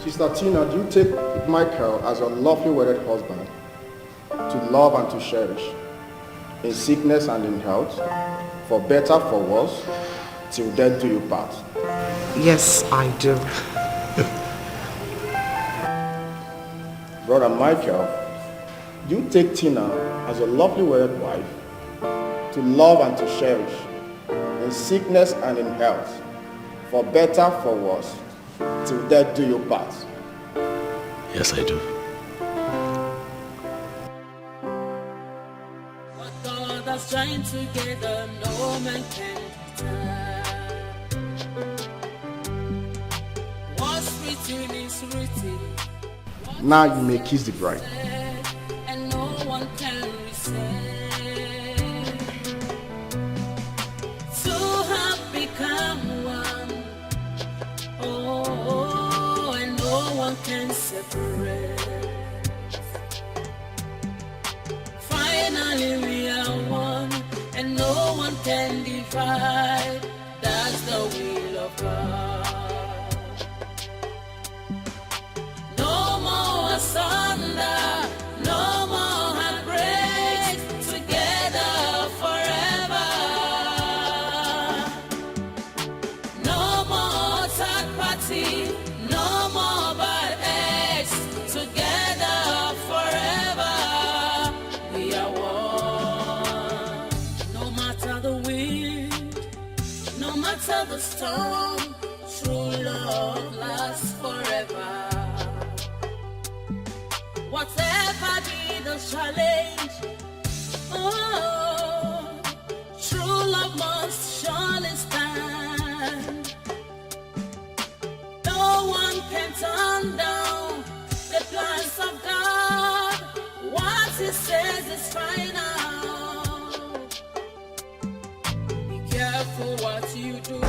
Sister Tina, do you take Michael as a lovely wedded husband to love and to cherish, in sickness and in health, for better, for worse, till death do you part? Yes, I do. Brother Michael, do you take Tina as a lovely wedded wife to love and to cherish, in sickness and in health, for better, for worse, till death do you part? Yes, I do. What God has joined together, no man can tie. What's written is written. Now you may kiss the bride. And no one can resist. Two have become one. Oh, and no one can separate. Finally we are one, and no one can divide. That's the will of God. No more asunder, no more heartbreaks, together forever. No more third party, no more bad eggs, together forever. We are one. No matter the wind, no matter the storm, true love lasts forever. Whatever be the challenge, oh, true love must surely stand. No one can turn down the plans of God. What He says is final. Be careful what you do.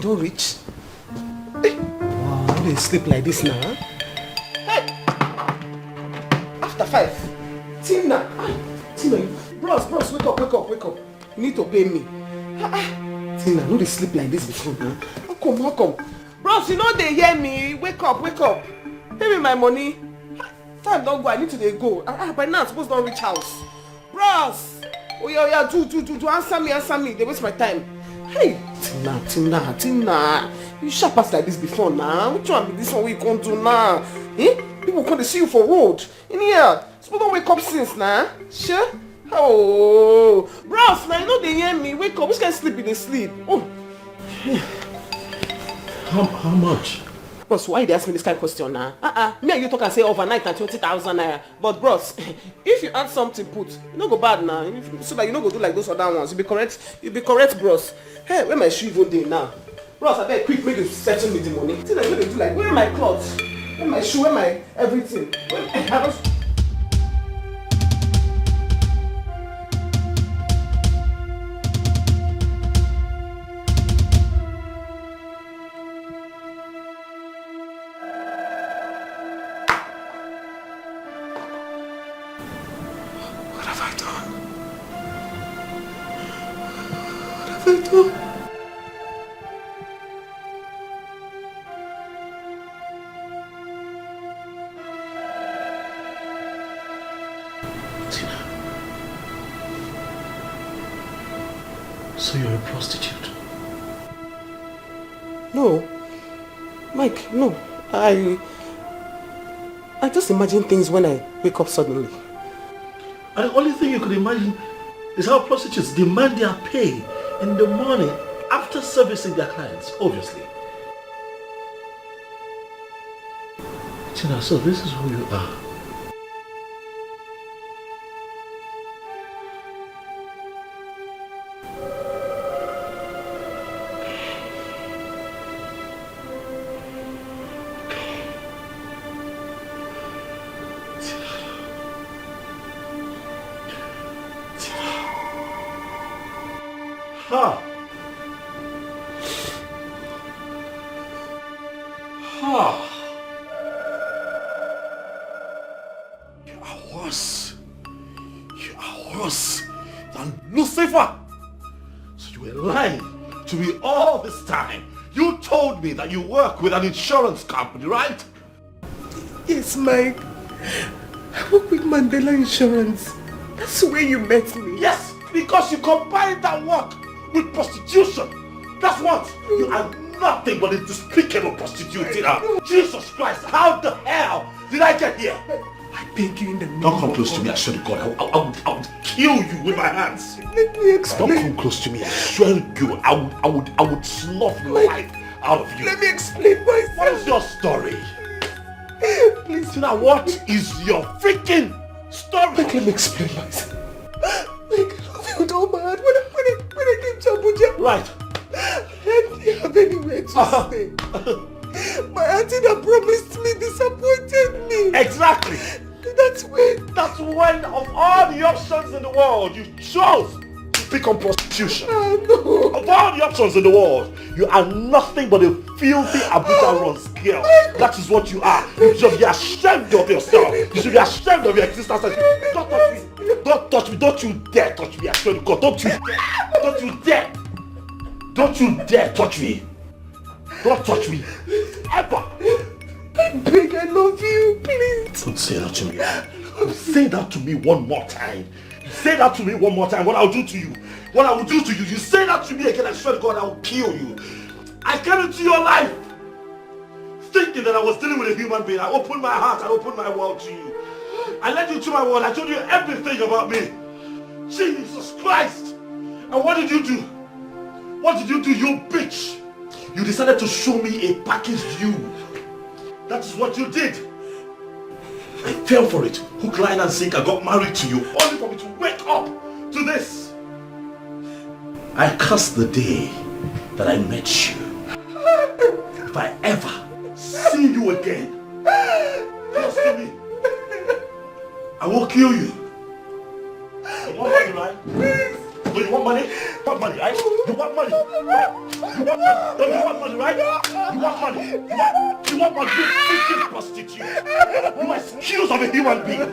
Don't reach. Hey. Wow, how do you sleep like this now? Hey! After 5. Tina! Tina, bros, wake up. You need to pay me. Tina, no dey sleep like this before now. How come? Bros, you know they hear me. Wake up. Pay me my money. Time don't go, I need to dey go. By now I'm supposed to reach house. Bros! Oh yeah, do answer me. They waste my time. Hey! Tina. You sharp pass like this before now. Which one be this one we can't do now? People can't see you for road. In here. Suppose don't wake up since now. Sure? Oh, bros, now you know they hear me. Wake up, which can sleep in the sleep? Oh. How much? Bros, why you ask me this kind of question now? Me and you talk and say overnight and 20,000 naira. But bros, if you add something put, you no go bad now. So that you no go do like those other ones. You be correct, bros. Hey, where my shoe even dey now? Bros, I beg quick, make you settle me the money. See that you do like, where my clothes? Where my shoe? Where my everything? So you're a prostitute? No. Mike, no. I just imagine things when I wake up suddenly. And the only thing you could imagine is how prostitutes demand their pay in the morning after servicing their clients, obviously. Tina, so this is who you are. You are worse than Lucifer. So you were lying to me all this time. You told me that you work with an insurance company, right? Yes, Mike. I work with Mandela Insurance. That's where you met me. Yes, because you combined that work with prostitution. That's what? You are nothing but a despicable prostitute. Jesus Christ, how the hell did I get here? I beg you in the name. Don't come close to me, I swear to God. I would kill you with my hands. Let me explain. Don't come close to me, I swear to you. I would slough the life out of you. Let me explain myself. What is your story? Please. Tina, what is your freaking story? Let me explain myself. I love you so bad. When I came to Abuja, right. I didn't have anywhere to stay. My auntie that promised me disappointed me. Exactly. That's when of all the options in the world, you chose to pick on prostitution. No. Of all the options in the world, you are nothing but a filthy Abuja-runs girl. That is what you are. You should be ashamed of yourself. You should be ashamed of your existence. Don't touch me. Don't touch me. Don't you dare touch me. I swear to God. Don't you dare. Don't you dare. Don't you dare touch me. Don't touch me. Ever. I beg, I love you, please. Don't say that to me. Say that to me one more time. Say that to me one more time. What I'll do to you. What I will do to you. You say that to me again, I swear to God, I will kill you. I came into your life thinking that I was dealing with a human being. I opened my heart. I opened my world to you. I led you to my world. I told you everything about me. Jesus Christ. And what did you do? What did you do, you bitch? You decided to show me a packaged you. That is what you did. I fell for it. Hook, line and sinker, got married to you, only for me to wake up to this. I cursed the day that I met you. If I ever see you again, close to me, I will kill you. You want money, right? Do you want money? You want money, right? You want money? Right? You want money? Don't you want money, right? You want money? You want money? You freaking prostitute. You excuse of a human being.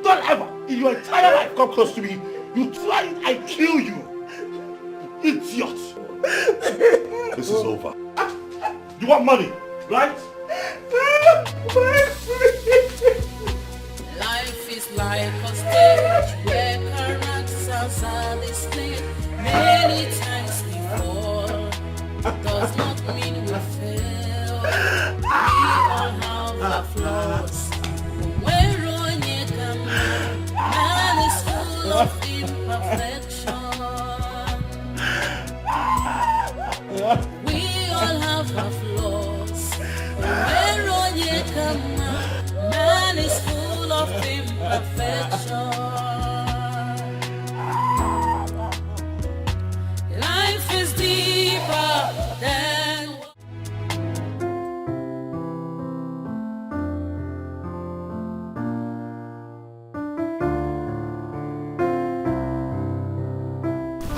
Don't ever, in your entire life, come close to me. You try it, I kill you. Idiot. This is over. You want money, right? Life is like a stage where characters are displayed many times before. Does not mean we fail. We all have our flaws. When man is full of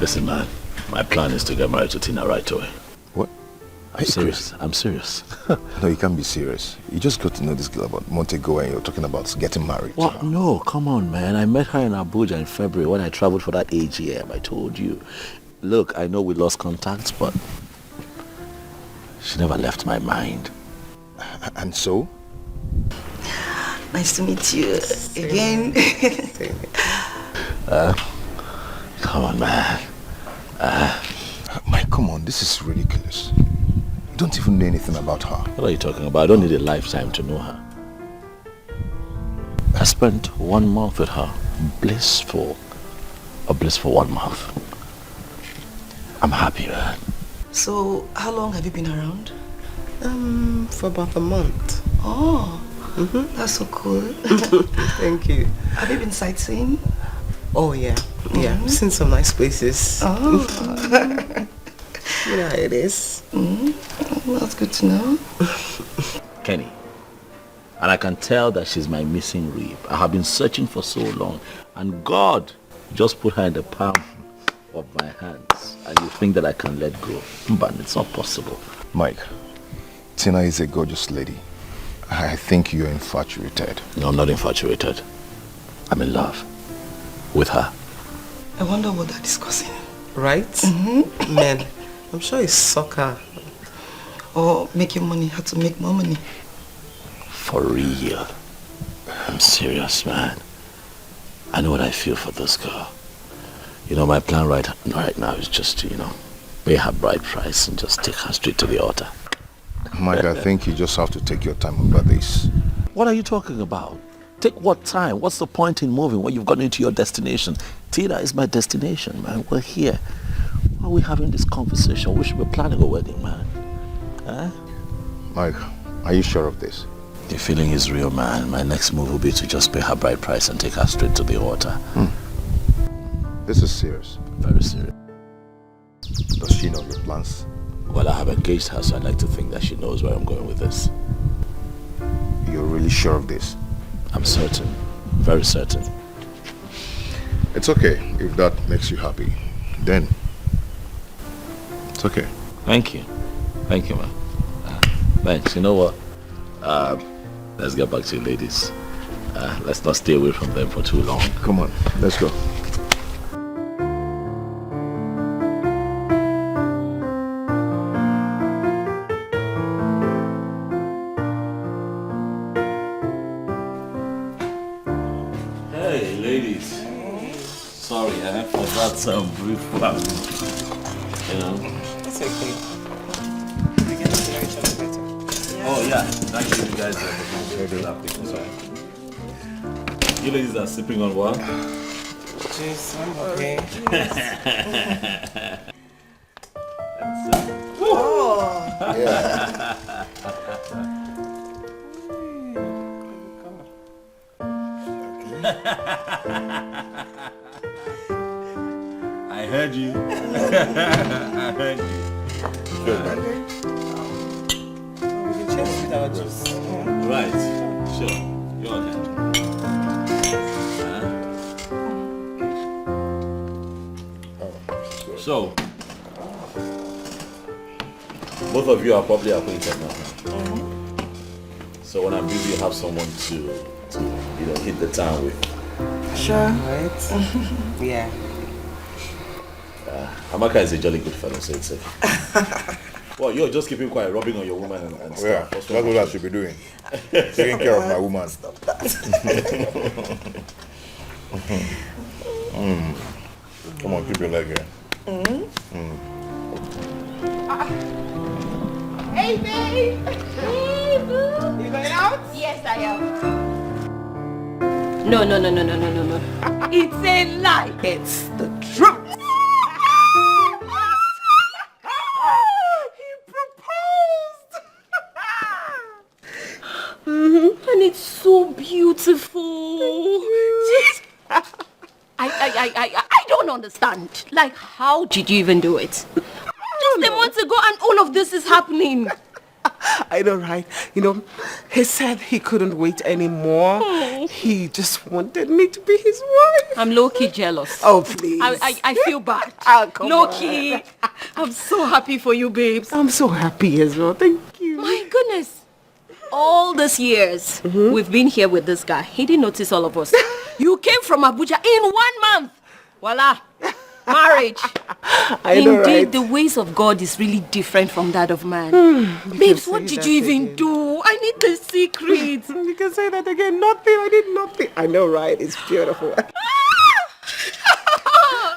Listen, man. My plan is to get married to Tina right away. What? I'm serious. I'm serious. No, you can't be serious. You just got to know this girl about a month ago and you're talking about getting married. What? No, come on, man. I met her in Abuja in February when I traveled for that AGM. I told you. Look, I know we lost contact, but she never left my mind. And so? Nice to meet you again. Come on, man. Mike, come on. This is ridiculous. You don't even know anything about her. What are you talking about? I don't need a lifetime to know her. I spent 1 month with her. Blissful. A blissful 1 month. I'm happy, man. So, how long have you been around? For about a month. Oh, that's so cool. Thank you. Have you been sightseeing? Oh yeah, yeah. I've seen some nice places. Oh, You know how it is. that's good to know. Kenny. And I can tell that she's my missing rib. I have been searching for so long. And God just put her in the palm of my hands. And you think that I can let go. But it's not possible. Mike, Tina is a gorgeous lady. I think you're infatuated. No, I'm not infatuated. I'm in love. With her. I wonder what they're discussing. Right? Man, I'm sure it's soccer. Or making money, how to make more money. For real. I'm serious, man. I know what I feel for this girl. You know, my plan right now is just to, pay her bride price and just take her straight to the altar. Mike, I think you just have to take your time about this. What are you talking about? Take what time? What's the point in moving when you've gotten into your destination? Tina is my destination, man. We're here. Why are we having this conversation? We should be planning a wedding, man. Huh? Mike, are you sure of this? The feeling is real, man. My next move will be to just pay her bride price and take her straight to the altar. This is serious. Very serious. Does she know your plans? Well, I have engaged her, so I'd like to think that she knows where I'm going with this. You're really sure of this? I'm certain. Very certain. It's okay if that makes you happy. Then, it's okay. Thank you. Thank you, man. Thanks. You know what? Let's get back to you, ladies. Let's not stay away from them for too long. Come on, let's go. Hey, ladies. Sorry, for that brief plan. It's okay. We get to know each other better. Oh yeah, thank you guys for you ladies are sipping on what? Juice, I'm okay. I heard you. I heard you. We can change with our juice. Right. Sure. Go ahead. So, both of you are probably acquainted now. So when I'm busy, you have someone to hit the town with. Sure. Right? Yeah. Amaka is a jolly good fellow, so it's okay. Well, you're just keeping quiet, rubbing on your woman and stuff. Yeah, that's what I should be doing. Taking care of my woman. Stop that. Come on, keep your leg here. Hey, babe! Hey, boo! You going out? Yes, I am. No. It's a lie. It's the truth. He proposed! And it's so beautiful. Jeez. I don't understand. Like, how did you even do it? Just a month ago and all of this is happening. I know, right? You know, he said he couldn't wait anymore. He just wanted me to be his wife. I'm low-key jealous. Oh, please. I feel bad. Come Low-key. I'm so happy for you, babes. I'm so happy as well. Thank you. My goodness. All these years, we've been here with this guy. He didn't notice all of us. You came from Abuja in 1 month. Voila. Marriage. I know, Indeed, right? the ways of God is really different from that of man. Babes, what did you even do? I need the secret. You can say that again. Nothing. I did nothing. I know, right? It's beautiful.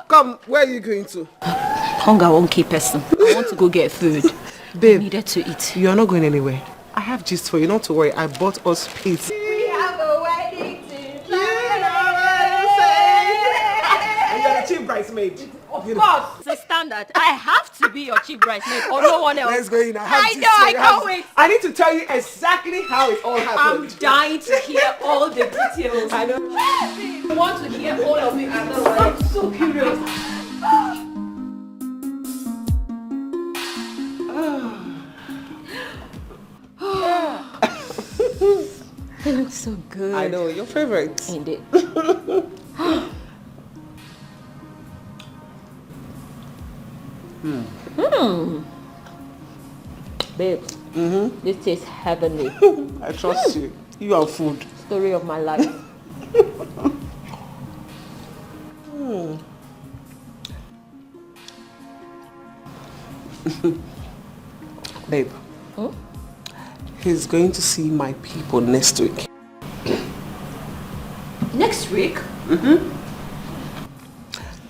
Come, where are you going to? Hunger won't keep person. I want to go get food. Babe, I needed to eat. you're not going anywhere. I have gist for you, not to worry. I bought us pizza. We have a wedding to And you're the chief bridesmaid. Of course, it's a standard. I have to be your chief bridesmaid or no one else. Let's go in. I know, I can't wait. I need to tell you exactly how it all I'm happened. dying to hear all the details. I know. I want to hear all of it. I'm so curious. It looks so good. I know, your favorite. Indeed. Babe, this tastes heavenly. I trust you. You are food. Story of my life. Babe, he's going to see my people next week. Next week?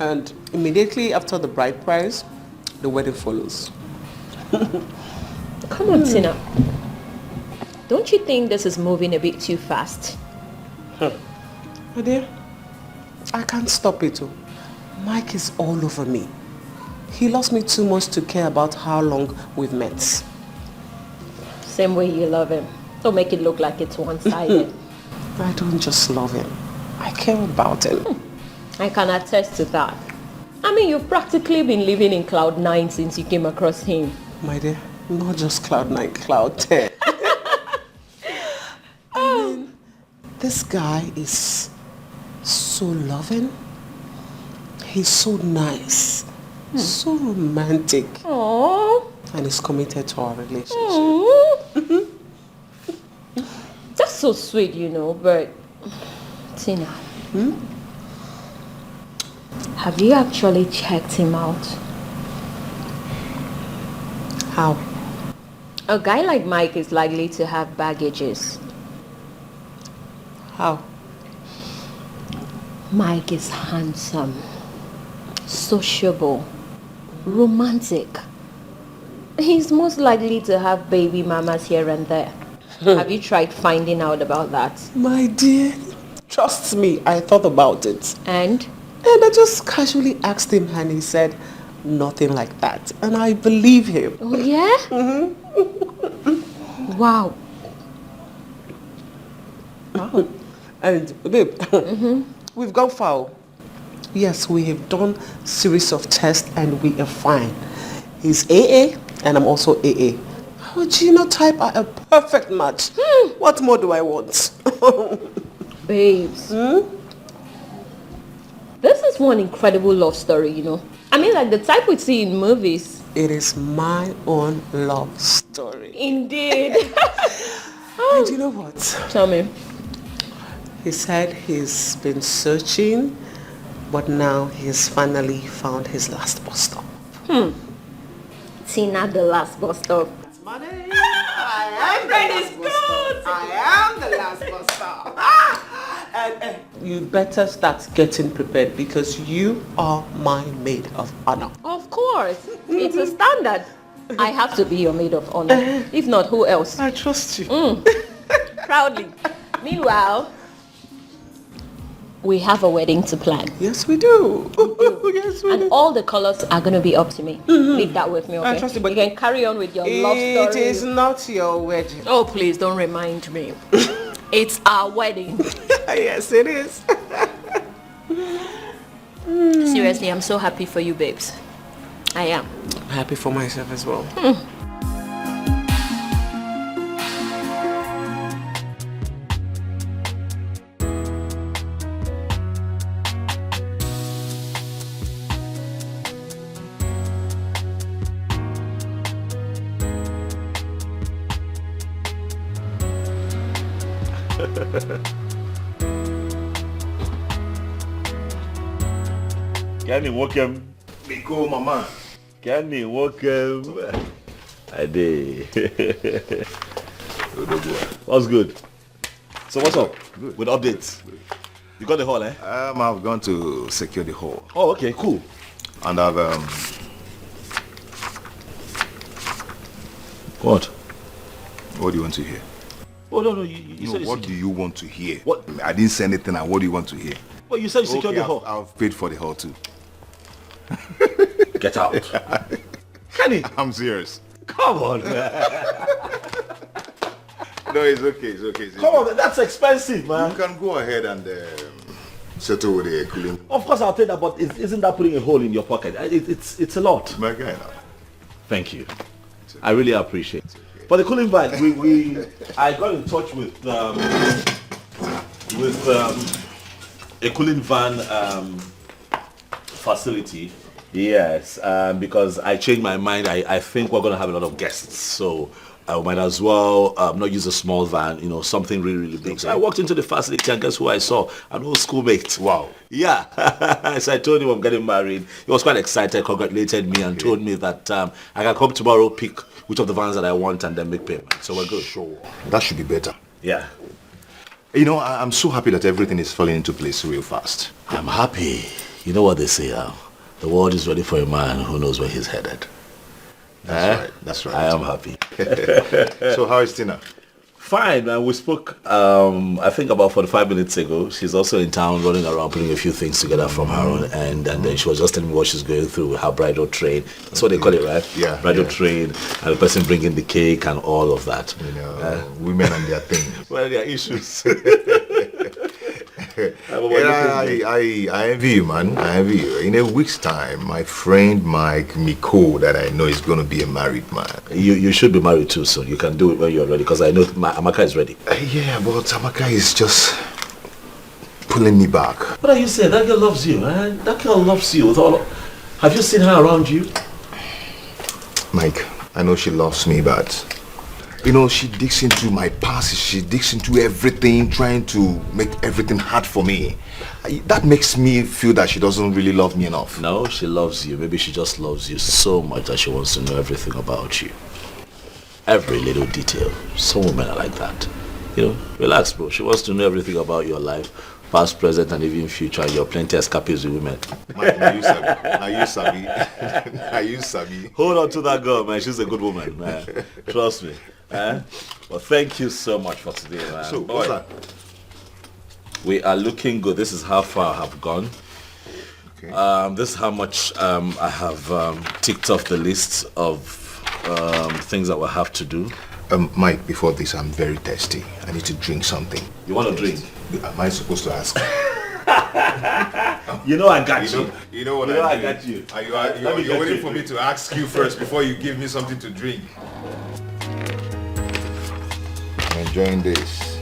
And immediately after the bride price, the wedding follows. Come on, Tina. Don't you think this is moving a bit too fast? My dear, I can't stop it. Oh. Mike is all over me. He loves me too much to care about how long we've met. Same way you love him. Don't make it look like it's one-sided. I don't just love him. I care about him. I can attest to that. I mean, you've practically been living in cloud 9 since you came across him. My dear, not just cloud 9, cloud 10. I mean, this guy is so loving. He's so nice. So romantic. Aww. And he's committed to our relationship. Aww. That's so sweet, you know, but... Tina. Have you actually checked him out? How? A guy like Mike is likely to have baggages. How? Mike is handsome, sociable, romantic. He's most likely to have baby mamas here and there. Have you tried finding out about that? My dear, trust me, I thought about it. And? And I just casually asked him and he said, nothing like that. And I believe him. Oh, yeah? Wow. Wow. And babe, we've gone far. Yes, we have done series of tests and we are fine. He's AA and I'm also AA. Our genotype are a perfect match. What more do I want? Babes. This is one incredible love story, you know. I mean, like the type we see in movies. It is my own love story. Indeed. And you know what? Tell me. He said he's been searching, but now he's finally found his last bus stop. Tina, the last bus stop. Money. I am friend is good. I am the last bus stop. And you better start getting prepared because you are my maid of honor. Of course. It's a standard. I have to be your maid of honor. If not, who else? I trust you. Proudly. Meanwhile, we have a wedding to plan. Yes, we do. Yes, we And do. all the colors are going to be up to me. Leave that with me, okay? I trust you, but you can carry on with your love It story. is not your wedding. Oh, please don't remind me. It's our wedding. Yes, it is. Seriously, I'm so happy for you, babes. I am. I'm happy for myself as well. Can you walk him? Biko, mama. Can you walk him? I did. What's good? So what's up? Good. With updates? You got the hall, eh? I've gone to secure the hall. Oh, okay, cool. And I've What? What do you want to hear? Oh no, you said What do you want to hear? What? I didn't say anything. And what do you want to hear? Well, you said you secured the hall. I've paid for the hall too. Get out. Kenny, I'm serious. come on, man. No, it's okay. It's okay. Come on, man. That's expensive, man. You can go ahead and settle with the cooling. Of course, I'll take that, but isn't that putting a hole in your pocket? It's a lot. My guy now. Thank you. I really appreciate it. For the cooling van, I got in touch with a cooling van facility. Yes, because I changed my mind. I think we're going to have a lot of guests, so I might as well not use a small van, you know, something really, really big. So I walked into the facility and guess who I saw? An old schoolmate. Wow. Yeah. So I told him I'm getting married. He was quite excited, congratulated me and told me that I can come tomorrow, pick which of the vans that I want and then make payment. So we're good. Sure. That should be better. Yeah. You know, I'm so happy that everything is falling into place real fast. I'm happy. You know what they say, the world is ready for a man who knows where he's headed. That's right. That's right. I am happy. So how is Tina? Fine, man. We spoke, I think about 45 minutes ago. She's also in town running around putting a few things together from her own end. And then she was just telling me what she's going through with her bridal train. That's what they call it, right? Yeah. Bridal train. And the person bringing the cake and all of that. You know, women and their thing. Well, their issues. I envy you, man. I envy you. In a week's time, my friend Mike Miko, that I know is going to be a married man. You should be married too soon. You can do it when you're ready, because I know Amaka is ready. Yeah, but Amaka is just pulling me back. What are you saying? That girl loves you, man. That girl loves you with all. Have you seen her around you? Mike, I know she loves me, but you know, she digs into my past, she digs into everything, trying to make everything hard for me. That makes me feel that she doesn't really love me enough. No, she loves you. Maybe she just loves you so much that she wants to know everything about you. Every little detail. Some women are like that. You know, relax, bro. She wants to know everything about your life, past, present, and even future. And you're plenty escapees with women. Mike, now you sabi. Now you sabi. Hold on to that girl, man. She's a good woman, man. Trust me. Well, thank you so much for today, man. So, what's that? We are looking good. This is how far I have gone. Okay. This is how much I have ticked off the list of things that we'll have to do. Mike, before this, I'm very thirsty. I need to drink something. You want to drink? Am I supposed to ask? You know I got you. You know what I got you. You're waiting for me to ask you first before you give me something to drink. I'm enjoying this.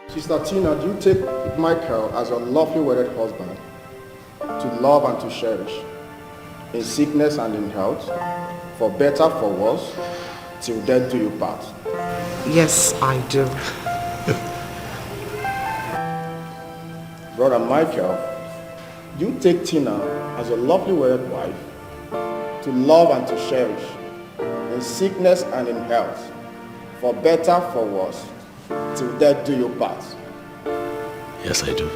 Sister Tina, do you take Michael as your lovely wedded husband to love and to cherish, in sickness and in health, for better, for worse, till death do you part? Yes, I do. Brother Michael, do you take Tina as your lovely wedded wife to love and to cherish, in sickness and in health, for better, for worse, till death do you part? Yes, I do.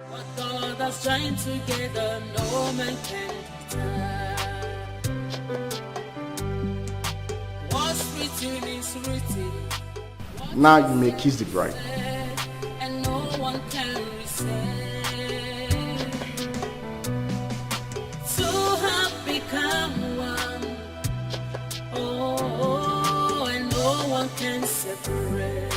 What God has joined together, no man can divide. What's written is written. Now you may kiss the bride. And no one can resist. Two have become one. Oh, and no one can separate.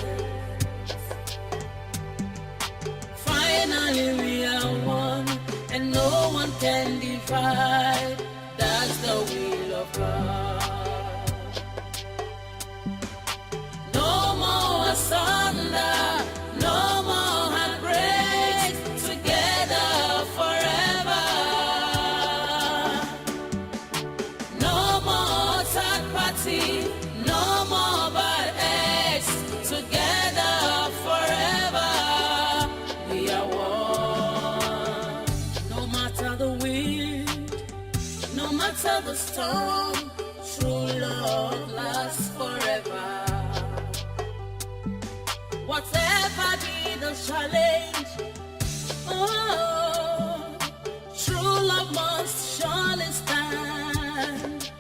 Finally we are one, and no one can divide. That's the will of God. strong, true love lasts forever. Whatever be the challenge, oh, true love must surely stand.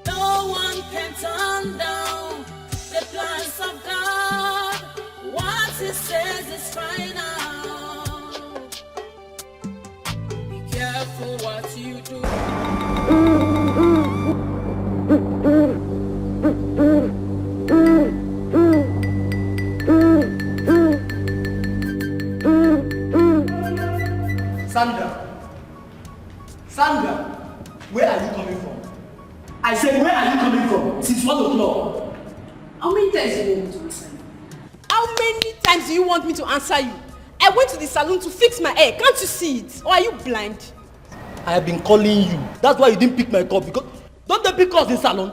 No one can turn down the plans of God. What He says is final. Be careful what you do. Sandra, where are you coming from? I said, where are you coming from? Since 1 o'clock. How many times do you want me to answer you? How many times do you want me to answer you? I went to the salon to fix my hair. Can't you see it? Or are you blind? I have been calling you. That's why you didn't pick my call, because don't they pick calls in salon?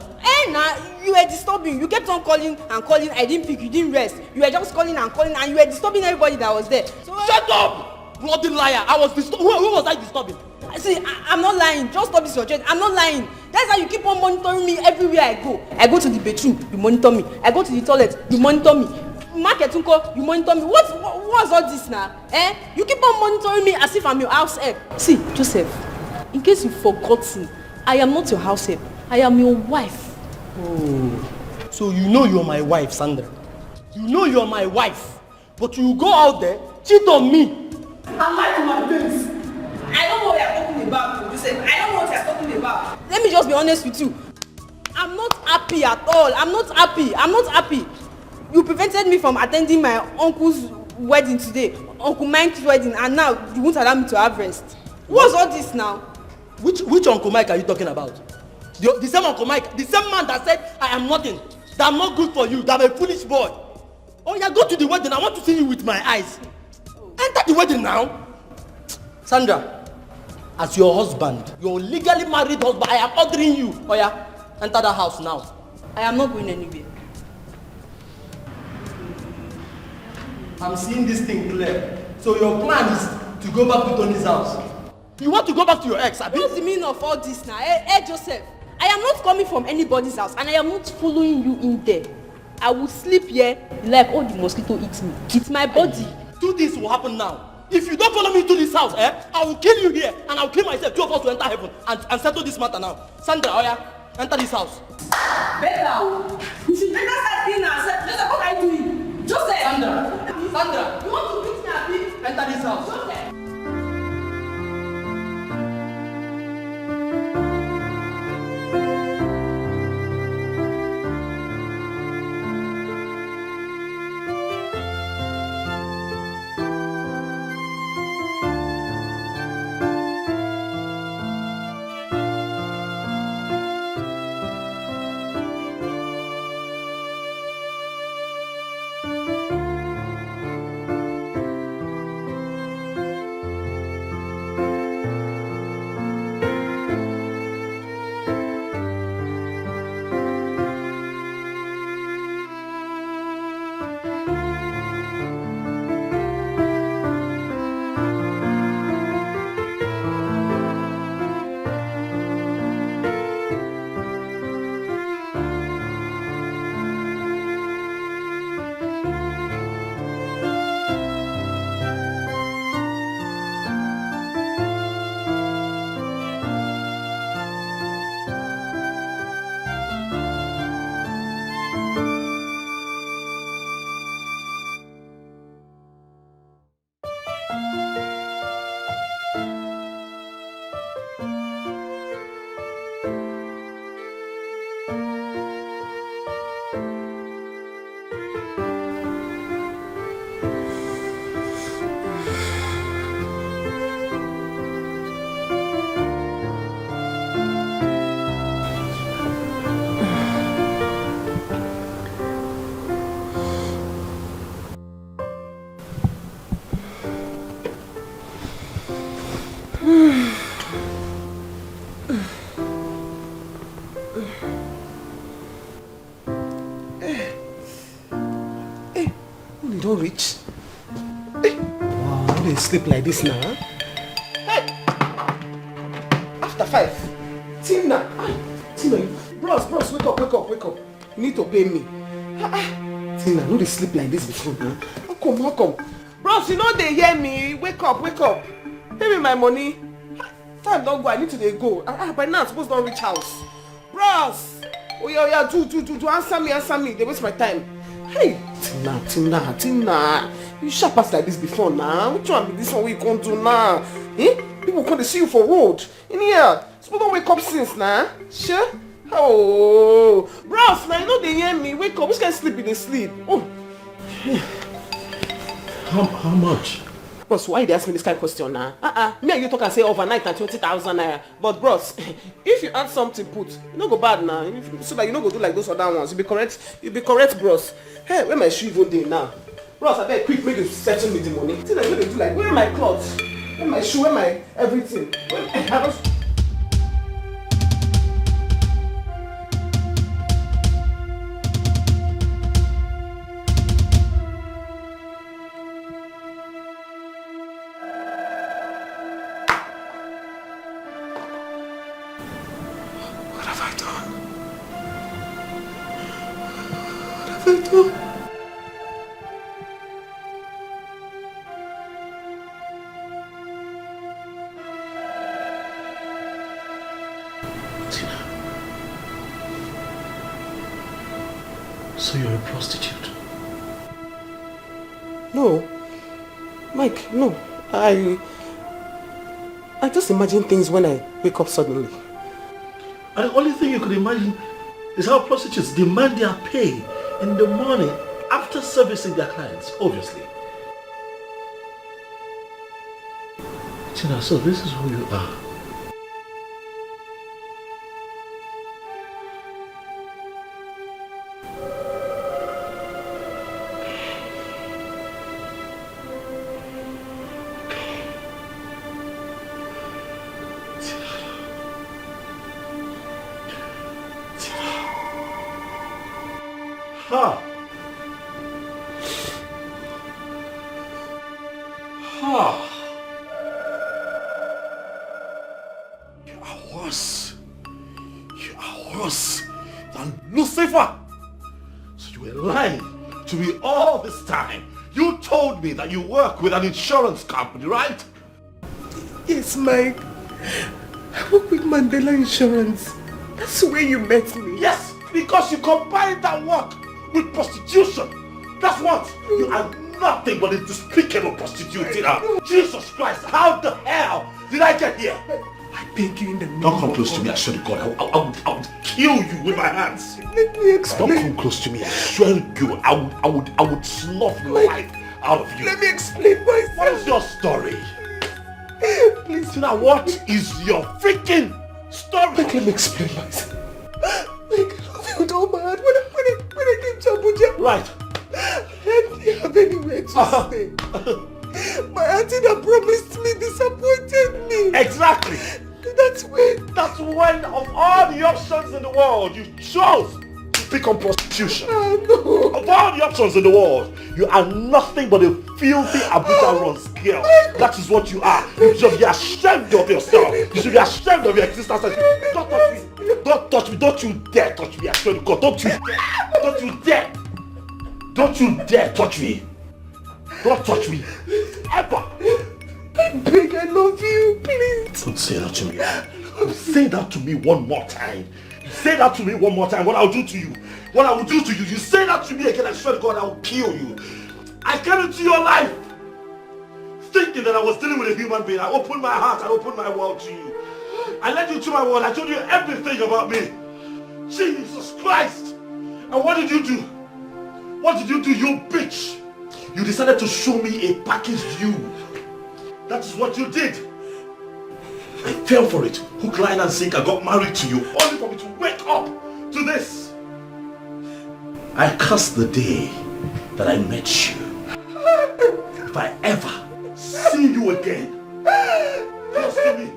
Nah, you were disturbing. You kept on calling and calling. I didn't pick. You didn't rest. You were just calling, and you were disturbing everybody that was there. So shut up! Bloody liar! I was disturbing. Who was I disturbing? See, I'm not lying. Just stop this your chest. I'm not lying. That's how you keep on monitoring me everywhere I go. I go to the bedroom, you monitor me. I go to the toilet, you monitor me. Market unko, you monitor me. What's all this now? You keep on monitoring me as if I'm your house help. See, Joseph, in case you've forgotten, I am not your house help. I am your wife. Oh, so you know you're my wife, Sandra. You know you're my wife, but you go out there, cheat on me, and lie to my face. I don't know what you're talking about, Joseph. I don't know what you're talking about. Let me just be honest with you. I'm not happy at all. I'm not happy. You prevented me from attending my uncle's wedding today, Uncle Mike's wedding, and now you won't allow me to have rest. What's all this now? Which Uncle Mike are you talking about? The same Uncle Mike, the same man that said I am nothing, that I'm not good for you, that I'm a foolish boy. Oh yeah, go to the wedding. I want to see you with my eyes. Enter the wedding now. Sandra, as your husband, your legally married husband, I am ordering you. Oh yeah, enter the house now. I am not going anywhere. I'm seeing this thing clear. So your plan is to go back to Tony's house. You want to go back to your ex, Abi? What's the meaning of all this now? Hey, Joseph, I am not coming from anybody's house, and I am not following you in there. I will sleep here like all the mosquito eats me. It's my body. Two things will happen now. If you don't follow me to this house, I will kill you here, and I will kill myself. Two of us will enter heaven and settle this matter now. Sandra, oh yeah, enter this house. Better. You should better start cleaning yourself. Joseph, what are you doing? Joseph! Sandra, you want to beat me, Abi? enter this house. Joseph! Don't reach. Wow, how do you sleep like this now? Hey! After 5. wake up, wake up, wake up. You need to pay me. Tina, no dey sleep like this before now. How come? Bros, you know they hear me. Wake up, wake up. Pay me my money. Time don't go, I need to dey go. By now I'm supposed to reach house. Bros! Oh yeah, do answer me. They waste my time. Hey, Tina. You sharp pass like this before now. Which one be this one we can't do now? Eh? People can't see you for road. In here, supposed to wake up since now. Sure? Oh, bros, now you know they hear me. Wake up, which can sleep in the sleep? Oh. How much? Bros, why you ask me this kind of question now? Me and you talk and say overnight and 20,000 naira. But bros, if you add something put, you no go bad now. So that you no go do like those other ones. You be correct, bros. Hey, where my shoe even dey now? Bros, I beg quick, make you settle me the money. Till like, do like, where my clothes? Where my shoe? Where my everything? So you're a prostitute? No. Mike, no. I just imagine things when I wake up suddenly. And the only thing you could imagine is how prostitutes demand their pay in the morning after servicing their clients, obviously. Tina, so this is who you are. You are worse than Lucifer. So you were lying to me all this time. You told me that you work with an insurance company, right? Yes, Mike. I work with Mandela Insurance. That's where you met me. Yes, because you combined that work with prostitution. That's what? You are nothing but a despicable prostitute. Jesus Christ, how the hell did I get here? I beg you in the name. Don't come close to me, I swear to God. I would kill you with my hands. Let me explain. Don't come close to me, I swear to you. I would slough the life out of you. Let me explain myself. What is your story? Please. Tina, what is your freaking story? Let me explain myself. Like, I felt all bad when I came to Abuja. Right. I didn't have anywhere to stay. My auntie that promised me disappointed me. Exactly. That's when of all the options in the world, you chose to pick on prostitution. No. Of all the options in the world, you are nothing but a filthy Abuja runs girl. That is what you are. You should be ashamed of yourself. You should be ashamed of your existence. Don't touch me. Don't touch me. Don't you dare touch me. I swear to God. Don't you dare. Don't you dare. Don't you dare touch me. Don't touch me. Ever. I beg, I love you. Please. Don't say that to me. Say that to me one more time. Say that to me one more time. What I'll do to you. What I will do to you. You say that to me again, I swear to God, I will kill you. I came into your life thinking that I was dealing with a human being. I opened my heart. I opened my world to you. I led you to my world. I told you everything about me. Jesus Christ. And what did you do? What did you do, you bitch? You decided to show me a packaged you. That is what you did. I fell for it. Hook, line and sinker, got married to you, only for me to wake up to this. I curse the day that I met you. If I ever see you again, close to me,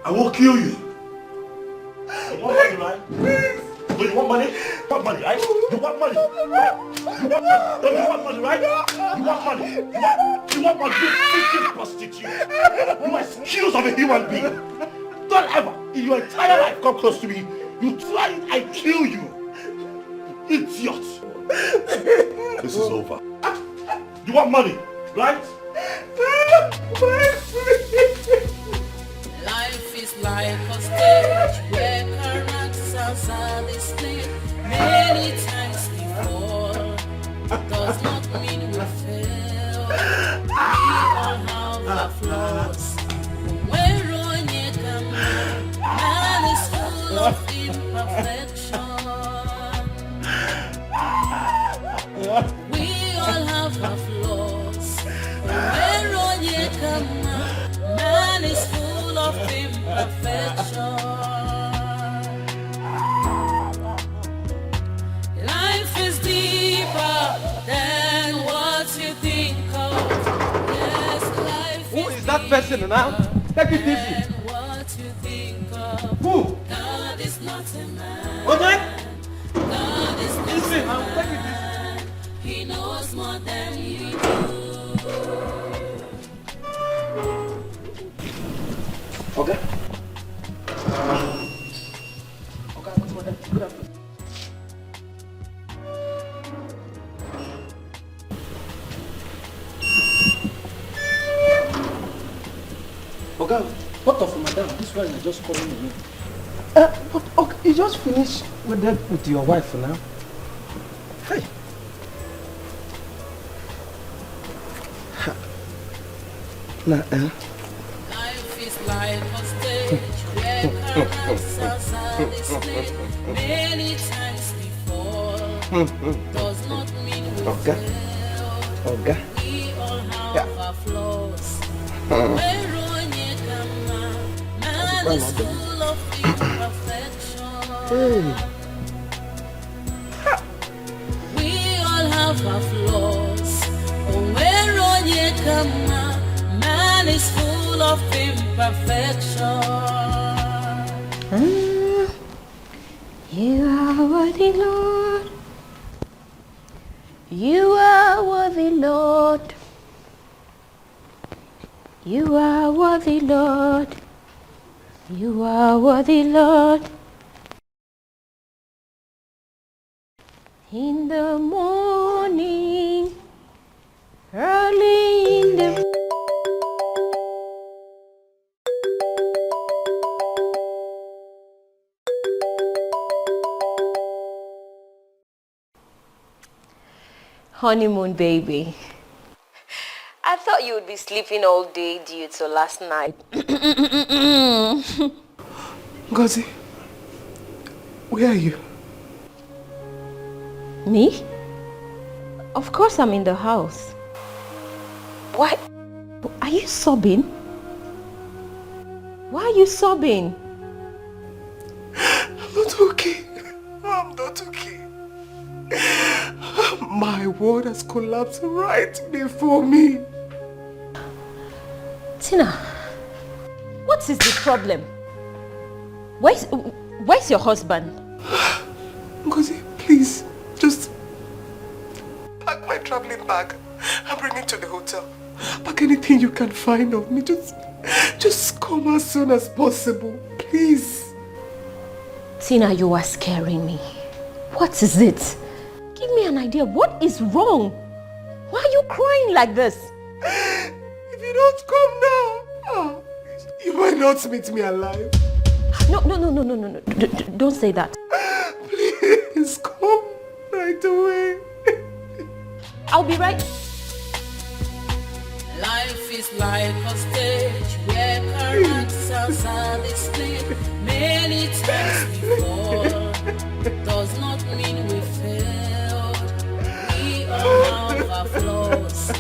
I will kill you. You want money, right? Do you want money? You want money, right? You want money? You want money? Don't you want money, right? You want money? You want money? You freaking prostitute. You excuse of a human being. Don't ever, in your entire life, come close to me You try it, I kill you. Idiot. This is over. You want money, right? Life is like a stage where characters are displayed many times before. Does not mean we fail. We all have our flaws. Where on you come, man is full of imperfection. We all have our flaws. Where on you come, man is full of imperfection. Life is deeper than what you think of. Yes, life Who is that person now? Take it easy. than what you think of. Who? God is not a man. Okay? God is not Easy, a now take it easy. man. He knows more than you do. Okay. Okay, good afternoon. Okay, what of madam? This one is just calling me. But okay, you just finished with your wife now. Hey. Nah, Life is like a stage where characters are displayed many times before. Does not mean we Okay. fail. Okay. We all have our flaws. Where on you come, man is full of imperfection. We all have our flaws. Where on you come, man is full of imperfection. You are worthy, Lord. You are worthy, Lord. You are worthy, Lord. You are worthy, Lord. In the morning, early in the honeymoon, baby. I thought you would be sleeping all day due to last night. Ngozi, where are you? Me? Of course I'm in the house. Why? Are you sobbing? Why are you sobbing? I'm not okay. I'm not okay. My world has collapsed right before me. Tina, what is the problem? Where's your husband? Ngozi, please, just pack my traveling bag and bring it to the hotel. Pack anything you can find of me. Just come as soon as possible, please. Tina, you are scaring me. What is it? Give me an idea. What is wrong? Why are you crying like this? If you don't come now, you might not meet me alive. No. Don't say that. Please come right away. I'll be right. Life is like a stage where characters are displayed many times before. Does not mean we failed. We all have our flaws.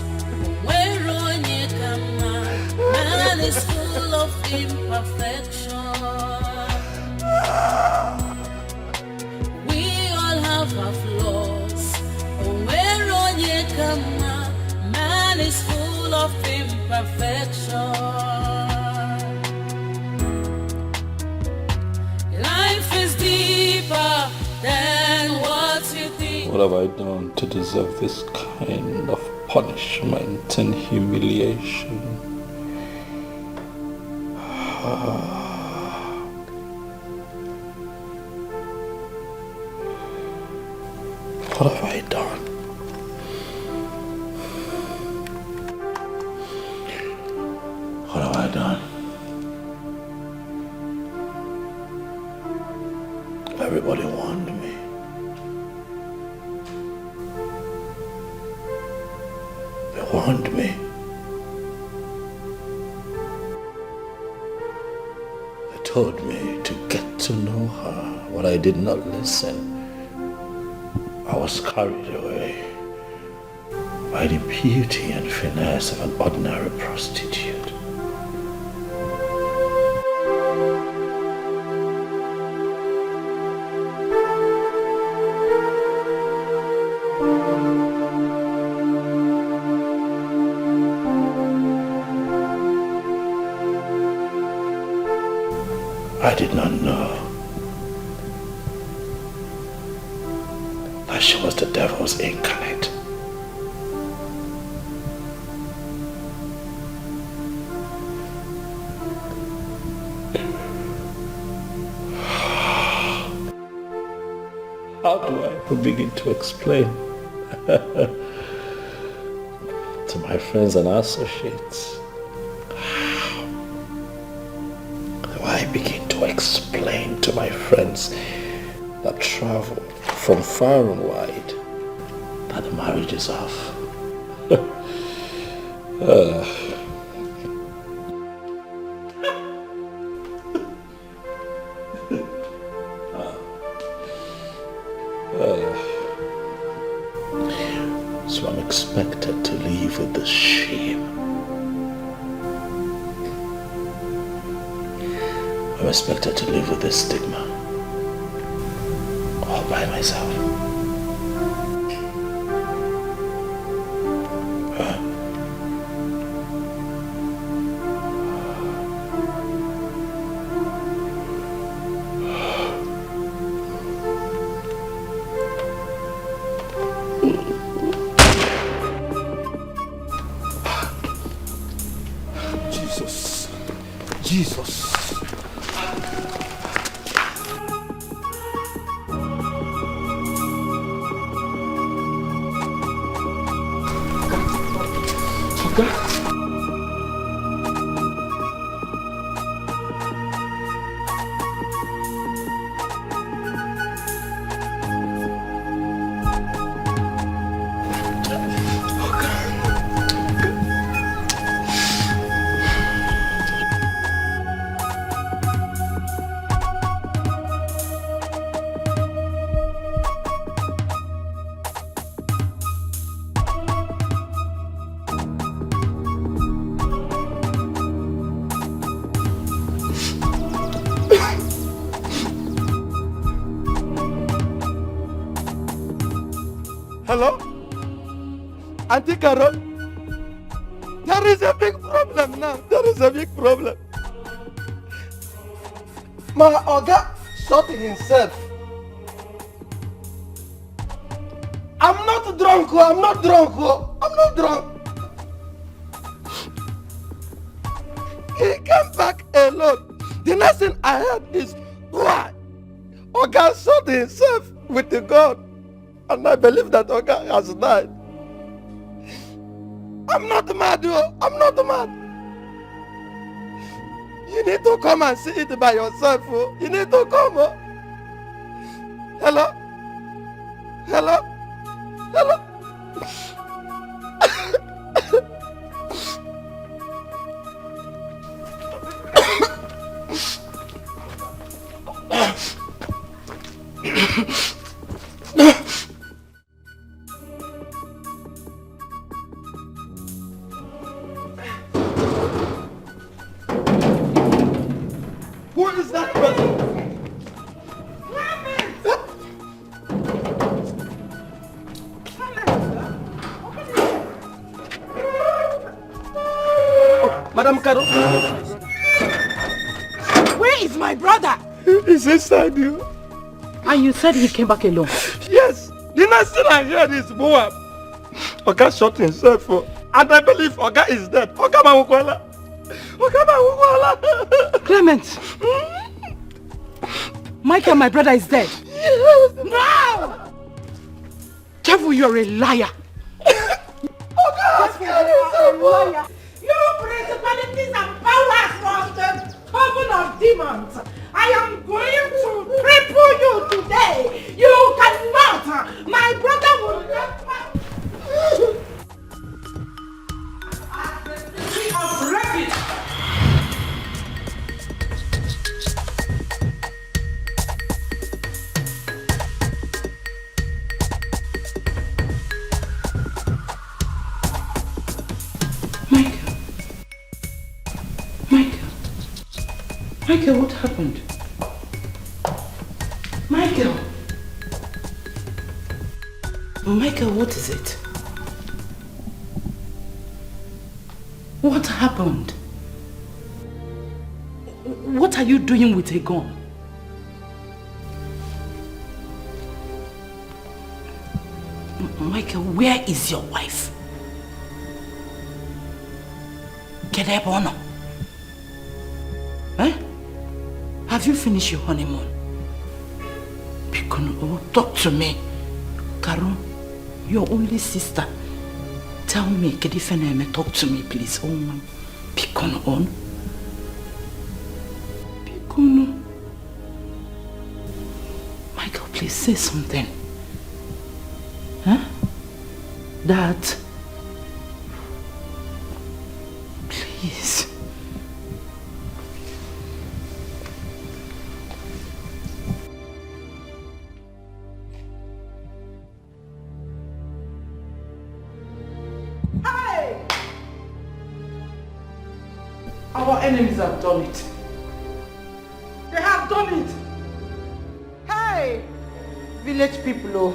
Where on you come, man is full of imperfection. We all have our flaws. Where on you come, man is full of imperfection. Life is deeper than what you think. What have I done to deserve this kind of punishment and humiliation? What have I done? What have I done? Everybody warned me. They warned me. They told me to get to know her, but I did not listen. I was carried away by the beauty and finesse of an ordinary prostitute. I did not know that she was the devil's incarnate. How do I even begin to explain to my friends and associates? I begin to explain to my friends that travel from far and wide that the marriage is off. So I'm expected to live with this shame. I'm expected to live with this stigma all by myself. Jesus. Hello? Auntie Carol? There is a big problem now. There is a big problem. My Oga shot himself. I'm not drunk, I'm not drunk, I'm not drunk. He came back alone. The next thing I heard is, why? Oga shot himself with the gun. And I believe that Oga has died. I'm not mad, I'm not mad. You need to come and see it by yourself. You need to come. Hello? Hello? Hello? Who is that person? Madam Caro. Where is my brother? He's inside you. And you said he came back alone. Yes. The next thing I heard is Moab. Oga shot himself. And I believe Oga is dead. Oga Mawukwala. Oga Mawukwala. Clement. Michael, my brother, is dead. Yes. No! devil, you're a liar. Oh God, you're a liar. You principalities and powers from the coven of demons. I am going to cripple you today. You cannot. My brother will not. I'm ready. Michael, what happened? Michael, what is it? What happened? What are you doing with a gun? Michael, where is your wife? Kedebono? Eh? Have you finished your honeymoon? Pikono, talk to me. Karo, your only sister. Tell me, Kedifeneme, talk to me, please. Oh my. Pikono on. Pikono. Michael, please say something. Huh? Dad. Please. Hey! Our enemies have done it. They have done it. Hey! Village people, oh.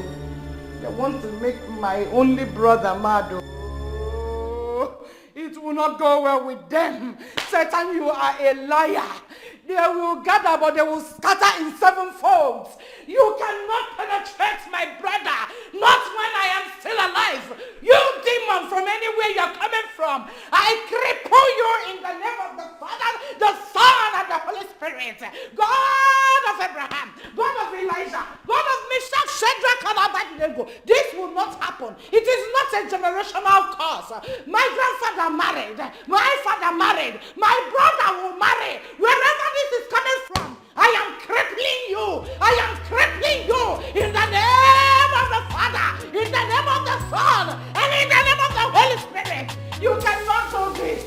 They want to make my only brother mad. Oh, it will not go well with them. Satan, you are a liar. They will gather, but they will scatter in sevenfolds. You cannot penetrate my brother, not when I am still alive. You demon from anywhere you're coming from, I cripple you in the name of the Father, the Son, and the Holy Spirit. God of Abraham, God of Elijah, God of Meshach, Shadrach, and Abednego. This will not happen. It is not a generational curse. My grandfather married, my father married, my brother will marry. Wherever this is coming from, I am crippling you. I am crippling you in the name of the Father, in the name of the Son, and in the name of the Holy Spirit. You cannot do this.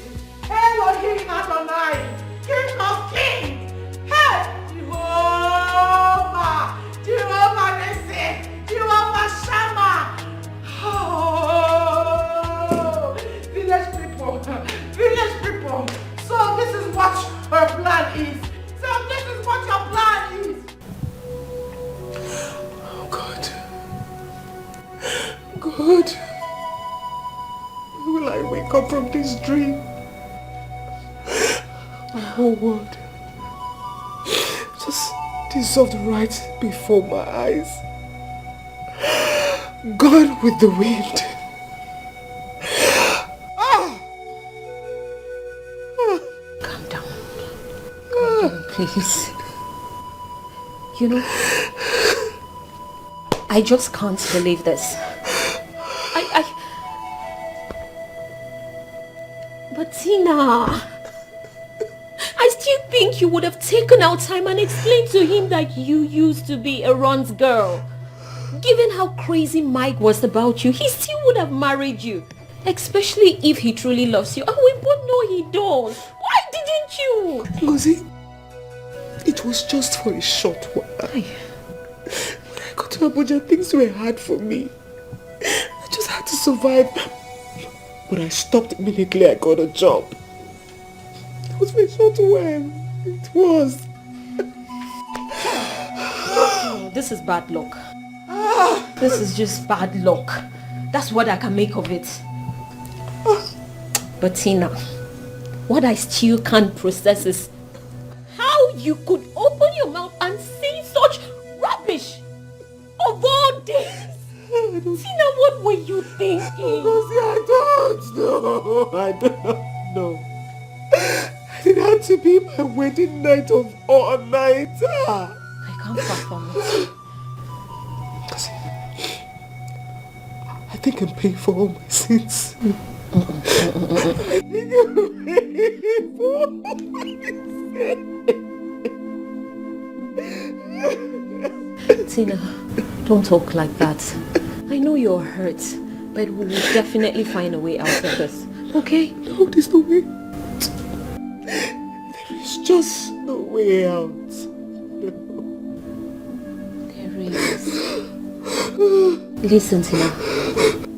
Elohim Adonai, King of Kings. Hey, Jehovah, Jehovah Nissi, Jehovah Shammah. Oh, village people. So this is what her plan is. So this is what your plan is. Oh God. God. When will I wake up from this dream? My whole world just dissolved right before my eyes. Gone with the wind. Calm down. Calm down, please. You know, I just can't believe this. But Tina, I still think you would have taken out time and explained to him that you used to be Aaron's girl. Given how crazy Mike was about you, he still would have married you. Especially if he truly loves you. And we both know he does. Why didn't you? Ngozi, it was just for a short while. When I got to Abuja, things were hard for me. I just had to survive. But I stopped immediately I got a job. It was for a short while. It was. Oh, this is bad luck. This is just bad luck. That's what I can make of it. But Tina, what I still can't process is how you could open your mouth and say such rubbish of all days. Tina, what were you thinking? I don't know. It had to be my wedding night of all nights. I can't fathom it. I think I'm paying for all my sins. I think I'm paying for all my sins. Tina, don't talk like that. I know you're hurt, but we will definitely find a way out of this. Okay? No, there's no way. There is just no way out. No. There is. Listen, Tina.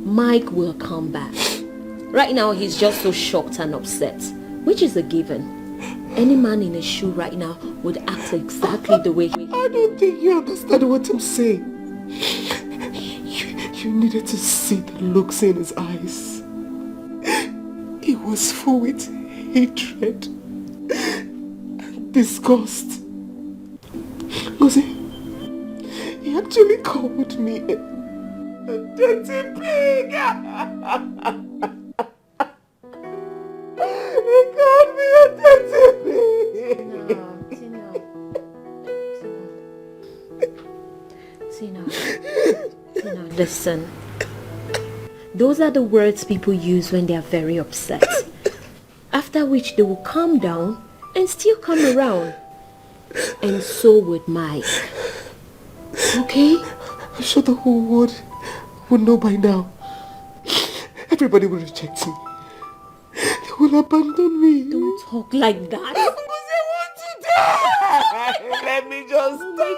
Mike will come back. Right now, he's just so shocked and upset, which is a given. Any man in a shoe right now would act exactly the way he... I don't think you understand what I'm saying. You needed to see the looks in his eyes. He was full with hatred and disgust. He actually called me a dirty pig. He called me a dirty pig. Tina, listen. Those are the words people use when they are very upset. After which they will calm down and still come around. And so would Mike. Okay? I'm sure the whole world would know by now. Everybody will reject me. They will abandon me. Don't talk like that. Because I want to die. Let me just die.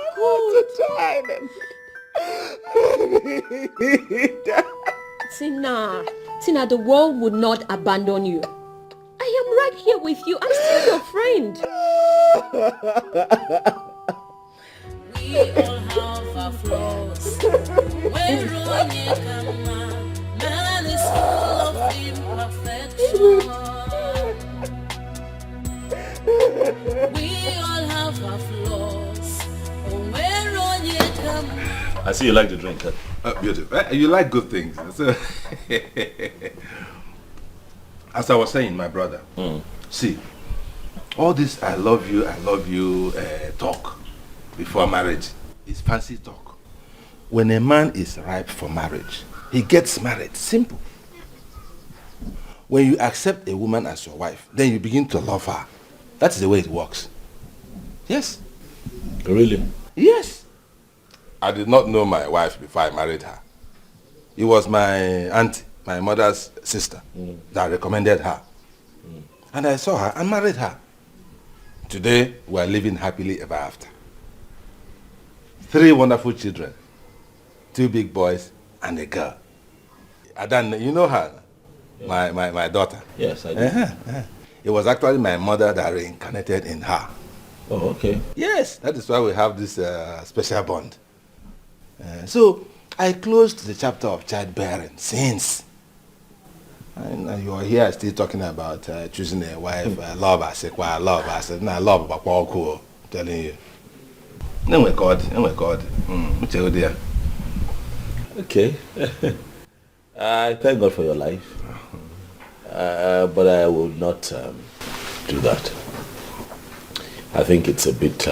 Tina, the world would not abandon you. I am right here with you. I'm still your friend. We all have our flaws. When Ronnie come out, man is full of imperfection. We all have our flaws. When Ronnie come out. I see you like to drink, huh? Beautiful. You like good things. So as I was saying, my brother, see, all this I love you talk before marriage is fancy talk. When a man is ripe for marriage, he gets married. Simple. When you accept a woman as your wife, then you begin to love her. That's the way it works. Yes. Really? Yes. I did not know my wife before I married her. It was my auntie, my mother's sister, that recommended her. And I saw her and married her. Today, we are living happily ever after. 3 wonderful children, 2 big boys and a girl. Adan, you know her? Yeah. My daughter. Yes, I do. It was actually my mother that reincarnated in her. Oh, okay. Yes, that is why we have this special bond. So I closed the chapter of childbearing since. And you are here still talking about choosing a wife. Love, I said, well, love, I said, no, love, but cool. I'm telling you. No, my God. Dear. Okay. I thank God for your life. But I will not do that. I think it's a bit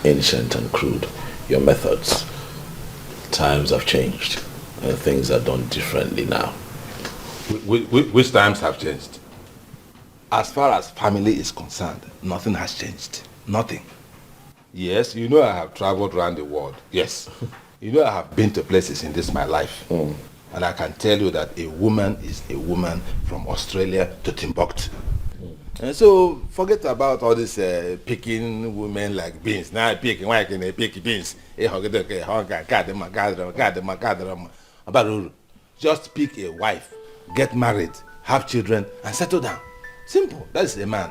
ancient and crude. Your methods. Times have changed and things are done differently now. Which times have changed? As far as family is concerned, nothing has changed. Nothing. Yes, you know I have traveled around the world. Yes. You know I have been to places in this my life. And I can tell you that a woman is a woman from Australia to Timbuktu. And so forget about all this picking women like beans. Now I pick beans. Just pick a wife, get married, have children, and settle down. Simple. That's a man.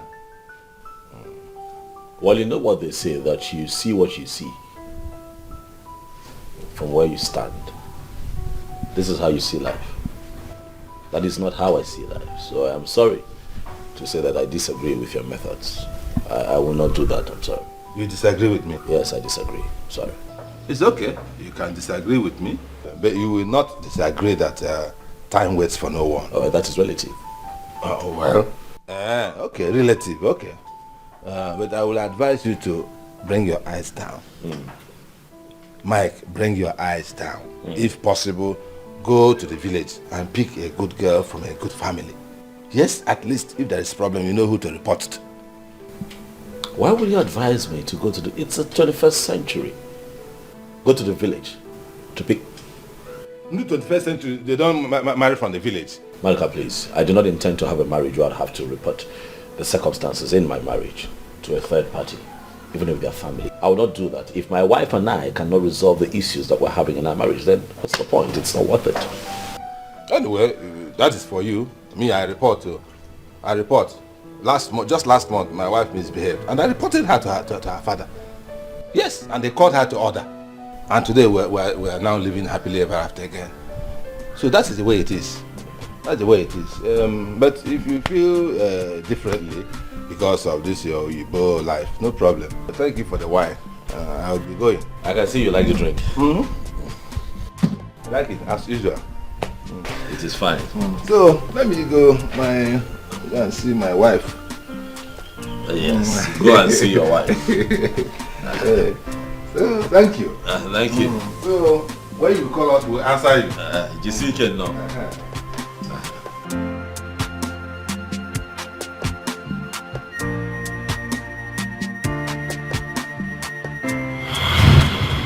Well, you know what they say, that you see what you see from where you stand. This is how you see life. That is not how I see life. So I am sorry to say that I disagree with your methods. I will not do that, I'm sorry. You disagree with me? Yes, I disagree. Sorry. It's okay. You can disagree with me, but you will not disagree that time waits for no one. Oh, that is relative. Oh, well. Okay, relative, okay. But I will advise you to bring your eyes down. Mike, bring your eyes down. If possible, go to the village and pick a good girl from a good family. Yes, at least if there is a problem, you know who to report to. Why would you advise me to go to the... It's the 21st century. Go to the village to pick... In the 21st century, they don't marry from the village. Malika, please. I do not intend to have a marriage where I'd have to report the circumstances in my marriage to a third party, even if they're family. I will not do that. If my wife and I cannot resolve the issues that we're having in our marriage, then what's the point? It's not worth it. Anyway, that is for you. Me, I report too. I report. Just last month, my wife misbehaved, and I reported her to her father. Yes, and they called her to order. And today we're now living happily ever after again. So that is the way it is. That's the way it is. But if you feel differently because of this your Igbo life, no problem. Thank you for the wine. I'll be going. I can see you like the drink. Mm-hmm. Like it as usual. It is fine. So let me go and see my wife. Yes, go and see your wife. So thank you. Thank you. So when you call us, we'll answer you. Jessica, no.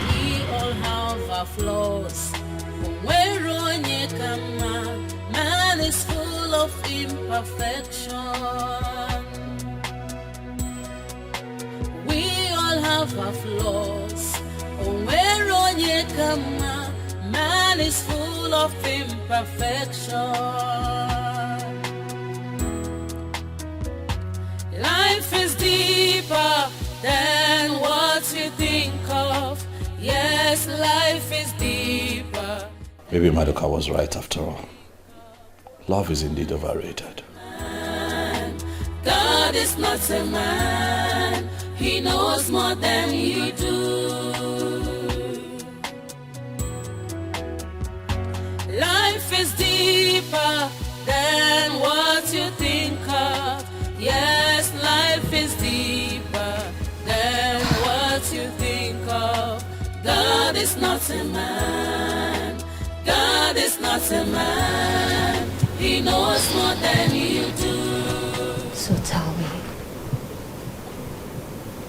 We all have our flaws. Man is full of imperfection. We all have our flaws. Man is full of imperfection. Life is deeper than what you think of. Yes, life is deeper. Maybe Madoka was right after all. Love is indeed overrated. God is not a man. He knows more than you do. Life is deeper than what you think of. Yes, life is deeper than what you think of. God is not a man. God is not a man. He knows more than you do. So tell me,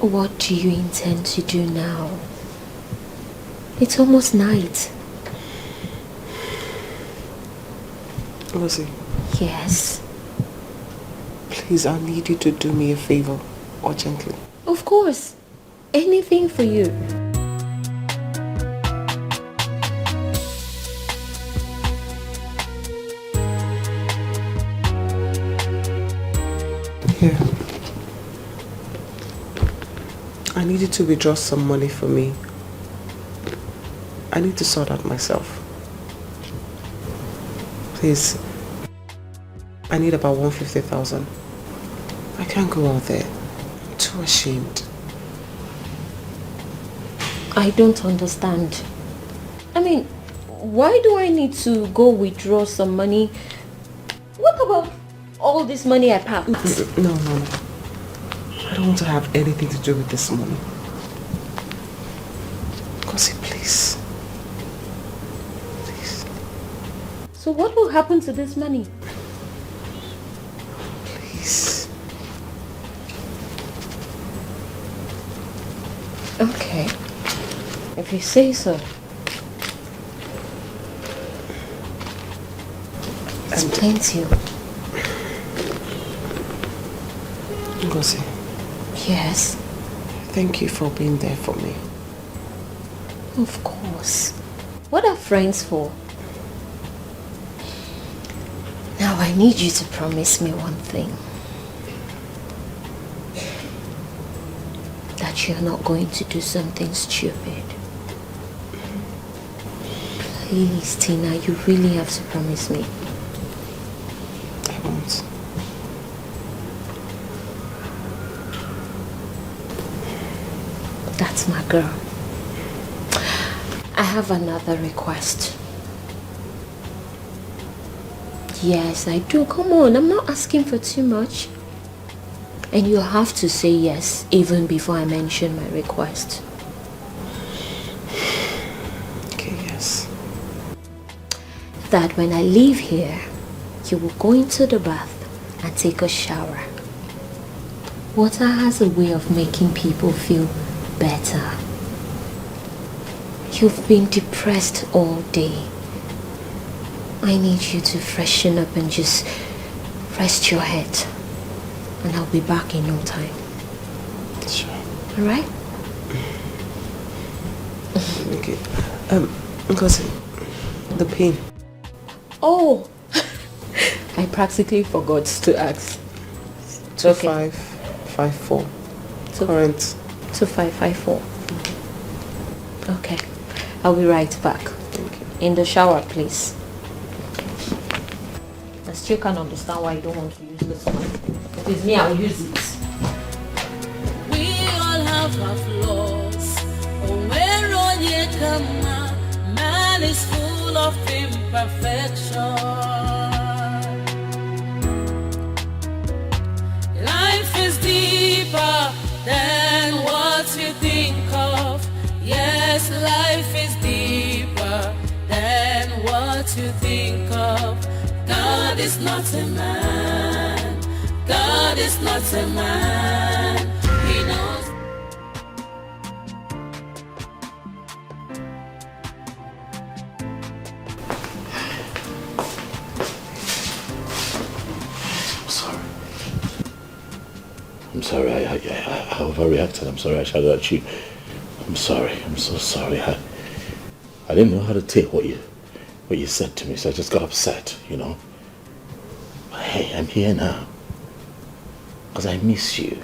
what do you intend to do now? It's almost night. Lucy. Yes? Please, I need you to do me a favor, urgently. Of course. Anything for you. Here. I need you to withdraw some money for me. I need to sort out myself. Please. I need about 150,000. I can't go out there. I'm too ashamed. I don't understand. I mean, why do I need to go withdraw some money? What about all this money I packed? No. I don't want to have anything to do with this money. Gossip, please. Please. So what will happen to this money? Please. Okay. If you say so. It's plenty. Ngozi. Yes? Thank you for being there for me. Of course. What are friends for? Now I need you to promise me one thing. That you're not going to do something stupid. Please, Tina, you really have to promise me. I won't. That's my girl. I have another request. Yes, I do. Come on, I'm not asking for too much. And you have to say yes, even before I mention my request. Okay, yes. that when I leave here, you will go into the bath and take a shower. Water has a way of making people feel better. You've been depressed all day. I need you to freshen up and just rest your head. And I'll be back in no time. Sure. Alright? Okay. Because the pain. Oh! I practically forgot to ask. 2554. Current. 2554. Okay. I'll be right back. Thank you. In the shower, please. I still can't understand why you don't want to use this one. If it's me, I'll use it. We all have our flaws. Oh, where on ye come, man is full of imperfection. Life is deeper than what you think of. Yes, life is deeper than what you think of. God is not a man. God is not a man. He knows. I'm sorry. I overreacted. I'm sorry I shouted at you. I'm sorry. I'm so sorry. I didn't know how to take what you said to me, so I just got upset, you know. But hey, I'm here now. Because I miss you.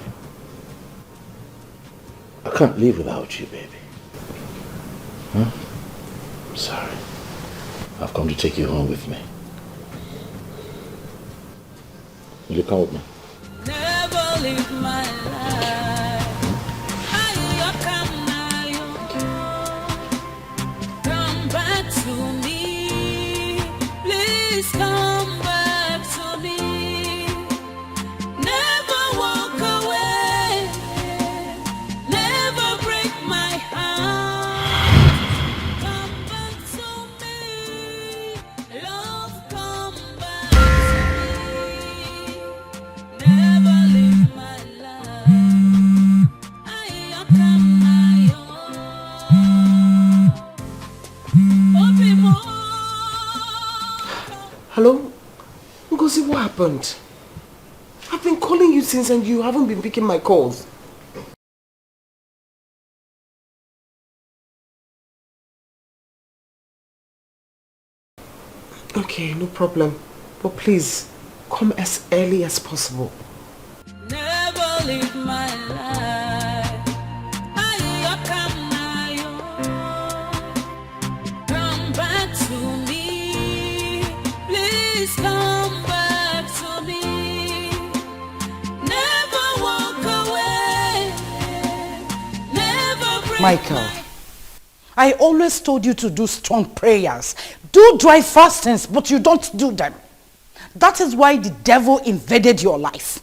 I can't live without you, baby. Huh? I'm sorry. I've come to take you home with me. Will you come with me? Never live my life. Come back to me. Please come back to me. Never walk away. Never break my heart. Come back to me. Love, come back to me. Never live my life. I come my own. Hello? Ngozi, what happened? I've been calling you since and you haven't been picking my calls. Okay, no problem. But please, come as early as possible. Never live my life. I come my own. Come back to me. Please come back to me. Never walk away. Never break Michael, I always told you to do strong prayers. Do dry fastings, but you don't do them. That is why the devil invaded your life.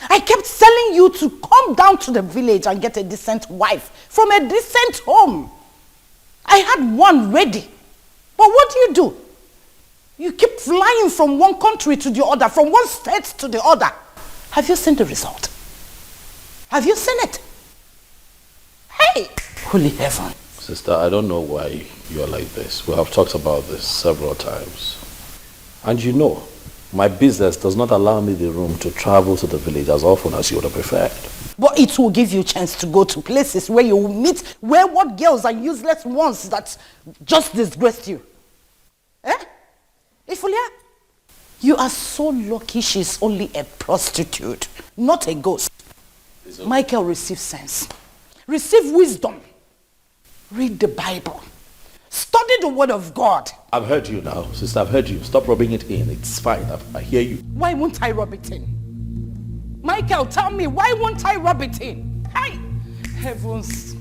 I kept telling you to come down to the village and get a decent wife from a decent home. I had one ready. But what do? You keep flying from one country to the other, from one state to the other. Have you seen the result? Have you seen it? Hey, holy heaven. Sister, I don't know why you're like this. We have talked about this several times. And you know, my business does not allow me the room to travel to the village as often as you would have preferred. But it will give you a chance to go to places where you will meet wayward girls and useless ones that just disgraced you. Eh? Ifulia, you are so lucky she's only a prostitute, not a ghost. Michael, receive sense. Receive wisdom. Read the Bible. Study the word of God. I've heard you now, sister. I've heard you. Stop rubbing it in. It's fine. I hear you. Why won't I rub it in? Michael, tell me, why won't I rub it in? Hi! Heavens,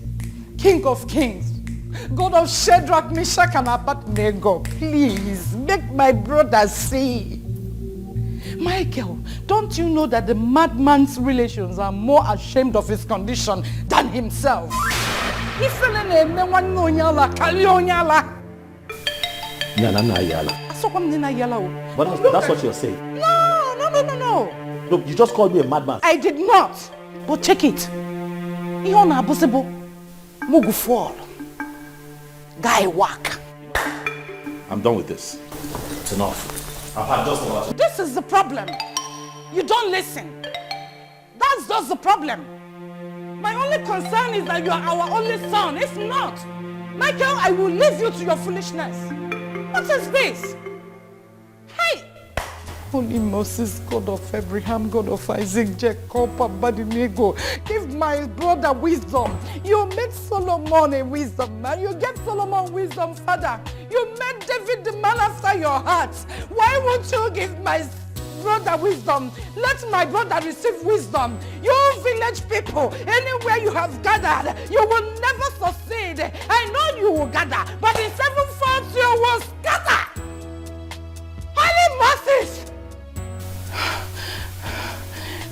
King of Kings, God of Shadrach, Meshach, and Abednego, please make my brother see. Michael, don't you know that the madman's relations are more ashamed of his condition than himself? But that's what you're saying. No. No, you just called me a madman. I did not. But check it. Ihona abusebo. Mugu fall. Guy whack. I'm done with this. It's enough. I've had just enough. This is the problem. You don't listen. That's just the problem. My only concern is that you are our only son. If not, Michael, I will leave you to your foolishness. What is this? Hey! Holy Moses, God of Abraham, God of Isaac, Jacob, Abednego, give my brother wisdom. You made Solomon a wisdom man. You gave Solomon wisdom, Father. You made David the man after your heart. Why won't you give my brother wisdom? Let my brother receive wisdom. You village people, anywhere you have gathered, you will never succeed. I know you will gather, but in 7 folds you will scatter. Holy Moses!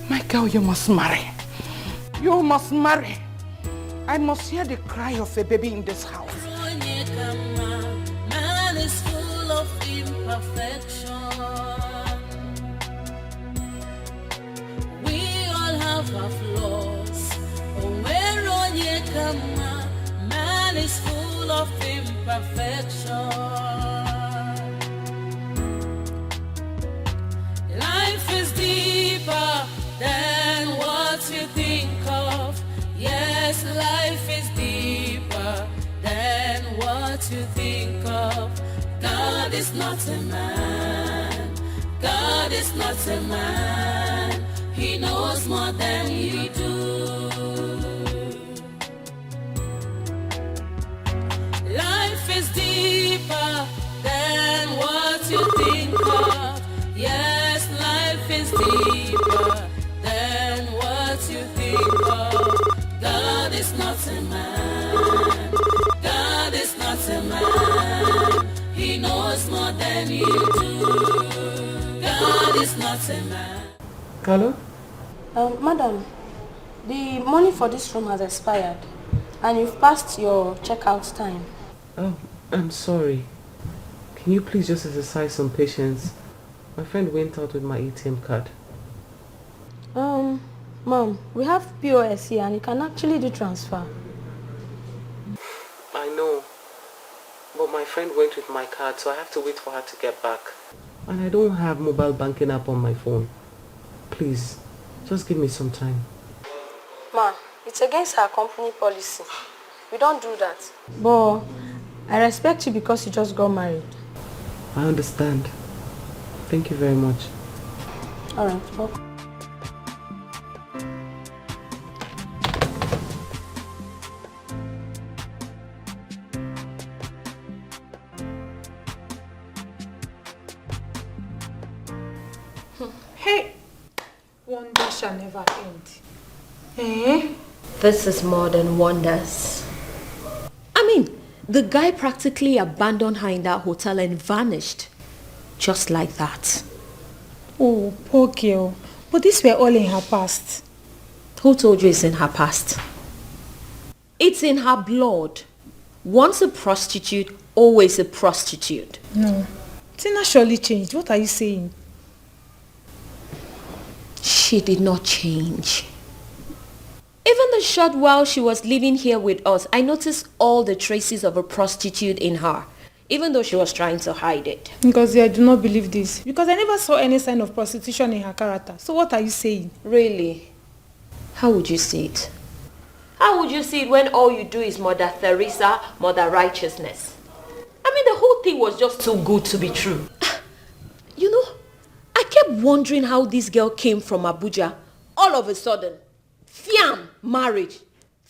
Michael, you must marry. You must marry. I must hear the cry of a baby in this house. Man is full of imperfection. We all have our flaws. Man is full of imperfection. Life is deeper than what you think of. Yes, life is deeper than what you think of. God is not a man. God is not a man. He knows more than you do. Life is deeper than what you think of. Yes, life is deeper than what you think of. God is not a man. God is not a man. He knows more than you do. God is not a man. Hello? Madam, the money for this room has expired and you've passed your checkout time. Oh, I'm sorry. Can you please just exercise some patience? My friend went out with my ATM card. Ma'am, we have POS here and you can actually do transfer. I know. But my friend went with my card, so I have to wait for her to get back. And I don't have mobile banking app on my phone. Please, just give me some time. Ma, it's against our company policy. We don't do that. But I respect you because you just got married. I understand. Thank you very much. Alright, welcome. Hey, wonder shall never end. Eh? This is more than wonders. I mean, the guy practically abandoned her in that hotel and vanished. Just like that. Oh, poor girl. But these were all in her past. Who told you it's in her past? It's in her blood. Once a prostitute, always a prostitute. No. Tina surely changed. What are you saying? She did not change. Even the short while she was living here with us, I noticed all the traces of a prostitute in her, even though she was trying to hide it. Because I do not believe this. Because I never saw any sign of prostitution in her character. So what are you saying? Really? How would you see it? How would you see it when all you do is Mother Teresa, Mother Righteousness? I mean, the whole thing was just too good to be true. You know, I kept wondering how this girl came from Abuja. All of a sudden, fiam, marriage.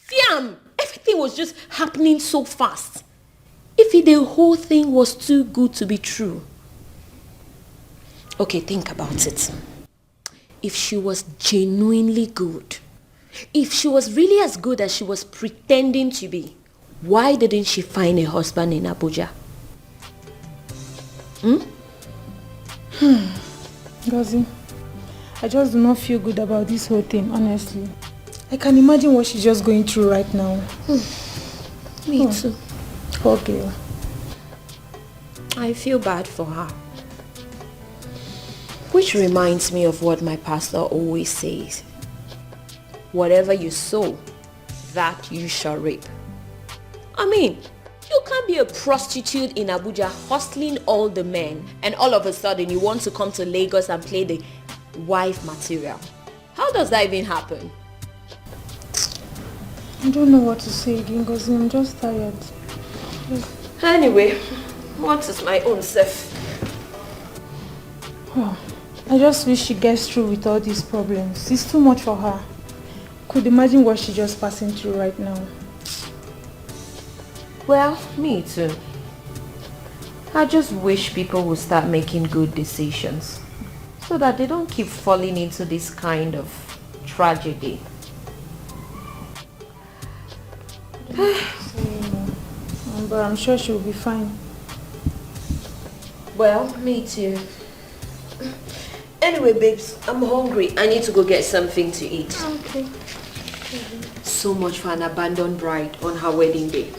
Fiam, everything was just happening so fast. If the whole thing was too good to be true. Okay, think about it. If she was genuinely good, if she was really as good as she was pretending to be, why didn't she find a husband in Abuja? Gazi, I just do not feel good about this whole thing, honestly. I can imagine what she's just going through right now. Me too. Poor girl. I feel bad for her. Which reminds me of what my pastor always says. Whatever you sow, that you shall reap. I mean, you can't be a prostitute in Abuja hustling all the men and all of a sudden you want to come to Lagos and play the wife material. How does that even happen? I don't know what to say again, because I'm just tired. Anyway, what is my own self? Oh, I just wish she gets through with all these problems. It's too much for her. Could imagine what she's just passing through right now. Well, me too. I just wish people would start making good decisions so that they don't keep falling into this kind of tragedy. But I'm sure she'll be fine. Well, me too. Anyway, babes, I'm hungry. I need to go get something to eat. Okay. So much for an abandoned bride on her wedding day.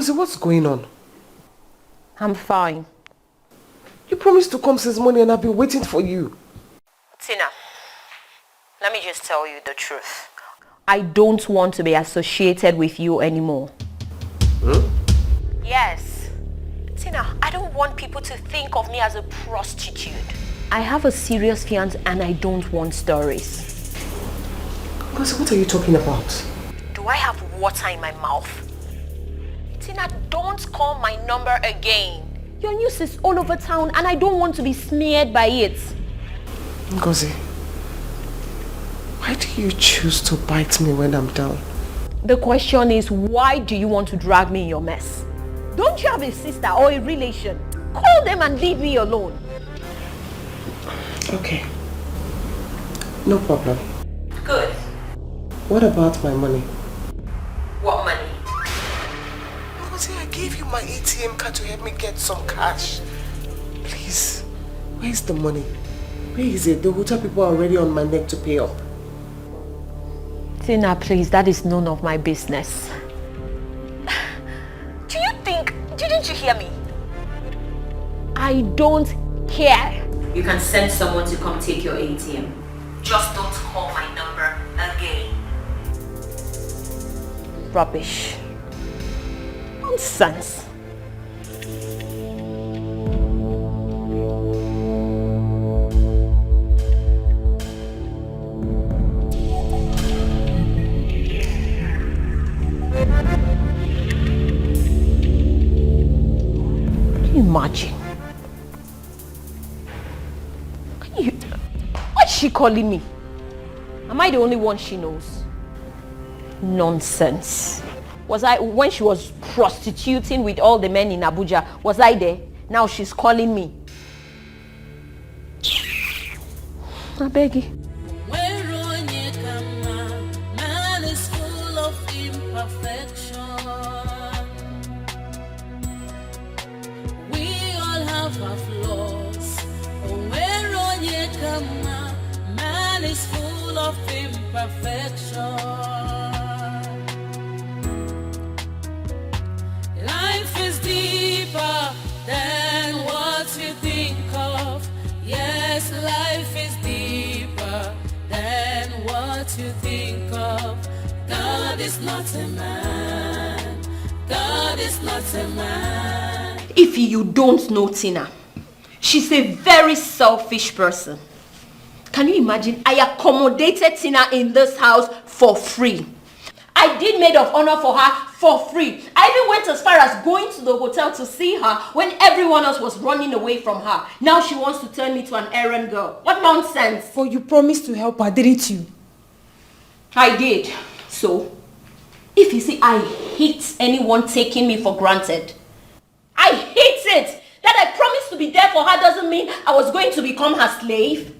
What's going on? I'm fine. You promised to come since morning and I've been waiting for you. Tina, let me just tell you the truth. I don't want to be associated with you anymore. Yes. Tina, I don't want people to think of me as a prostitute. I have a serious fiance and I don't want stories. What are you talking about? Do I have water in my mouth? Tina, don't call my number again. Your news is all over town and I don't want to be smeared by it. Ngozi, why do you choose to bite me when I'm down? The question is, why do you want to drag me in your mess? Don't you have a sister or a relation? Call them and leave me alone. Okay. No problem. Good. What about my money? What money? I gave you my ATM card to help me get some cash. Please, where's the money? Where is it? The hotel people are already on my neck to pay up. Tina, please, that is none of my business. Do you think, didn't you hear me? I don't care. You can send someone to come take your ATM. Just don't call my number again. Rubbish. Nonsense. Can you imagine? What's she calling me? Am I the only one she knows? Nonsense. Was I, when she was prostituting with all the men in Abuja, was I there? Now she's calling me. I beg you. Man is full of imperfection. We all have our flaws. Man is full of imperfection. Life is deeper than what you think of. Yes, life is deeper than what you think of. God is not a man. God is not a man. If you don't know Tina, she's a very selfish person. Can you imagine? I accommodated Tina in this house for free. I did maid of honor for her For free. I even went as far as going to the hotel to see her when everyone else was running away from her. Now she wants to turn me to an errand girl. What nonsense. But you promised to help her, didn't you? I did. So, if you see, I hate anyone taking me for granted. I hate it. That I promised to be there for her doesn't mean I was going to become her slave.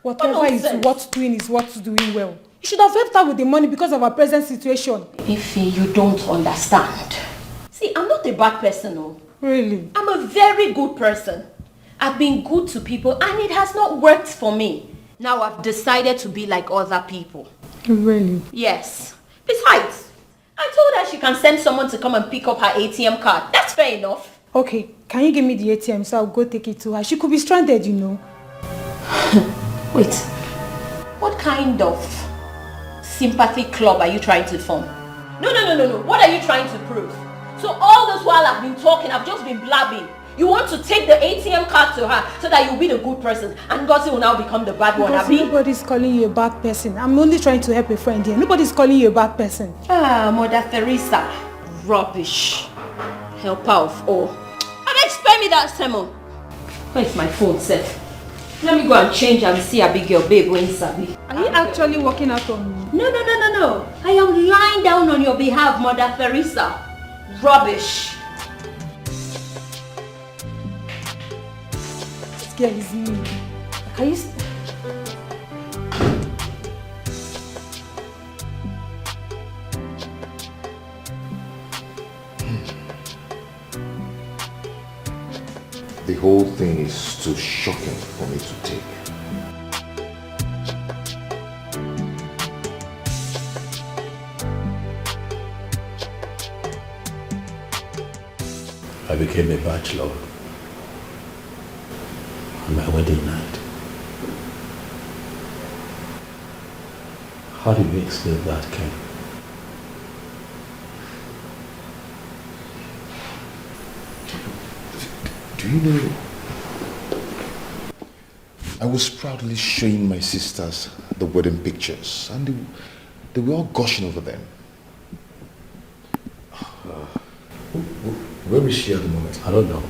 Whatever is worth doing is worth doing well. You should have helped her with the money because of her present situation. Ife, you don't understand. See, I'm not a bad person, no. Really? I'm a very good person. I've been good to people and it has not worked for me. Now I've decided to be like other people. Really? Yes. Besides, I told her she can send someone to come and pick up her ATM card. That's fair enough. Okay, can you give me the ATM so I'll go take it to her? She could be stranded, you know. Wait, what kind of sympathy club are you trying to form? No. What are you trying to prove? So all this while I've been talking, I've just been blabbing. You want to take the ATM card to her so that you'll be the good person and Gotti will now become the bad one, Abi? Nobody's calling you a bad person. I'm only trying to help a friend here. Nobody's calling you a bad person. Mother Teresa. Rubbish. Helper of all. Spare me that sermon. Where's my phone, Seth? Let me go and change and see Abigail, babe, when Sabi. Are you actually working out on me? No. I am lying down on your behalf, Mother Teresa. Rubbish. This girl is me. Can you... The whole thing is too shocking for me to take. I became a bachelor on my wedding night. How do you explain that, Ken? Do you know, I was proudly showing my sisters the wedding pictures and they were all gushing over them. Where is she at the moment? I don't know.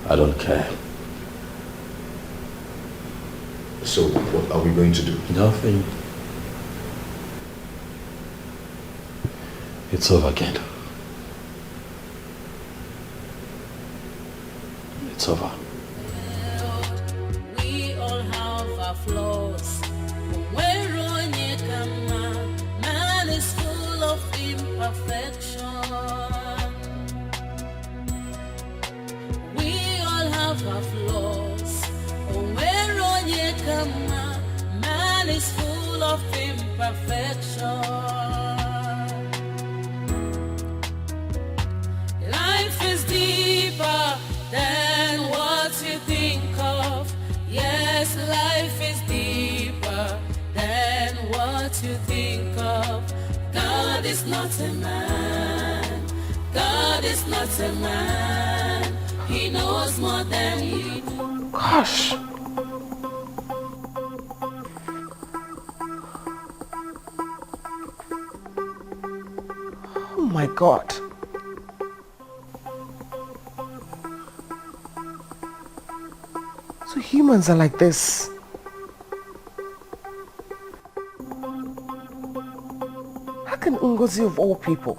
I don't care. So what are we going to do? Nothing. It's over again. It's over. We all have our flaws. Man is full of imperfection. We all have our flaws. Man is full of imperfection. Life is deeper than what you think of. Yes, life is deeper than what you think of. God is not a man. God is not a man. He knows more than we do. Gosh. Oh my God. So humans are like this. How can Ngozi of all people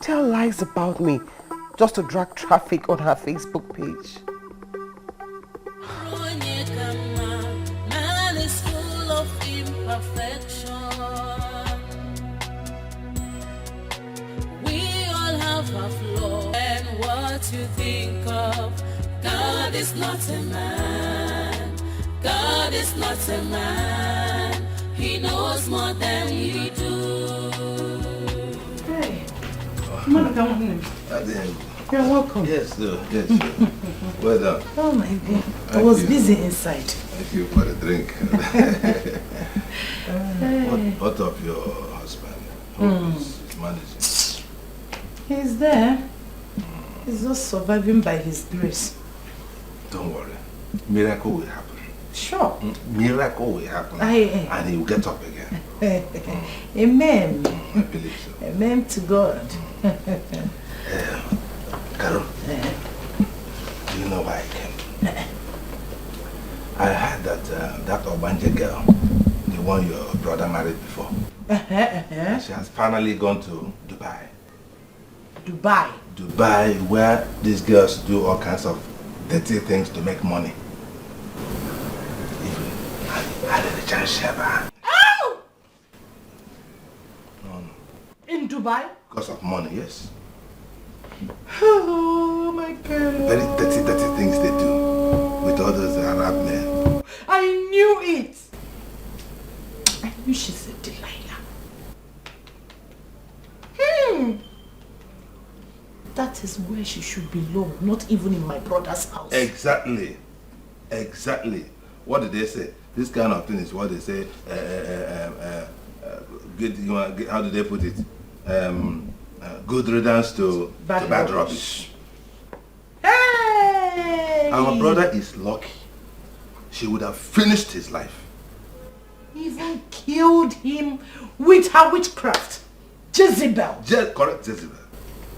tell lies about me just to drag traffic on her Facebook page? Man is full of imperfection. We all have a flaw. And what you think of, God is not a man. God is not a man. He knows more than we do. Hey, come on, come in. You're welcome. Yes, sir. Yes, sir. Well done. Oh my God. I was busy inside. Thank you for the drink. What of your husband? He's managing. He's there. He's just surviving by his grace. Don't worry. Miracle will happen. Sure. Miracle will happen. And he will get up again. Amen. I believe so. Amen to God. Carol, do you know why I came? I heard that that Obanje girl, the one your brother married before, she has finally gone to Dubai. Dubai? Dubai, where these girls do all kinds of dirty things to make money. Even I did a chance Sheba. Oh! No. In Dubai? Because of money, yes. Oh my God. Very dirty things they do with all those Arab men. I knew it. I knew she's a Delilah. That is where she should belong, not even in my brother's house. Exactly. Exactly. What did they say? This kind of thing is what they say. How do they put it? Good riddance to bad rubbish. Hey! Our brother is lucky. She would have finished his life. Even killed him with her witchcraft. Jezebel. Correct, Jezebel.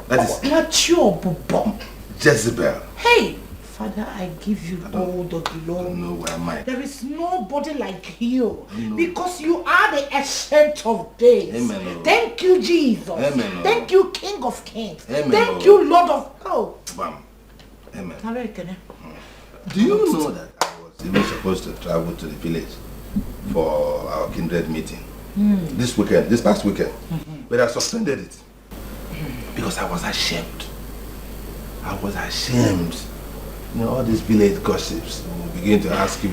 That is mature bomb. Jezebel. Hey, Father, I give you all the glory. I don't know where am I. There is nobody like you because you are the ancient of days. Amen. Thank you, Jesus. Amen. Thank you, King of Kings. Amen. Thank you, Lord of Bam. Amen. Amen. Do you know that I was even supposed to travel to the village for our kindred meeting this past weekend, but I suspended it because I was ashamed. I was ashamed. You know, all these village gossips will begin to ask you,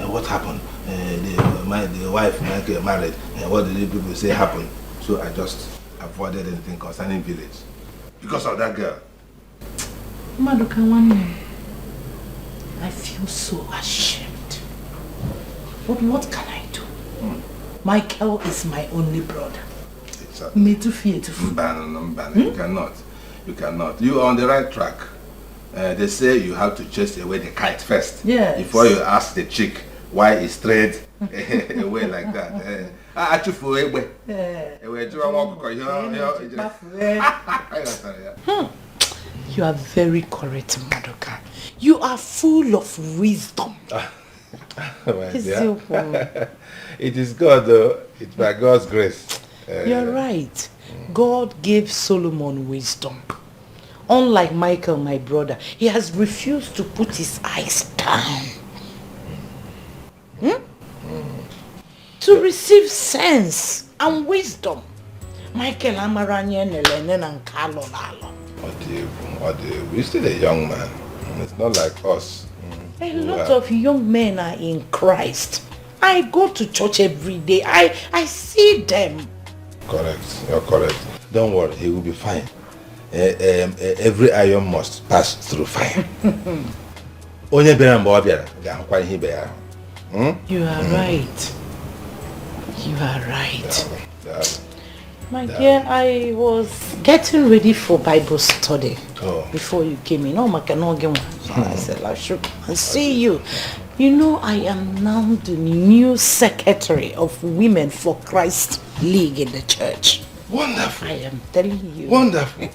what happened? The wife Michael married, what did the people say happened? So I just avoided anything concerning village because of that girl. Maduka, I feel so ashamed. But what can I do? Michael is my only brother. Exactly. Me too fear to You cannot. You cannot. You are on the right track. They say you have to chase away the kite first. Yes. Before you ask the chick why it's straight away like that. You are very correct, Madoka. You are full of wisdom. It is God though. It's by God's grace. You're right. God gave Solomon wisdom. Unlike Michael, my brother, he has refused to put his eyes down. To receive sense and wisdom. Michael Amaranya Nelenen and Carlo Lalo. We're still a young man. It's not like us. A lot of young men are in Christ. I go to church every day. I see them. Correct. You're correct. Don't worry, he will be fine. Every iron must pass through fire. You are right. You are right. Yeah. My dear, I was getting ready for Bible study before you came in. So I said, I should come and see you. You know, I am now the new secretary of Women for Christ League in the church. Wonderful. I am telling you. Wonderful.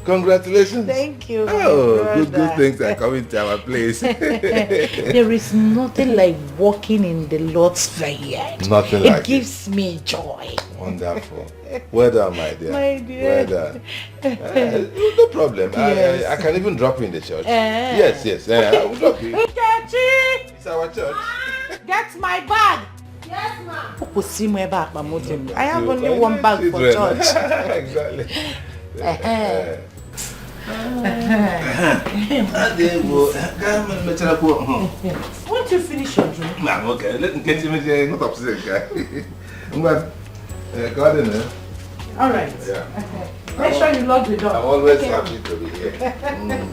Congratulations. Thank you. Oh, good things are coming to our place. There is nothing like walking in the Lord's vineyard. Nothing like it. gives me joy. Wonderful. Well done, my dear. My dear. Well done. No problem. Yes. I can even drop you in the church. Yes. I will drop you. It's our church. Get my bag. Yes, ma'am. I have only one bag for church. Exactly. Won't you finish your drink? Nah, okay. Let me get you not upset, guy. Garden, all right. Yeah. Make sure you lock the door. I'm always happy to be here.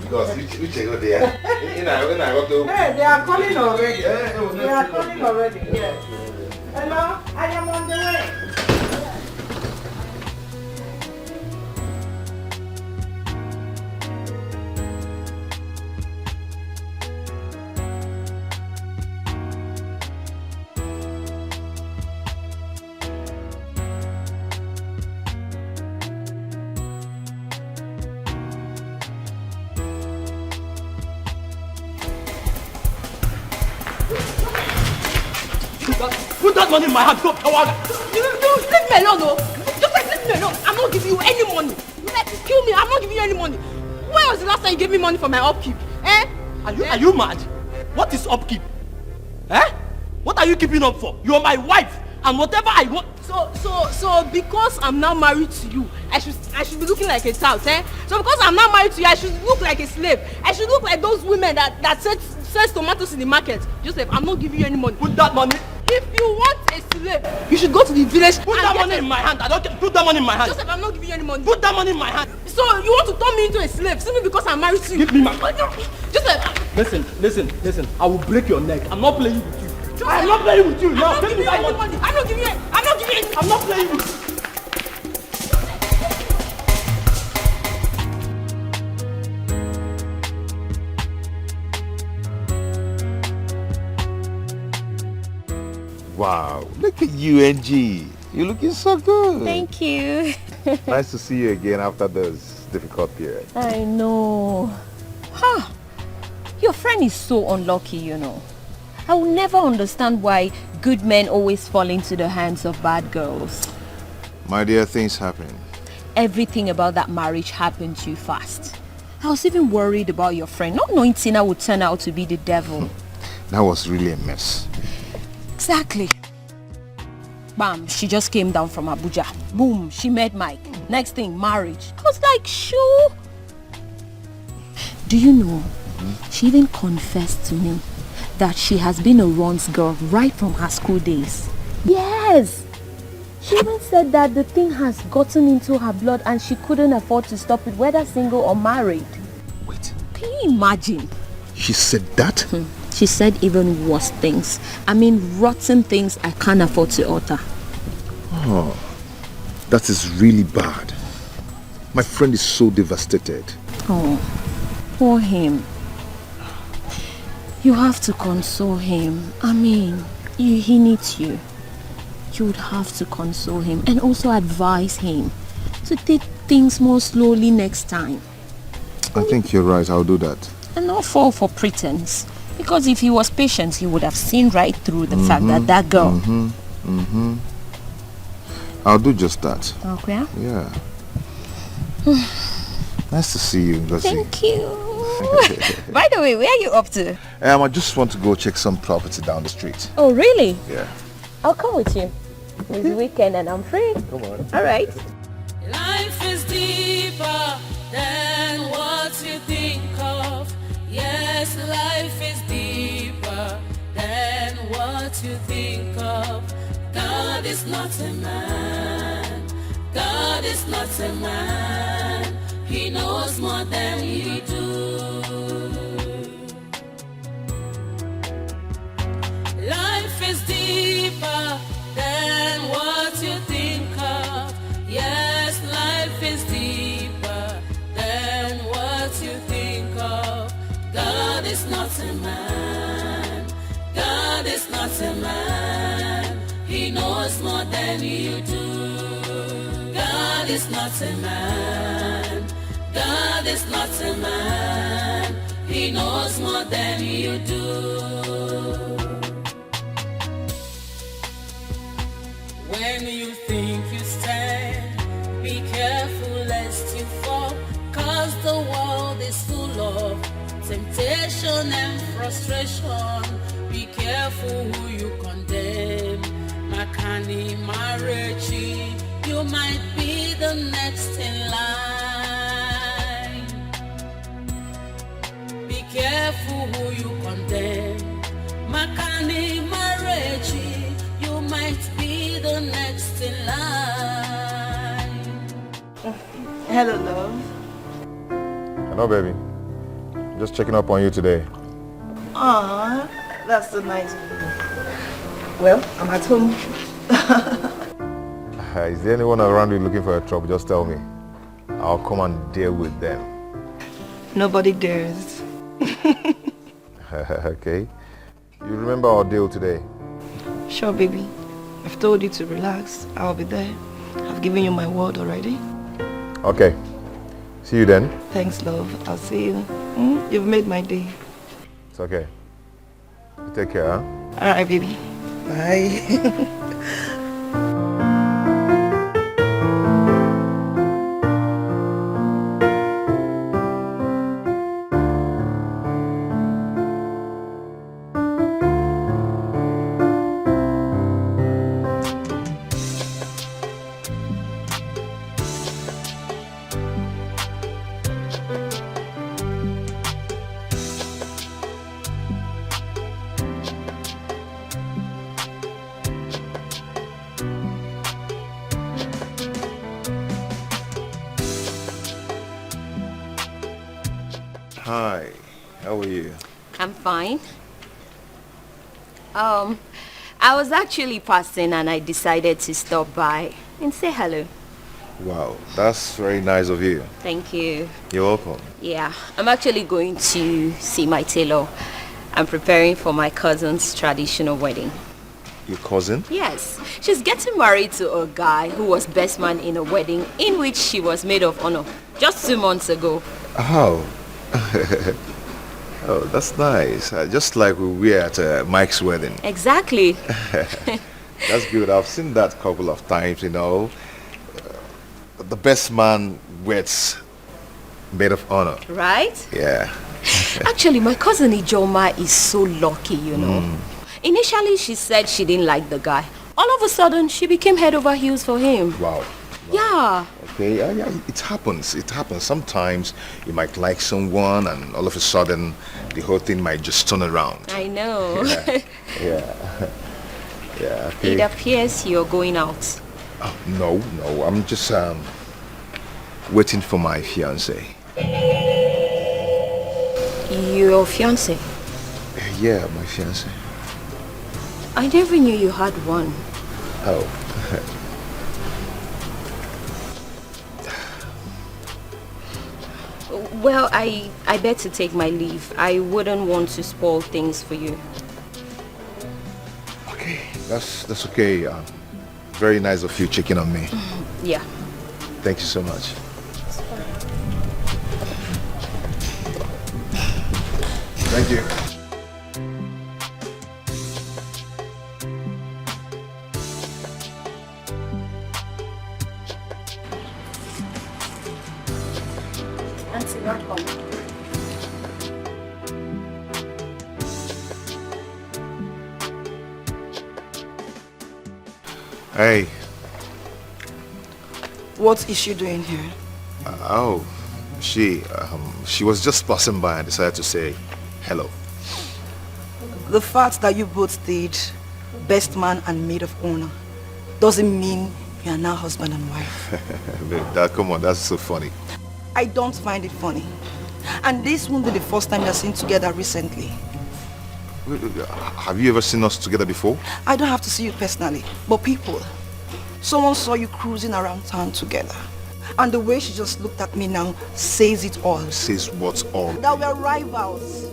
Because we check out there. Hey, they are calling already. They are calling already, yes. Hello, I am on the way. Put that money in my hand. Stop. You leave me alone, no. Just leave me alone. I'm not giving you any money. You like to kill me. I'm not giving you any money. When was the last time you gave me money for my upkeep? Eh? Are you mad? What is upkeep? Eh? What are you keeping up for? You're my wife, and whatever I want. So because I'm now married to you, I should be looking like a tout, eh? So because I'm now married to you, I should look like a slave. I should look like those women that sells tomatoes in the market. Joseph, I'm not giving you any money. Put that money. If you want a slave, you should go to the village. Put that money in my hand. I don't care. Put that money in my hand. Joseph, I'm not giving you any money. Put that money in my hand. So you want to turn me into a slave simply because I'm married to you? Give me my money. Joseph. Listen. I will break your neck. I'm not playing with you. Joseph, I'm not playing with you. I'm not giving you any money. I'm not giving you any. I'm not playing with you. Wow, look at you, NG. You're looking so good. Thank you. Nice to see you again after this difficult period. I know. Huh. Your friend is so unlucky, you know. I will never understand why good men always fall into the hands of bad girls. My dear, things happen. Everything about that marriage happened too fast. I was even worried about your friend, not knowing Tina would turn out to be the devil. That was really a mess. Exactly. Bam, she just came down from Abuja. Boom, she met Mike. Next thing, marriage. I was like, sure. Do you know, she even confessed to me that she has been a runs girl right from her school days. Yes! She even said that the thing has gotten into her blood and she couldn't afford to stop it, whether single or married. Wait. Can you imagine? She said that? She said even worse things. I mean, rotten things I can't afford to utter. Oh, that is really bad. My friend is so devastated. Oh, poor him. You have to console him. I mean, he needs you. You would have to console him and also advise him to take things more slowly next time. I think you're right. I'll do that. And not fall for pretense. Because if he was patient, he would have seen right through the fact that girl... I'll do just that. Okay. Yeah. Nice to see you, Ngozi. Thank you. By the way, where are you up to? I just want to go check some property down the street. Oh, really? Yeah. I'll come with you. It's the weekend and I'm free. Come on. All right. Life is deeper than what you think of. Yes, life is deeper than what you think of. God is not a man. God is not a man. He knows more than you do. Life is deeper than what you think of. Yes, life is deeper than what you think of. God is not a man. God is not a man. He knows more than you do. God is not a man. God is not a man. He knows more than you do. When you think you stand, be careful lest you fall, 'cause the world is full of temptation and frustration. Be careful who you condemn. Makani Marechi, you might be the next in line. Be careful who you condemn. Makani Marechi, you might be the next in line. Hello, love. Hello, baby. Just checking up on you today. Aww, that's so nice. Well, I'm at home. Is there anyone around you looking for a trouble? Just tell me. I'll come and deal with them. Nobody dares. Okay. You remember our deal today? Sure, baby. I've told you to relax. I'll be there. I've given you my word already. Okay. See you then. Thanks, love. I'll see you. You've made my day. It's okay. You take care, huh? Alright, baby. Bye. Hi, how are you? I'm fine. I was actually passing and I decided to stop by and say hello. Wow, that's very nice of you. Thank you. You're welcome. Yeah, I'm actually going to see my tailor. I'm preparing for my cousin's traditional wedding. Your cousin? Yes, she's getting married to a guy who was best man in a wedding in which she was maid of honor just 2 months ago. Oh. Oh, that's nice. Just like we were at Mike's wedding. Exactly. That's good. I've seen that a couple of times, you know. The best man weds maid of honor. Right? Yeah. Actually, my cousin Ijoma is so lucky, you know. Initially, she said she didn't like the guy. All of a sudden, she became head over heels for him. Wow. Yeah. Okay, yeah, it happens. It happens. Sometimes you might like someone and all of a sudden the whole thing might just turn around. I know. Yeah. Yeah, okay. It appears you're going out. Oh, no. I'm just waiting for my fiance. Your fiance? Yeah, my fiance. I never knew you had one. Oh. Well, I better take my leave. I wouldn't want to spoil things for you. Okay, that's okay. Very nice of you checking on me. Yeah. Thank you so much. Thank you. Auntie, welcome. Hey. What is she doing here? She was just passing by and decided to say hello. The fact that you both did best man and maid of honor doesn't mean you are now husband and wife. Come on, that's so funny. I don't find it funny. And this won't be the first time you're seen together recently. Have you ever seen us together before? I don't have to see you personally, but people. Someone saw you cruising around town together. And the way she just looked at me now says it all. Says what all? That we're rivals.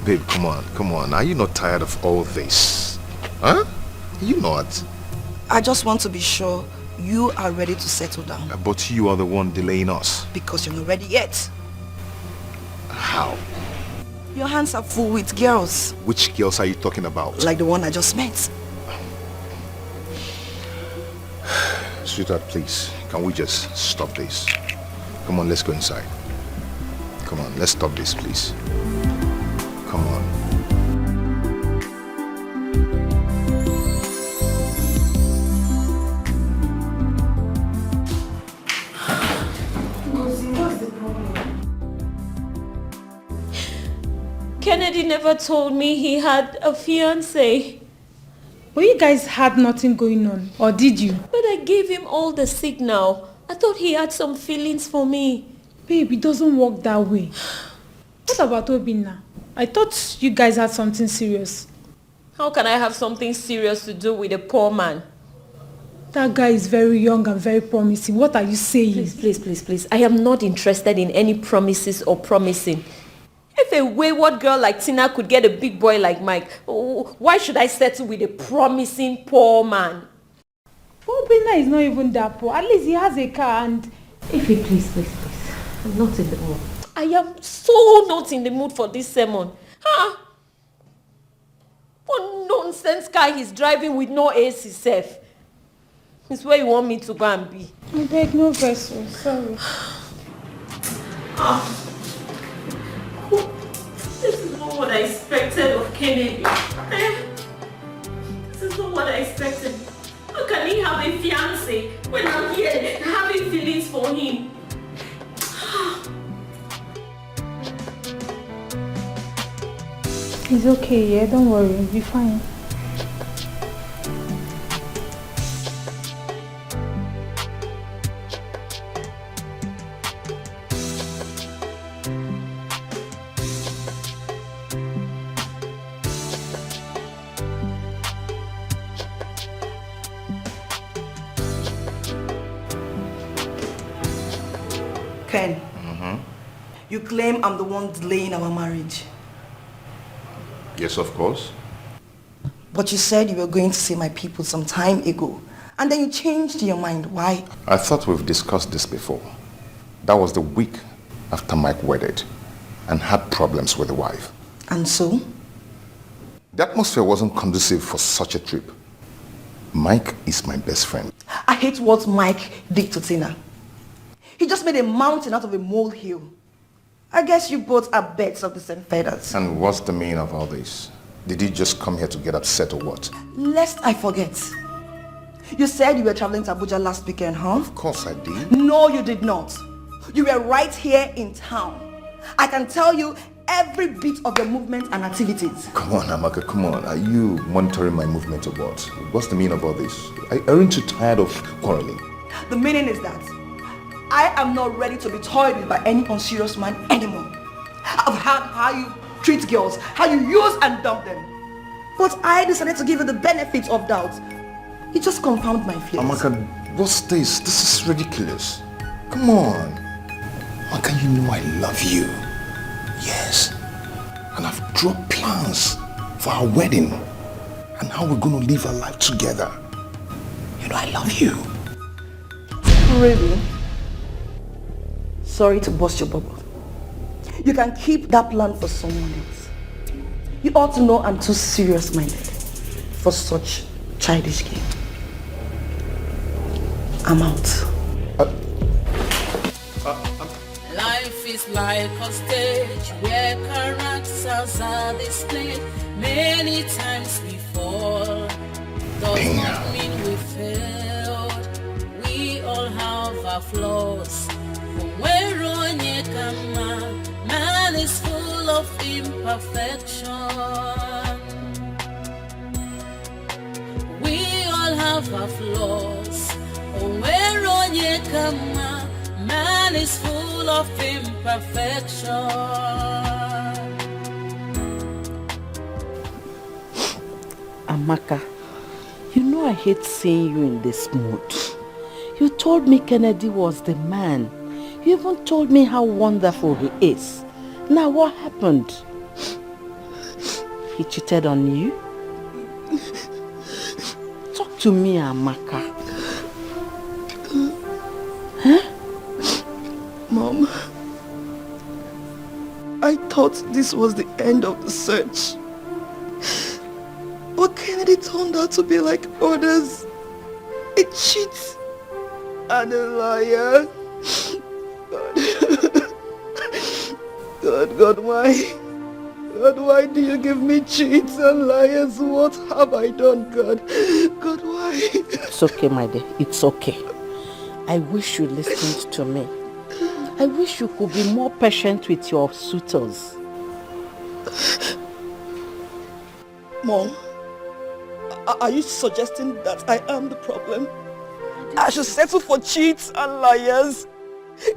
Babe, come on. Are you not tired of all this? Huh? Are you not? I just want to be sure you are ready to settle down. But you are the one delaying us. Because you're not ready yet. How? Your hands are full with girls. Which girls are you talking about? Like the one I just met. Sweetheart, please, can we just stop this? Come on, let's go inside. Come on, let's stop this, please. Come on. Kennedy never told me he had a fiancé. But you guys had nothing going on, or did you? But I gave him all the signal. I thought he had some feelings for me. Babe, it doesn't work that way. What about Obinna? I thought you guys had something serious. How can I have something serious to do with a poor man? That guy is very young and very promising. What are you saying? Please. I am not interested in any promises or promising. If a wayward girl like Tina could get a big boy like Mike, why should I settle with a promising poor man? Obinna is not even that poor. At least he has a car and... Ify, please. I'm not in the mood. I am so not in the mood for this sermon. Huh? nonsense car he's driving with no AC safe. It's where you want me to go and be. I beg, no vessel. Sorry. This is not what I expected of Kennedy. This is not what I expected. How can he have a fiancé when I'm here having feelings for him? It's okay, yeah? Don't worry. You'll be fine. Ken, you claim I'm the one delaying our marriage. Yes, of course. But you said you were going to see my people some time ago. And then you changed your mind. Why? I thought we've discussed this before. That was the week after Mike wedded and had problems with the wife. And so? The atmosphere wasn't conducive for such a trip. Mike is my best friend. I hate what Mike did to Tina. He just made a mountain out of a molehill. I guess you both are birds of the same feathers. And what's the meaning of all this? Did you just come here to get upset or what? Lest I forget. You said you were traveling to Abuja last weekend, huh? Of course I did. No, you did not. You were right here in town. I can tell you every bit of your movement and activities. Come on, Amaka, come on. Are you monitoring my movement or what? What's the meaning of all this? Aren't you tired of quarreling? The meaning is that I am not ready to be toyed with by any unserious man anymore. I've heard how you treat girls, how you use and dump them. But I decided to give you the benefit of doubt. You just confound my fears. Amaka, what's this? This is ridiculous. Come on. Amaka, you know I love you. Yes. And I've drawn plans for our wedding and how we're going to live our life together. You know I love you. Really? Sorry to burst your bubble. You can keep that plan for someone else. You ought to know I'm too serious-minded for such childish game. I'm out. Life is like a stage where characters are displayed. Many times we fall. Does not mean we failed. We all have our flaws. Man is full of imperfection. We all have our flaws. Man is full of imperfection. Amaka, you know I hate seeing you in this mood. You told me Kennedy was the man. You even told me how wonderful he is. Now what happened? He cheated on you? Talk to me, Amaka. Huh? Mom, I thought this was the end of the search. But Kennedy turned out to be like others. A cheat and a liar. God, why? God, why do you give me cheats and liars? What have I done, God? God, why? It's okay, my dear. It's okay. I wish you listened to me. I wish you could be more patient with your suitors. Mom, are you suggesting that I am the problem? I should settle for cheats and liars?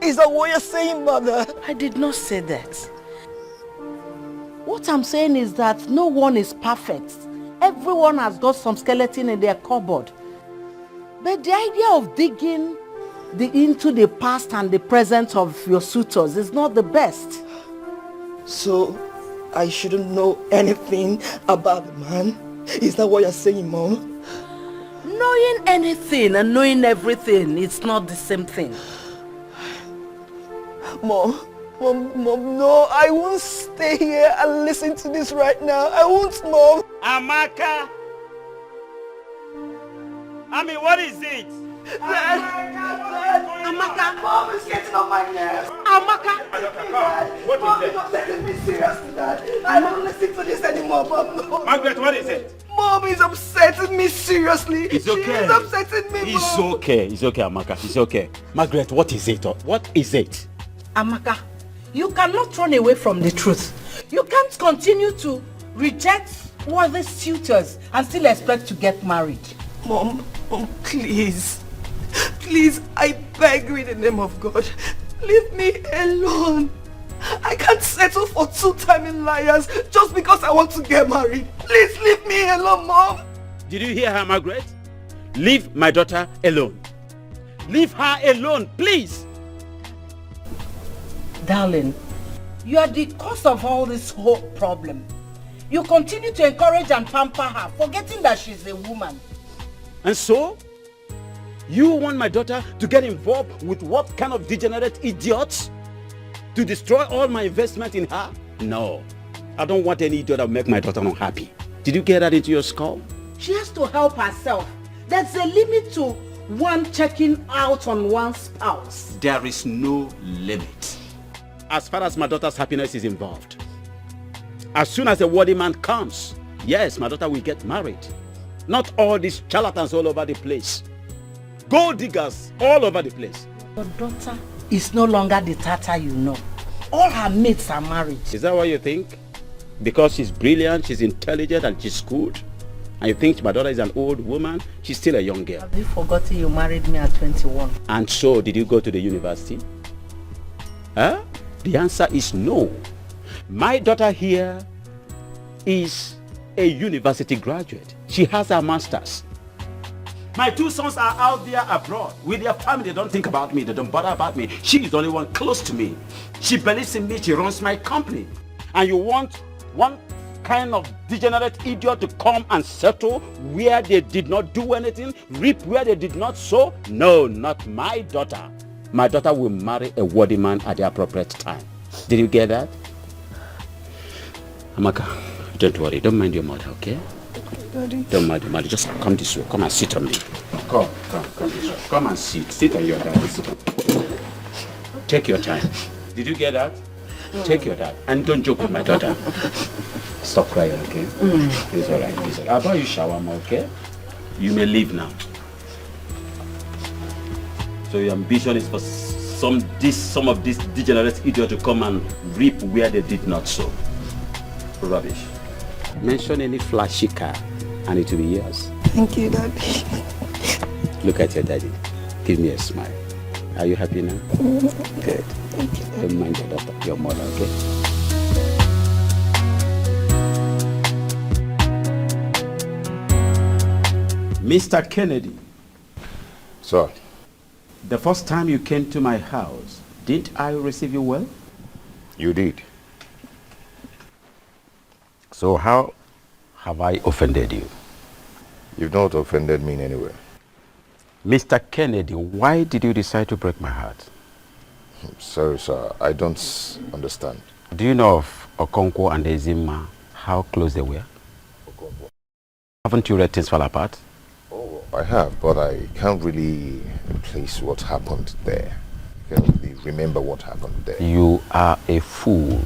Is that what you're saying, Mother? I did not say that. What I'm saying is that no one is perfect. Everyone has got some skeleton in their cupboard. But the idea of digging into the past and the present of your suitors is not the best. So, I shouldn't know anything about the man? Is that what you're saying, Mom? Knowing anything and knowing everything, it's not the same thing. Mom, no, I won't stay here and listen to this right now. I won't, Mom. Amaka, I mean, what is it? Amaka, Mom is getting on my nerves. Amaka, What Mom is is not taking me seriously, Dad. I don't listen to this anymore, Mom. No. Margaret, what is it? Mom is upsetting me seriously. It's okay. She is upsetting me, It's Mom. okay. It's okay, Amaka. It's okay. Margaret, what is it? What is it? Amaka, you cannot run away from the truth. You can't continue to reject worthy suitors and still expect to get married. Mom, please. Please, I beg you in the name of God. Leave me alone. I can't settle for two-timing liars just because I want to get married. Please leave me alone, Mom. Did you hear her, Margaret? Leave my daughter alone. Leave her alone, please. Darling, you are the cause of all this whole problem. You continue to encourage and pamper her, forgetting that she's a woman. And so? You want my daughter to get involved with what kind of degenerate idiots? To destroy all my investment in her? No. I don't want any idiot that will make my daughter unhappy. Did you get that into your skull? She has to help herself. There's a limit to one checking out on one's spouse. There is no limit. As far as my daughter's happiness is involved. As soon as a worthy man comes, yes, my daughter will get married. Not all these charlatans all over the place. Gold diggers all over the place. Your daughter is no longer the Tata you know. All her mates are married. Is that what you think? Because she's brilliant, she's intelligent, and she's good? And you think my daughter is an old woman? She's still a young girl. Have you forgotten you married me at 21? And so, did you go to the university? Huh? The answer is no. My daughter here is a university graduate. She has her master's. My two sons are out there abroad with their family. They don't think about me. They don't bother about me. She is the only one close to me. She believes in me. She runs my company. And you want one kind of degenerate idiot to come and settle where they did not do anything, reap where they did not sow? No, not my daughter. My daughter will marry a worthy man at the appropriate time. Did you get that? Amaka, don't worry. Don't mind your mother, okay? Daddy. Don't mind your mother. Just come this way. Come and sit on me. Come this way. Come and sit. Sit on your dad. Sit on. Take your time. Did you get that? Take your time. And don't joke with my daughter. Stop crying, okay? It's alright. It's alright. I'll buy you shawarma, okay? You may leave now. So your ambition is for some of these degenerate idiots to come and reap where they did not sow. Rubbish. Mention any flashy car and it will be yours. Thank you, Daddy. Look at your daddy. Give me a smile. Are you happy now? Good. Thank you, Daddy. Don't mind your daughter, your mother, okay? Mr. Kennedy. Sir. The first time you came to my house, didn't I receive you well? You did. So how have I offended you? You've not offended me in any way. Mr. Kennedy, why did you decide to break my heart? Sorry, sir. I don't understand. Do you know of Okonkwo and Ezima, how close they were? Okonkwo. Haven't you read Things Fall Apart? Oh, I have, but I can't really place what happened there. I can't really remember what happened there. You are a fool.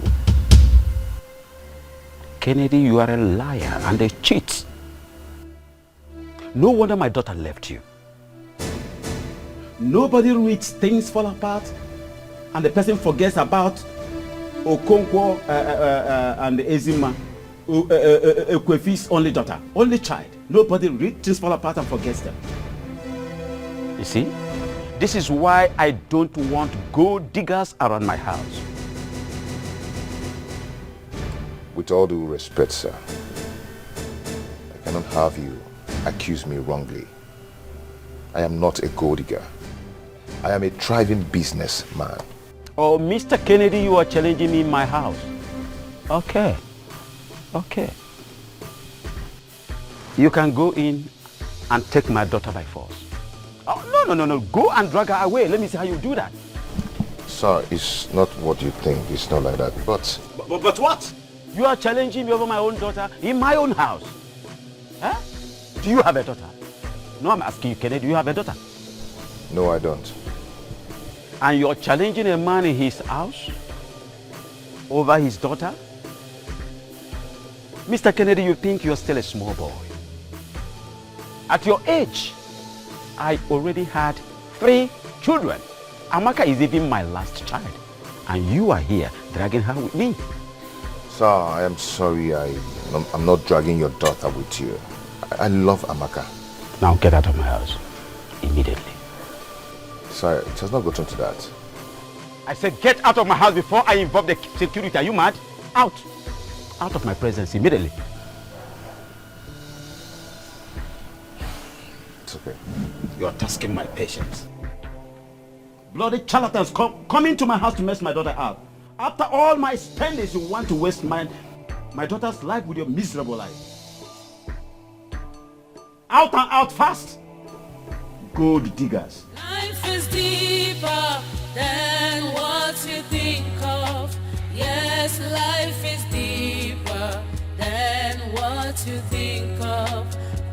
Kennedy, you are a liar and a cheat. No wonder my daughter left you. Nobody reads Things Fall Apart and the person forgets about Okonkwo and Ezima, Ekwefi's only daughter, only child. Nobody reads Things Fall Apart and forgets them. You see, this is why I don't want gold diggers around my house. With all due respect, sir, I cannot have you accuse me wrongly. I am not a gold digger. I am a thriving businessman. Oh, Mr. Kennedy, you are challenging me in my house. Okay. Okay. You can go in and take my daughter by force. Oh, no. Go and drag her away. Let me see how you do that. Sir, it's not what you think. It's not like that, but what? You are challenging me over my own daughter in my own house. Huh? Do you have a daughter? No, I'm asking you, Kennedy, do you have a daughter? No, I don't. And you're challenging a man in his house over his daughter? Mr. Kennedy, you think you're still a small boy. At your age, I already had 3 children. Amaka is even my last child. And you are here dragging her with me. Sir, I am sorry. I'm not dragging your daughter with you. I love Amaka. Now get out of my house. Immediately. Sir, it has not gotten to that. I said get out of my house before I involve the security. Are you mad? Out. Out of my presence immediately. It's okay. You're tasking my patience. Bloody charlatans come into my house to mess my daughter up. After all my spendings, you want to waste my daughter's life with your miserable life. Out and out fast. Gold diggers. Life is deeper than what you think of. Yes, life is deeper than what you think of.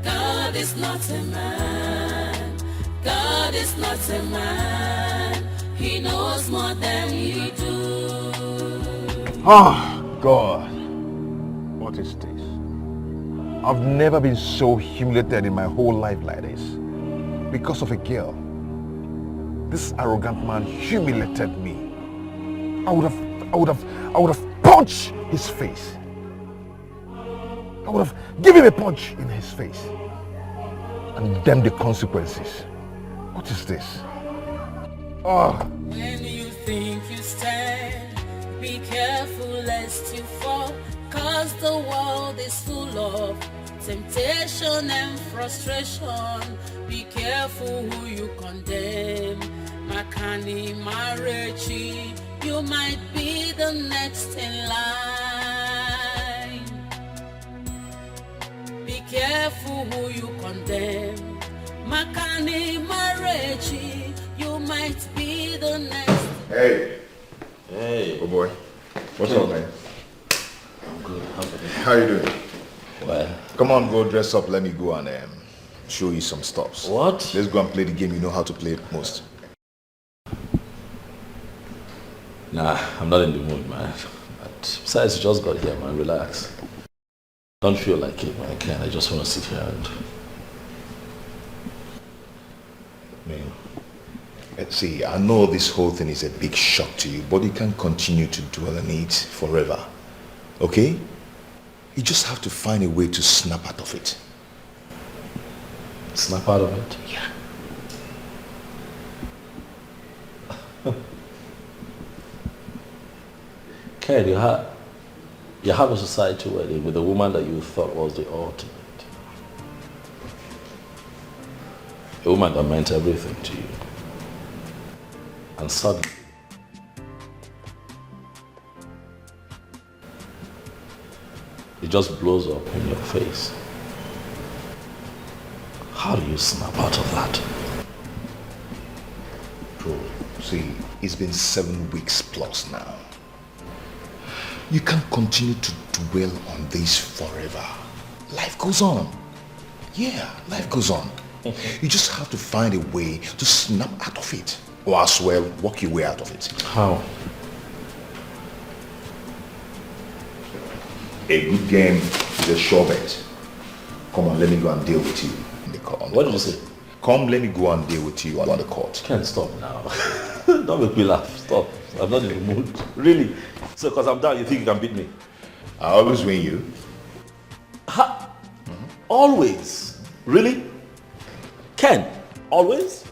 God is not a man. God is not a man. He knows more than you do. Oh, God. What is this? I've never been so humiliated in my whole life like this. Because of a girl. This arrogant man humiliated me. I would have punched his face. I would have given him a punch in his face. And damn the consequences. What is this? Oh. When you think you stand, be careful lest you fall. Cause the world is full of temptation and frustration. Be careful who you condemn. Makani Marechi, you might be the next in line. Be careful who you condemn. Makani Marechi, you might be the next. Hey. Hey. Oh boy. What's up, man? I'm good. How you doing? Well. Come on, go dress up. Let me go and show you some stuffs. What? Let's go and play the game you know how to play it most. Nah, I'm not in the mood, man. But besides, you just got here, man. Relax. Don't feel like it, man. I can't. I just want to sit here and... Man, see, I know this whole thing is a big shock to you, but you can't continue to dwell on it forever. Okay? You just have to find a way to snap out of it. Snap out of it? Yeah. Ken, you have a society wedding with a woman that you thought was the ultimate. A woman that meant everything to you. And suddenly, it just blows up in your face. How do you snap out of that? Bro, see, it's been 7 weeks plus now. You can't continue to dwell on this forever. Life goes on. Yeah, life goes on. You just have to find a way to snap out of it. Or as well, walk your way out of it. How? A good game is a sure bet. Come on, let me go and deal with you in the court. What did you say? Come, let me go and deal with you on the court. Can't stop now. Don't make me laugh. Stop. I'm not in the mood. Really? So because I'm down, you think you can beat me? I always win you. Ha! Always? Really? Ken, always?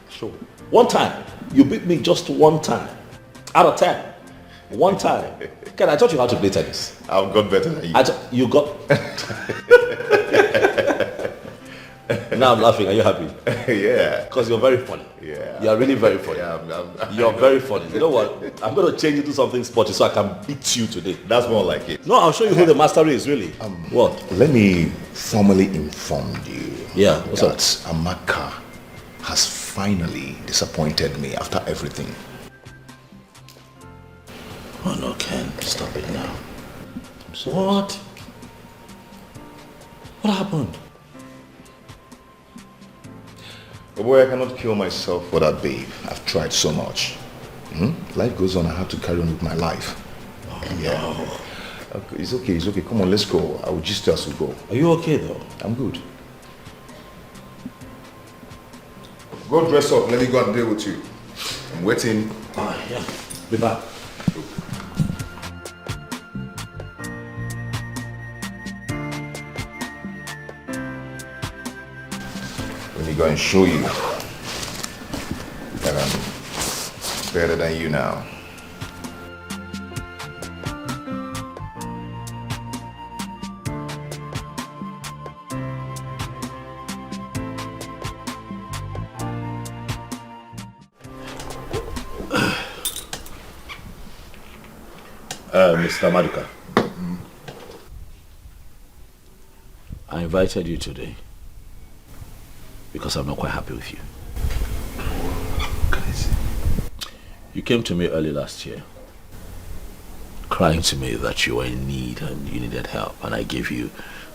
Sure. One time. You beat me just one time. Out of 10. One time. Ken, I taught you how to play tennis. I've got better than you. You got... Now I'm laughing. Are you happy? Yeah. Because you're very funny. Yeah. You're really very funny. Yeah, You're very funny. You know what? I'm going to change it to something sporty so I can beat you today. That's more like it. No, I'll show you who the master is, really. What? Let me formally inform you. Yeah, what's that Amaka has finally disappointed me after everything. Oh no, Ken, stop it now. What? What happened? But boy, I cannot kill myself for that babe. I've tried so much. Life goes on. I have to carry on with my life. Oh, yeah. No. Okay, it's okay. Come on, let's go. I will just as we go. Are you okay though? I'm good. Go dress up. Let me go and deal with you. I'm waiting. Yeah. Be back. Let me go and show you that I'm better than you now. Mr. Maduka, I invited you today because I'm not quite happy with you. You came to me early last year crying to me that you were in need and you needed help, and I gave you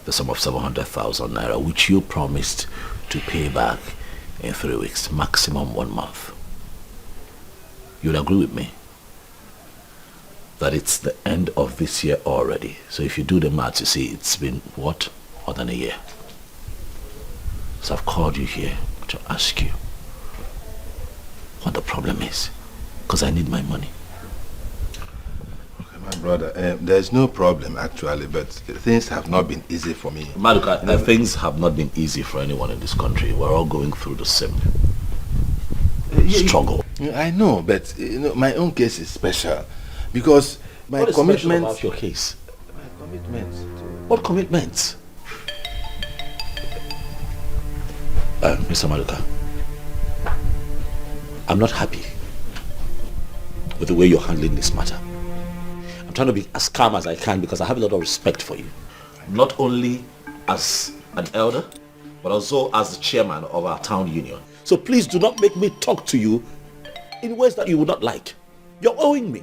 the sum of 700,000 naira, which you promised to pay back in 3 weeks, maximum 1 month. You'd agree with me that it's the end of this year already. So if you do the math, you see it's been, what, more than a year. So I've called you here to ask you what the problem is, because I need my money. Okay, my brother, there's no problem actually, but things have not been easy for me. Maduka, things have not been easy for anyone in this country. We're all going through the same struggle. I know, but my own case is special. Because my commitment about your case? My commitments. What commitments? Mr. Maduka, I'm not happy with the way you're handling this matter. I'm trying to be as calm as I can because I have a lot of respect for you. Not only as an elder, but also as the chairman of our town union. So please do not make me talk to you in ways that you would not like. You're owing me.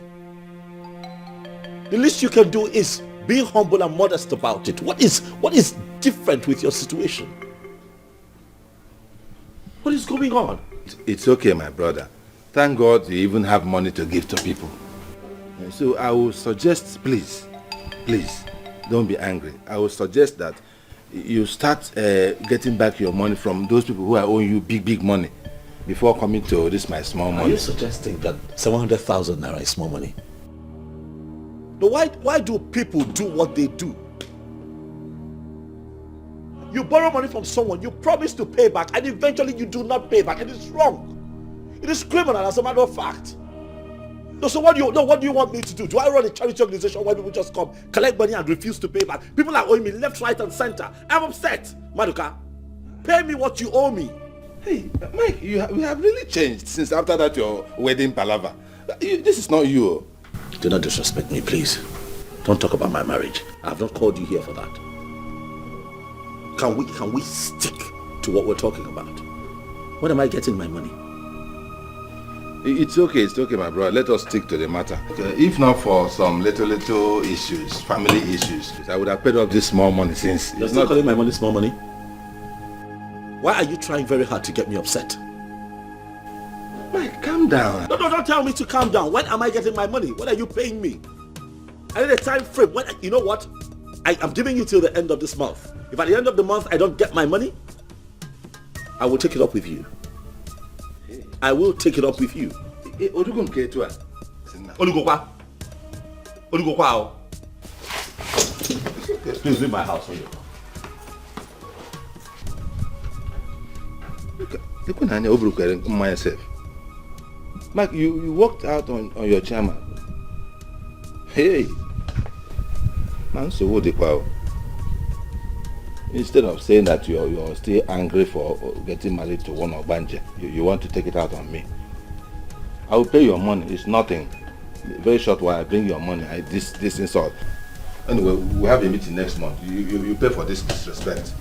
The least you can do is be humble and modest about it. What is different with your situation? What is going on? It's okay, my brother. Thank God you even have money to give to people. So I will suggest, please, don't be angry. I will suggest that you start getting back your money from those people who are owing you big money before coming to this my small money. Are you suggesting that 700,000 naira is small money? But why do people do what they do? You borrow money from someone, you promise to pay back, and eventually you do not pay back. It is wrong. It is criminal, as a matter of fact. No, so what do you want me to do? Do I run a charity organization where people just come, collect money and refuse to pay back? People are owing me left, right, and center. I'm upset. Maduka, pay me what you owe me. Hey, Mike, we have really changed since after that your wedding palaver. This is not you. Do not disrespect me, please. Don't talk about my marriage. I have not called you here for that. Can we stick to what we're talking about? When am I getting my money? It's okay, my brother. Let us stick to the matter. Okay. If not for some little issues, family issues, I would have paid off this small money since... You're still calling my money small money? Why are you trying very hard to get me upset? Mike, calm down. No, don't tell me to calm down. When am I getting my money? What are you paying me? I need a time frame. You know what? I'm giving you till the end of this month. If at the end of the month I don't get my money, I will take it up with you. I will take it up with you. Please leave my house for you. Look, myself. Mike, you walked out on your chairman. Hey, man, so what the power? Instead of saying that you're still angry for getting married to one of Banje, you want to take it out on me. I will pay your money. It's nothing. Very short while I bring your money. This insult. Anyway, we have a meeting next month. You pay for this disrespect.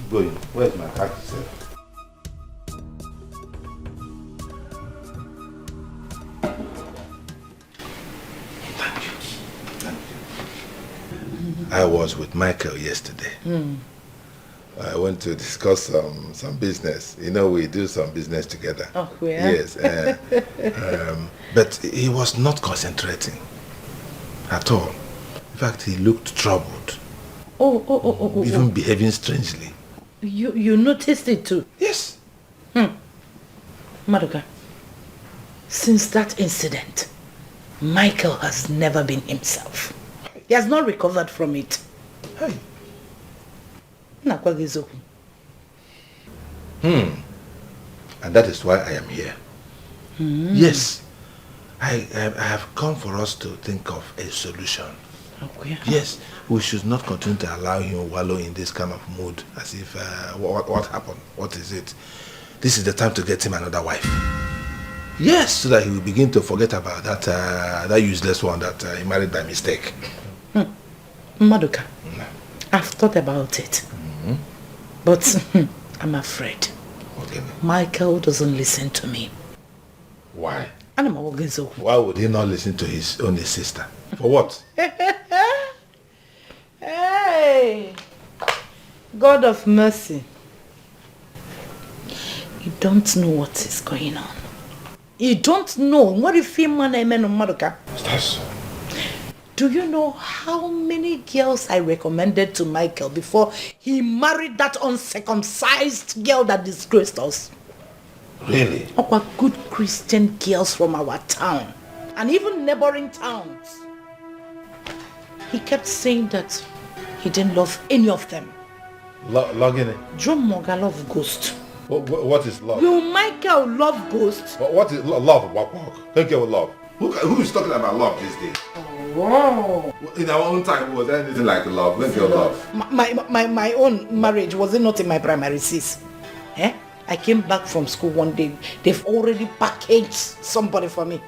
Going. Where's my car, sir? Thank you. I was with Michael yesterday. I went to discuss some business. You know, we do some business together. Oh, yeah? Yes. But he was not concentrating at all. In fact, he looked troubled. Even behaving strangely. You noticed it too? Yes. Maduka, since that incident, Michael has never been himself. He has not recovered from it. Hey. And that is why I am here. Yes. I have come for us to think of a solution. Okay. Yes, we should not continue to allow him wallow in this kind of mood as if, what happened? What is it? This is the time to get him another wife. Yes, so that he will begin to forget about that useless one that he married by mistake. Maduka, I've thought about it. But I'm afraid. Okay. Michael doesn't listen to me. Why? Why Why would he not listen to his only sister? For what? Hey! God of mercy. You don't know what is going on. You don't know. What if you man Maduka? That's so. Do you know how many girls I recommended to Michael before he married that uncircumcised girl that disgraced us? Really? Our good Christian girls from our town and even neighboring towns. He kept saying that he didn't love any of them. Log in it. John Moga love ghost. What is love? Will Michael love ghost? What is love? Thank you, love. Who is talking about love these days? Wow. In our own time, was there anything like love? Thank you, love. My own marriage, was it not in my primary sis? Eh? I came back from school one day. They've already packaged somebody for me.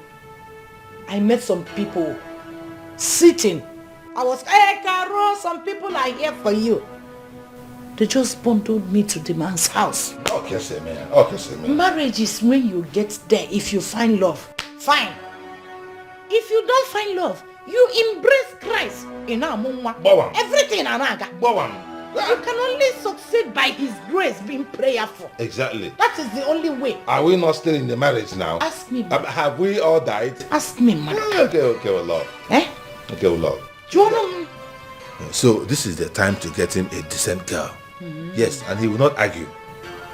I met some people sitting. I was, hey, Caro, some people are here for you. They just bundled me to the man's house. Okay, say man. Okay, say man. Marriage is when you get there. If you find love, fine. If you don't find love, you embrace Christ. Everything anaga. You can only succeed by his grace, being prayerful. Exactly. That is the only way. Are we not still in the marriage now? Ask me. Have we all died? Ask me, man. Okay, well, love. Eh? Okay, well, love. Do you want to... So this is the time to get him a decent girl. Yes, and he will not argue.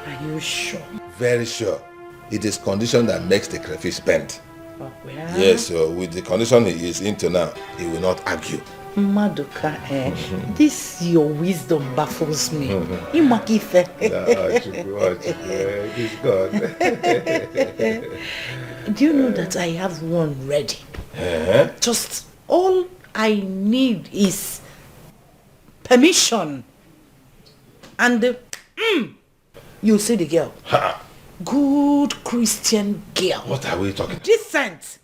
Are you sure? Very sure. It is condition that makes the crayfish bend. Oh, well. Yes, so with the condition he is into now, he will not argue. Maduka, this your wisdom baffles me. Imakife. Do you know that I have one ready? Just all I need is permission. And you see the girl. Good Christian girl. What are we talking about? Decent.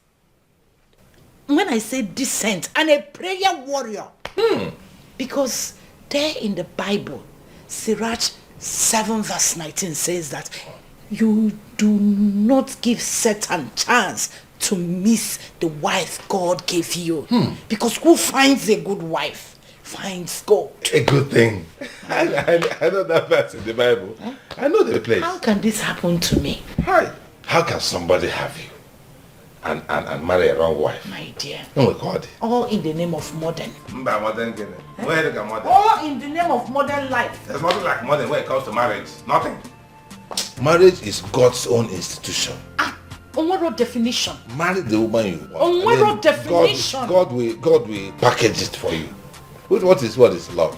When I say decent, and a prayer warrior. Because there in the Bible, Sirach 7 verse 19 says that you do not give Satan chance to miss the wife God gave you. Because who finds a good wife finds God. A good thing. I know that verse in the Bible. I know the place. How can this happen to me? How can somebody have you and marry a wrong wife? My dear. Oh my God. All in the name of modern. Modern. Where is modern? All in the name of modern life. There's nothing like modern when it comes to marriage. Nothing. Marriage is God's own institution. On what definition? Marry the woman you want. On what definition? God will package it for you. What is love?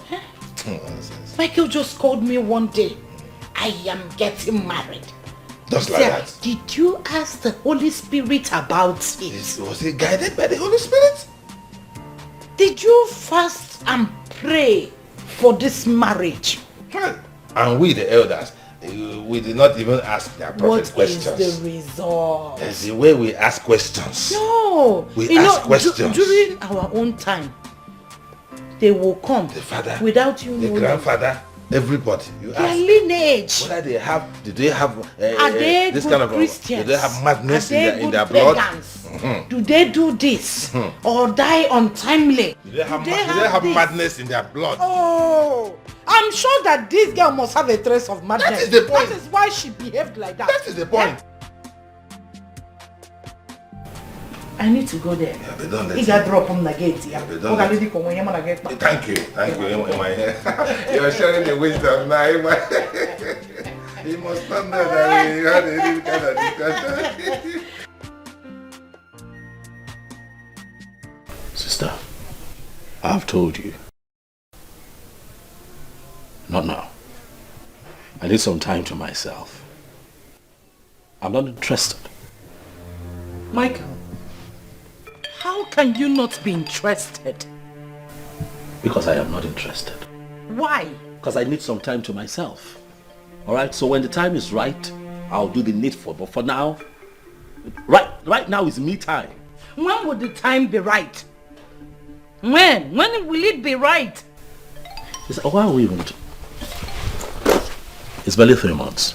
Michael just called me one day. I am getting married. Just like that. Did you ask the Holy Spirit about it? Was he guided by the Holy Spirit? Did you fast and pray for this marriage? And we the elders, we did not even ask the appropriate questions. What is the result? There's the way we ask questions. No. We ask questions. During our own time, they will come the father, without you the knowing. grandfather, Everybody. You Their ask lineage. whether they have, do they have Are they this good kind of Christians? do they have madness Are they in their good blood? pagans? Do they do this or die untimely? Do they have this? madness in their blood? Oh, I'm sure that this girl must have a trace of madness. That is the point. That is why she behaved like that. That is the point. I need to go there. Yeah, but don't let He got drop on the gate. Yeah, but don't let Thank you. You're sharing the wisdom now. You must not know that we had any kind of discussion. Sister, I've told you. Not now. I need some time to myself. I'm not interested. Michael, how can you not be interested? Because I am not interested. Why? Because I need some time to myself. Alright, so when the time is right, I'll do the needful. But for now, right now is me time. When would the time be right? When? When will it be right? Why are we even... It's barely 3 months.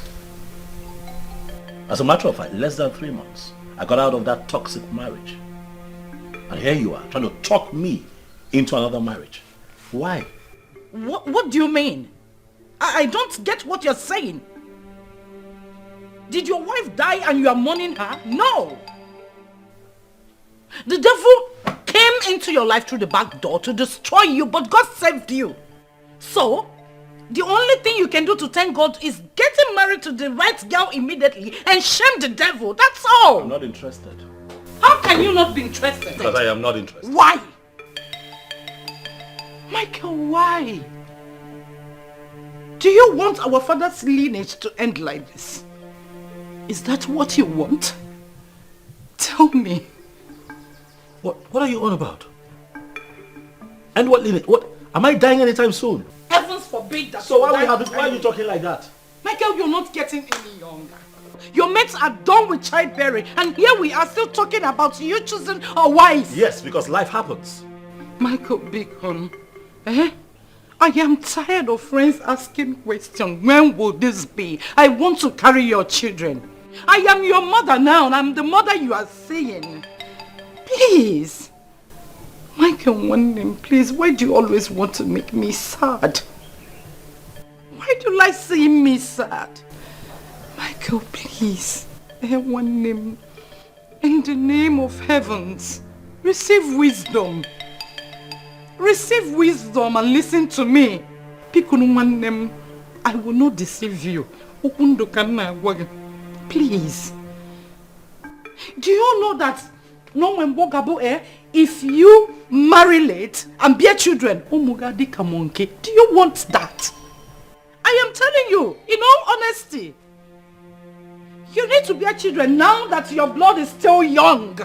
As a matter of fact, less than 3 months. I got out of that toxic marriage. And here you are, trying to talk me into another marriage. Why? What do you mean? I don't get what you're saying. Did your wife die and you are mourning her? No. The devil came into your life through the back door to destroy you, but God saved you. So, the only thing you can do to thank God is getting married to the right girl immediately and shame the devil. That's all. I'm not interested. How can you not be interested? Because I am not interested. Why? Michael, why? Do you want our father's lineage to end like this? Is that what you want? Tell me. What are you on about? And what lineage? What? Am I dying anytime soon? Heavens forbid that. So why are you talking like that? Michael, you're not getting any younger. Your mates are done with childbearing, and here we are still talking about you choosing a wife. Yes, because life happens. Michael Bacon, I am tired of friends asking questions. When will this be? I want to carry your children. I am your mother now, and I'm the mother you are seeing. Please. Michael, one name, please. Why do you always want to make me sad? Why do you like seeing me sad? Michael, please. One name. In the name of heavens, receive wisdom. Receive wisdom and listen to me. One name. I will not deceive you. Please. Do you know that if you marry late and bear children, do you want that? I am telling you, in all honesty, you need to bear children now that your blood is still young.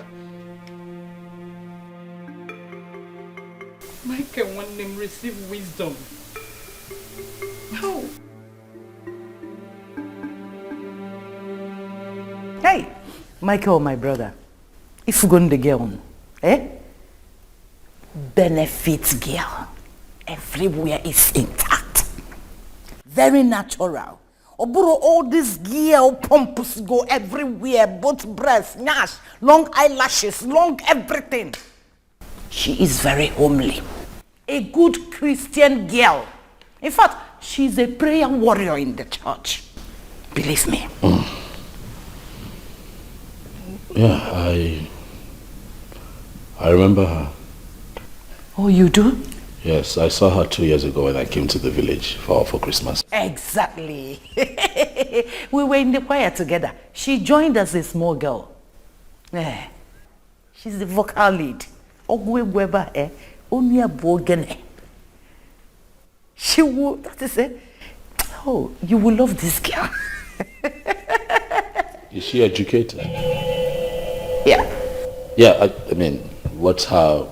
Michael, one name, receive wisdom. No. Hey, Michael, my brother. If you go to the girl, benefits girl. Everywhere is intact. Very natural. Oburo, all this girl pompous go everywhere, both breasts, nash, long eyelashes, long everything. She is very homely. A good Christian girl. In fact, she's a prayer warrior in the church. Believe me. Yeah, I remember her. Oh, you do? Yes, I saw her 2 years ago when I came to the village for Christmas. Exactly. We were in the choir together. She joined as a small girl. She's the vocal lead. She will, that is it. Oh, you will love this girl. Is she educated? Yeah. Yeah, I mean, what's her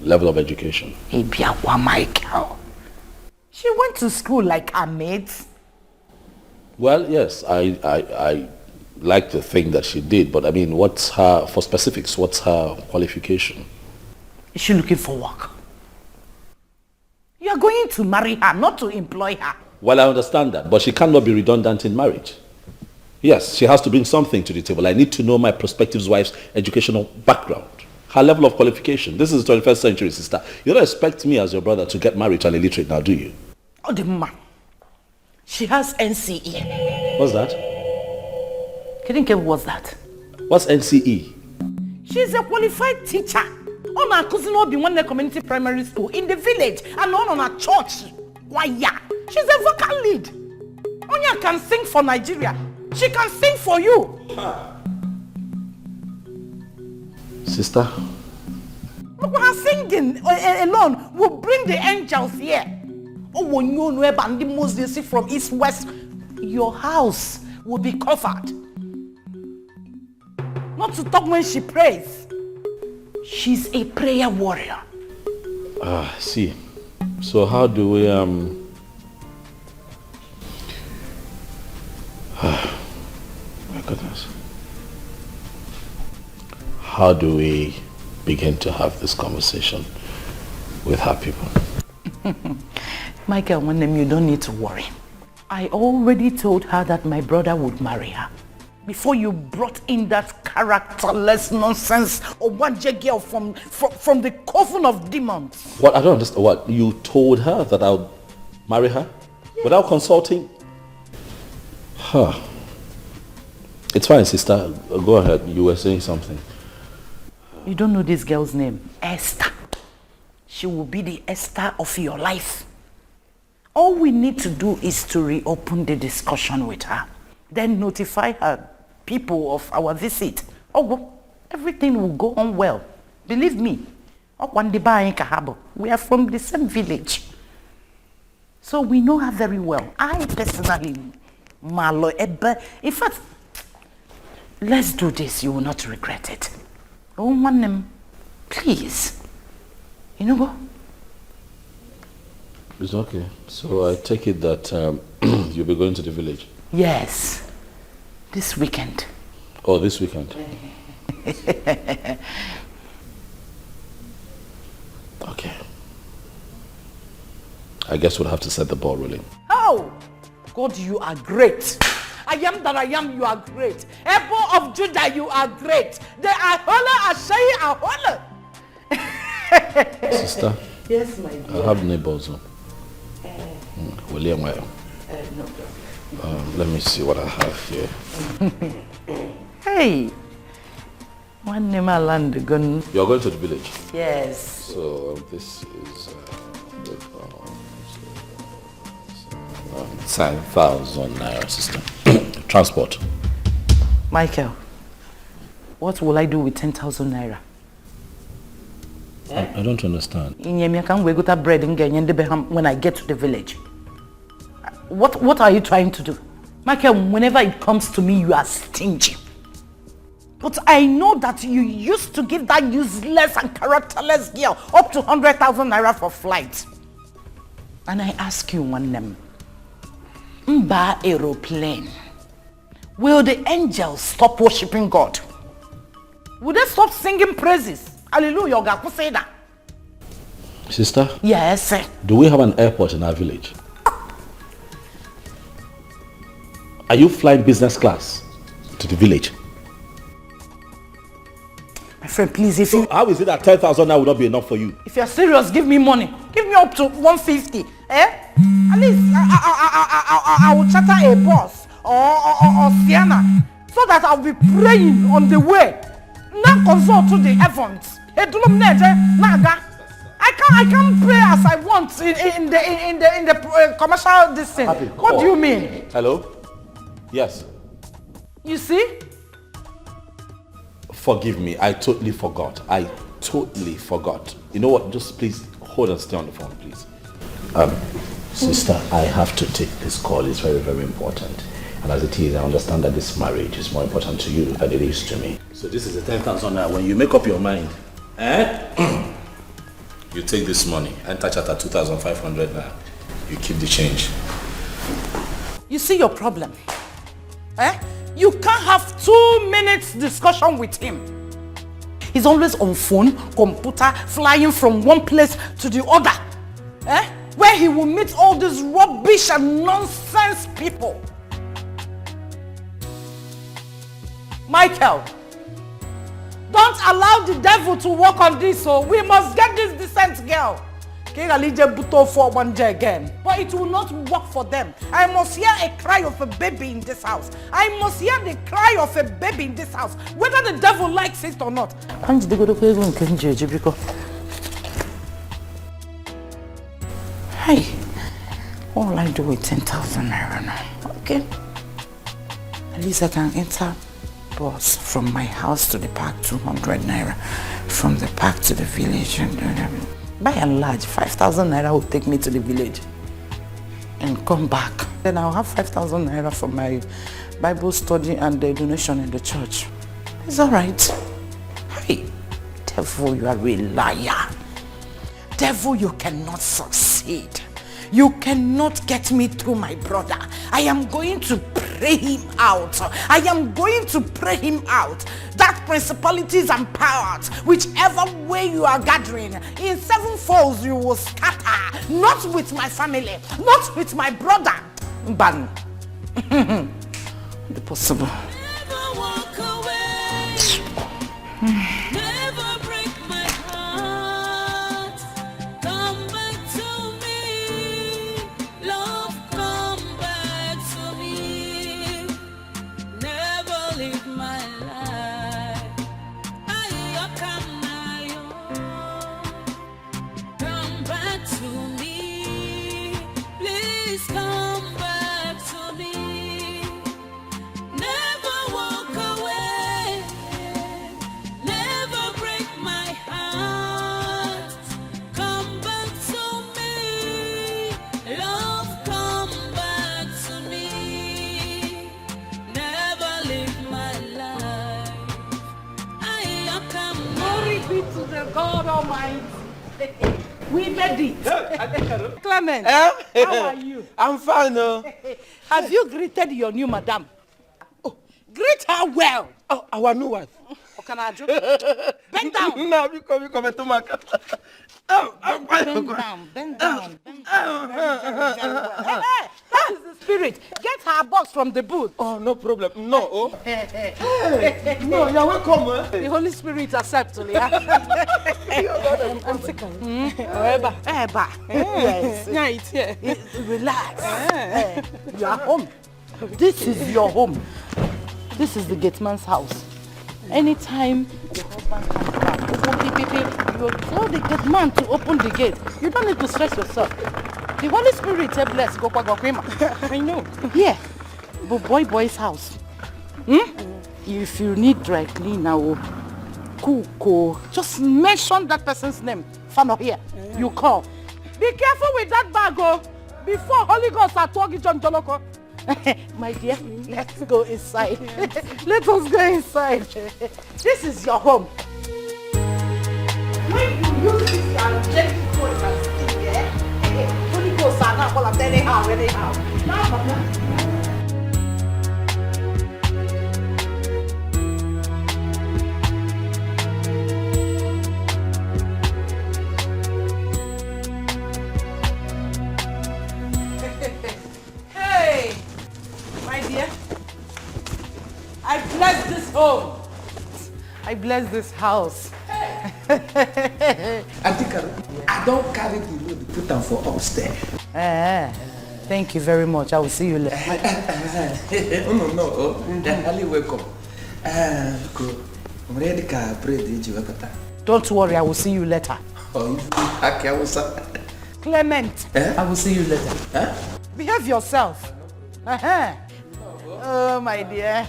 level of education? Michael. She went to school like her mates. Well, yes, I like to think that she did, but I mean, what's her, for specifics, what's her qualification? Is she looking for work? You are going to marry her, not to employ her. Well, I understand that, but she cannot be redundant in marriage. Yes, she has to bring something to the table. I need to know my prospective wife's educational background, her level of qualification. This is the 21st century, sister. You don't expect me as your brother to get married to an illiterate now, do you? Oh, the man. She has NCE. What's that? Kidding, what's that? What's NCE? She's a qualified teacher. On our cousin Obi one community primary school in the village and on a church. Why, yeah. She's a vocal lead. Onya can sing for Nigeria. She can sing for you. Sister? Look, her singing alone will bring the angels here. Oh, when you know about the Muslims from east west, your house will be covered. Not to talk when she prays. She's a prayer warrior. See. So how do we my goodness. How do we begin to have this conversation with her people? Michael, you don't need to worry. I already told her that my brother would marry her. Before you brought in that characterless nonsense of one girl from the coven of demons. What? I don't understand. What? You told her that I'll marry her? Yeah. Without consulting? Huh. It's fine, sister. Go ahead. You were saying something. You don't know this girl's name. Esther. She will be the Esther of your life. All we need to do is to reopen the discussion with her. Then notify her people of our visit. Oh, everything will go on well. Believe me. We are from the same village. So we know her very well. I personally, Malo Ebbe. In fact, let's do this. You will not regret it. Oh, Manem, please. You know what? It's okay. So I take it that you'll be going to the village? Yes. This weekend. Oh, this weekend. Okay. I guess we'll have to set the ball rolling. Oh! God, you are great. I am that I am, you are great. Apple of Judah, you are great. They are holler, Ashai are holler. Sister? Yes, my dear. I have neighbors. William, no problem. let me see what I have here. Hey, one name I land gun. You're going to the village? Yes. So this is 10,000 naira, sister. Transport. Michael, what will I do with 10,000 naira? I don't understand. I can't wait to bread when I get to the village. What are you trying to do? Michael, whenever it comes to me, you are stingy. But I know that you used to give that useless and characterless girl up to 100,000 naira for flight. And I ask you one name. Mba aeroplane. Will the angels stop worshipping God? Will they stop singing praises? Hallelujah, God say that. Sister? Yes, sir. Do we have an airport in our village? Are you flying business class to the village? My friend, please, if you... How is it that 10,000 now will not be enough for you? If you're serious, give me money. Give me up to 150. At least I will charter a bus or Sienna so that I'll be praying on the way. Now consult to the heavens. I can't pray as I want in the commercial distance. What do you mean? Hello? Yes. You see? Forgive me. I totally forgot. You know what? Just please hold and stay on the phone, please. Sister, I have to take this call. It's very, very important. And as it is, I understand that this marriage is more important to you than it is to me. So this is the 10,000 now. When you make up your mind, you take this money, enter chapter 2,500 now. You keep the change. You see your problem? You can't have 2 minutes discussion with him. He's always on phone, computer, flying from one place to the other. where he will meet all these rubbish and nonsense people. Michael, don't allow the devil to work on this, so we must get this decent girl. Again. But it will not work for them. I must hear a cry of a baby in this house. I must hear the cry of a baby in this house, whether the devil likes it or not. Hey, what will I do with 10,000 naira now? Okay. At least I can enter bus from my house to the park, 200 naira. From the park to the village. By and large, 5,000 naira will take me to the village and come back. Then I'll have 5,000 naira for my Bible study and the donation in the church. It's all right. Hey, devil, you are a liar. Devil, you cannot succeed. You cannot get me through my brother. I am going to pray him out. I am going to pray him out. That principalities and powers, whichever way you are gathering, in 7 folds you will scatter. Not with my family, not with my brother. Ban. Impossible. Never walk away. Never break my heart. Come back to me. Love, come back to me. Never leave my life. Come back to me. Please come back to me. Never walk away. Never break my heart. Come back to me. Love, come back to me. Never leave my life. Glory be to the God Almighty. We made it. Clement, how are you? I'm fine. Have you greeted your new madam? Oh, greet her well. Oh, our new wife. Bend down. No, you come to my car. Bend down. Hey, that is the spirit. Get her box from the booth. Oh, no problem. No. No, you're welcome. The Holy Spirit accepts you. I'm sick of it. Yes. Relax. You are home. This is your home. This is the gate man's house. Anytime the husband comes back, you tell the gate man to open the gate. You don't need to stress yourself. The Holy Spirit is blessed. I know. Yeah. But boy's house. If you need dry cleaner or cook, just mention that person's name. Fano here. You call. Be careful with that bag, before Holy Ghost are talking John Joloko. My dear, let's go inside. Let us go inside. This is your home. When you use this and check the clothes and see there, Holy Ghost are not all of anyhow. Now, Mama. I bless this home. I bless this house. Auntie, I don't carry the load to put them for upstairs. Thank you very much. I will see you later. No. Highly welcome. Don't worry, I will see you later. Clement, I will see you later. Behave yourself. Oh, my dear.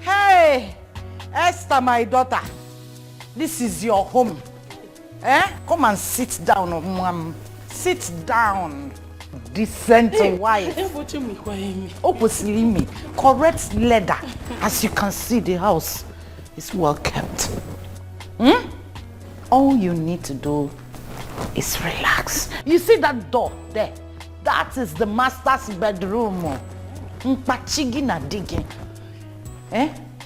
Hey, Esther, my daughter. This is your home. Come and sit down, mom. Sit down. Decent wife. Correct leather. As you can see, the house is well kept. All you need to do is relax. You see that door there? That is the master's bedroom. Dikeh.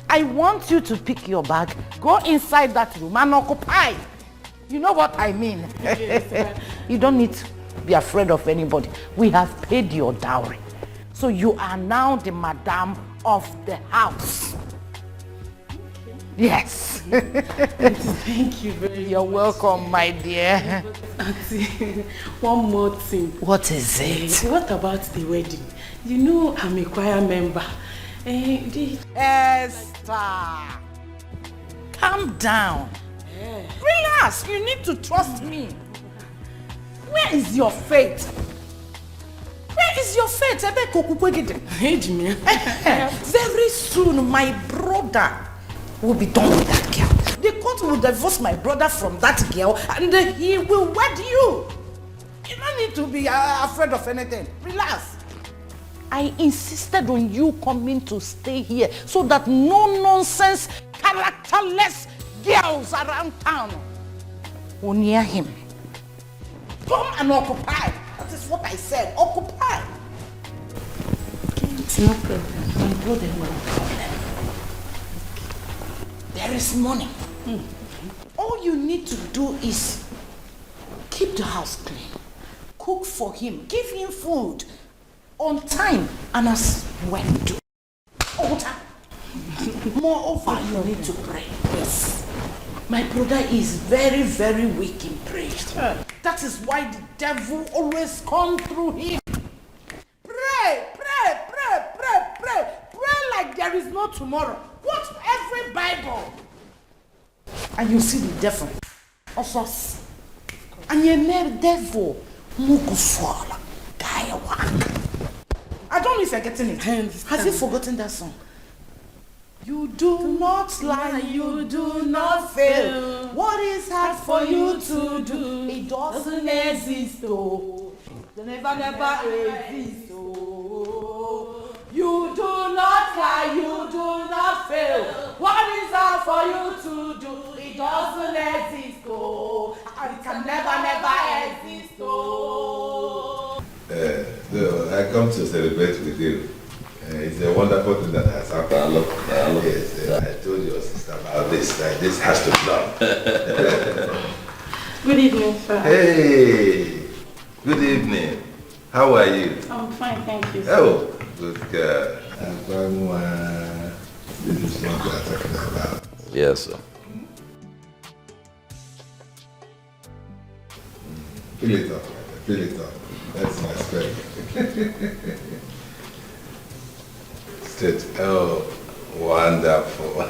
I want you to pick your bag, go inside that room and occupy. You know what I mean? You don't need to be afraid of anybody. We have paid your dowry. So you are now the madam of the house. Yes. Thank you very much. You're welcome, my dear. Auntie, one more thing. What is it? What about the wedding? You know I'm a choir member. Esther, calm down. Relax, you need to trust me. Where is your faith? Where is your faith? Very soon my brother will be done with that girl. The court will divorce my brother from that girl and he will wed you. You don't need to be afraid of anything. Relax. I insisted on you coming to stay here so that no nonsense, characterless girls around town will near him. Come and occupy. That is what I said. Occupy. It's no problem. My brother will have a problem. There is money. All you need to do is keep the house clean. Cook for him. Give him food on time and as when to. All time. Moreover, you need to pray. Yes. My brother is very, very weak in prayer. That is why the devil always comes through him. Pray, pray, pray, pray, pray. Pray like there is no tomorrow. Quote every Bible. And you see the devil. Also, and you name devil. I don't know if you're getting it. Has he forgotten that song? You do not lie, you do not fail. What is hard for you to do? It doesn't exist, oh. It never exist, oh. You do not lie, you do not fail. What is hard for you to do? It doesn't exist, oh. It can never exist, oh. So I come to celebrate with you. It's a wonderful thing that has happened. Yes, I told your sister about this. This has to be done. Good evening, sir. Hey, good evening. How are you? I'm fine, thank you, sir. Oh, good girl. This is what we are talking about. Yes, sir. Fill it up, fill it up. That's my strength. Straight. Oh, wonderful.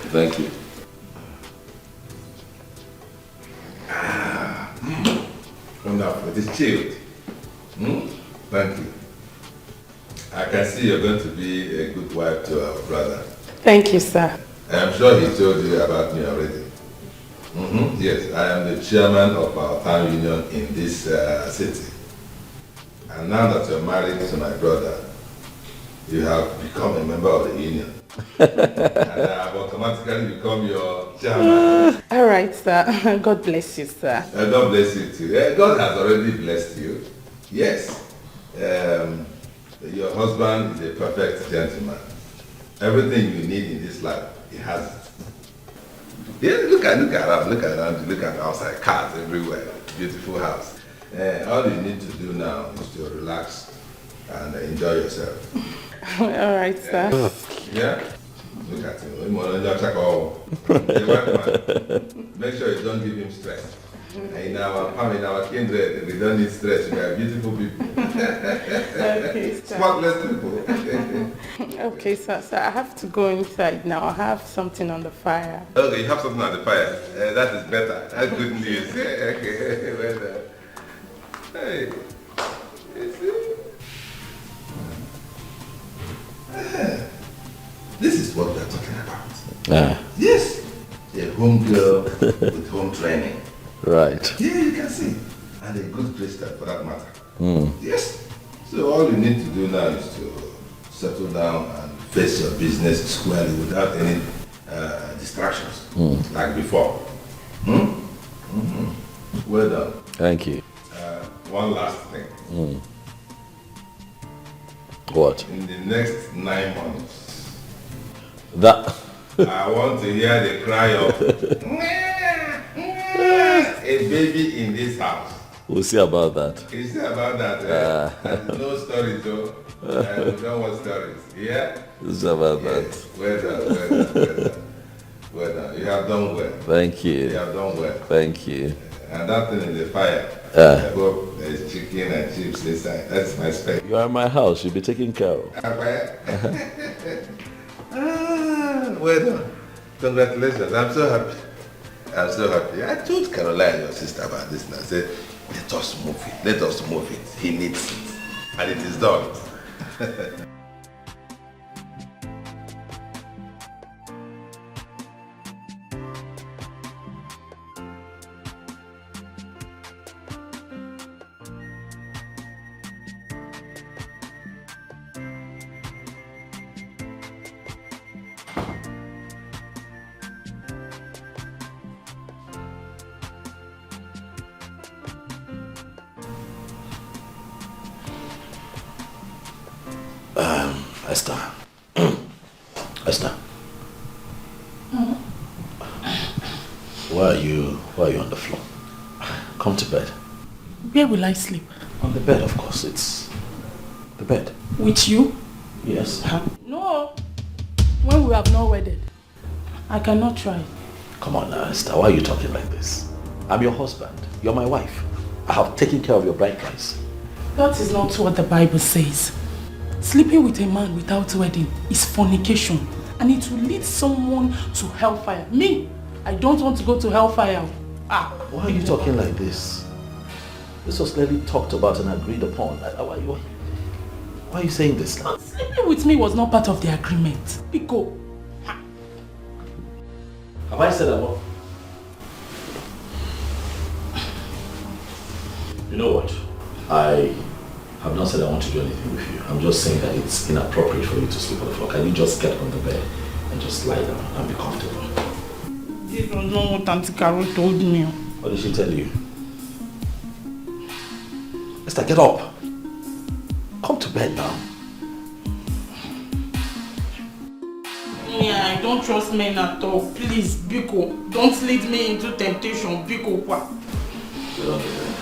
Thank you. Wonderful. It is chilled. Thank you. I can see you're going to be a good wife to our brother. Thank you, sir. I'm sure he told you about me already. Yes, I am the chairman of our town union in this city. And now that you're married to my brother, you have become a member of the union. And I have automatically become your chairman. All right, sir. God bless you, sir. God bless you too. God has already blessed you. Yes. Your husband is a perfect gentleman. Everything you need in this life, he has it. Yeah, look around, look at outside, cars everywhere, beautiful house. All you need to do now is to relax and enjoy yourself. All right, sir. Yeah? Look at him. Make sure you don't give him stress. In our family, in our kindred, we don't need stress. We are beautiful people. Okay, sir. Spotless people. Okay, sir. So I have to go inside now. I have something on the fire. Okay, you have something on the fire. That is better. That's good news. Okay, well done. Hey, you see? This is what we are talking about. Yes, a home girl with home training. Right. Yeah, you can see. And a good Christian for that matter. Yes. So all you need to do now is to settle down and face your business squarely without any distractions, like before. Well done. Thank you. One last thing. What? In the next 9 months. That I want to hear the cry of a baby in this house. We'll see about that. You see about that? There's no story, though. We don't want stories. Yeah? We'll see about that. Well done. Well done. You have done well. Thank you. You have done well. Thank you. And that thing in the fire. I hope there's chicken and chips inside. That's my spec. You are in my house. You'll be taken care of. Well done. Congratulations. I'm so happy. I'm so happy. I told Caroline, your sister, about this and I said, let us move it. Let us move it. He needs it. And it is done. Esther. Esther. Why are you on the floor? Come to bed. Where will I sleep? On the bed, of course. It's the bed. With you? Yes. No. When we have not wedded, I cannot try. Come on now, Esther. Why are you talking like this? I'm your husband. You're my wife. I have taken care of your bride price. That is not what the Bible says. Sleeping with a man without wedding is fornication, and it will lead someone to hellfire. Me, I don't want to go to hellfire. Why are you talking like this? This was clearly talked about and agreed upon. Why are you saying this now? Sleeping with me was not part of the agreement. Pico. Have I said that wrong? You know what? I have not said I want to do anything with you. I'm just saying that it's inappropriate for you to sleep on the floor. Can you just get on the bed and just lie down and be comfortable? This was not what Auntie Carol told me. What did she tell you? Esther, get up. Come to bed now. Yeah, I don't trust men at all. Please, Biko, don't lead me into temptation. Biko, what? Get on the bed.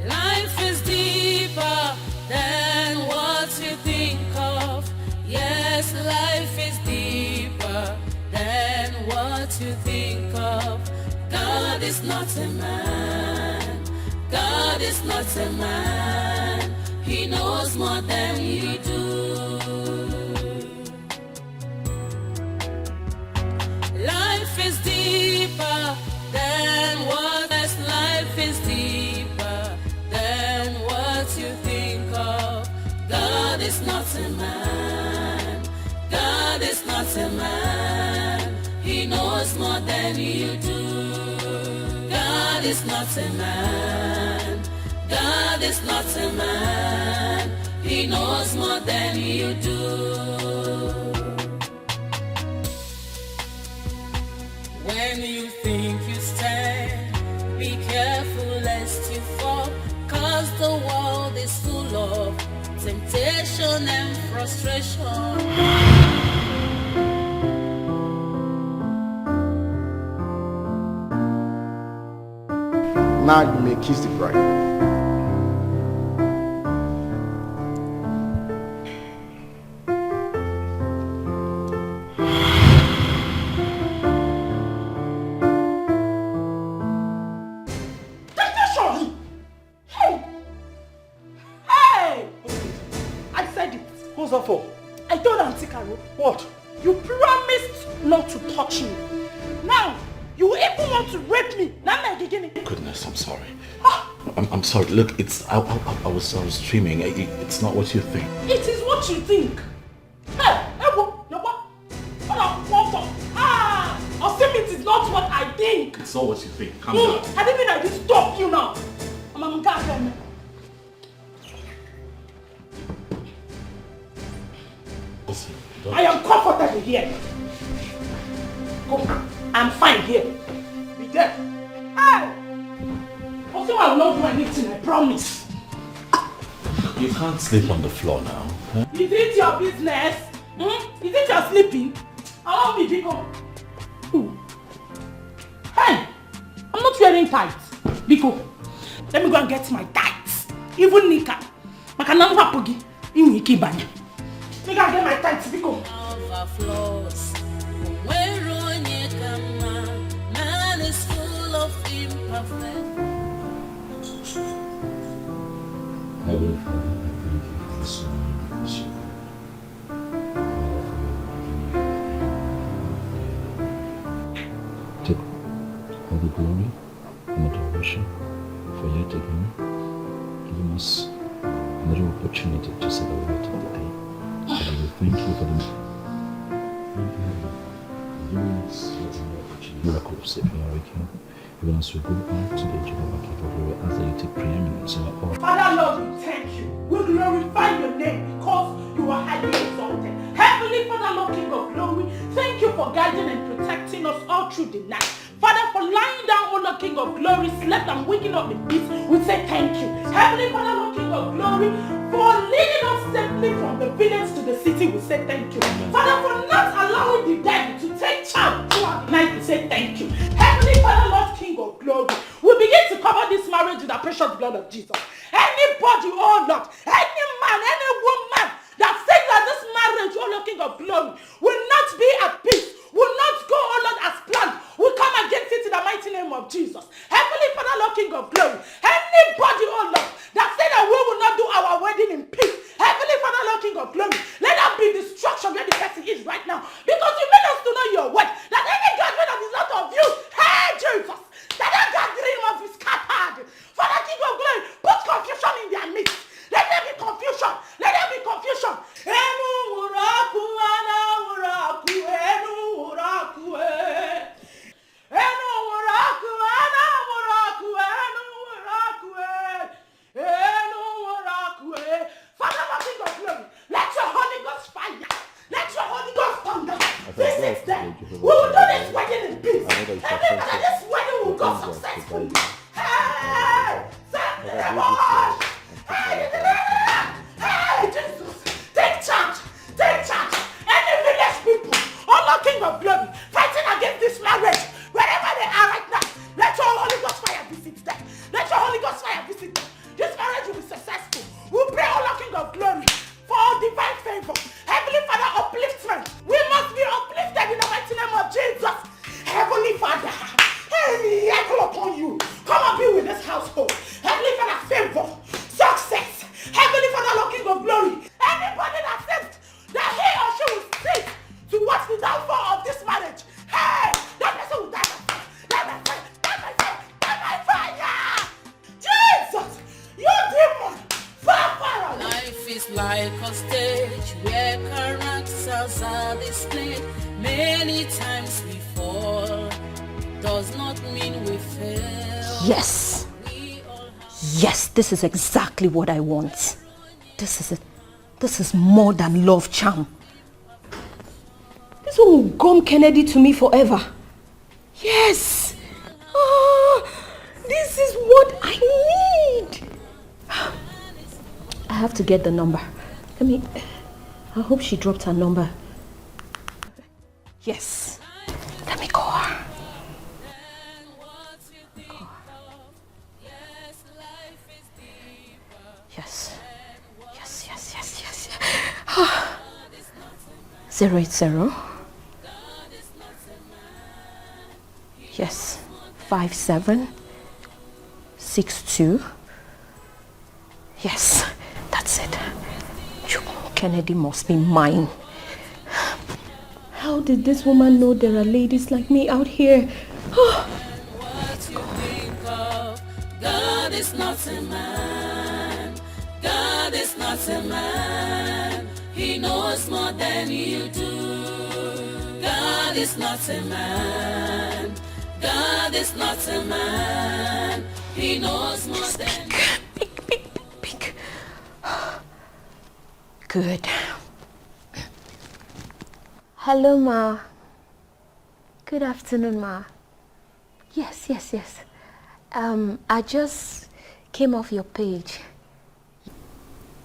Life is deeper than what you think of. Yes, life is deeper than what you think of. God is not a man. God is not a man. He knows more than you do. Life is deeper than what else. Life is deeper than what you think of. God is not a man. God is not a man. He knows more than you do. God is not a man. God is not a man. He knows more than you do. When you think you stand, be careful lest you fall, 'cause the world is full of temptation and frustration. Now you may kiss the bride. What's that for? I told Auntie Carol. What? You promised not to touch me. Now, you even want to rape me. Now I'm beginning. Goodness, I'm sorry. I'm sorry. Look, it's I was dreaming. It's not what you think. It is what you think. Hey, it is not what I think. It's not what you think. Calm down. I didn't mean I didn't stop you now. I'm going. I am comfortable here. Go. I'm fine here. Be there. Hey! Also, I will not do anything, I promise. You can't sleep on the floor now. Huh? Is it your business? You think you're sleeping? Allow me, Biko. Hey! I'm not wearing tights. Biko, let me go and get my tights. Even Nika. Makananga Pogi. In Ikibanya. Let me go and get my tights, Biko. Man is full of imperfect. Heavenly Father, I thank you for this morning because you take all the glory and adoration for yet again giving us another opportunity to celebrate the day. Father, we thank you for giving us yet another opportunity. Miracle of saving our king. Even as we go out today, Jehovah, King of glory, as that you take preeminence over all. Father Lord, we thank you. We glorify your name because you are highly exalted. Heavenly Father Lord, King of glory, thank you for guiding and protecting us all through the night. Father, for lying down, O Lord, King of glory, slept and waking up in peace, we say thank you. Heavenly Father Lord, King of glory, for leading us safely from the village to the city, we say thank you. Father, for not allowing the devil to take charge throughout the night, we say thank you. Heavenly Father Lord, King of glory, we begin to cover this marriage with the precious blood of Jesus. Anybody, oh Lord, any man, any woman that says that this marriage, oh Lord, King of glory, will not be at peace, will not go, oh Lord, as planned, we come against it in the mighty name of Jesus. Heavenly Father Lord, King of glory, anybody, oh Lord, that said that we will not do our wedding in peace, Heavenly Father Lord, King of glory, let there be destruction where the person is right now, because you made us to know your word, that any gathering that is not of you, hey Jesus, that gathering must be scattered. Father, King of glory, put confusion in their midst. Let there be confusion. Let there be confusion. Father, King of glory, let your Holy Ghost fire. Let your Holy Ghost thunder. This is them. We will do this wedding in peace. Everybody, this wedding will go successfully. Hey! Send the boy! Hey, Jesus! Take charge! Take charge! Any village people, all the King of glory, fighting against this marriage, wherever they are right now, let your Holy Ghost fire visit them. Let your Holy Ghost fire visit them. This marriage will be successful. We pray, all the King of glory, for divine favor. Heavenly Father, upliftment. We must be uplifted in the mighty name of Jesus. Heavenly Father, I call upon you. Come and be with this household. Heavenly Father, favor, success. Heavenly Father, Lord, King of glory. Anybody that says that he or she will seek to watch the downfall of this marriage, hey, that person will die by fire. Die by fire. Die by fire. Die by fire. Jesus, you demon, far away. Life is like a stage where characters are displayed. Many times we fall, does not mean we fail. Yes. Yes, this is exactly what I want. This is it. This is more than love charm. This one will gum Kennedy to me forever. Yes. This is what I need. I have to get the number. I hope she dropped her number. Yes. Let me call her. Yes. 080. Yes. 5762. Yes, that's it. Kennedy must be mine. How did this woman know there are ladies like me out here? What you think of, God is not a man. God is not a man. He knows more than you do. God is not a man. God is not a man. He knows more than you do. Speak. Good. Hello, Ma. Good afternoon, Ma. Yes. I just came off your page.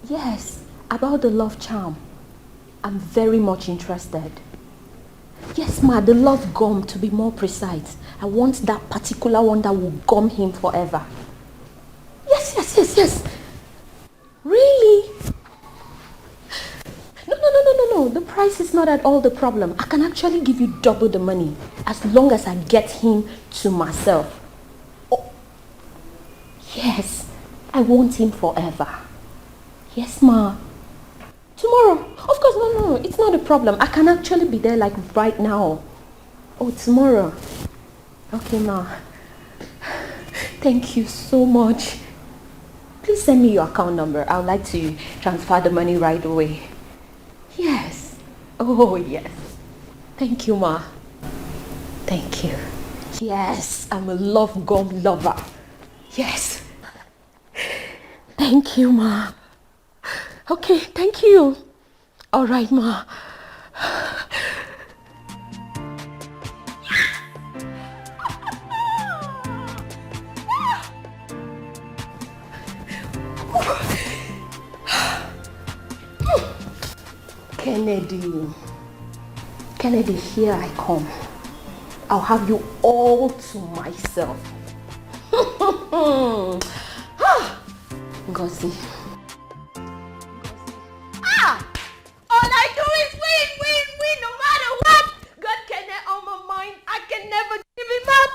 Yes, about the love charm. I'm very much interested. Yes, ma, the love gum, to be more precise. I want that particular one that will gum him forever. Yes. Really? No. The price is not at all the problem. I can actually give you double the money as long as I get him to myself. Oh, yes, I want him forever. Yes, ma. Tomorrow. Of course, no. It's not a problem. I can actually be there like right now. Oh, tomorrow. Okay, ma. Thank you so much. Please send me your account number. I would like to transfer the money right away. Yes. Oh, yes. Thank you, ma. Thank you. Yes, I'm a love gum lover. Yes. Thank you, ma. Okay, thank you. All right, ma. Kennedy, here I come. I'll have you all to myself. Ngozi. All I do is win, no matter what. God Kennedy on my mind. I can never give him up.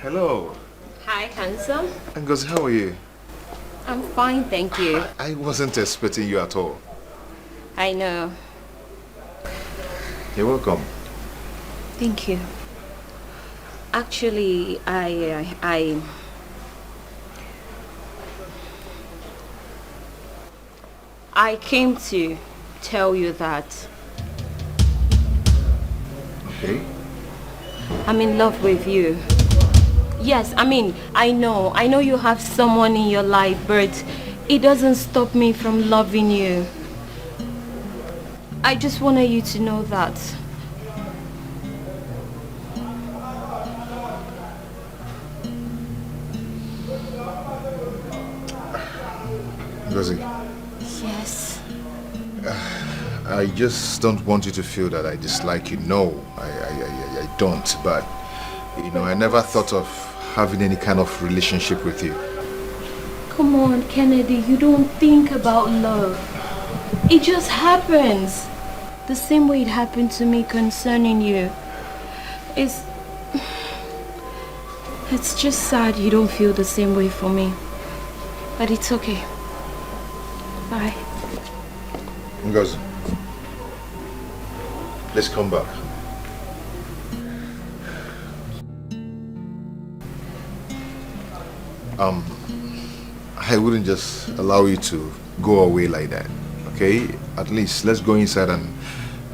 Hello. Hi, handsome. Ngozi, how are you? I'm fine, thank you. I wasn't expecting you at all. I know. You're welcome. Thank you. Actually, I came to tell you that Okay. I'm in love with you. Yes, I know you have someone in your life, but it doesn't stop me from loving you. I just wanted you to know that. Ngozi, Yes. I just don't want you to feel that I dislike you. No, I don't. But, I never thought of having any kind of relationship with you. Come on, Kennedy, you don't think about love. It just happens. The same way it happened to me concerning you. It's just sad you don't feel the same way for me. But it's okay. Bye. Ngozi, let's come back. I wouldn't just allow you to go away like that, okay? At least let's go inside and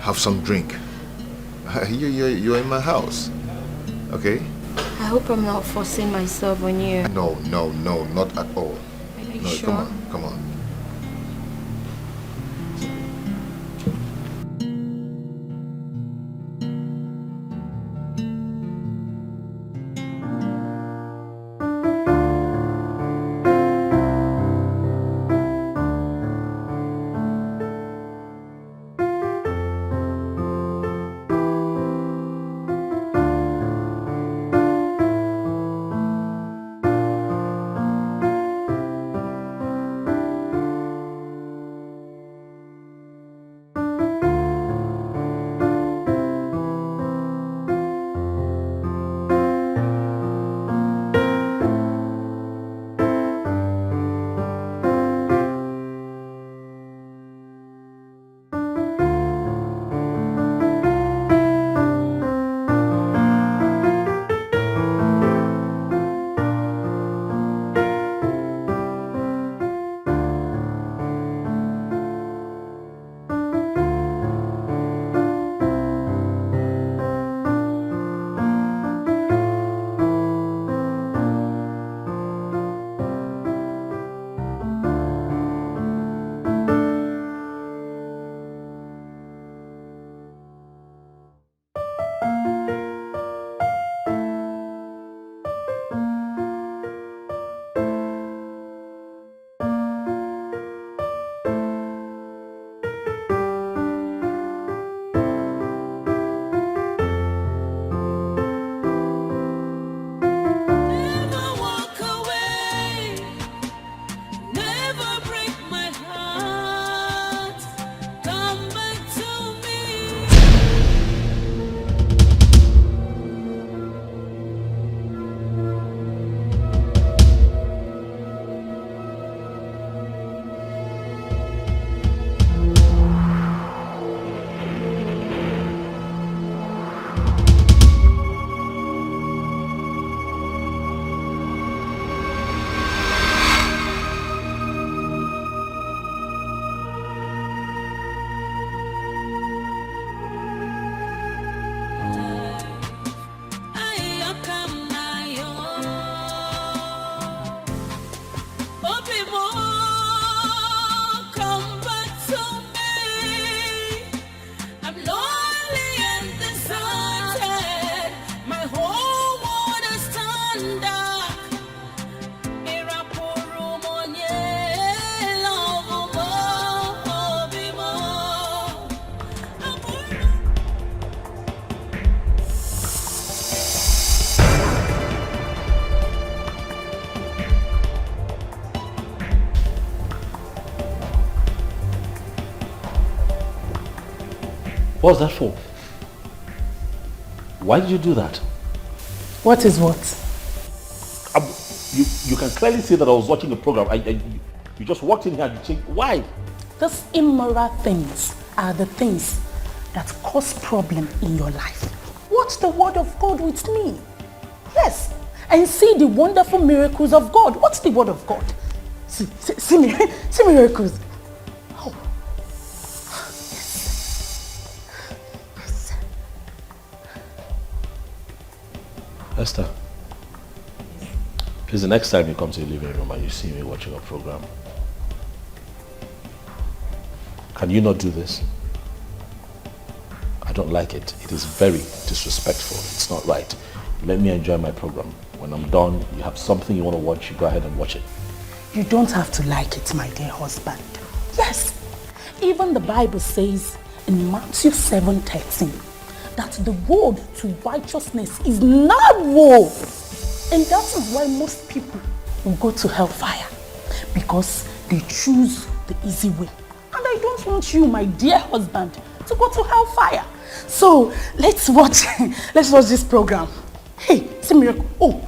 have some drink. You're in my house, okay? I hope I'm not forcing myself on you. No, not at all. Are you No, sure? come on. What's that for? Why did you do that? What is what? You can clearly see that I was watching a program. You just walked in here and you changed. Why? These immoral things are the things that cause problem in your life. Watch the word of God with me. Yes. And see the wonderful miracles of God. What's the word of God? See miracles. Oh. Yes. Esther, please, the next time you come to the living room and you see me watching a program, can you not do this? I don't like it. It is very disrespectful. It's not right. Let me enjoy my program. When I'm done, you have something you want to watch, you go ahead and watch it. You don't have to like it, my dear husband. Yes. Even the Bible says in Matthew 7:13 that the road to righteousness is narrow. And that is why most people will go to hellfire, because they choose the easy way. And I don't want you, my dear husband, to go to hellfire. So let's watch this program. Hey, see miracle. Oh,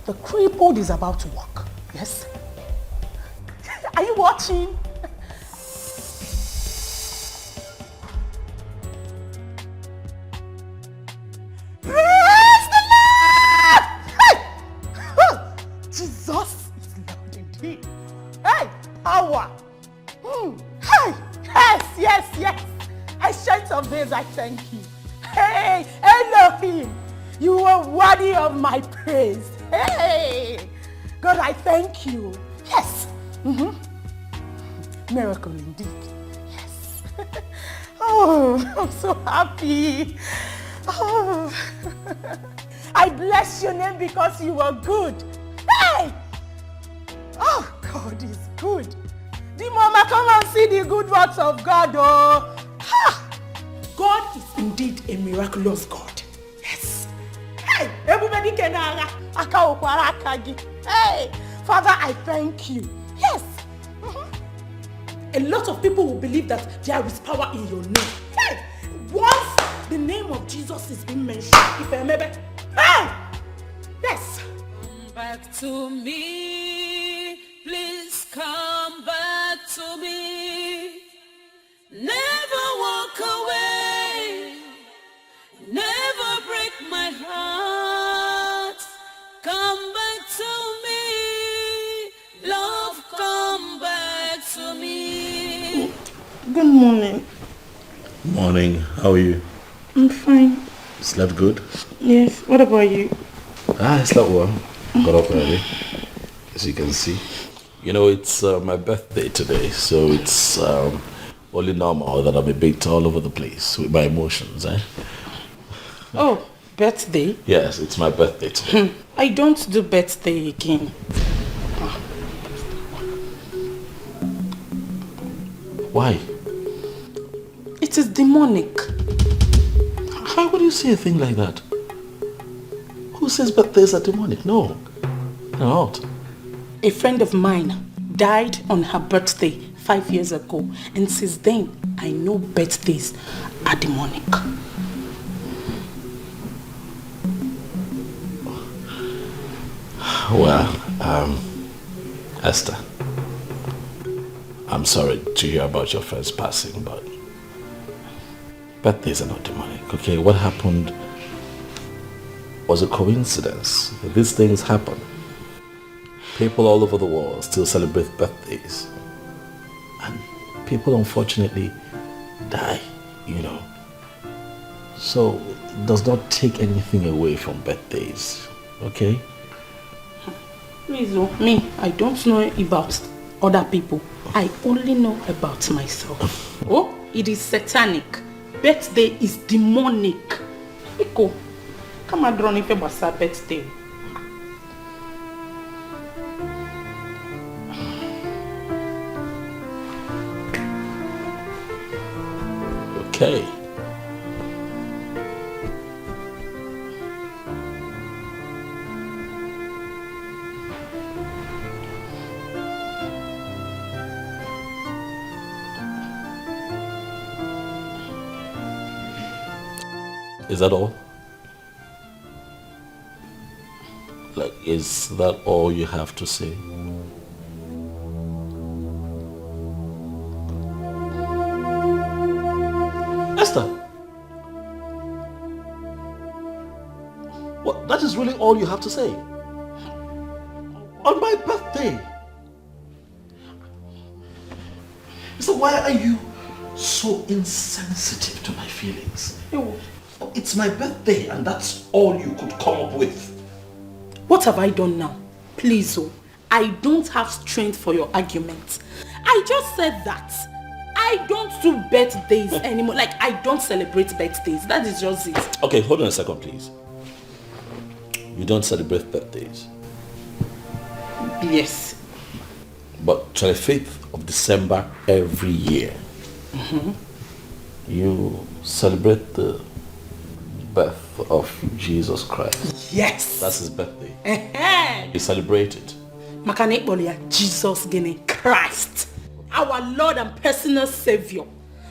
the crippled is about to walk. Yes. Are you watching? Praise the Lord! Hey! Jesus is Lord indeed. Hey, power. Hey, yes. Ancient of days, I thank you. Hey, Elohim, you are worthy of my praise. Hey, God, I thank you. Yes. Miracle indeed. Yes. Oh, I'm so happy. Oh. I bless your name because you are good. Hey! Oh, God is good. The mama, come and see the good works of God. Oh. Ha! God is indeed a miraculous God. Yes. Hey, everybody can Hey, Father, I thank you. Yes. A lot of people will believe that there is power in your name. Hey, once the name of Jesus is being mentioned, if I remember, hey, yes. Come back to me, please come back to me. Never walk away, never break my heart. Come back to me, love, come back to me. Good morning. Morning. How are you? I'm fine. Slept good? Yes. What about you? I slept well. Got up early, as you can see. You know, it's my birthday today, so it's only normal that I'm a bit all over the place with my emotions, eh? Oh, birthday? Yes, it's my birthday today. I don't do birthday again. Why? It is demonic. How would you say a thing like that? Who says birthdays are demonic? No, they're not. A friend of mine died on her birthday 5 years ago, and since then I know birthdays are demonic. Well, Esther, I'm sorry to hear about your friend's passing, but birthdays are not demonic, okay? What happened was a coincidence. These things happen. People all over the world still celebrate birthdays. And people unfortunately die, you know. So it does not take anything away from birthdays, okay? Please, me, I don't know about other people. I only know about myself. Oh, it is satanic. Birthday is demonic. Iko, come and draw if about birthday. Okay. Is that all? Like, is that all you have to say? Esther! What? That is really all you have to say? On my birthday? So why are you so insensitive to my feelings? It's my birthday and that's all you could come up with. What have I done now? Please, oh, I don't have strength for your argument. I just said that. I don't do birthdays anymore. Like, I don't celebrate birthdays. That is just it. Okay, hold on a second, please. You don't celebrate birthdays? Yes. But 25th of December every year, you celebrate the birth of Jesus Christ. Yes. That's his birthday. You celebrate it. Makanek Bolia, Jesus Gene Christ, our Lord and personal Savior,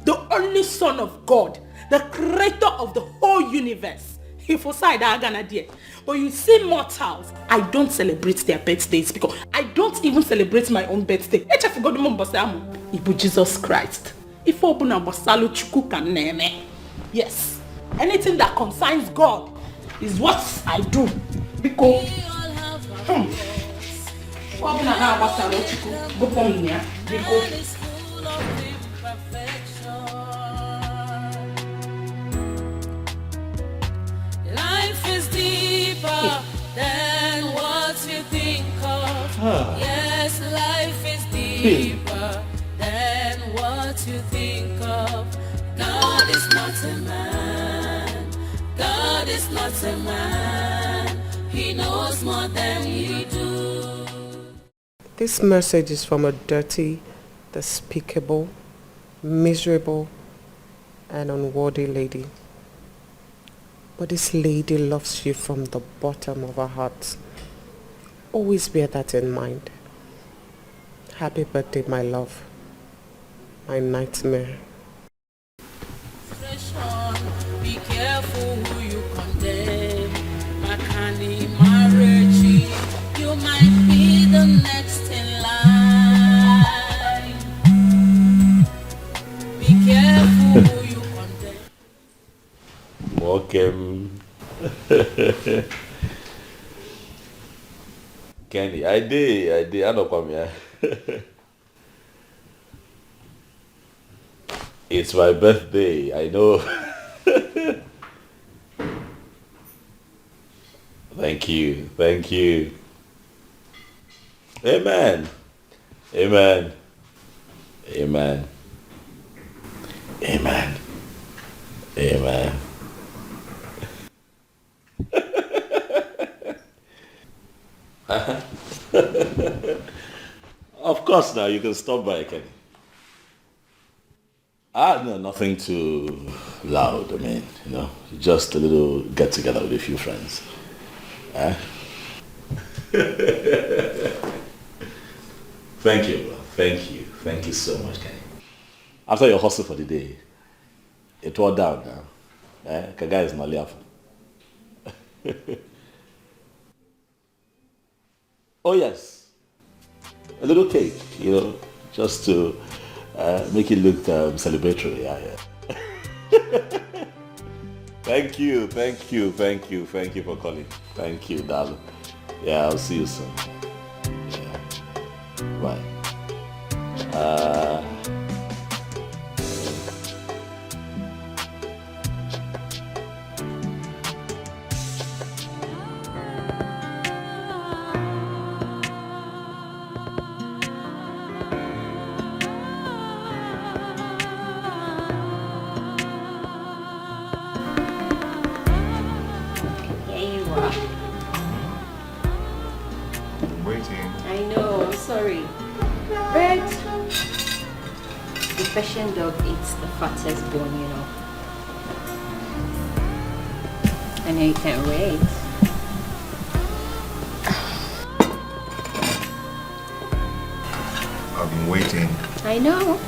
the only Son of God, the creator of the whole universe. If aside but you see mortals, I don't celebrate their birthdays because I don't even celebrate my own birthday. Ibu Jesus Christ. Yes. Anything that concerns God is what I do. Because life is deeper than what you think of. Yes, life is deeper than what you think of. God is not a man. God is not a man. He knows more than you do. This message is from a dirty, despicable, miserable, and unworthy lady. But this lady loves you from the bottom of her heart. Always bear that in mind. Happy birthday, my love. My nightmare. Be careful who you condemn. Makani marriage, you might be the next in line. Be careful who you condemn. Welcome. Kenny, I did, I don't come here. It's my birthday, I know. Thank you. Amen. Amen. Amen. Amen. Amen. Of course now, you can stop by, Kenny. No, nothing too loud. I mean, just a little get together with a few friends. Thank you, bro. Thank you. Thank you so much, Kenny. After your hustle for the day, it wore down now. Kaga is not laughing. Oh yes, a little cake, just to make it look celebratory. Yeah. Thank you for calling. Thank you, darling. Yeah, I'll see you soon. Yeah. Bye. Persian dog eats the fattest bone, I know you can't wait. I've been waiting. I know.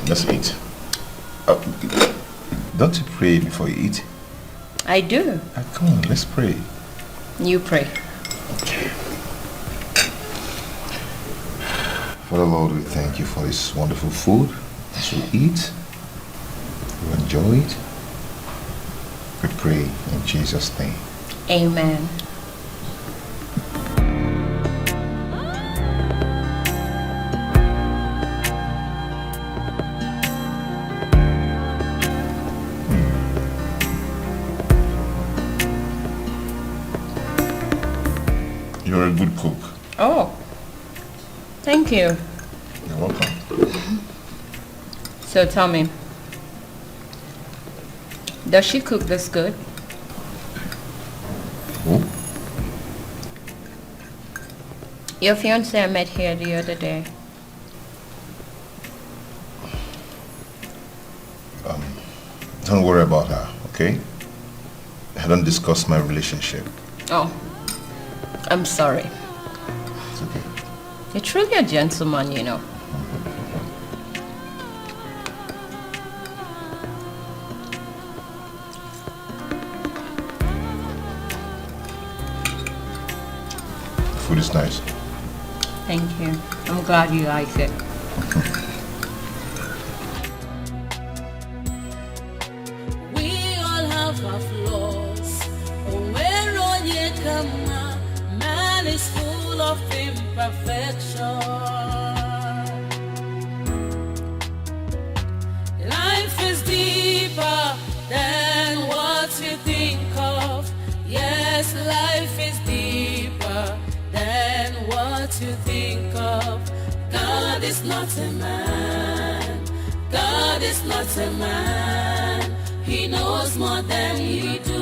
let's eat. Don't you pray before you eat? I do. Come on, let's pray. You pray. Okay. Father Lord, we thank you for this wonderful food as we eat. We enjoy it. We pray in Jesus' name. Amen. You're a good cook. Oh, thank you. You're welcome. So tell me, does she cook this good? Who? Your fiancé I met here the other day. Don't worry about her, okay? I don't discuss my relationship. Oh, I'm sorry. It's okay. You're truly a gentleman, you know. Food is nice. Thank you. I'm glad you like it. We all have our flaws. Man is full of imperfection. Life is deeper than what you think of. Yes, life is deeper than what you think of. God is not a man. God is not a man. He knows more than you do.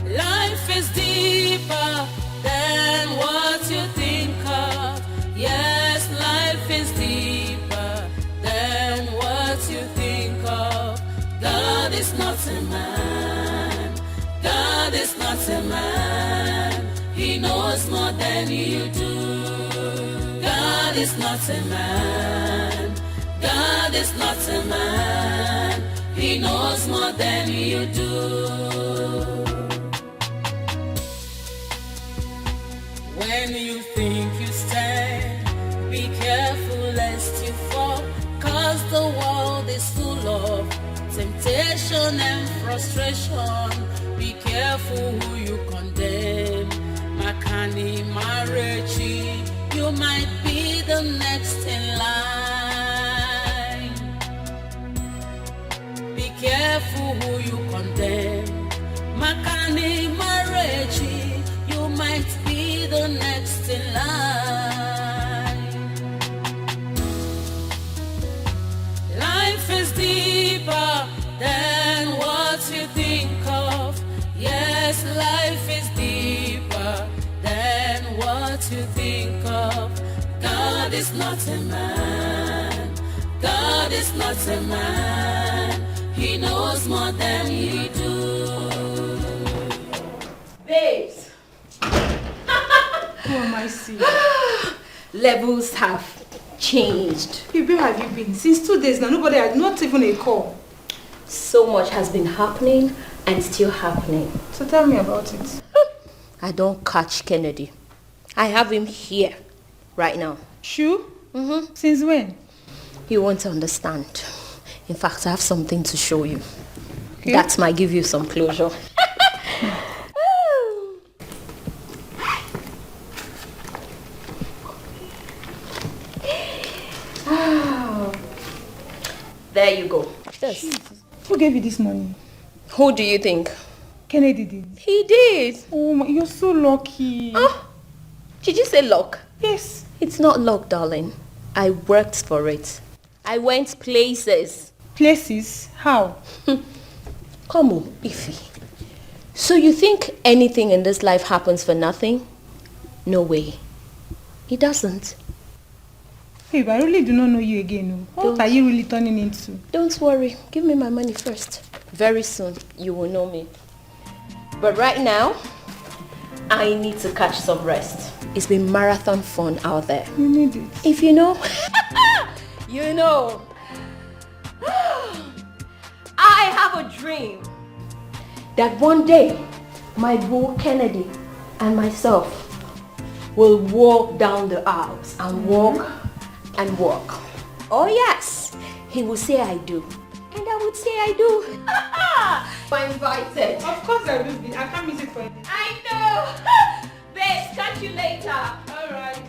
Life is deeper than what you think of. Yes, life is deeper than what you think of. God is not a man. God is not a man. He knows more than you do. God is not a man. God is not a man. He knows more than you do. When you think you stand, be careful lest you fall, 'cause the world is full of temptation and frustration. Be careful who you condemn. Makani Marechi, you might be the next in line. Be careful who you condemn. Makani Marechi, you might be the next in line. Life is deeper than what you think of. Yes, life is deeper than what you think of. God is not a man. God is not a man. He knows more than you do. Babes. Who am I seeing? Levels have changed. Where have you been? Since 2 days now, nobody had not even a call. So much has been happening and still happening. So tell me about it. I don't catch Kennedy. I have him here right now. Sure? Since when? You won't understand. In fact, I have something to show you. Okay. That might give you some closure. There you go. Yes. Who gave you this money? Who do you think? Kennedy did. He did. Oh my, you're so lucky. Oh, did you say luck? Yes. It's not luck, darling. I worked for it. I went places. Places? How? Come on, Ify. So you think anything in this life happens for nothing? No way. It doesn't. Babe, I really do not know you again. What are you really turning into? Don't worry. Give me my money first. Very soon, you will know me. But right now, I need to catch some rest. It's been marathon fun out there. You need it. If you know, you know. I have a dream that one day my boo Kennedy and myself will walk down the aisles and walk and walk. Oh yes, he will say I do. And I would say I do. I'm invited. Of course I will be. I can't miss it for anything. I know. Babes, catch you later. All right.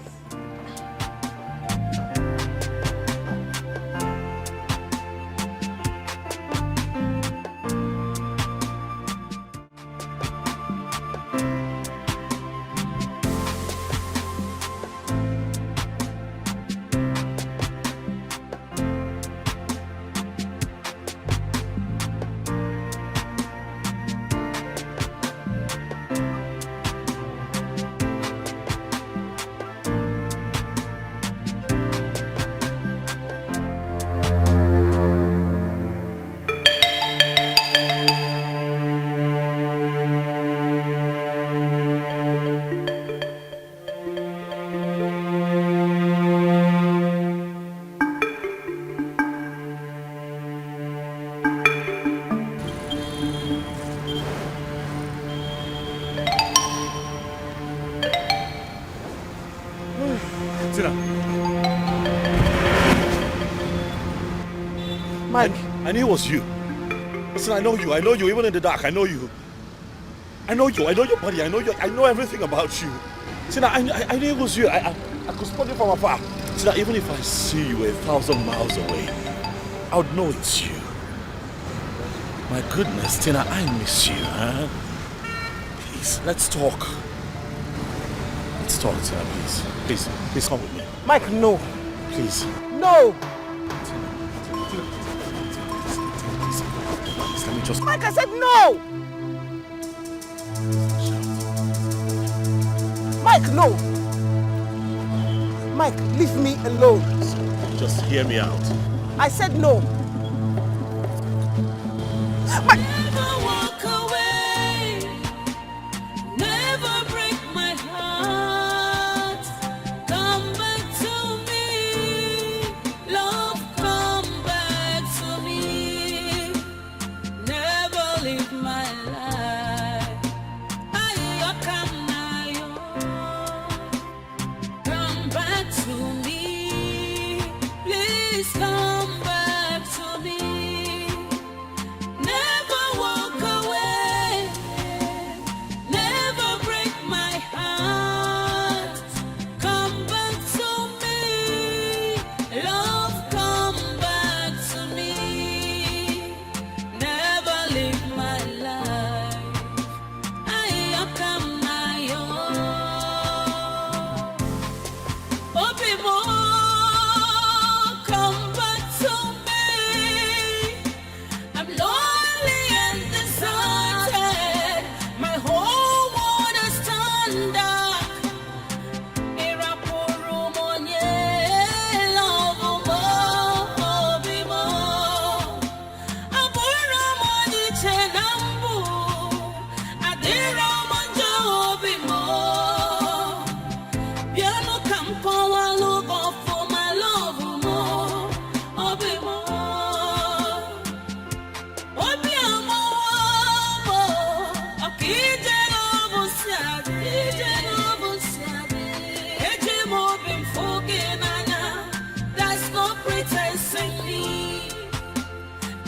Mike. I knew it was you. Listen, I know you, even in the dark, I know you. I know your body, I know everything about you. Tina, I knew it was you. I could spot you from afar. Tina, even if I see you 1,000 miles away, I would know it's you. My goodness, Tina, I miss you, huh? Please, let's talk. Let's talk, Tina, please. Please come with me. Mike, no. Please. No. Let me just... Mike, I said no! Mike, no! Mike, leave me alone. Just hear me out. I said no. Mike! Never walk away. Never break my heart. Come back to me. Love, come back to me. Never leave my life. Come back to me. Please come back to me. Never walk away. Never break my heart. Come back to me. Love, come back to me. Never leave my life. I come my own. Obi mo, come back to me. I'm lonely and deserted. My whole world is turned dark. Irapuru monye, love mo, obi mo. Abura moni chenambu, adira monjo obi mo. Piano campo I look up for my love mo, obi mo. Obi amo mo, akije no busiade. Eje mo been forgiven nana. That's no pretense in me.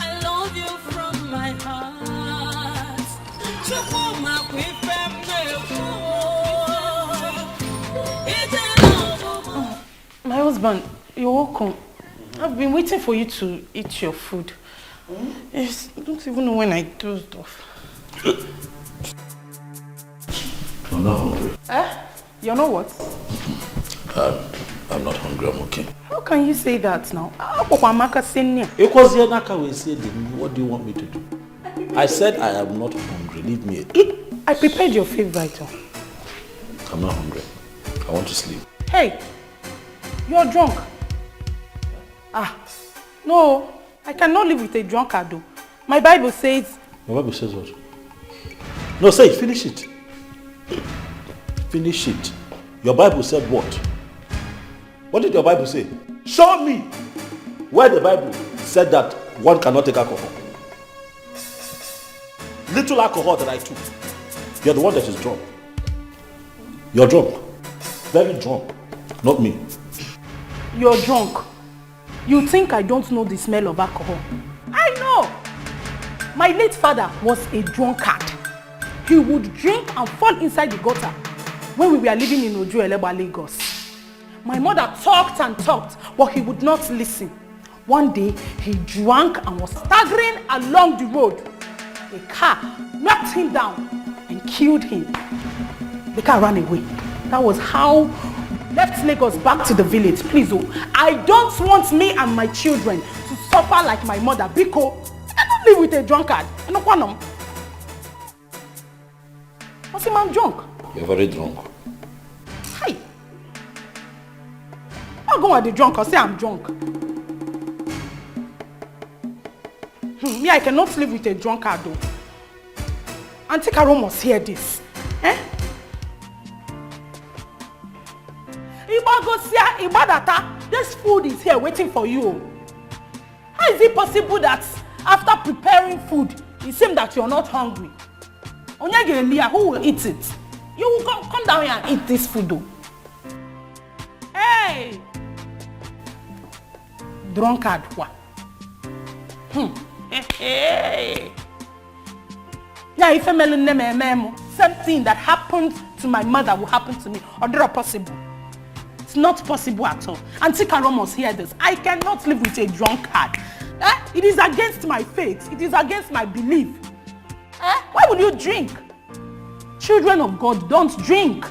I love you from my heart. Chukuma kwifem My husband, you're welcome. I've been waiting for you to eat your food. Yes, I don't even know when I dozed off. I'm not hungry. You're not what? I'm not hungry, I'm okay. How can you say that now? What do you want me to do? I said I am not hungry. Leave me. I prepared your favorite. I'm not hungry. I want to sleep. Hey, you're drunk. No, I cannot live with a drunkard though. My Bible says... My Bible says what? No, say it. Finish it. Finish it. Your Bible said what? What did your Bible say? Show me where the Bible said that one cannot take alcohol. Little alcohol that I took. You're the one that is drunk. You're drunk. Very drunk. Not me. You're drunk. You think I don't know the smell of alcohol? I know. My late father was a drunkard. He would drink and fall inside the gutter when we were living in Ojueleba, Lagos. My mother talked and talked, but he would not listen. One day, he drank and was staggering along the road. A car knocked him down and killed him. The car ran away. That was how we left Lagos back to the village. Please, oh, I don't want me and my children to suffer like my mother, Biko. I don't live with a drunkard. I don't want them. What's him, I'm drunk? You're very drunk. Hi. I'll go at the drunk or say I'm drunk. Me, I cannot live with a drunkard though. Auntie Carol must hear this. Eh? This food is here waiting for you. How is it possible that after preparing food, it seems that you're not hungry? Who will eat it? You will come down here and eat this food though. Hey! Drunkard. Hey! Yeah, if I'm same thing that happened to my mother will happen to me. Or not possible. It's not possible at all. Auntie Carol must hear this. I cannot live with a drunkard. It is against my faith. It is against my belief. Why would you drink? Children of God don't drink.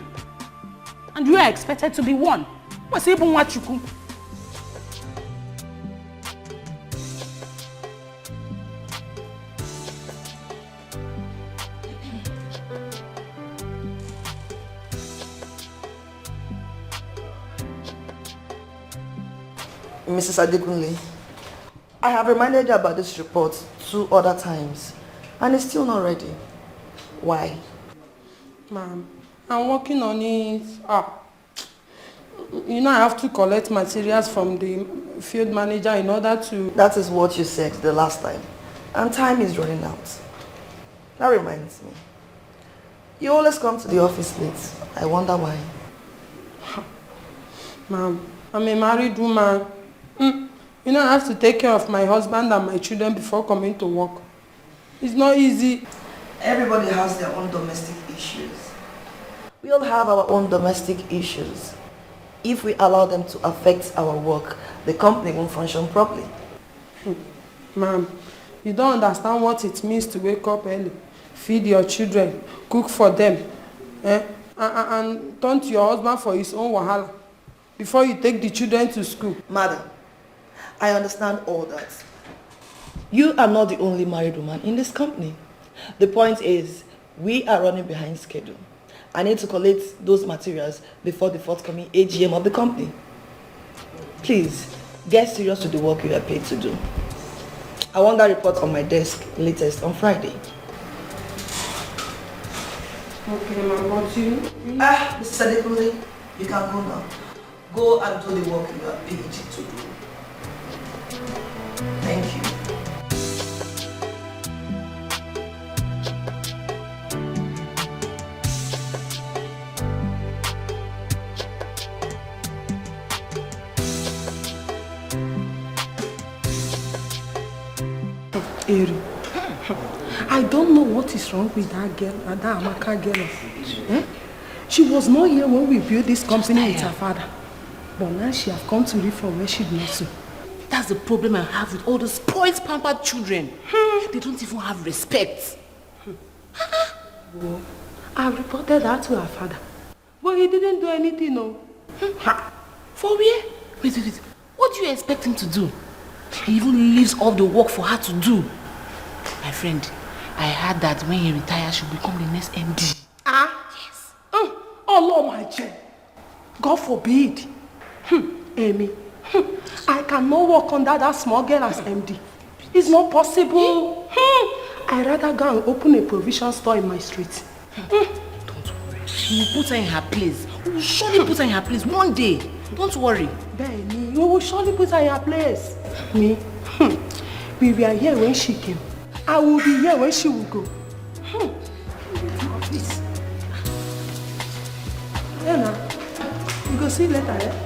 And you are expected to be one. What's even what you could? Mrs. Adekunle, I have reminded you about this report 2 other times, and it's still not ready. Why? Ma'am, I'm working on it. You know I have to collect materials from the field manager in order to... That is what you said the last time, and time is running out. That reminds me. You always come to the office late. I wonder why. Ma'am, I'm a married woman. You know, I have to take care of my husband and my children before coming to work. It's not easy. Everybody has their own domestic issues. We all have our own domestic issues. If we allow them to affect our work, the company won't function properly. Ma'am, you don't understand what it means to wake up early, feed your children, cook for them, and turn to your husband for his own wahala before you take the children to school. Madam, I understand all that. You are not the only married woman in this company. The point is, we are running behind schedule. I need to collect those materials before the forthcoming AGM of the company. Please, get serious with the work you are paid to do. I want that report on my desk latest on Friday. Okay, ma'am, but you... Mr. Adekunle, you can go now. Go and do the work you are paid to do. Thank you. Eri, I don't know what is wrong with that girl, that Amaka girl. She was not here when we built this company with her father. But now she has come to live from where she belongs to. That's the problem I have with all the spoiled, pampered children. They don't even have respect. Well, I reported that to her father. But he didn't do anything, no. For where? Wait. What do you expect him to do? He even leaves all the work for her to do. My friend, I heard that when he retires, she'll become the next MD. Yes. Oh, Lord, my child. God forbid. Amy, I cannot work under that small girl as MD. It's not possible. I'd rather go and open a provision store in my street. Don't worry. We will put her in her place. We will surely put her in her place one day. Don't worry. Benny, we will surely put her in her place. Me? We were here when she came. I will be here when she will go. Please. Yeah, now. We go see later, eh?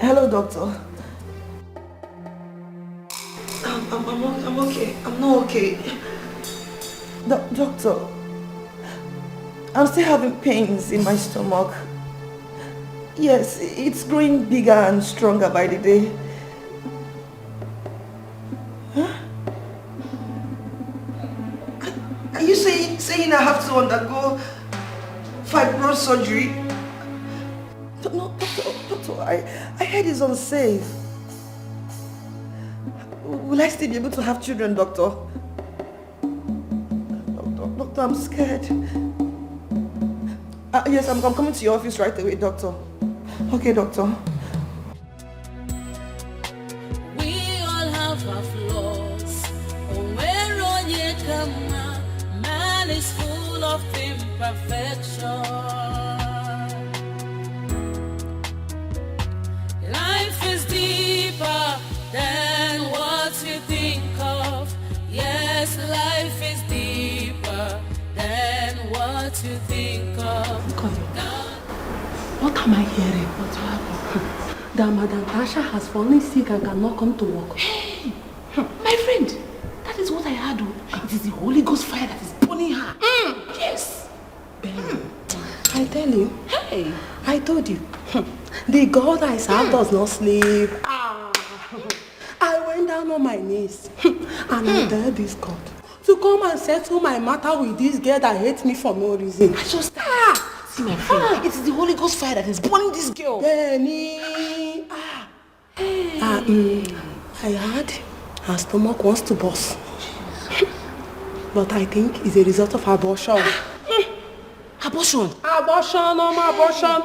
Hello, doctor. I'm okay. I'm not okay. Doctor, I'm still having pains in my stomach. Yes, it's growing bigger and stronger by the day. Huh? Are you saying I have to undergo fibroid surgery? No, doctor, I heard it's unsafe. Will I still be able to have children, doctor? Doctor, I'm scared. Yes, I'm coming to your office right away, doctor. Okay, doctor. We all have our flaws. Man is full of imperfection. Life is deeper than what you think of. Yes, life is deeper than what you think of. What am I hearing? What happened? That Madam Tasha has fallen sick and cannot come to work. Hey, my friend, that is what I heard. It is the Holy Ghost fire that is burning her. Yes. I tell you. Hey. I told you. The God I serve does not sleep. I went down on my knees and I tell this God to come and settle my matter with this girl that hates me for no reason. I just see my friend. It is the Holy Ghost fire that is burning this girl. Benny. I heard her stomach wants to burst. But I think it's a result of abortion. Abortion? Abortion, abortion.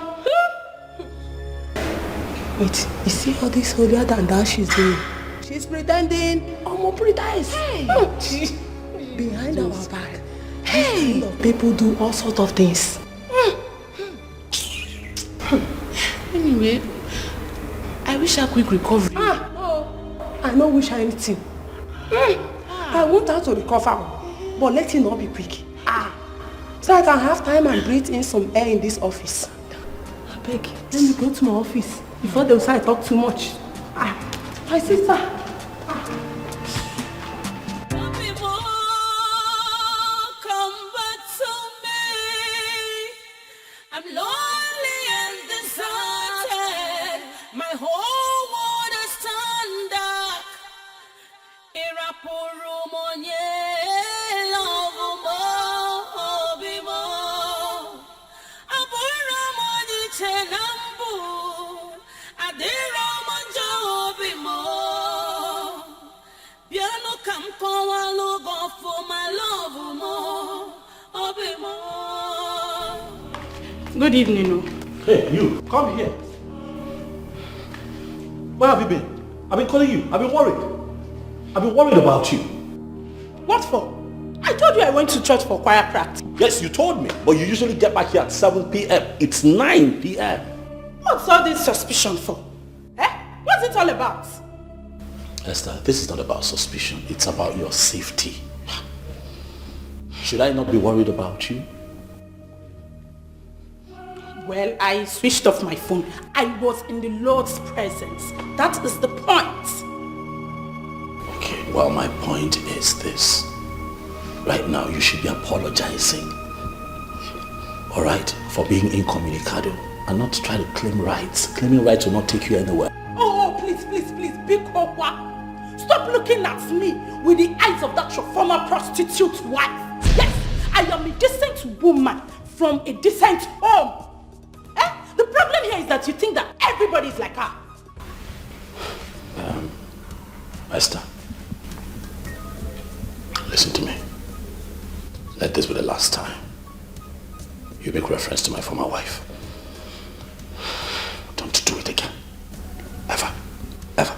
Wait, you see all this holier than that she's doing? She's pretending. Pretends. Hey. Behind our back. Hey. People do all sorts of things. Anyway, I wish her quick recovery. No. I don't wish her anything. I want her to recover, but let it not be quick. So I can have time and breathe in some air in this office. I beg, let me go to my office before they say I talk too much. My sister. Good evening. Hey, you, come here. Where have you been? I've been calling you. I've been worried. I've been worried about you. What for? I told you I went to church for choir practice. Yes, you told me, but you usually get back here at 7 p.m. It's 9 p.m. What's all this suspicion for? What's it all about? Esther, this is not about suspicion. It's about your safety. Should I not be worried about you? Well, I switched off my phone. I was in the Lord's presence. That is the point. Okay, well, my point is this. Right now, you should be apologizing. Alright? For being incommunicado and not try to claim rights. Claiming rights will not take you anywhere. Oh, please, big Okwa. Stop looking at me with the eyes of that your former prostitute wife. Yes, I am a decent woman from a decent home. that you think that everybody is like her? Esther, listen to me. Let this be the last time you make reference to my former wife. Don't do it again. Ever. Ever.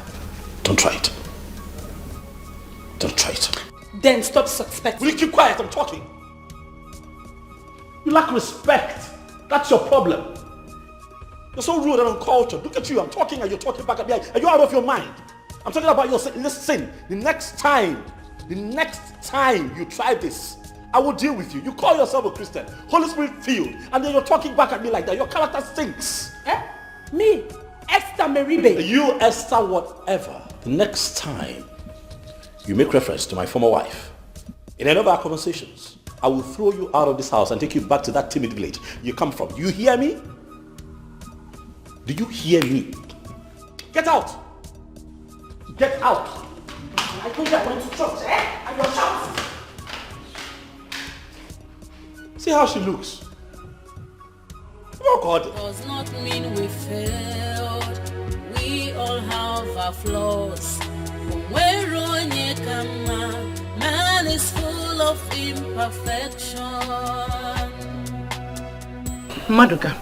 Don't try it. Don't try it. Then stop suspecting. Will you keep quiet? I'm talking. You lack respect. That's your problem. You're so rude and uncultured. Look at you. I'm talking and you're talking back at me. Are you out of your mind? I'm talking about your sin. Listen, the next time you try this, I will deal with you. You call yourself a Christian, Holy Spirit filled, and then you're talking back at me like that. Your character stinks. Me, Esther Meribe. You, Esther, whatever. The next time you make reference to my former wife, in any of our conversations, I will throw you out of this house and take you back to that timid village you come from. You hear me? Do you hear me? Get out! Get out! I told you I went to church, And you're shouting. See how she looks. Oh God. Does not mean we failed. We all have our flaws. Man is full of imperfection. Maduka,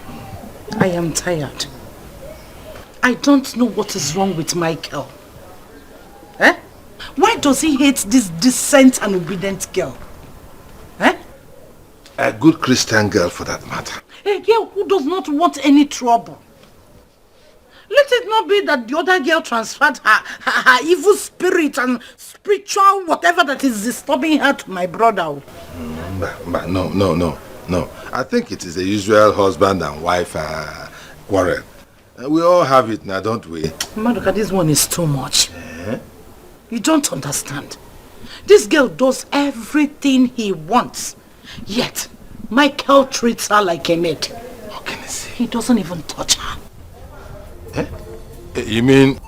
I am tired. I don't know what is wrong with Michael. Why does he hate this decent and obedient girl? A good Christian girl for that matter. A girl who does not want any trouble. Let it not be that the other girl transferred her evil spirit and spiritual whatever that is disturbing her to my brother. But no. I think it is the usual husband and wife quarrel. We all have it now, don't we? Maduka, this one is too much. You don't understand. This girl does everything he wants. Yet, Michael treats her like a maid. How can I say? He doesn't even touch her. You mean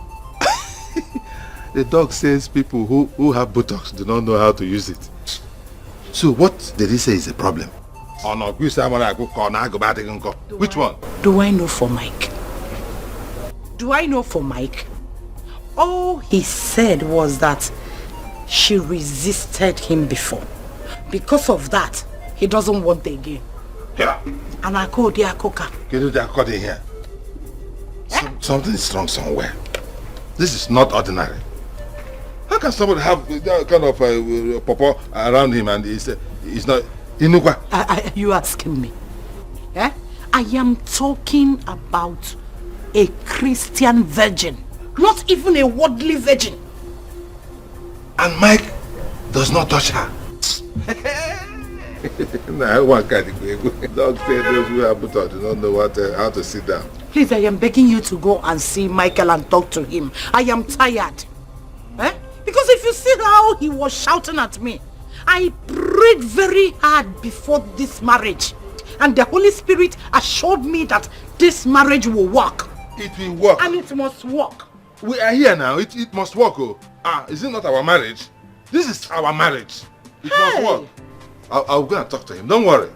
the dog says people who have buttocks do not know how to use it? So what did he say is the problem? Which one? Do I know for Mike? All he said was that she resisted him before. Because of that, he doesn't want again. Yeah. And I called the Akoka. Can you do that here? Something is wrong somewhere. This is not ordinary. How can somebody have that kind of pawpaw around him and he's not Inukwa? Are you asking me? I am talking about a Christian virgin, not even a worldly virgin. And Mike does not touch her. Nah, one kind of dog said those who have buttocks do not know how to sit down. Please, I am begging you to go and see Michael and talk to him. I am tired. Because if you see how he was shouting at me, I prayed very hard before this marriage. And the Holy Spirit assured me that this marriage will work. It will work. And it must work. We are here now. It must work. Is it not our marriage? This is our marriage. It must work. I'll go and talk to him. Don't worry.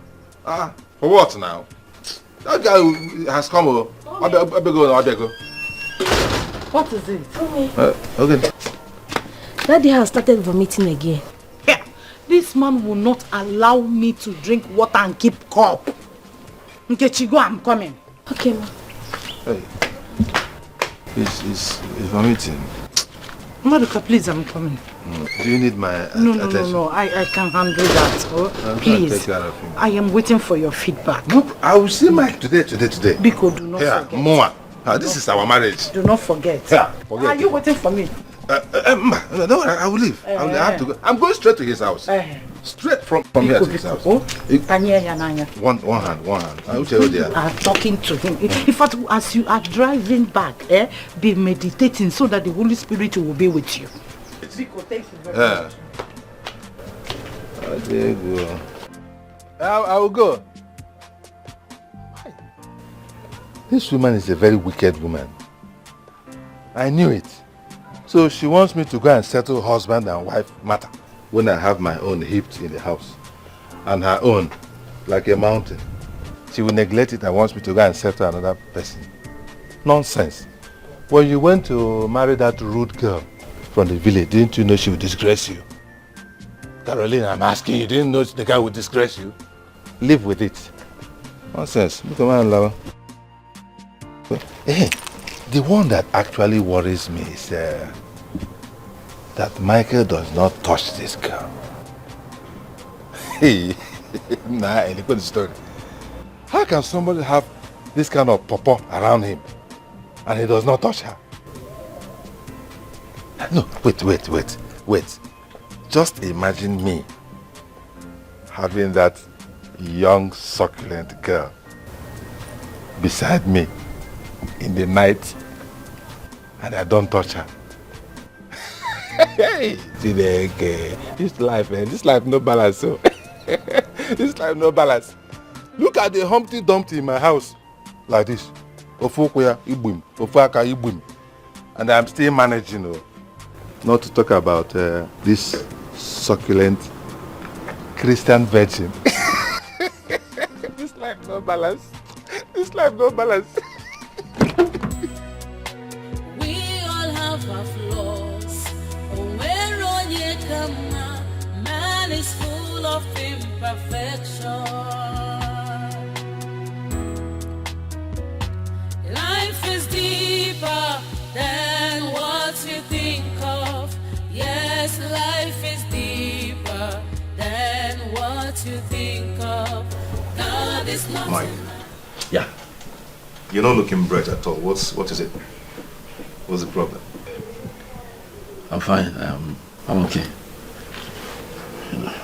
For what now? That guy has come. I better go. What is it? Okay. Daddy has started vomiting again. Yeah. This man will not allow me to drink water and keep cup. Nkechi, go, I'm coming. Okay, ma. Hey. He's vomiting. Maduka, please, I'm coming. Do you need my attention? No, I can handle that. Please, take care of him. I am waiting for your feedback. No, I will see Mike today. Biko, do not forget. More. This is our marriage. Do not forget. Forget. Are you waiting for me? No, I will leave. I have to go. I'm going straight to his house. Straight from here to his house. One hand. I will tell you there. You are talking to him. In fact, as you are driving back, be meditating so that the Holy Spirit will be with you. Biko, thank you very much. There you go. I will go. This woman is a very wicked woman. I knew it. So she wants me to go and settle husband and wife matter when I have my own heaped in the house. And her own, like a mountain. She will neglect it and wants me to go and settle another person. Nonsense. When you went to marry that rude girl from the village, didn't you know she would disgrace you? Caroline, I'm asking you, didn't know the guy would disgrace you? Live with it. Nonsense. Look at my lover. Hey, the one that actually worries me is that Michael does not touch this girl. Hey, nah, look at the story. How can somebody have this kind of pawpaw around him and he does not touch her? No, wait. Just imagine me having that young, succulent girl beside me in the night and I don't touch her. Hey, Dikeh, this life no balance. So this life no balance. Look at the Humpty Dumpty in my house like this. Ofokuya ibum, ofaka ibum, and I'm still managing. Not to talk about this succulent Christian virgin. This life no balance. This life no balance. We all have our flaws. Man is full of imperfection. Life is deeper than what you think of. Yes, life is deeper than what you think of. God is not. Mike. Yeah. You're not looking bright at all. What is it? What's the problem? I'm fine. I'm okay. You know,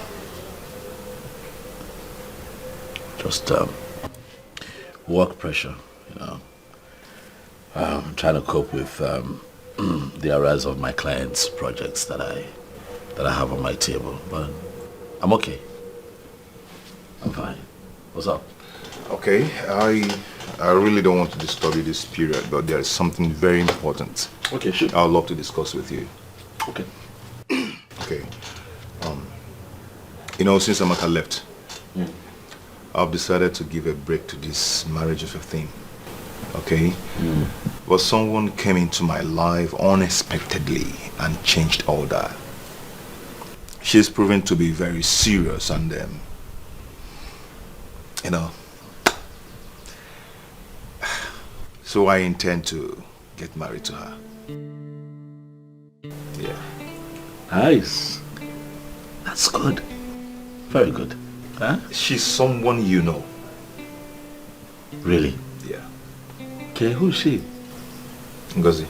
just work pressure. You know, trying to cope with the arise of my clients' projects that I have on my table. But I'm okay. I'm fine. What's up? Okay, I really don't want to disturb you this period, but there is something very important. Okay, sure. I'd love to discuss with you. Okay. Okay. Since Amaka left, I've decided to give a break to this marriage of a thing. Okay? But someone came into my life unexpectedly and changed all that. She's proven to be very serious and so I intend to get married to her. Yeah. Nice. That's good. Very good. Huh? She's someone you know. Really? Yeah. Okay, who's she? Ngozi.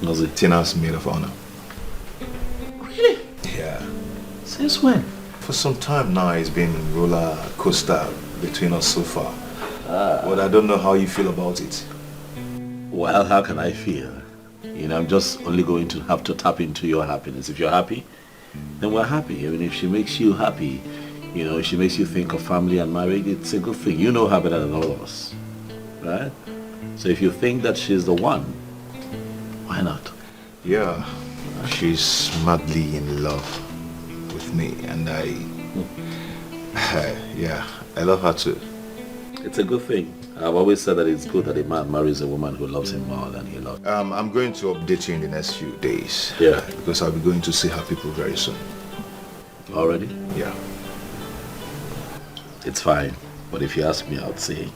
Ngozi. Tina's maid of honor. Really? Yeah. Since when? For some time now, it's been roller coaster between us so far. But I don't know how you feel about it. Well, how can I feel? I'm just only going to have to tap into your happiness. If you're happy, then we're happy. I mean, if she makes you happy, she makes you think of family and marriage, it's a good thing. You know her better than all of us, right? So if you think that she's the one, why not? Yeah, she's madly in love with me, and I love her too. It's a good thing. I've always said that it's good that a man marries a woman who loves him more than he loves. I'm going to update you in the next few days. Yeah. Because I'll be going to see her people very soon. Already? Yeah. It's fine. But if you ask me, I would say,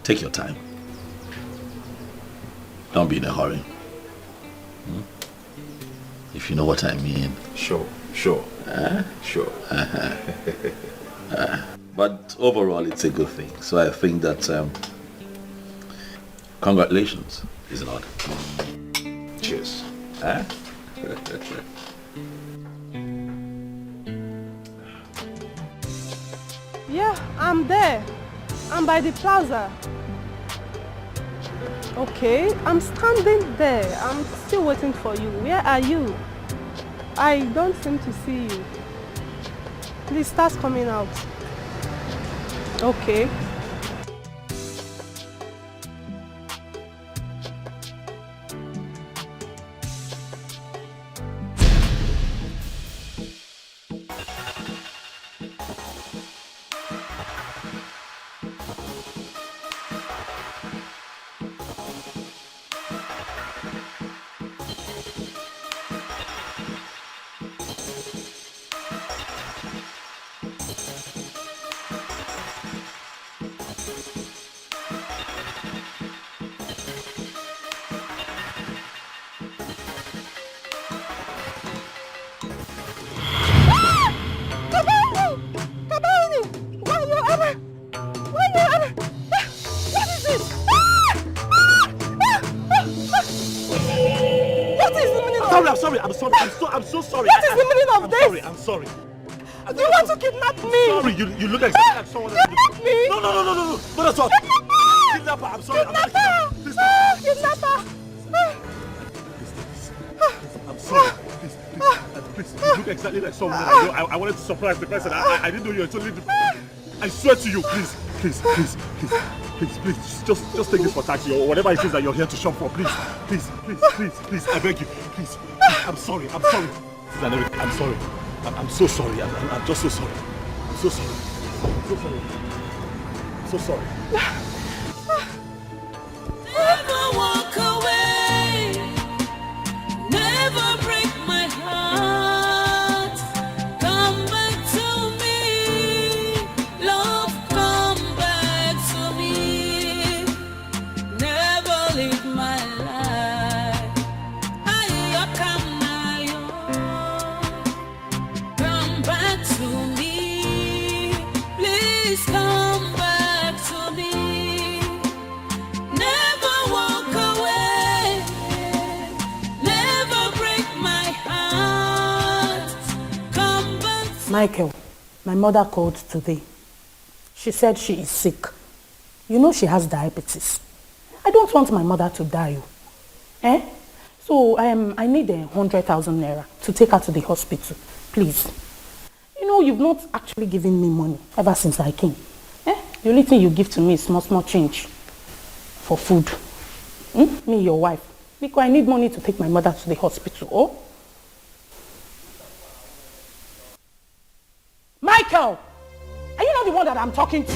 take your time. Don't be in a hurry. If you know what I mean. Sure. Sure. But overall, it's a good thing. So I think that congratulations is an order. Cheers. Yeah, I'm there. I'm by the plaza. Okay, I'm standing there. I'm still waiting for you. Where are you? I don't seem to see you. Please start coming out. Okay. sorry. I'm so sorry. What is the meaning of this? I'm sorry. Do you want to kidnap me? Sorry, you look exactly like someone else. Kidnap me? No. Not at all. Kidnapper, I'm sorry. Kidnapper! I'm sorry. Please, you look exactly like someone else. I wanted to surprise the person. I didn't know you were totally different. I swear to you, please, just take this for taxi or whatever it is that you're here to shop for. Please, I beg you, please. I'm sorry. I'm sorry. I'm so sorry. I'm just so sorry. I'm so sorry. Never walk away, never break my heart. Come back to me, love, come back to me. Never leave my life. Come back to me, please come back to me. Never walk away, never break my heart. Come back. Michael, my mother called today. She said she is sick. You know she has diabetes. I don't want my mother to die. So I need 100,000 naira to take her to the hospital. Please. You know, you've not actually given me money ever since I came. The only thing you give to me is small change for food. Me, your wife. Because I need money to take my mother to the hospital. Michael! Are you not the one that I'm talking to?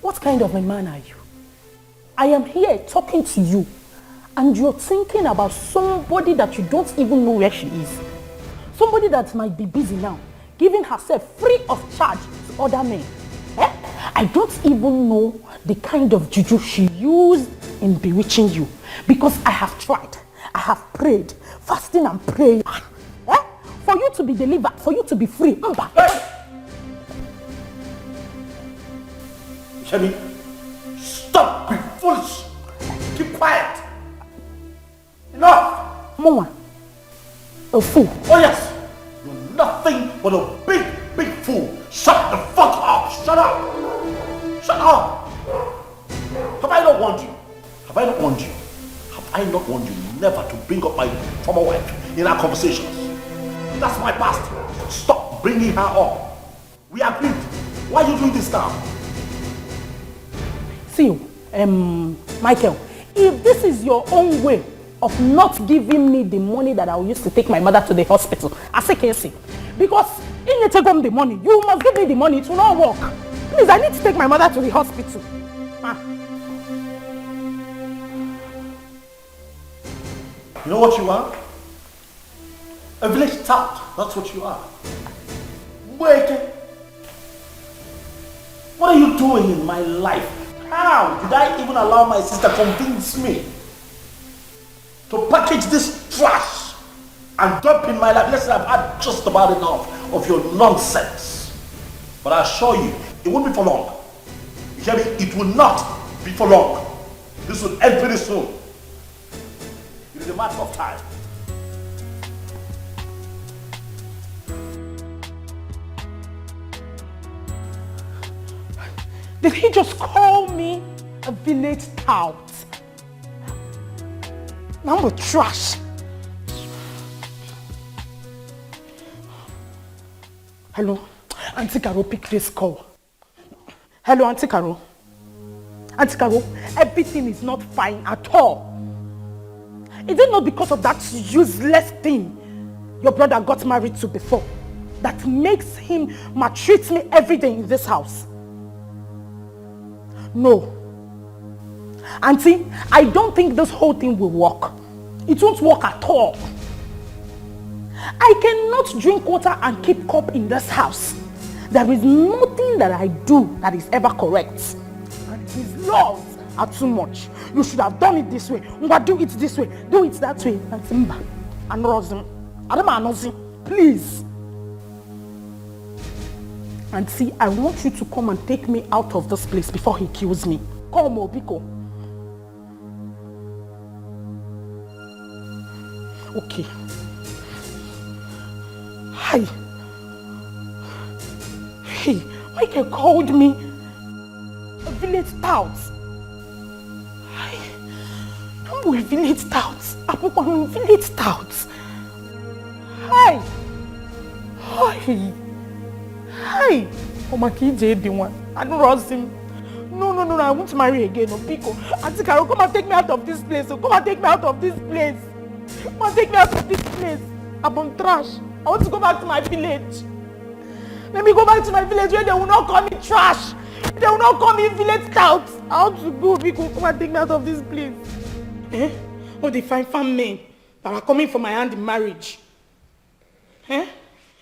What kind of a man are you? I am here talking to you and you're thinking about somebody that you don't even know where she is. Somebody that might be busy now, giving herself free of charge to other men. I don't even know the kind of juju she used in bewitching you. Because I have tried, I have prayed, fasting and praying. For you to be delivered, for you to be free. Shemi, stop being foolish. Keep quiet. Enough. Mama, a fool. Oh yes, you're nothing but a big fool. Shut the fuck up. Shut up. Have I not warned you? Have I not warned you never to bring up my former wife in our conversations? That's my past. Stop bringing her up. We agreed. Why are you doing this now? See, Michael, if this is your own way of not giving me the money that I will use to take my mother to the hospital, I say Casey, because if you take home the money, you must give me the money. It will not work. Please, I need to take my mother to the hospital. You know what you are? A village tout. That's what you are. Wait. What are you doing in my life? How did I even allow my sister convince me to package this trash and dump in my life? Listen, I've had just about enough of your nonsense. But I assure you, it won't be for long. You hear me? It will not be for long. This will end very soon. It is a matter of time. Did he just call me a village tout? I'm a trash. Hello, Auntie Caro, pick this call. Hello, Auntie Caro. Auntie Caro, everything is not fine at all. Is it not because of that useless thing your brother got married to before that makes him maltreat me every day in this house? No. Auntie, I don't think this whole thing will work. It won't work at all. I cannot drink water and keep cup in this house. There is nothing that I do that is ever correct. And his laws are too much. You should have done it this way. Do it this way. Do it that way. And Simba. And Rosin. Adama Anosi. Please. And see, I want you to come and take me out of this place before he kills me. Come, Obiko. Okay. Hi. Hey, Michael called me a village tout. Hi. I'm a village tout. I'm a village tout. Hi. Hi. Hi. Oh my kid, JD1. I don't trust him. No, I won't marry again, Obiko. Auntie Carol, come and take me out of this place. Come and take me out of this place. Come and take me out of this place. I'm on trash. I want to go back to my village. Let me go back to my village where they will not call me trash. They will not call me village tout. I want to go, Obiko. Come and take me out of this place. Eh? Oh, they find men that are coming for my hand in marriage. Eh?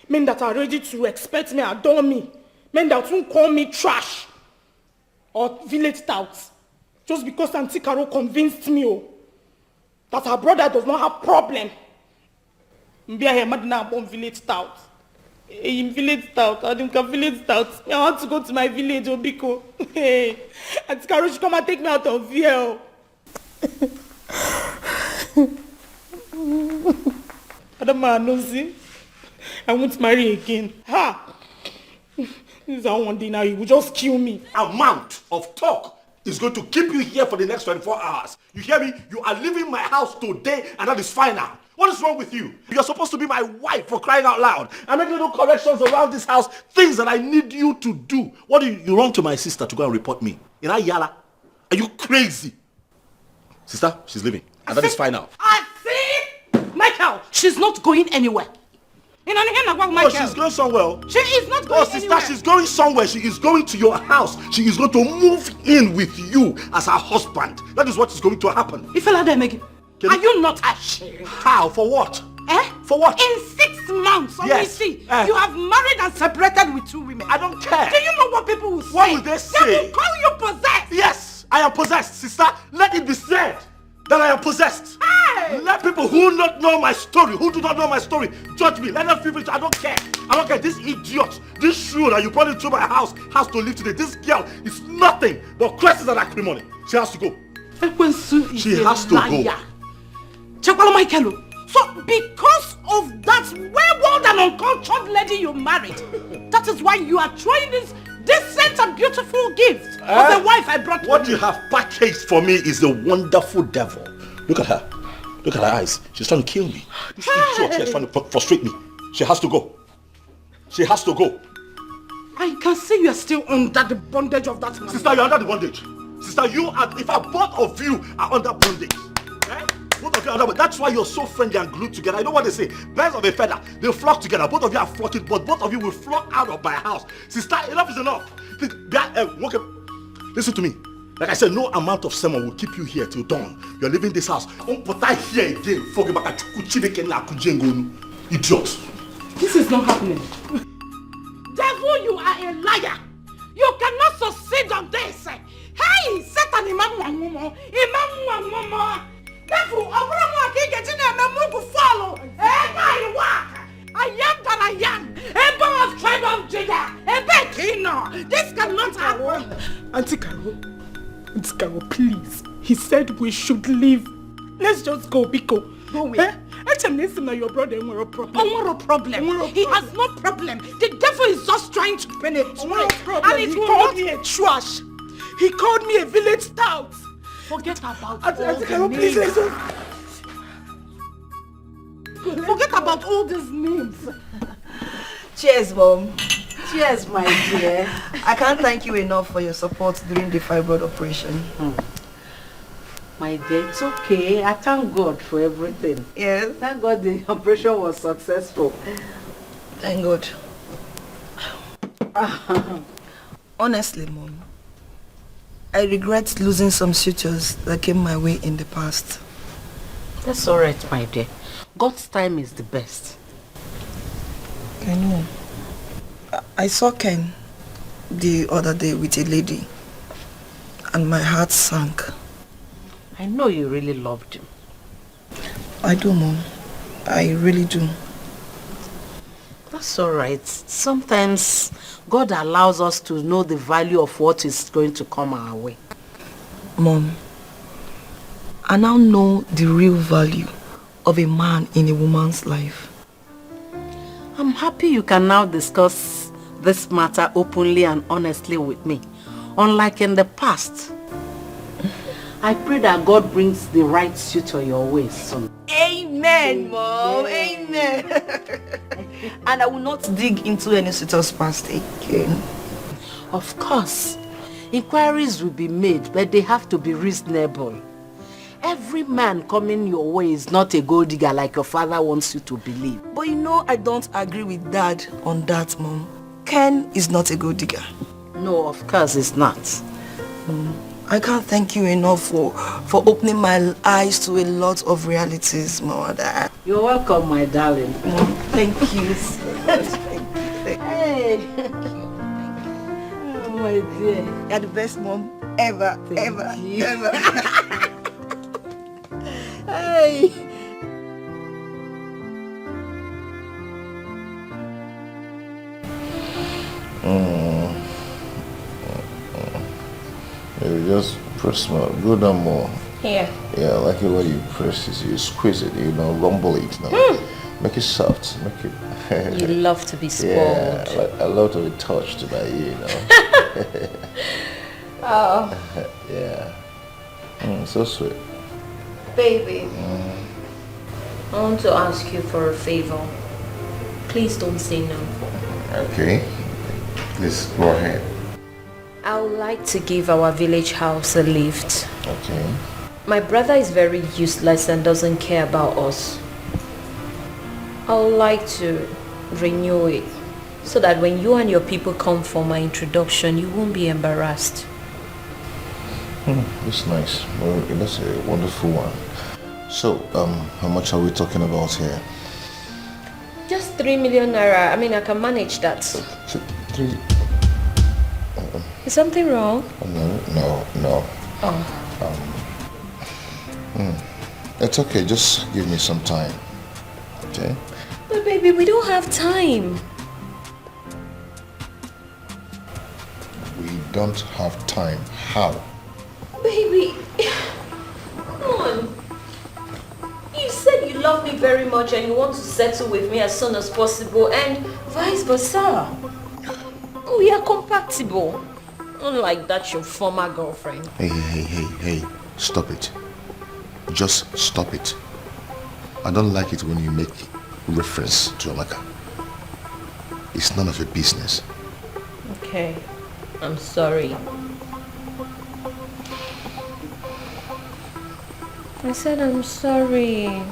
Men that are ready to respect me, adore me. Men that won't call me trash or village touts. Just because Auntie Carol convinced me that her brother does not have problem. Maybe I am now born village tout. In village tout, I think village tout. I want to go to my village, Obiko. Hey, Auntie Carol should come and take me out of here. Adam Anozi, I won't marry again. Ha! This is how one day now he will just kill me. Amount of talk is going to keep you here for the next 24 hours. You hear me? You are leaving my house today and that is final. What is wrong with you? You're supposed to be my wife, for crying out loud. I make little corrections around this house, things that I need you to do. What do you run to my sister to go and report me? In Ayala? Are you crazy? Sister, she's leaving. And that is final. I see! Michael, she's not going anywhere. Oh, she's going somewhere. She is not going sister, anywhere. She's going somewhere. She is going to your house. She is going to move in with you as her husband. That is what is going to happen. Are you not ashamed? How? For what? Eh? For what? In 6 months, Yes. you have married and separated with 2 women. I don't care. Do you know what people will say? What will they say? They will call you possessed. Yes, I am possessed, sister. Let it be said that I am possessed. Hey! Let people who do not know my story, judge me. Let them feel it. I don't care. I don't care. This idiot, this shrew that you brought into my house has to leave today. This girl is nothing but curses and acrimony. She has to go. She has to go. Chekwala Michael. So because of that wayward and uncultured lady you married, that is why you are throwing this decent and beautiful gift of the wife I brought. What you have packaged for me is a wonderful devil. Look at her. Look at her eyes. She's trying to kill me. This idiot here is trying to frustrate me. She has to go. She has to go. I can see you are still under the bondage of that man. Sister, you're under the bondage. Sister, you are, if both of you are under bondage. Both of you are under bondage. That's why you're so friendly and glued together. I know what they say. Birds of a feather, they flock together. Both of you are flocking, but both of you will flock out of my house. Sister, enough is enough. Listen to me. Like I said, no amount of sermon will keep you here till dawn. You're leaving this house. Don't put that here again. Idiot. This is not happening. Devil, you are a liar. You cannot succeed on this. Hey, Satan, Imam Mama. Devil, follow. I am that I am. A born of tribe of Judah. A Bekino. This cannot happen. Auntie Carol, please. He said we should leave. Let's just go, Biko. Go away. I tell you, your brother has a problem. He has no problem. The devil is just trying to penetrate. And he called me a trash. He called me a village tout. Forget about all the names. Forget about all these names. Cheers, Mom. Cheers, my dear. I can't thank you enough for your support during the fibroid operation. My dear, it's okay. I thank God for everything. Yes. Thank God the operation was successful. Thank God. Honestly, Mom, I regret losing some suitors that came my way in the past. That's alright, my dear. God's time is the best. I know. I saw Ken the other day with a lady and my heart sank. I know you really loved him. I do, Mom. I really do. That's all right. Sometimes God allows us to know the value of what is going to come our way. Mom, I now know the real value of a man in a woman's life. I'm happy you can now discuss this matter openly and honestly with me. Unlike in the past, I pray that God brings the right suitor your way soon. Amen, Mom. Amen. And I will not dig into any suitor's past again. Of course, inquiries will be made, but they have to be reasonable. Every man coming your way is not a gold digger like your father wants you to believe. But you know I don't agree with Dad on that, Mom. Ken is not a gold digger. No, of course it's not. I can't thank you enough for opening my eyes to a lot of realities, Mother. You're welcome, my darling. Thank you so much. Hey. Oh, my dear. You're the best mom ever, ever. Hey. You just press more, good and more. Here. Yeah, I like it when you press it, you squeeze it, you know, rumble it. You know? Make it soft, make it... You love to be spoiled. Yeah, like, I love to be touched by you, you know. Oh. Yeah. So sweet. Baby, I want to ask you for a favor. Please don't say no. Okay. Please go ahead. I would like to give our village house a lift. Okay. My brother is very useless and doesn't care about us. I would like to renew it so that when you and your people come for my introduction, you won't be embarrassed. That's nice. Well, that's a wonderful one. So, how much are we talking about here? Just 3 million naira. I mean, I can manage that. 3... Is something wrong? No. Oh. It's okay. Just give me some time. Okay? But baby, we don't have time. We don't have time. How? Baby, come on. You said you love me very much and you want to settle with me as soon as possible, and vice versa. We are compatible. Unlike that your former girlfriend. Hey. Stop it. Just stop it. I don't like it when you make reference to Amaka. It's none of your business. Okay. I'm sorry. I said I'm sorry.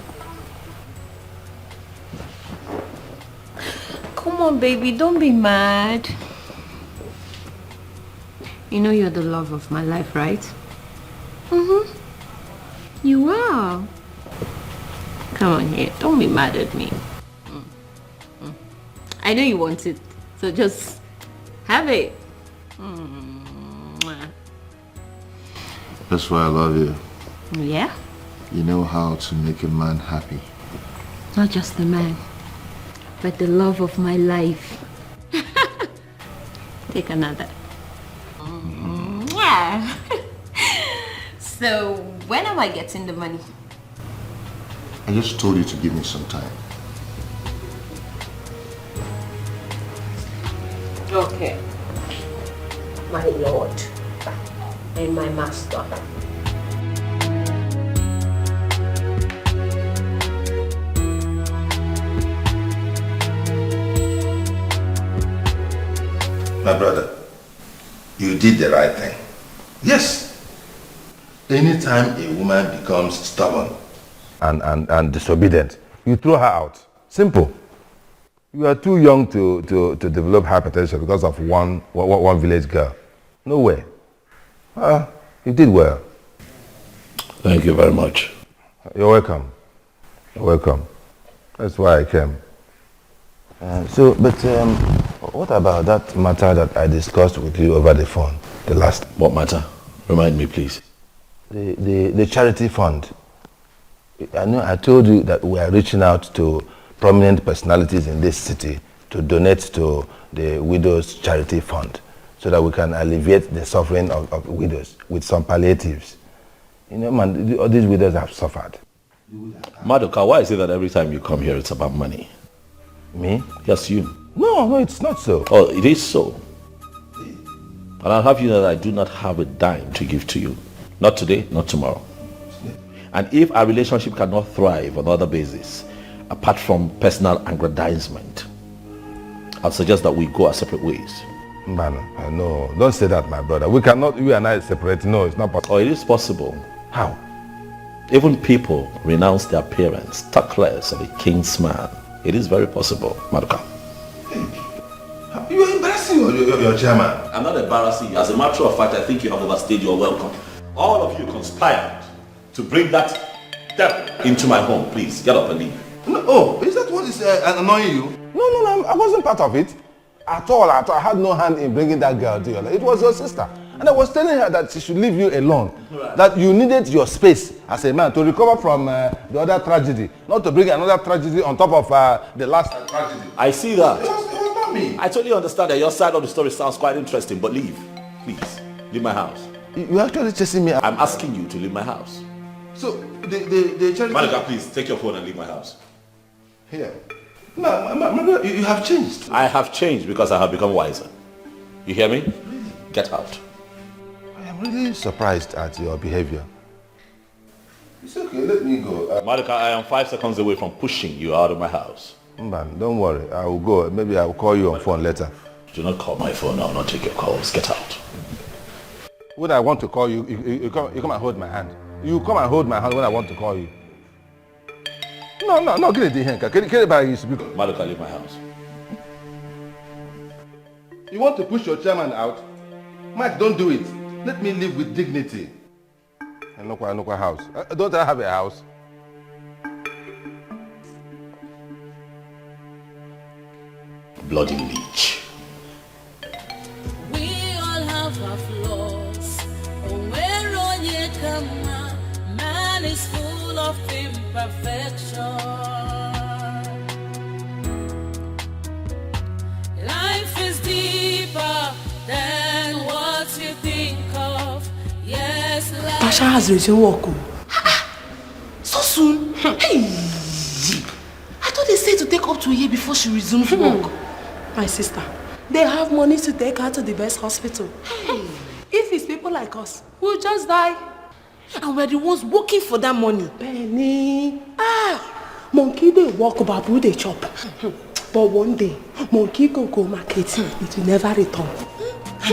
Come on, baby, don't be mad. You know you're the love of my life, right? You are. Come on here, don't be mad at me. I know you want it, so just have it. That's why I love you. Yeah? You know how to make a man happy. Not just the man, but the love of my life. Take another. So, when am I getting the money? I just told you to give me some time. Okay. My Lord and my Master. My brother, you did the right thing. Yes. Anytime a woman becomes stubborn and disobedient, you throw her out. Simple. You are too young to develop hypertension because of one village girl. No way. You did well. Thank you very much. You're welcome. You're welcome. That's why I came. What about that matter that I discussed with you over the phone? The last. What matter? Remind me, please. The charity fund. I know I told you that we are reaching out to prominent personalities in this city to donate to the Widows Charity Fund so that we can alleviate the suffering of widows with some palliatives. You know, man, all these widows have suffered. Madoka, why is it that every time you come here it's about money? Me? Yes, you. No, it's not so. Oh, it is so. And I'll have you know that I do not have a dime to give to you. Not today, not tomorrow. And if our relationship cannot thrive on other basis, apart from personal aggrandizement, I'll suggest that we go our separate ways. Man, no, don't say that, my brother. We cannot, you and I separate. No, it's not possible. Oh, it is possible. How? Even people renounce their parents, talk less of a king's man. It is very possible, Madoka. You're embarrassing your chairman. I'm not embarrassing you. As a matter of fact, I think you have overstayed your welcome. All of you conspired to bring that devil into my home. Please, get up and leave. No, oh, is that what is annoying you? No, I wasn't part of it. At all. I had no hand in bringing that girl to your life. It was your sister. And I was telling her that she should leave you alone. Right. That you needed your space as a man to recover from the other tragedy. Not to bring another tragedy on top of the last tragedy. I see that. It was not me. I totally understand that your side of the story sounds quite interesting, but leave. Please, leave my house. You're actually chasing me. I'm asking you to leave my house. So, the charity... Manager, please, take your phone and leave my house. Here. No, you have changed. I have changed because I have become wiser. You hear me? Get out. I am really surprised at your behavior. It's okay, let me go. Madoka, I am 5 seconds away from pushing you out of my house. Man, don't worry. I will go. Maybe I will call you on phone later. Do not call my phone. I will not take your calls. Get out. When I want to call you, you come and hold my hand. You come and hold my hand when I want to call you. No, get it here. Get it by you. Madoka, leave my house. You want to push your chairman out? Mike, don't do it. Let me live with dignity. And look a house. Don't I have a house? Bloody leech. We all have our flaws. Man is full of imperfection. Life is deeper than what you think of. Yes, life. Pasha has resumed work. So soon? Hey! I thought they said to take up to a year before she resumes work. My sister, they have money to take her to the best hospital. Hey. If it's people like us, we'll just die. And we're the ones working for that money. Penny. Monkey they walk, babu they chop. But one day, monkey go marketing. It will never return.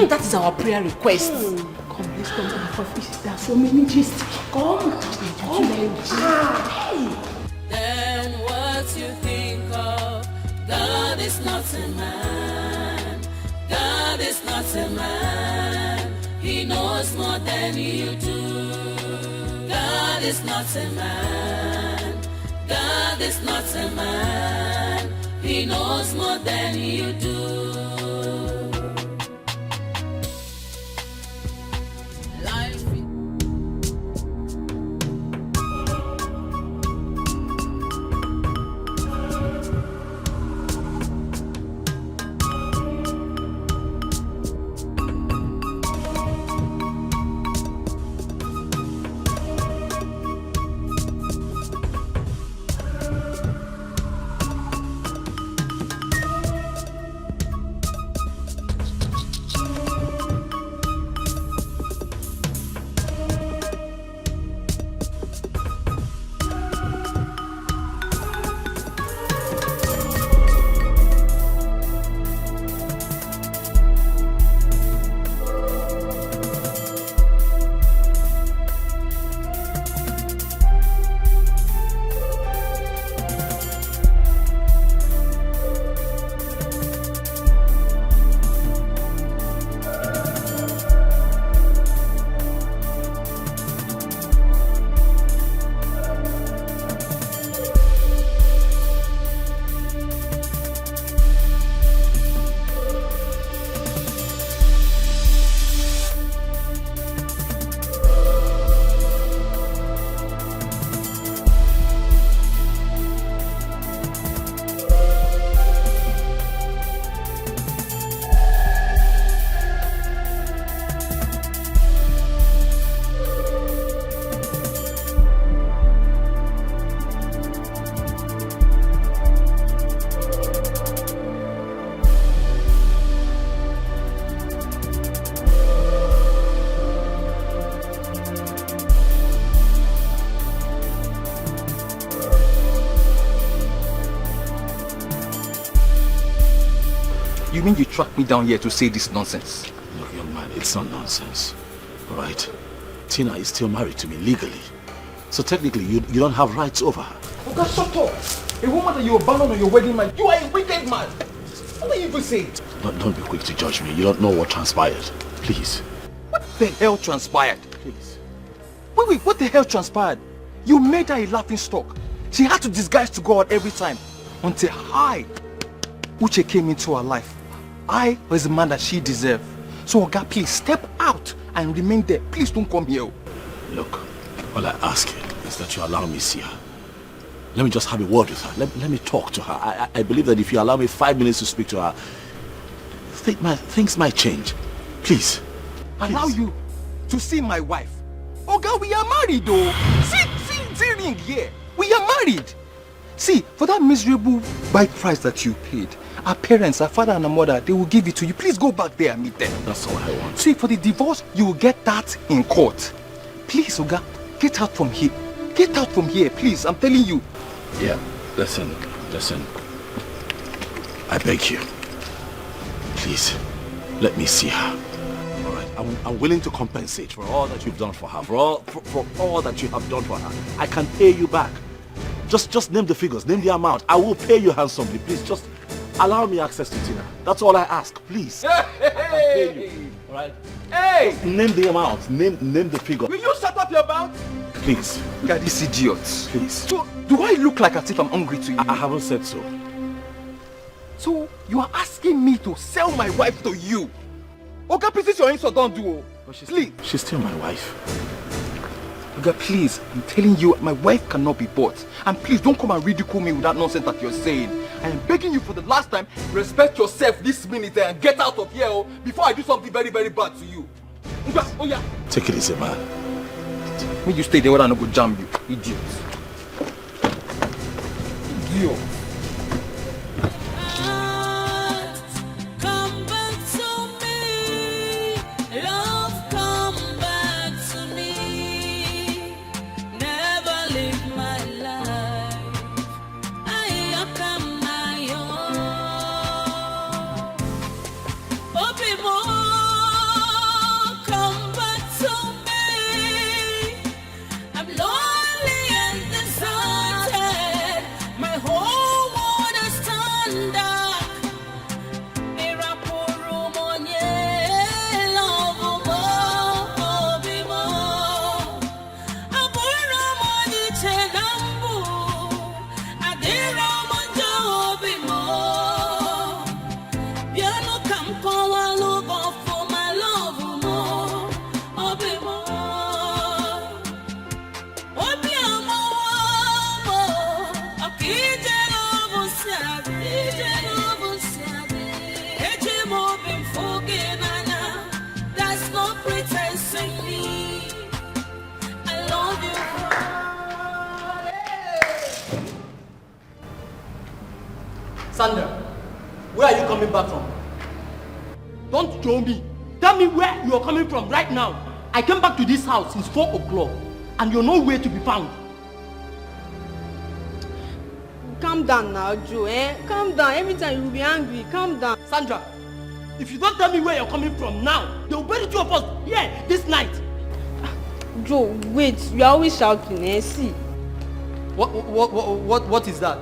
That is our prayer request. Come, let's come back for fish. There are so many gists. Come. Then what you think of? God is not a man. God is not a man. He knows more than you do. God is not a man. God is not a man. He knows more than you do. Life. You mean you tracked me down here to say this nonsense? Look, young man, it's not nonsense. Alright? Tina is still married to me legally. So technically, you don't have rights over her. Okay, shut up! A woman that you abandoned on your wedding night, you are a wicked man! What are you even saying? Don't be quick to judge me. You don't know what transpired. Please. What the hell transpired? Please. Wait, what the hell transpired? You made her a laughing stock. She had to disguise to go out every time. Until I, Uche, came into her life. I was the man that she deserved. So, Oga, please step out and remain there. Please don't come here. Look, all I ask is that you allow me see her. Let me just have a word with her. Let me talk to her. I believe that if you allow me 5 minutes to speak to her, things might change. Please. Allow you to see my wife? Oga, we are married though. See the ring here. We are married. See, for that miserable bike price that you paid, our parents, our father and our mother, they will give it to you. Please go back there and meet them. That's all I want. See, for the divorce, you will get that in court. Please, Oga, get out from here. Get out from here, please. I'm telling you. Yeah, listen. I beg you. Please, let me see her. All right, I'm willing to compensate for all that you've done for her, for all that you have done for her. I can pay you back. Just name the figures, name the amount. I will pay you handsomely. Please, just allow me access to Tina. That's all I ask, please. I can pay you. All right? Hey! Name the amount. Name the figure. Will you shut up your mouth? Please. Look at these idiots. Please. So, do I look like as if I'm hungry to you? I haven't said so. So, you are asking me to sell my wife to you? Oga, please, your insult, don't do. Please. She's still my wife. Oga, please, I'm telling you, my wife cannot be bought. And please, don't come and ridicule me with that nonsense that you're saying. I am begging you for the last time, respect yourself this minute and get out of here before I do something very, very bad to you. Oga, oh yeah. Take it easy, man. When you stay there, whether I not go jam you, idiot. Idiot. Come back to me, love, come back to me. Never leave my life. I come my own. Open more, come back to me. I'm lonely and deserted. My whole world is turned dark. Mirapuru monye, love mo, obi mo. Abura moni chenambu, adira monjo obi mo. Piano kamkowa look for my love mo, obi mo. Obi amo mo, akije lovo sabe, eje mo been forgiven. That's no pretense in me. I love you. Sandra, where are you coming back from? Don't show me. Tell me where you are coming from right now. I came back to this house since 4 o'clock and you're nowhere to be found. Calm down now, Joe, Calm down. Every time you will be angry. Calm down. Sandra, if you don't tell me where you're coming from now, they will bury two of us here this night. Joe, wait. You are always shouting, See. What is that?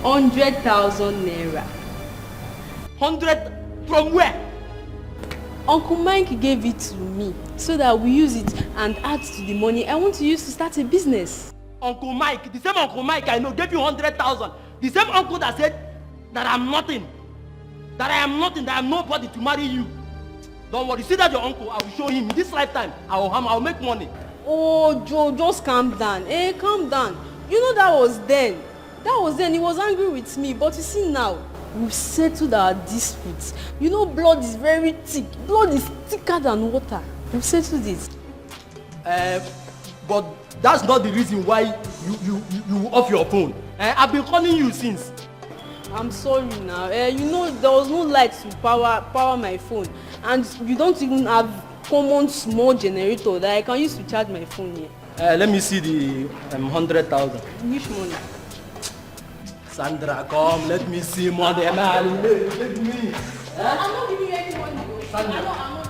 100,000 naira. 100 from where? Uncle Mike gave it to me so that we use it and add to the money I want to use to start a business. Uncle Mike, the same Uncle Mike I know gave you 100,000. The same uncle that said that I'm nothing. That I am nothing, that I am nobody to marry you. Don't worry, see that your uncle, I will show him in this lifetime. I will make money. Oh, Joe, just calm down. Calm down. You know that was then. He was angry with me. But you see now, we've settled our disputes. You know blood is very thick. Blood is thicker than water. We've settled it. But that's not the reason why you off your phone. I've been calling you since. I'm sorry now. You know there was no light to power my phone. And you don't even have common small generator that I can use to charge my phone here. Let me see the 100,000. Which money? Sandra, come, let me see money. Let me. I'm not giving you any money. Sandra. I'm not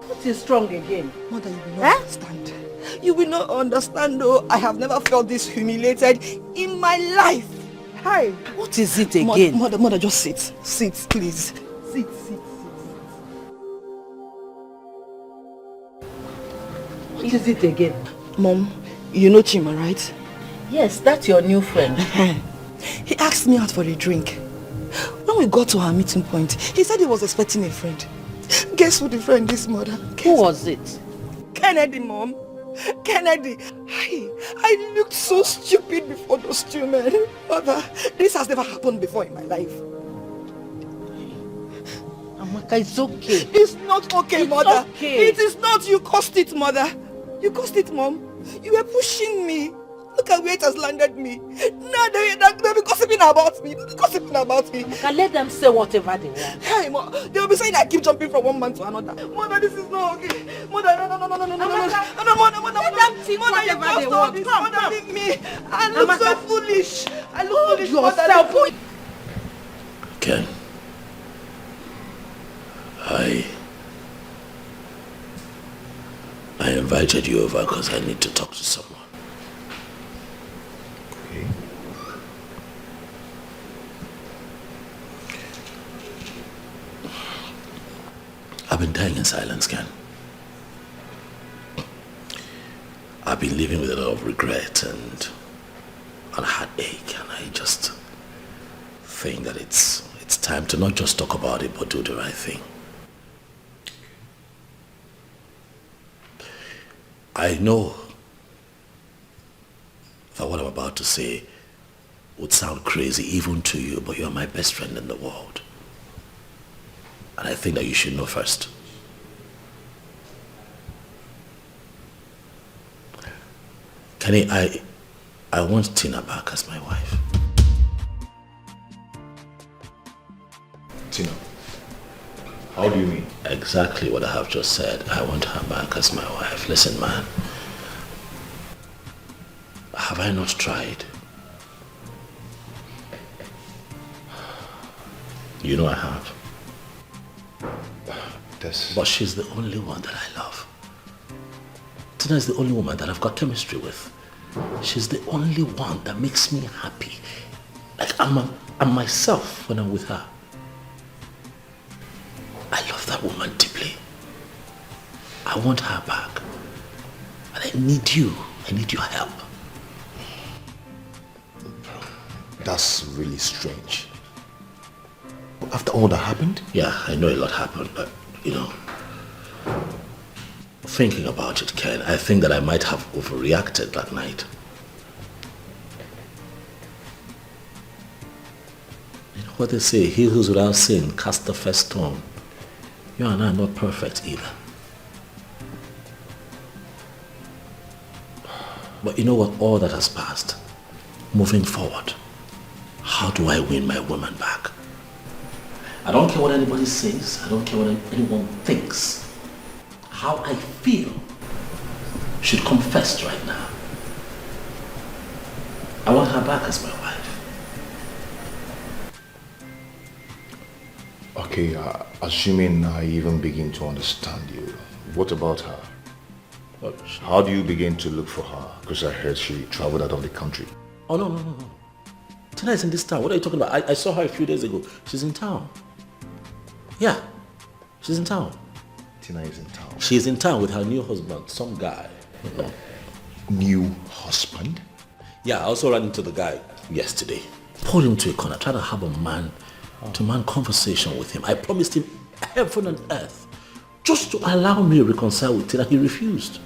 What is wrong again? Mother, you will not understand. You will not understand, though. I have never felt this humiliated in my life. Hi. What is it again? Mother, just sit. Sit, please. Sit. What is it again? Mom, you know Chima, right? Yes, that's your new friend. He asked me out for a drink. When we got to our meeting point, he said he was expecting a friend. Guess who the friend is, Mother? Who was it? Kennedy, Mom. Kennedy. I looked so stupid before those two men. Mother, this has never happened before in my life. Amaka, it's okay. It's not okay, It's Mother. okay. It is not. You caused it, Mother. You caused it, Mom. You were pushing me. Look at where it has landed me. Now they'll be gossiping about me. Amaka, let them say whatever they want. Hey, Mom. They'll be saying I keep jumping from one man to another. Mother, this is not okay. Mother, no. Mother, you caused all this. Mother, leave me. I look so foolish. I look foolish, Mother. Ken, I invited you over because I need to talk to someone. Okay. I've been dying in silence, Ken. I've been living with a lot of regret and heartache, and I just think that it's time to not just talk about it, but do the right thing. I know that what I'm about to say would sound crazy even to you, but you're my best friend in the world. And I think that you should know first. Kenny, I want Tina back as my wife. Tina? How do you mean? Exactly what I have just said. I want her back as my wife. Listen, man. Have I not tried? You know I have. But she's the only one that I love. Tina is the only woman that I've got chemistry with. She's the only one that makes me happy. Like I'm myself when I'm with her. I love that woman deeply. I want her back. And I need you. I need your help. That's really strange. After all that happened? Yeah, I know a lot happened, but, thinking about it, Ken, I think that I might have overreacted that night. You know what they say, he who's without sin cast the first stone. You and I are not perfect either. But you know what? All that has passed. Moving forward, how do I win my woman back? I don't care what anybody says. I don't care what anyone thinks. How I feel should come first right now. I want her back as my wife. Okay, assuming I even begin to understand you, what about her? How do you begin to look for her? Because I heard she traveled out of the country. Oh, no. Tina is in this town. What are you talking about? I saw her a few days ago. She's in town. Yeah, she's in town. Tina is in town. She's in town with her new husband, some guy. New husband? Yeah, I also ran into the guy yesterday. Pulled him to a corner, tried to have a man-to-man conversation with him. I promised him heaven and earth just to allow me to reconcile with Tina. He refused.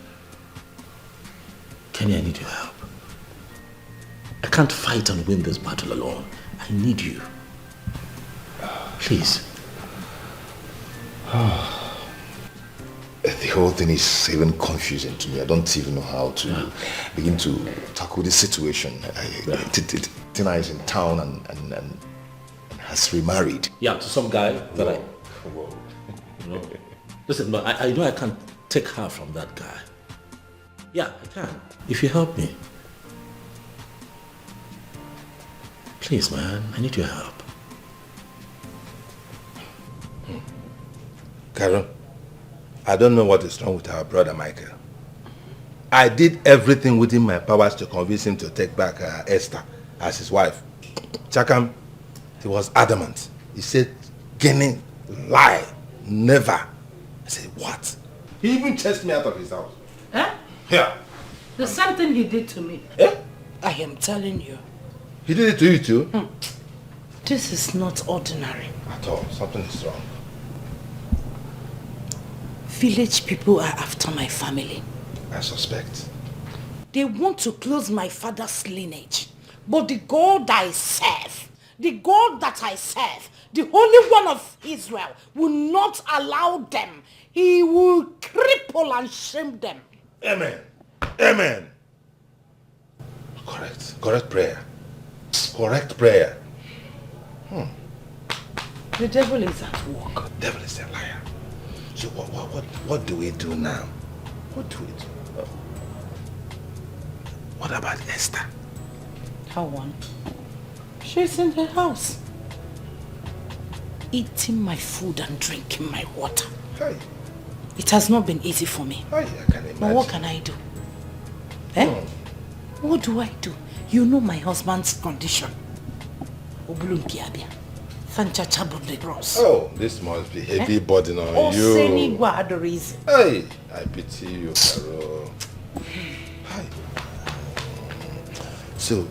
Kenny, I need your help. I can't fight and win this battle alone. I need you. Please. The whole thing is even confusing to me. I don't even know how to begin to tackle this situation. Tina is in town and has remarried. Yeah, to some guy that Listen, I know I can't take her from that guy. Yeah, I can. If you help me. Please, man, I need your help. Carol, I don't know what is wrong with our brother Michael. I did everything within my powers to convince him to take back Esther as his wife. Chakam, he was adamant. He said, Kenny, lie, never. I said, what? He even chased me out of his house. Eh? Yeah. The same thing he did to me. Eh? I am telling you. He did it to you too? This is not ordinary. At all. Something is wrong. Village people are after my family. I suspect. They want to close my father's lineage. But the God I serve, the Holy One of Israel, will not allow them. He will cripple and shame them. Amen. Amen. Correct. Correct prayer. Correct prayer. The devil is at work. The devil is a liar. So what do we do now? What do we do? What about Esther? How one? She's in the house. Eating my food and drinking my water. Hey. It has not been easy for me. Hey, I can imagine. But what can I do? Eh? What do I do? You know my husband's condition. Oh, this must be heavy burden on you. Hey, I pity you, Carol. Hi. So,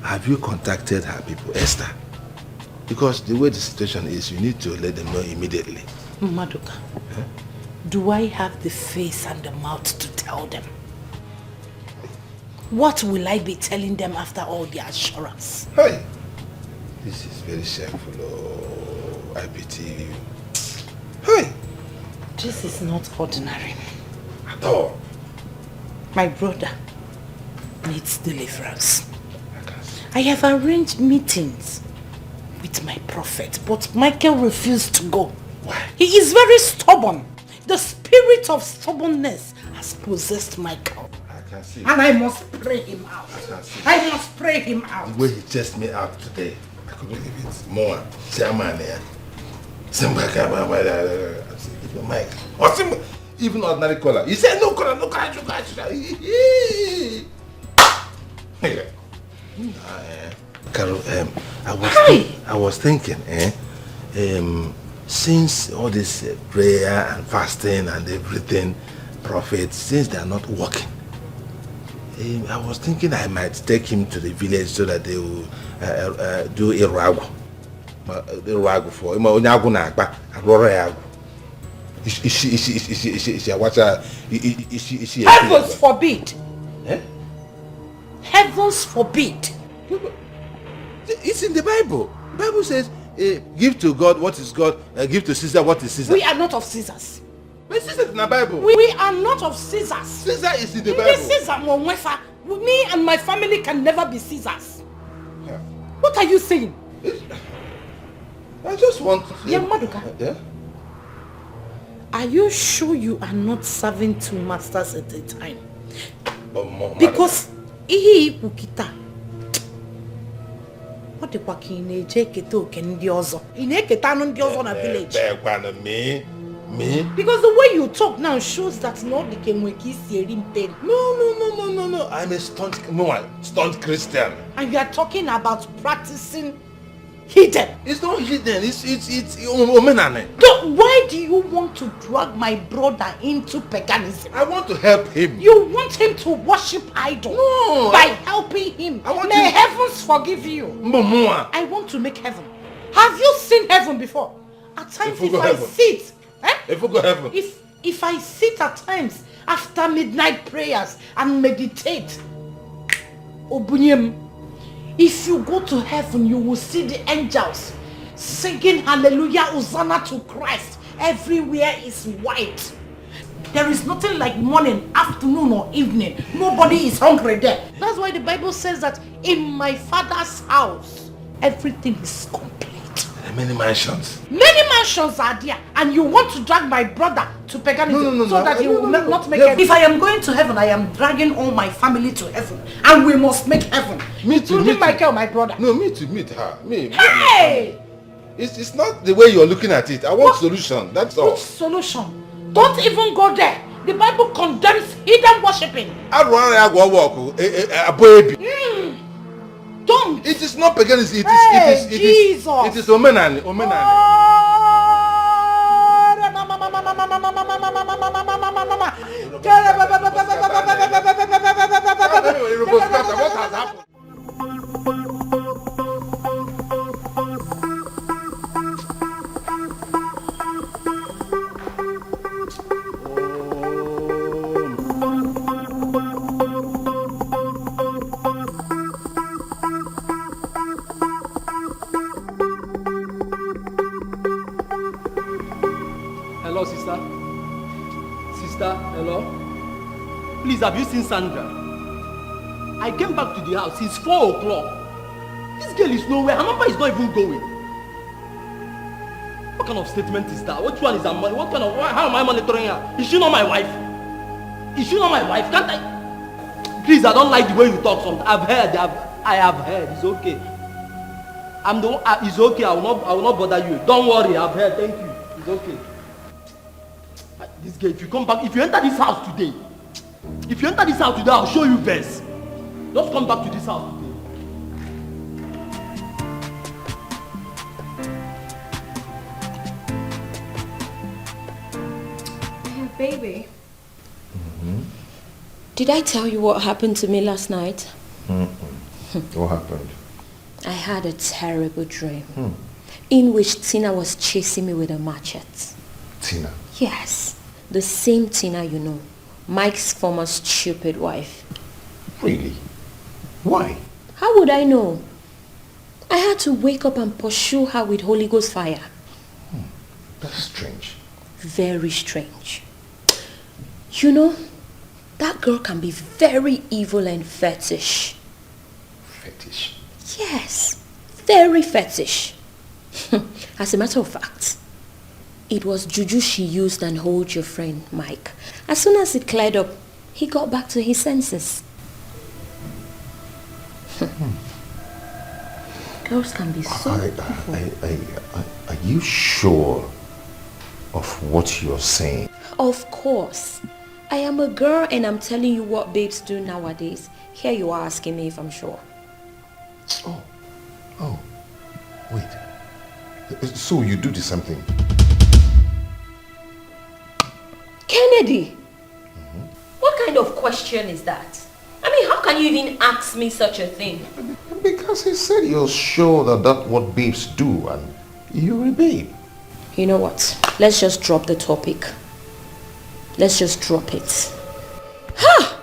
have you contacted her people, Esther? Because the way the situation is, you need to let them know immediately. Maduka, do I have the face and the mouth to tell them? What will I be telling them after all the assurance? Hey, this is very shameful. Oh, I pity you. Hey, this is not ordinary. At all. My brother needs deliverance. I have arranged meetings with my prophet, but Michael refused to go. Why? He is very stubborn. The spirit of stubbornness has possessed Michael. I can see. And I must pray him out. I can see. I must pray him out. The way he chased me out today, I couldn't believe it. More. Chairman here. Mike. Even ordinary color. He said no color, no color, no color. Carol, I was thinking, since all this prayer and fasting and everything, prophets, since they are not working, I was thinking I might take him to the village so that they will do a ragu. For Heavens forbid! Eh? Heavens forbid! It's in the Bible. The Bible says, give to God what is God, give to Caesar what is Caesar. We are not of Caesars. But Caesar is in the Bible. We are not of Caesars. Caesar is in the Bible. Caesar, me and my family can never be Caesars. Yeah. What are you saying? I just want to... Yeah, Maduka. Yeah? Are you sure you are not serving two masters at a time? Because ihe ikukita. What the fucking na-eje eketa oke ndị ọzọ? Ị na-eketa anụ ndị ọzọ na village? Me? Because the way you talk now shows that no Dikeh nwere ka isi eri mperi. No. I'm a stunt Christian. And you are talking about practicing hidden. It's not hidden. It's omenane. So why do you want to drag my brother into paganism? I want to help him. You want him to worship idol? No. By helping him. May heavens forgive you. I want to make heaven. Have you seen heaven before? At times if I sit, if I sit at times after midnight prayers and meditate, Obunyem, if you go to heaven, you will see the angels singing hallelujah, Hosanna to Christ. Everywhere is white. There is nothing like morning, afternoon or evening. Nobody is hungry there. That's why the Bible says that in my Father's house, everything is complete. many mansions. Many mansions are there, and you want to drag my brother to paganism so that he will not make heaven. If I am going to heaven, I am dragging all my family to heaven, and we must make heaven. Me too. Including Michael, my brother. No, me too. Meet her. Me. Hey! It's not the way you're looking at it. I want solution. That's all. Which solution? Don't even go there. The Bible condemns heathen worshipping. Don't. It is not paganism. It is omenani. What has happened? Hello, sister. Sister, hello. Please, have you seen Sandra? I came back to the house. It's 4 o'clock. This girl is nowhere. Her number is not even going. What kind of statement is that? Which one is her money? How am I monitoring her? Is she not my wife? Is she not my wife? Can't I? Please, I don't like the way you talk sometimes. I have heard. It's okay. I'm the one. It's okay. I will not bother you. Don't worry. I've heard. Thank you. It's okay. This girl, if you come back, if you enter this house today, I'll show you best. Just come back to this house today. Hey, baby. Did I tell you what happened to me last night? What happened? I had a terrible dream in which Tina was chasing me with a machete. Tina? Yes, the same Tina you know, Mike's former stupid wife. Really? Why? How would I know? I had to wake up and pursue her with Holy Ghost fire. That's strange. Very strange. You know, that girl can be very evil and fetish. Fetish? Yes, very fetish. As a matter of fact, it was juju she used and hold your friend Mike. As soon as it cleared up, he got back to his senses. Girls can be so Are you sure of what you're saying? Of course. I am a girl and I'm telling you what babes do nowadays. Here you are asking me if I'm sure. Oh, wait. So you do the same thing? Kennedy! What kind of question is that? I mean, how can you even ask me such a thing? Because he said you're sure that that's what babes do and you're a babe. You know what? Let's just drop the topic. Let's just drop it. Ha!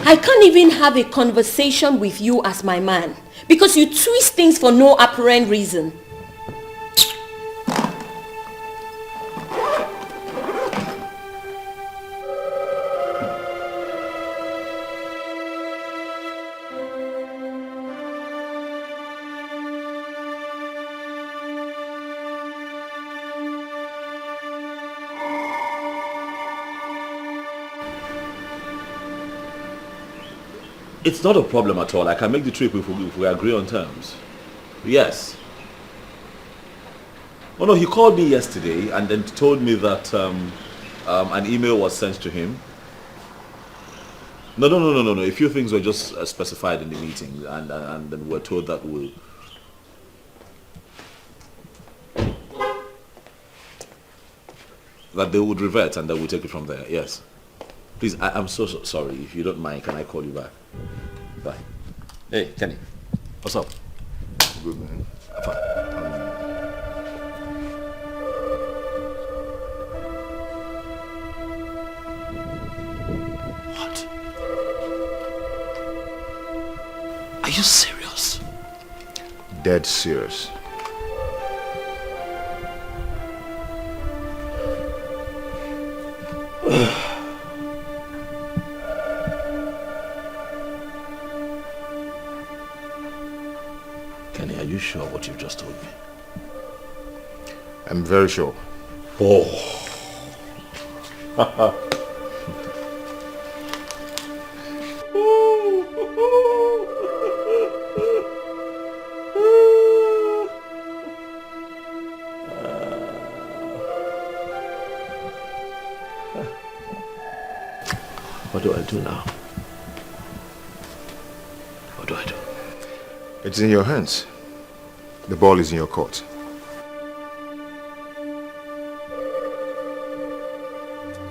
I can't even have a conversation with you as my man because you twist things for no apparent reason. It's not a problem at all. I can make the trip if we agree on terms. Yes. Oh no, he called me yesterday and then told me that an email was sent to him. No. A few things were just specified in the meeting and then we're told that they would revert and that we'll take it from there. Yes. Please, I'm so sorry. If you don't mind, can I call you back? Bye. Hey, Kenny. What's up? Good, man. What? Are you serious? Dead serious. Kenny, are you sure what you've just told me? I'm very sure. Oh. What do I do now? What do I do? It's in your hands. The ball is in your court.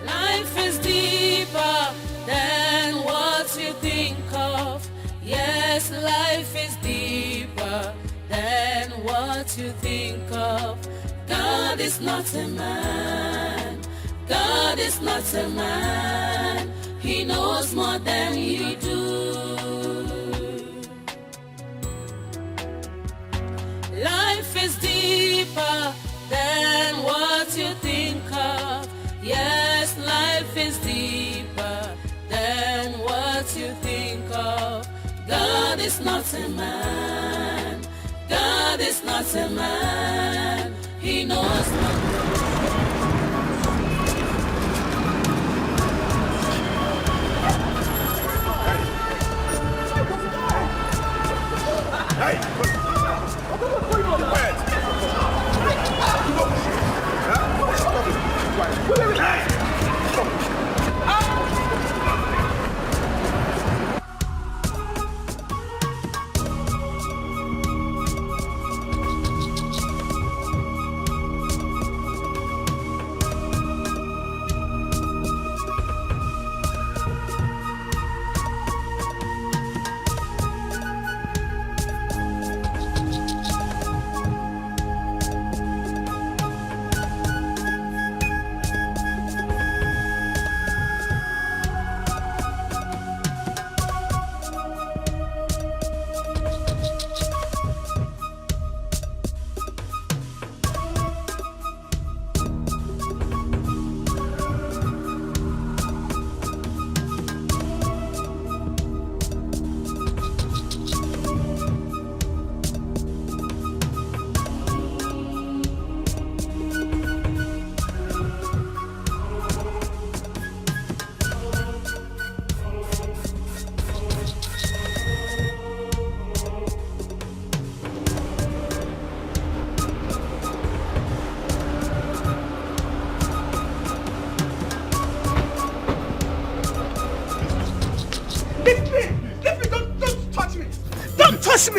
Life is deeper than what you think of. Yes, life is deeper than what you think of. God is not a man. God is not a man. He knows more than you do. Life is deeper than what you think of. Yes, life is deeper than what you think of. God is not a man. God is not a man. He knows more.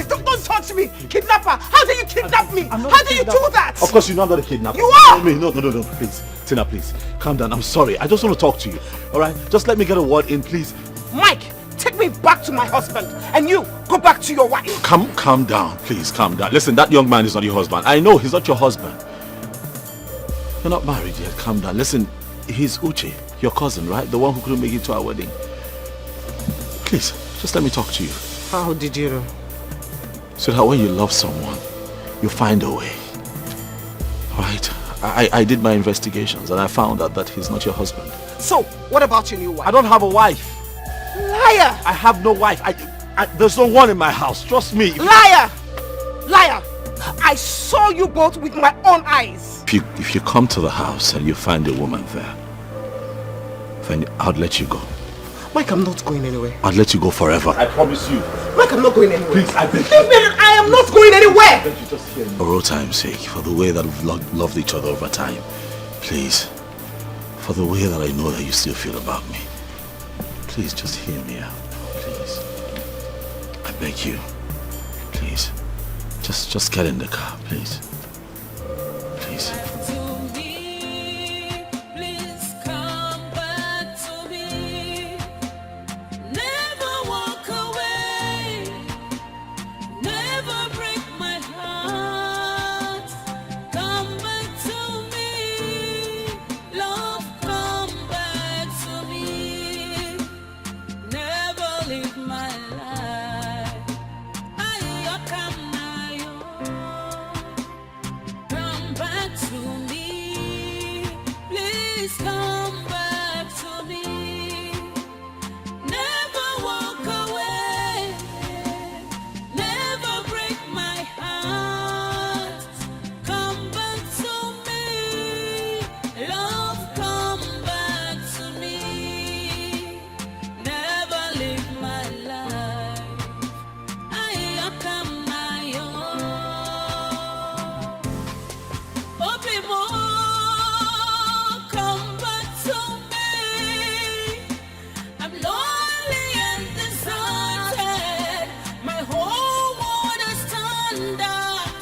Don't touch me! Kidnapper! How do you kidnap me? How do you do that? Of course, you're not the kidnapper. You are! No, please. Tina, please. Calm down. I'm sorry. I just want to talk to you. Alright? Just let me get a word in, please. Mike, take me back to my husband. And you, go back to your wife. Calm down. Please, calm down. Listen, that young man is not your husband. I know he's not your husband. You're not married yet. Calm down. Listen, he's Uche, your cousin, right? The one who couldn't make it to our wedding. Please, just let me talk to you. How did you know? So that when you love someone, you find a way. Alright? I did my investigations and I found out that he's not your husband. So, what about your new wife? I don't have a wife. Liar! I have no wife. There's no one in my house. Trust me. Liar! Liar! I saw you both with my own eyes. If you come to the house and you find a woman there, then I'll let you go. Mike, I'm not going anywhere. I'll let you go forever. I promise you. Mike, I'm not going anywhere. Please, I beg you. Leave me, I am not going anywhere. Don't you just hear me? For all time's sake, for the way that we've loved each other over time, please, for the way that I know that you still feel about me, please just hear me out. Please. I beg you. Please. Just get in the car, please. Please. Never break my heart. Come back to me. to me. I'm lonely and deserted. My whole world is turned dark.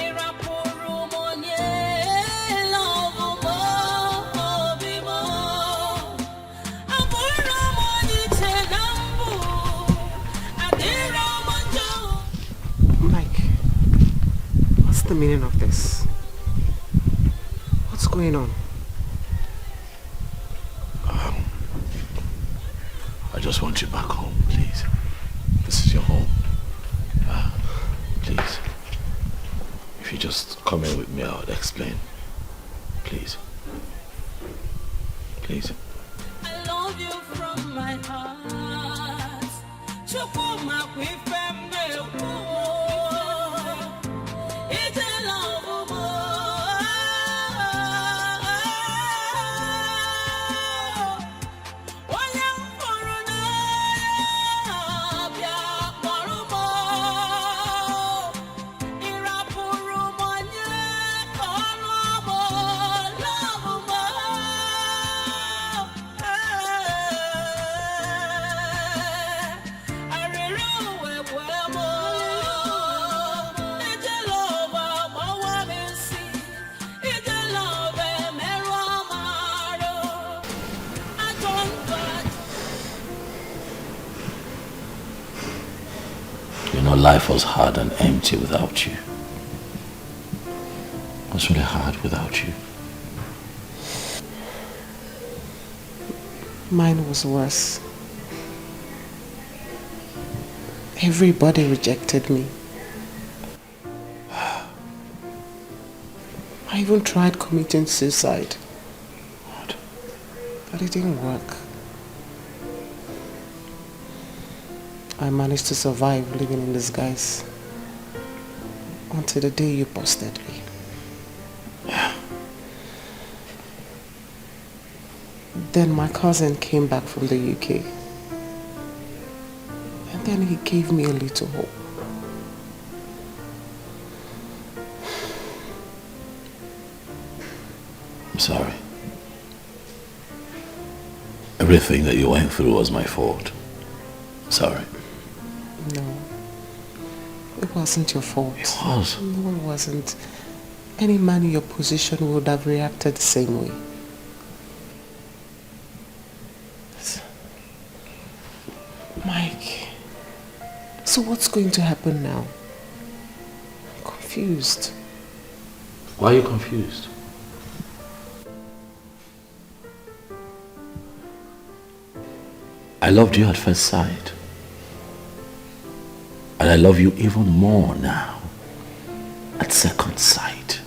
Irapurumonye, love mo, bimo. Aburamoni tenambu, adiramonjo. Mike, what's the meaning of this? What's going on? I just want you back home, please. This is your home. Please. If you just come in with me, I'll explain. Please. Please. I love you from my heart. Chukuma kwifembe uwo. Ite love mo. Onye mfuru na bia kpọrọ mo. Irapuru monye kọrọ mo. Love mo. You know, life was hard and empty without you. It was really hard without you. Mine was worse. Everybody rejected me. I even tried committing suicide. What? But it didn't work. I managed to survive living in disguise until the day you busted me. Then my cousin came back from the UK. And then he gave me a little hope. I'm sorry. Everything that you went through was my fault. Sorry. No. It wasn't your fault. It was. No, it wasn't. Any man in your position would have reacted the same way. Mike, so what's going to happen now? I'm confused. Why are you confused? I loved you at first sight. And I love you even more now at second sight.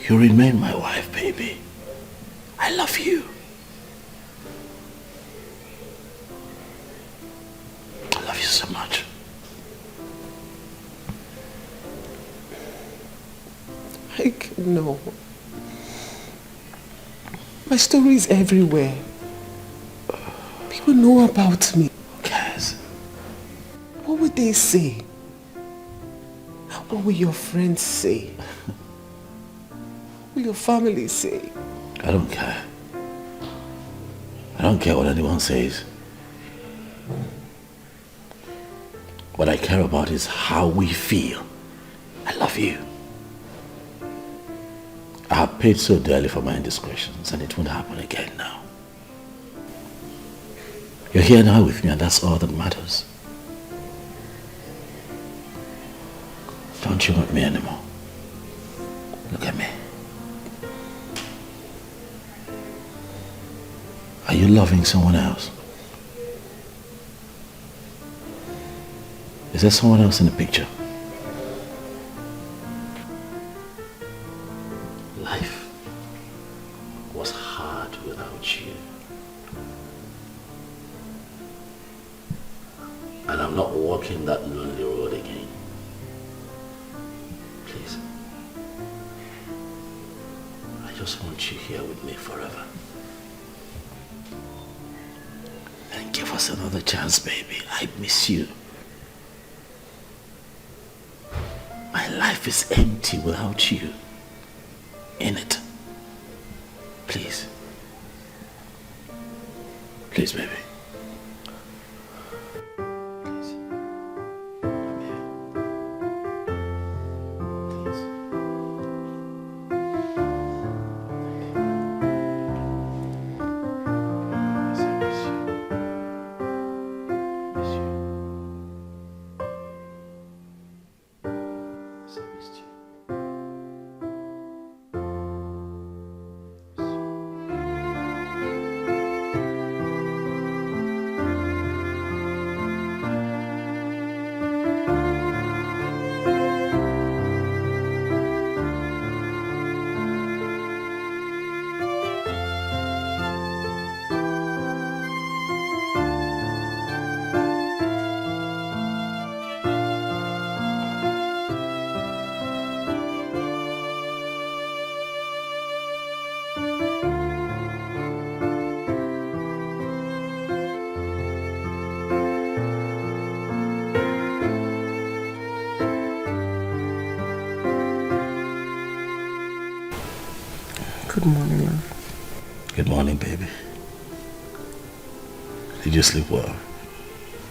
You remain my wife, baby. I love you. I love you so much. Mike, no. My story is everywhere. People know about me. Who cares? What would they say? What will your friends say? What will your family say? I don't care. I don't care what anyone says. What I care about is how we feel. I love you. I have paid so dearly for my indiscretions, and it won't happen again now. You're here now with me, and that's all that matters. Don't you want me anymore? Look at me. Are you loving someone else? Is there someone else in the picture? Life was hard without you. And I'm not walking that lonely road again. Please. I just want you here with me forever. And give us another chance, baby. I miss you. My life is empty without you. in it. Please. Please, baby. Good morning, love. Good morning, baby. Did you sleep well?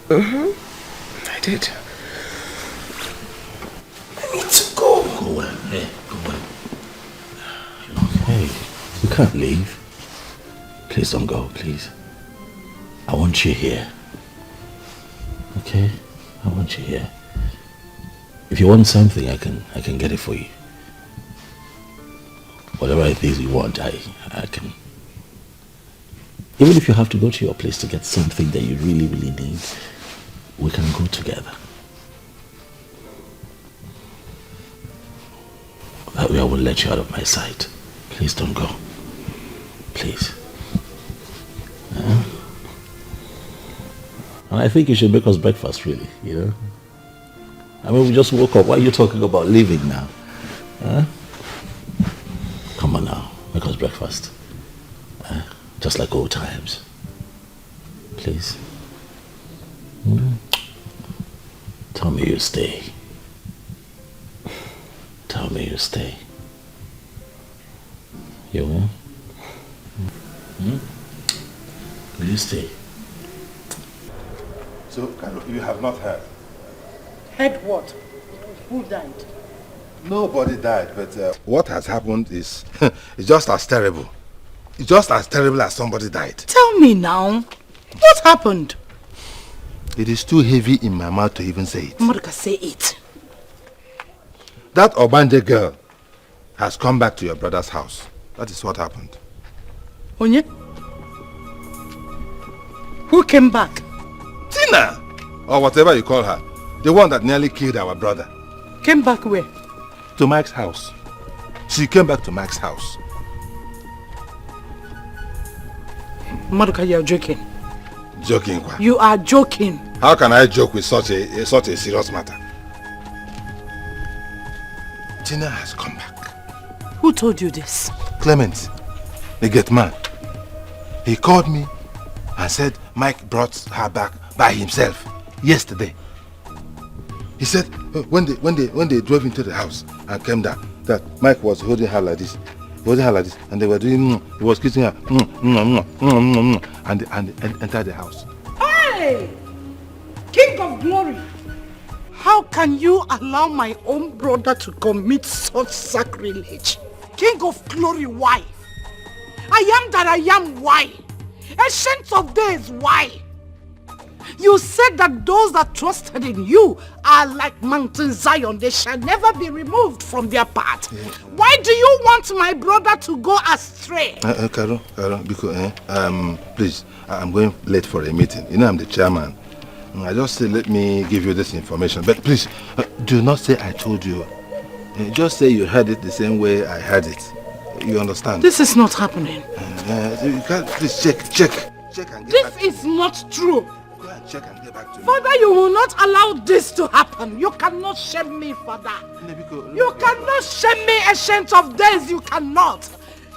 I did. I need to go. Go away. Hey, go away. Hey, you can't leave. Please don't go, please. I want you here. Okay? I want you here. If you want something, I can get it for you. Whatever it is you want, I can. Even if you have to go to your place to get something that you really, really need, we can go together. That way I will let you out of my sight. Please don't go. Please. And I think you should make us breakfast, really, you know? I mean, we just woke up. Why are you talking about leaving now? Huh? Come on now, make us breakfast. Just like old times. Please. Tell me you stay. Tell me you stay. You will? Will you stay? So, Carol, you have not heard? Heard what? Who died? Nobody died, but what has happened is it's just as terrible. It's just as terrible as somebody died. Tell me now. What happened? It is too heavy in my mouth to even say it. Marika, say it. That Obanje girl has come back to your brother's house. That is what happened. Onye? Who came back? Tina! Or whatever you call her. The one that nearly killed our brother. Came back where? To Mike's house. She came back to Mike's house. Maruka, you are joking. Joking, what? You are joking. How can I joke with such a serious matter? Tina has come back. Who told you this? Clement, the gate man. He called me and said Mike brought her back by himself yesterday. He said when they drove into the house and came down, that Mike was holding her like this. Holding her like this, and they were doing, he was kissing her, and entered the house. Hey! King of glory! How can you allow my own brother to commit such sacrilege? King of glory, why? I am that I am, why? Ancient of days, why? You said that those that trusted in you are like Mountain Zion. They shall never be removed from their path. Yeah. Why do you want my brother to go astray? Carol, because, please, I'm going late for a meeting. You know I'm the chairman. I just say, let me give you this information. But please, do not say I told you. Just say you heard it the same way I heard it. You understand? This is not happening. You can't, please check and get back to me. This is not true. Go and check and get back to me. Father, you will not allow this to happen. You cannot shame me, Father. You cannot shame me, Ancient of Days. You cannot.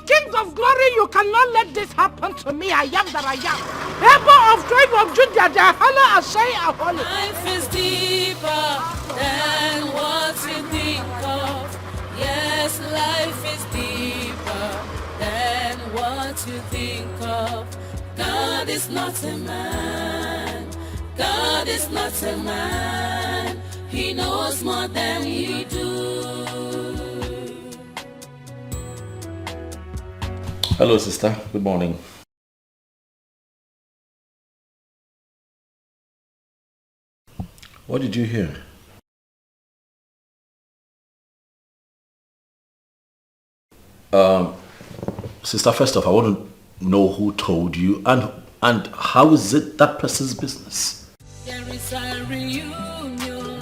King of glory, you cannot let this happen to me. I am that I am. Able of tribe of Judah, the Hala Ashai Aholi. Life is deeper than what you think of. Yes, life is deeper. what you think of. God is not a man. God is not a man. He knows more than you do. Hello, sister. Good morning. What did you hear? Sister, first off, I want to know who told you and how is it that person's business? There is a reunion.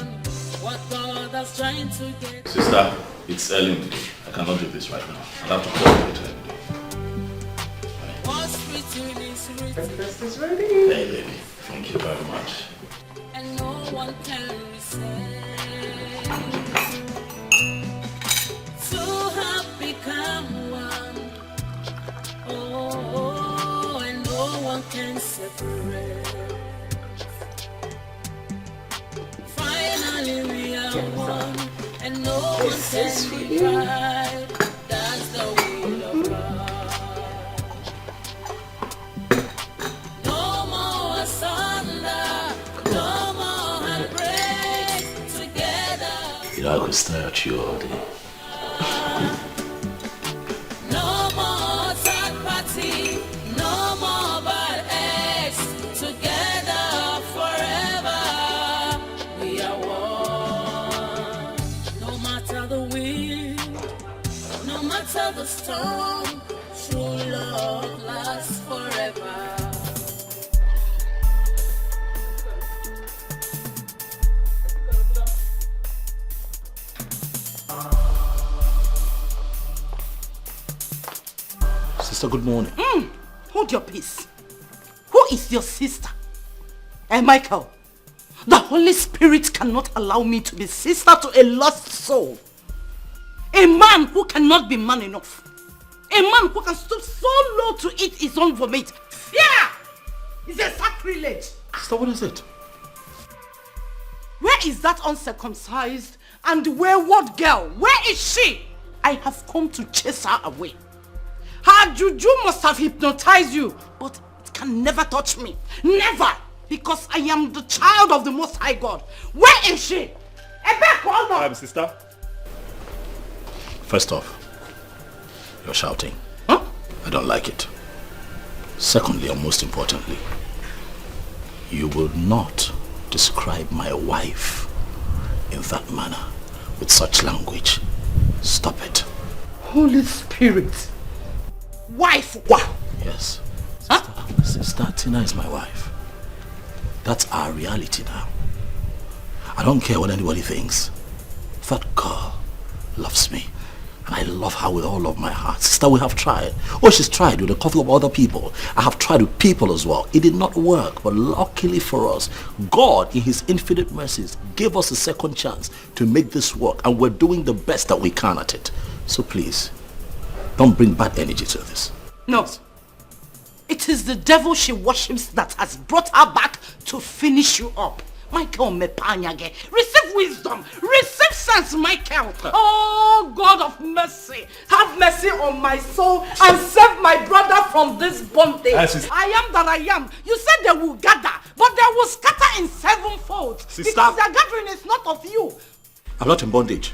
What God is trying to get. Sister, it's early in the day. I cannot do this right now. I'll have to call you later in the day. What's written is written. Breakfast is ready. Hey, baby. Thank you very much. And no one can resist. Two have become one. Oh, and no one can separate. Finally we are one, and no one can divide. That's the will of God. No more asunder, no more heartbreak. Together. You know, I could stare at you all day. No more third party, no more bad ex. Together forever, we are one. No matter the wind, no matter the storm, true love lasts forever. Sister, good morning. Hold your peace. Who is your sister? Michael, the Holy Spirit cannot allow me to be sister to a lost soul. A man who cannot be man enough. A man who can stoop so low to eat his own vomit. Yeah! It's a sacrilege. Sister, what is it? Where is that uncircumcised and wayward girl? Where is she? I have come to chase her away. Her juju must have hypnotized you, but it can never touch me. Never! Because I am the child of the Most High God. Where is she? Sister. First off, you're shouting. Huh? I don't like it. Secondly, and most importantly, you will not describe my wife in that manner, with such language. Stop it. Holy Spirit. Wife, what? Yes. Sister Tina is my wife. That's our reality now. I don't care what anybody thinks. That girl loves me. And I love her with all of my heart. Sister, we have tried. Oh, she's tried with a couple of other people. I have tried with people as well. It did not work. But luckily for us, God, in his infinite mercies, gave us a second chance to make this work. And we're doing the best that we can at it. So please, don't bring bad energy to this. No. It is the devil she worships that has brought her back to finish you up. Michael Mepanyage, receive wisdom, receive sense, Michael. Oh, God of mercy, have mercy on my soul and save my brother from this bondage. I am that I am. You said they will gather, but they will scatter in sevenfold. Sister. Because their gathering is not of you. I'm not in bondage.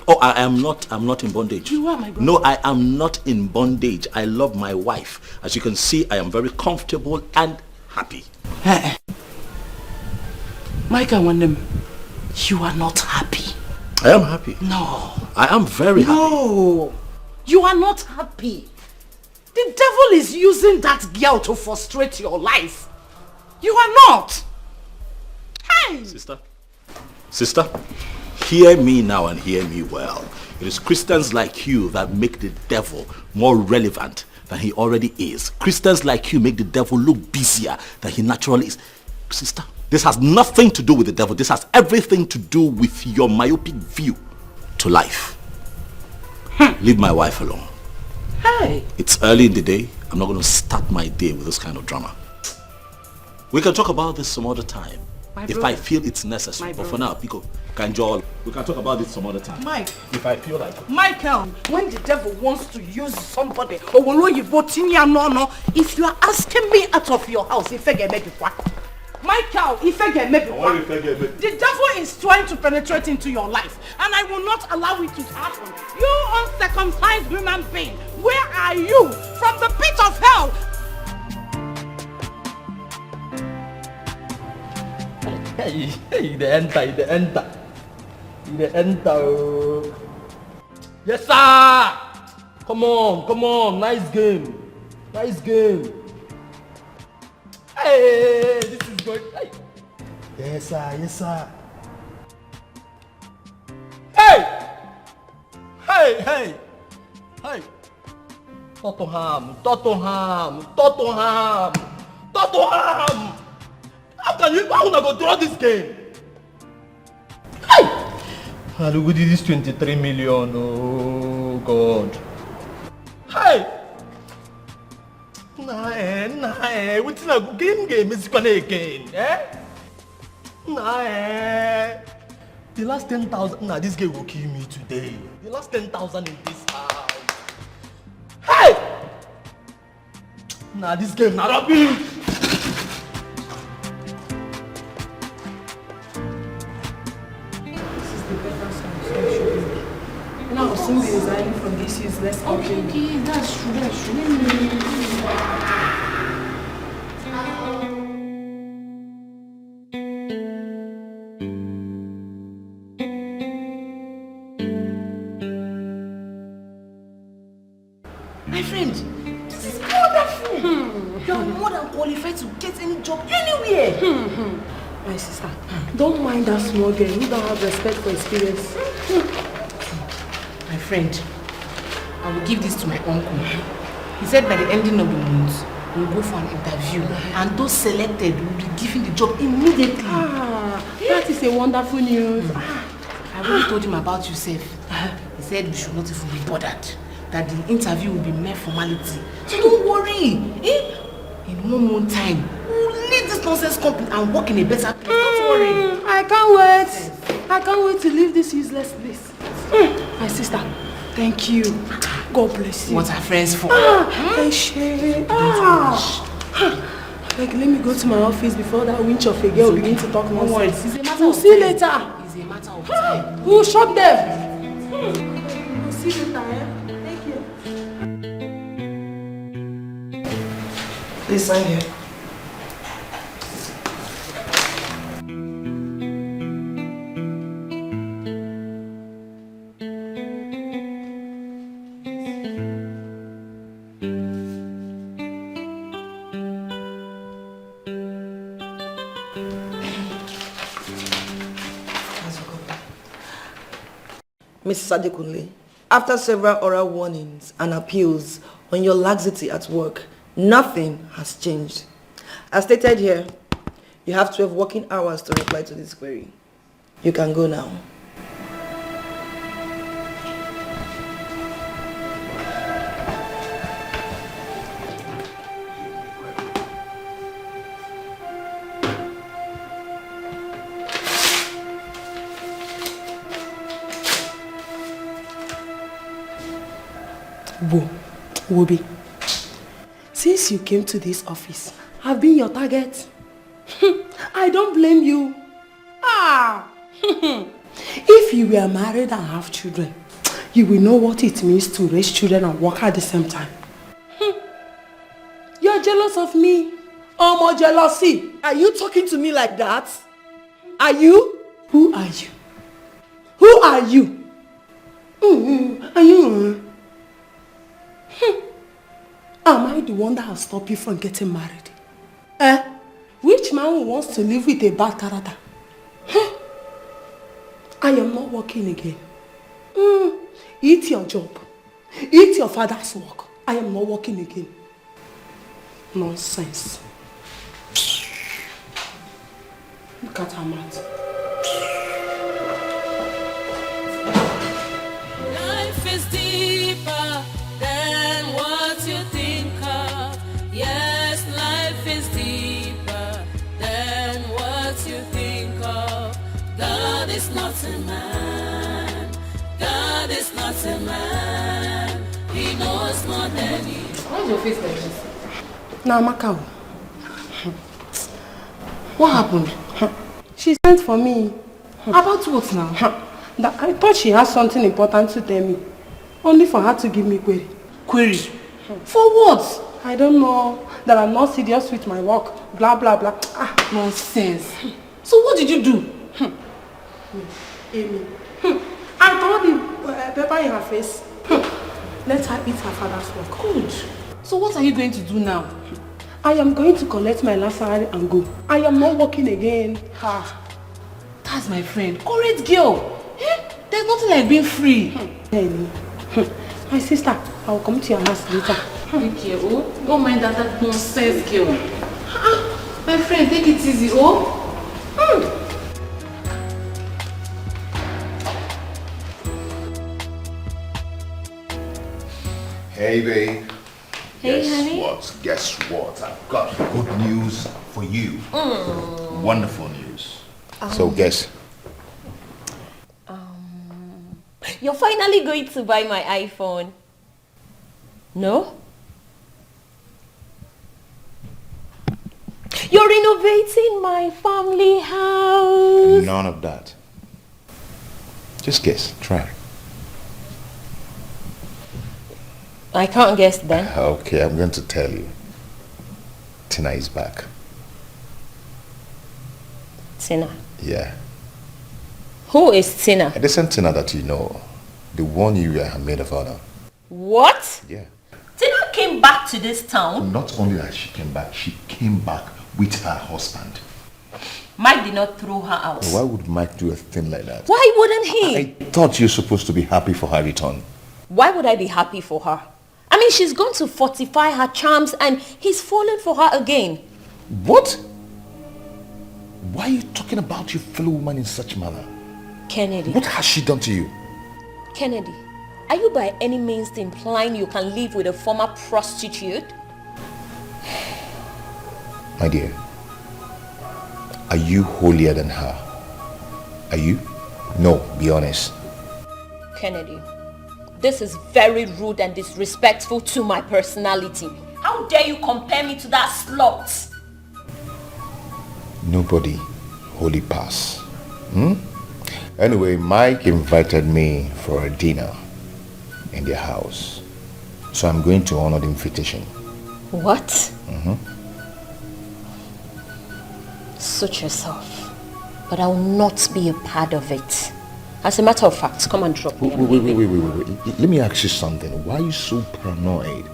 Oh, I'm not in bondage. You are my brother. No, I am not in bondage. I love my wife. As you can see, I am very comfortable and happy. Michael Wandem, you are not happy. I am happy. No. I am very happy. No. You are not happy. The devil is using that girl to frustrate your life. You are not. Hey! Sister, hear me now and hear me well. It is Christians like you that make the devil more relevant than he already is. Christians like you make the devil look busier than he naturally is. Sister, this has nothing to do with the devil. This has everything to do with your myopic view to life. Leave my wife alone. Hey! It's early in the day. I'm not going to start my day with this kind of drama. We can talk about this some other time if I feel it's necessary. But for now, Pico, Kanjol, we can talk about this some other time. Mike. If I feel like it. Michael, when the devil wants to use somebody, if you are asking me out of your house, if I get maybe what? Michael, if I get maybe what? The devil is trying to penetrate into your life, and I will not allow it to happen. You uncircumcised human being, where are you? From the pit of hell. Hey, the enter. Yes, sir. Come on. Nice game. Hey, this is good. Hey. Yes, sir. Hey. Tottenham. How can you go draw this game? Hey! Look at this 23 million. Oh God. Hey! Nah, what's in a game is gonna again? The last 10,000. Nah, this game will kill me today. The last 10,000 in this house. Hey! Nah, this game not rubbish. Now, soon be resigning from this useless company. Okay, that's true. My friend, this is wonderful. You are more than qualified to get any job anywhere. My sister, don't mind that small girl who don't have respect for experience. My friend, I will give this to my uncle. He said by the ending of the month, we'll go for an interview and those selected will be given the job immediately. That is a wonderful news. I already told him about yourself. He said we should not even be bothered, that the interview will be mere formality. So don't worry. In 1 month time, we'll leave this nonsense company and work in a better place. Don't worry. I can't wait to leave this useless place. My sister, thank you. God bless you. What are friends for? Like, let me go to my office before that winch of a girl begins to talk nonsense. It's a matter We'll of see time. later. It's a matter of time. We'll shop them. We'll see later, Thank you. Please sign here. Mrs. Adekunle, after several oral warnings and appeals on your laxity at work, nothing has changed. As stated here, you have 12 working hours to reply to this query. You can go now. Wobi, since you came to this office, I've been your target. I don't blame you. If you were married and have children, you will know what it means to raise children and work at the same time. You're jealous of me. Oh, more jealousy. Are you talking to me like that? Are you? Who are you? Who are you? Are you? Am I the one that has stopped you from getting married? Which man wants to live with a bad character? I am not working again. Eat your job. Eat your father's work. I am not working again. Nonsense. Look at her mouth. Life is deeper than what you think of. Yes, life is deeper than what you think of. God is not more than you. Why's your face like this? Now, Macau. What happened? She sent for me. About what now? That I thought she has something important to tell me. Only for her to give me query. Query? For what? I don't know. That I'm not serious with my work. Blah, blah, blah. Ah, nonsense. So what did you do? Amy. I told the pepper in her face. Let her eat her father's work. Good. So what are you going to do now? I am going to collect my last salary and go. I am not working again. That's my friend. Correct girl. There's nothing like being free. My sister, I will come to your house later. Be careful. Don't mind that nonsense girl. My friend, take it easy, oh? Hey, babe. Hey, honey. Guess what? I've got good news for you. Wonderful news. So guess. You're finally going to buy my iPhone. No? You're renovating my family house. None of that. Just guess. Try. I can't guess then. Okay, I'm going to tell you. Tina is back. Tina? Yeah. Who is Tina? The same Tina that you know. The one you were her maid of honor. What? Yeah. Tina came back to this town? Not only that she came back with her husband. Mike did not throw her out. Why would Mike do a thing like that? Why wouldn't he? I thought you're supposed to be happy for her return. Why would I be happy for her? I mean, she's gone to fortify her charms and he's fallen for her again. What? Why are you talking about your fellow woman in such manner? Kennedy. What has she done to you? Kennedy, are you by any means implying you can live with a former prostitute? My dear, are you holier than her? Are you? No, be honest. Kennedy, this is very rude and disrespectful to my personality. How dare you compare me to that slut? Nobody holy pass. Anyway, Mike invited me for a dinner in their house. So I'm going to honor the invitation. What? Suit yourself. But I will not be a part of it. As a matter of fact, come and drop me. Wait. Let me ask you something. Why are you so paranoid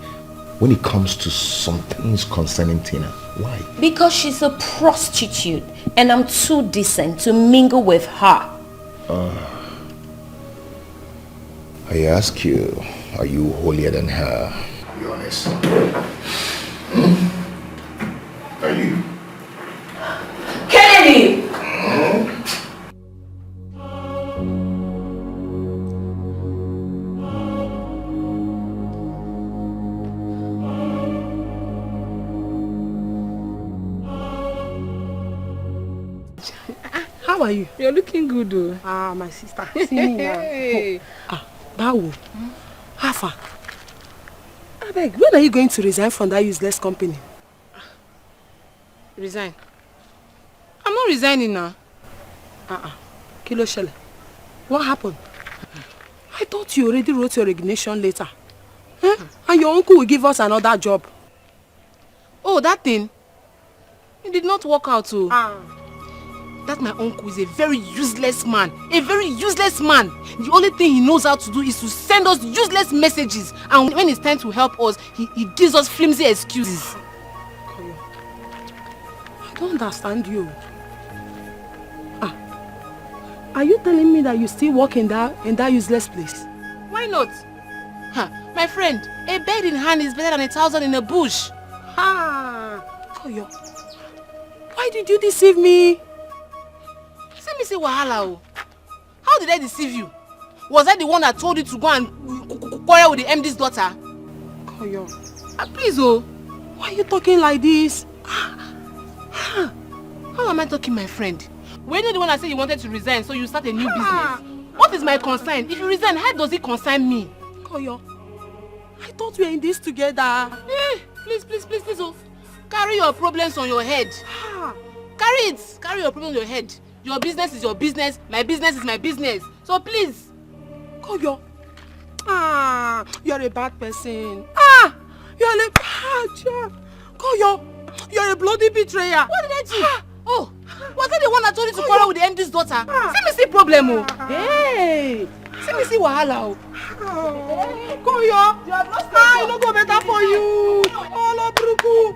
when it comes to some things concerning Tina? Why? Because she's a prostitute and I'm too decent to mingle with her. I ask you, are you holier than her? Be honest. Are you? Kennedy! How are you? You're looking good though. My sister. See me now. Hey. Bawo. How far? I beg, when are you going to resign from that useless company? Resign? I'm not resigning now. Kilo Shele. What happened? I thought you already wrote your resignation letter. And your uncle will give us another job. Oh, that thing? It did not work out too. That my uncle is a very useless man. A very useless man. The only thing he knows how to do is to send us useless messages. And when it's time to help us, he gives us flimsy excuses. I don't understand you. Are you telling me that you still work in that useless place? Why not? My friend, a bird in hand is better than 1,000 in a bush. Koyo, why did you deceive me? Let me say wahala. How did I deceive you? Was I the one that told you to go and quarrel with the MD's daughter? Koyo, please, why are you talking like this? How am I talking, my friend? Were you the one that said you wanted to resign so you start a new business? What is my concern? If you resign, how does it concern me? Koyo, I thought we were in this together. Please, oh. Carry your problems on your head. Carry it. Carry your problems on your head. Your business is your business. My business is my business. So please. Koyo. You're a bad person. You're a bad. Koyo, you're a bloody betrayer. What did I do? Oh, was it the one that told you to quarrel with the MD's daughter? See me see problem, oh. Hey, see me see wahala, oh. Koyo, I don't go better for you. Oh, no, Bruku.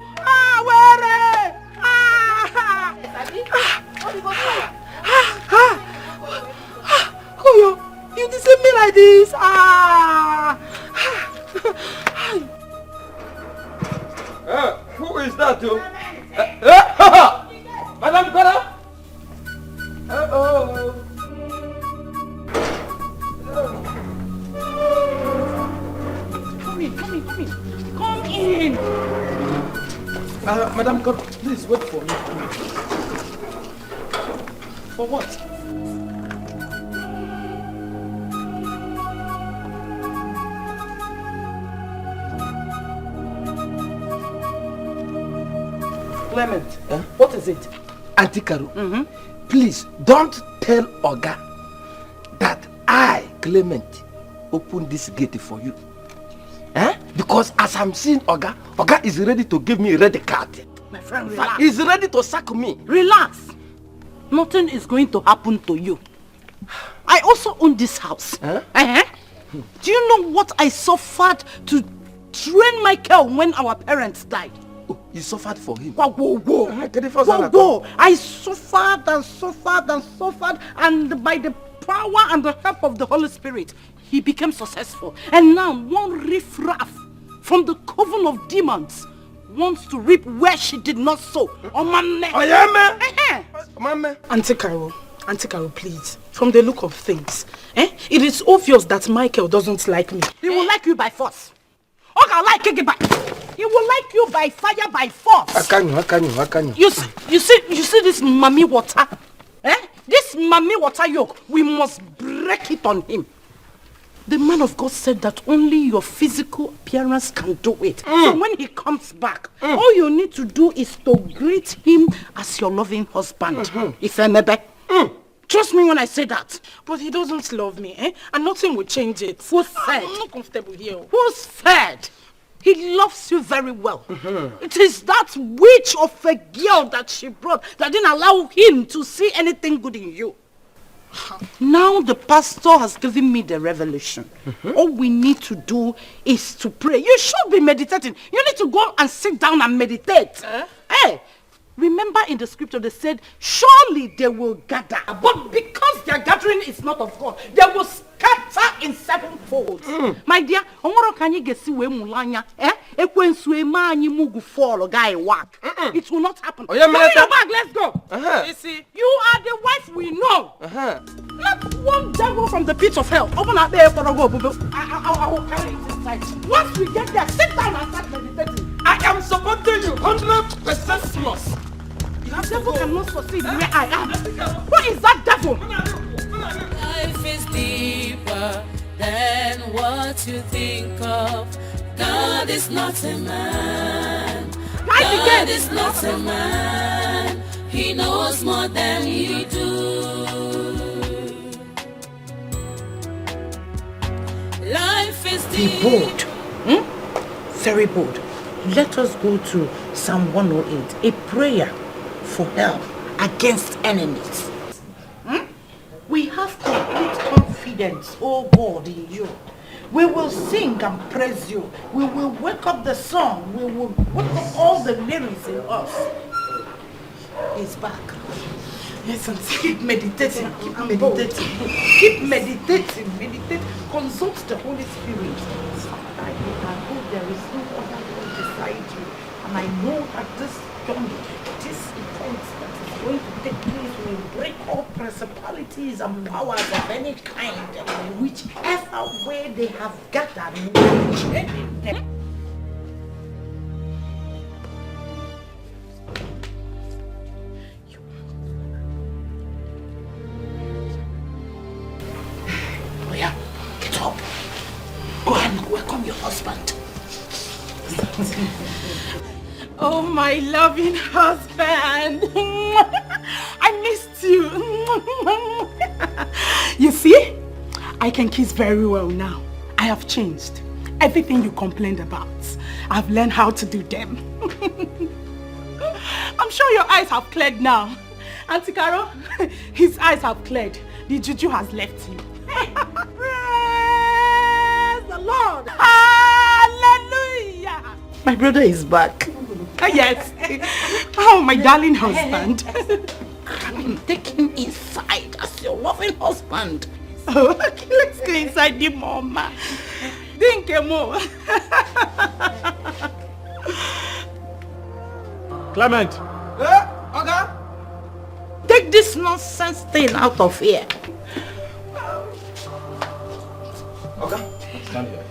Where? Koyo, you deceive me like this. Who is that, too? Madam Kara? Come in. Come in. Madam Kara, please wait for me. For what? Clement, what is it? Auntie Karu, please don't tell Oga that I, Clement, opened this gate for you. Because as I'm seeing Oga is ready to give me a red card. My friend, relax. He's ready to sack me. Relax. Nothing is going to happen to you. I also own this house. Do you know what I suffered to train Michael when our parents died? Oh, you suffered for him? Whoa. I suffered, and by the power and the help of the Holy Spirit, he became successful. And now one riffraff from the coven of demons wants to reap where she did not sow. On my neck. Oh, yeah, man. Auntie Carol, please. From the look of things, it is obvious that Michael doesn't like me. He will like you by force. He will like you by fire, by force. How can you? You see this mommy water? This mommy water yoke, we must break it on him. The man of God said that only your physical appearance can do it. So when he comes back, all you need to do is to greet him as your loving husband. Ifemebe. Trust me when I say that. But he doesn't love me, and nothing will change it. Who said? I'm not comfortable here. Who said? He loves you very well. It is that witch of a girl that she brought that didn't allow him to see anything good in you. Now the pastor has given me the revelation. All we need to do is to pray. You should be meditating. You need to go and sit down and meditate. Hey, remember in the scripture they said, surely they will gather. But because their gathering is not of God, they will scatter in sevenfold. My dear, it will not happen. Carry your bag, let's go. You see, you are the wife we know. Not one devil from the pit of hell. Open up there for a go. I will carry it inside. Once we get there, sit down and start meditating. I am supporting you 100% plus. The devil cannot succeed where I am. What is that devil? Life is deeper than what you think of. God is not a man. God is not a man. He knows more than you do. Life is Be bold. Very bold. Let us go to Psalm 108, a prayer for help against enemies. We have complete confidence, oh God, in you. We will sing and praise you. We will wake up the song. We will wake up all the lyrics in us. He's back. Yes, and keep meditating. Keep meditating. Keep meditating. Meditate. Consult the Holy Spirit. I hope there is no other one beside you. And I know that this journey, this event that is going to take place will break all principalities and powers of any kind, whichever way they have gathered. Oh yeah, get up. Go and welcome your husband. Oh, my loving husband. I missed you. You see, I can kiss very well now. I have changed. Everything you complained about, I've learned how to do them. I'm sure your eyes have cleared now. Auntie Caro, his eyes have cleared. The juju has left him. Praise the Lord. Hallelujah. My brother is back. Yes. Oh, my darling husband. Take him inside as your loving husband. Oh, let's go inside the mama. Dikeh mo. Clement. Okay. Take this nonsense thing out of here. Okay. Stand here.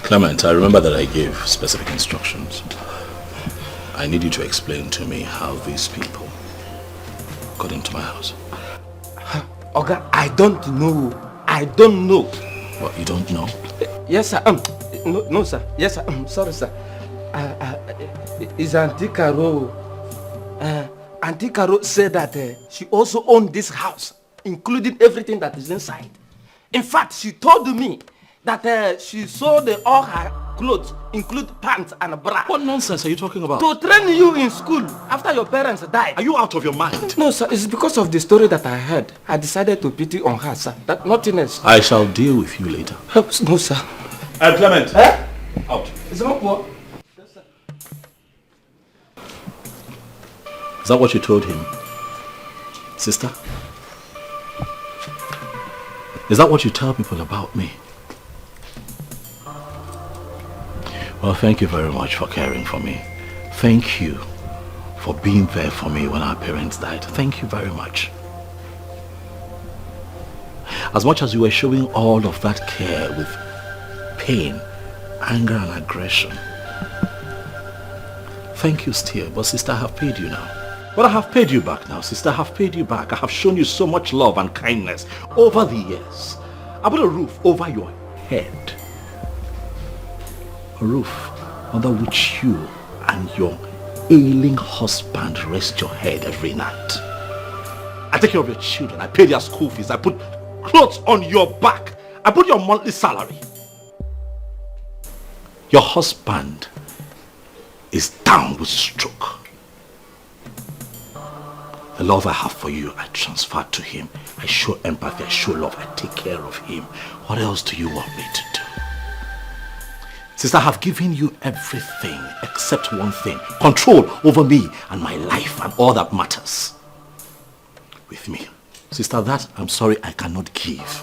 Clement, I remember that I gave specific instructions. I need you to explain to me how these people got into my house. Oga, I don't know. I don't know. What, you don't know? Yes, sir. No, sir. Yes, sir. Sorry, sir. Is Auntie Caro. Auntie Caro said that she also owned this house, including everything that is inside. In fact, she told me that she sold all her clothes, include pants and bra. What nonsense are you talking about? To train you in school after your parents died. Are you out of your mind? No, sir. It's because of the story that I heard. I decided to pity on her, sir. That nothing else. I shall deal with you later. No, sir. Clement. Out. Is it what? Is that what you told him? Sister? Is that what you tell people about me? Well, thank you very much for caring for me. Thank you for being there for me when our parents died. Thank you very much. As much as you were showing all of that care with pain, anger and aggression, thank you still. But sister, I have paid you now. But I have paid you back now, sister. I have paid you back. I have shown you so much love and kindness over the years. I put a roof over your head. A roof under which you and your ailing husband rest your head every night. I take care of your children. I pay their school fees. I put clothes on your back. I put your monthly salary. Your husband is down with stroke. The love I have for you, I transfer to him. I show empathy, I show love, I take care of him. What else do you want me to do? Sister, I have given you everything except one thing. Control over me and my life and all that matters with me. Sister, that, I'm sorry, I cannot give.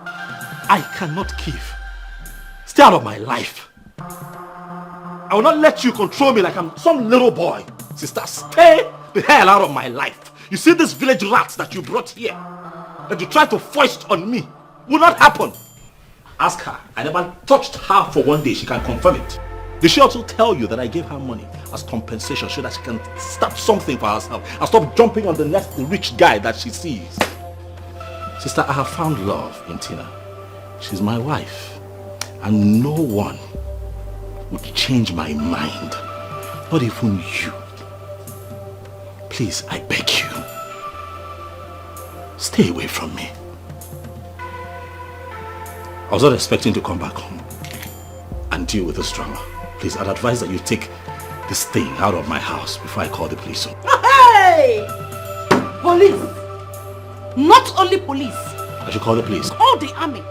I cannot give. Stay out of my life. I will not let you control me like I'm some little boy. Sister, stay the hell out of my life. You see these village rats that you brought here, that you try to foist on me, will not happen. Ask her. I never touched her for one day. She can confirm it. Did she also tell you that I gave her money as compensation so that she can start something for herself and stop jumping on the next rich guy that she sees? Sister, I have found love in Tina. She's my wife. And no one would change my mind. Not even you. Please, I beg you. Stay away from me. I was not expecting to come back home and deal with this drama. Please, I'd advise that you take this thing out of my house before I call the police. Hey! Police! Not only police. I should call the police. Call the army.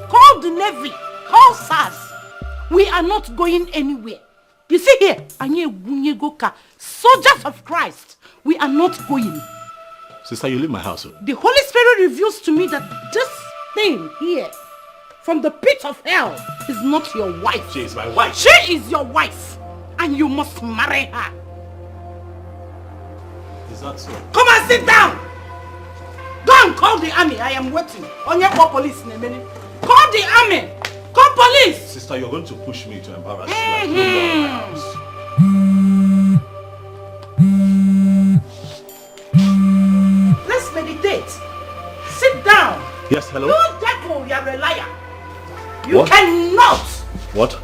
Call the navy. Call SARS. We are not going anywhere. You see here, soldiers of Christ, we are not going. Sister, you leave my house. The Holy Spirit reveals to me that this thing here, from the pit of hell, is not your wife. She is my wife. She is your wife. And you must marry her. Is that so? Come and sit down. Go and call the army. I am waiting. On your call police in a minute. Call the army. Call police. Sister, you're going to push me to embarrass Let's meditate. Sit down. Yes, hello? You devil, you're a liar. You What? cannot. What?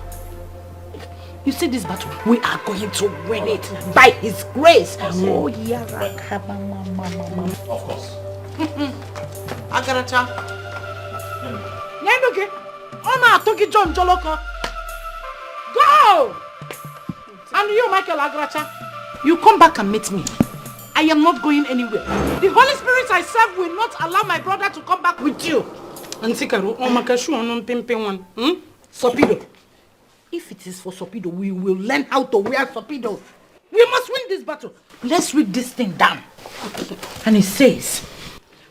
You see this battle, we are going to win it by his grace. Oh, yeah. Of course. Agaracha. Nyendoke. Oma Toki John Joloko. Go! And you, Michael Agaracha, you come back and meet me. I am not going anywhere. The Holy Spirit I serve will not allow my brother to come back with you. Antikaru, Omakashu on Pimpin one. Sopido. If it is for Sopido, we will learn how to wear Sopido. We must win this battle. Let's read this thing down. And it says,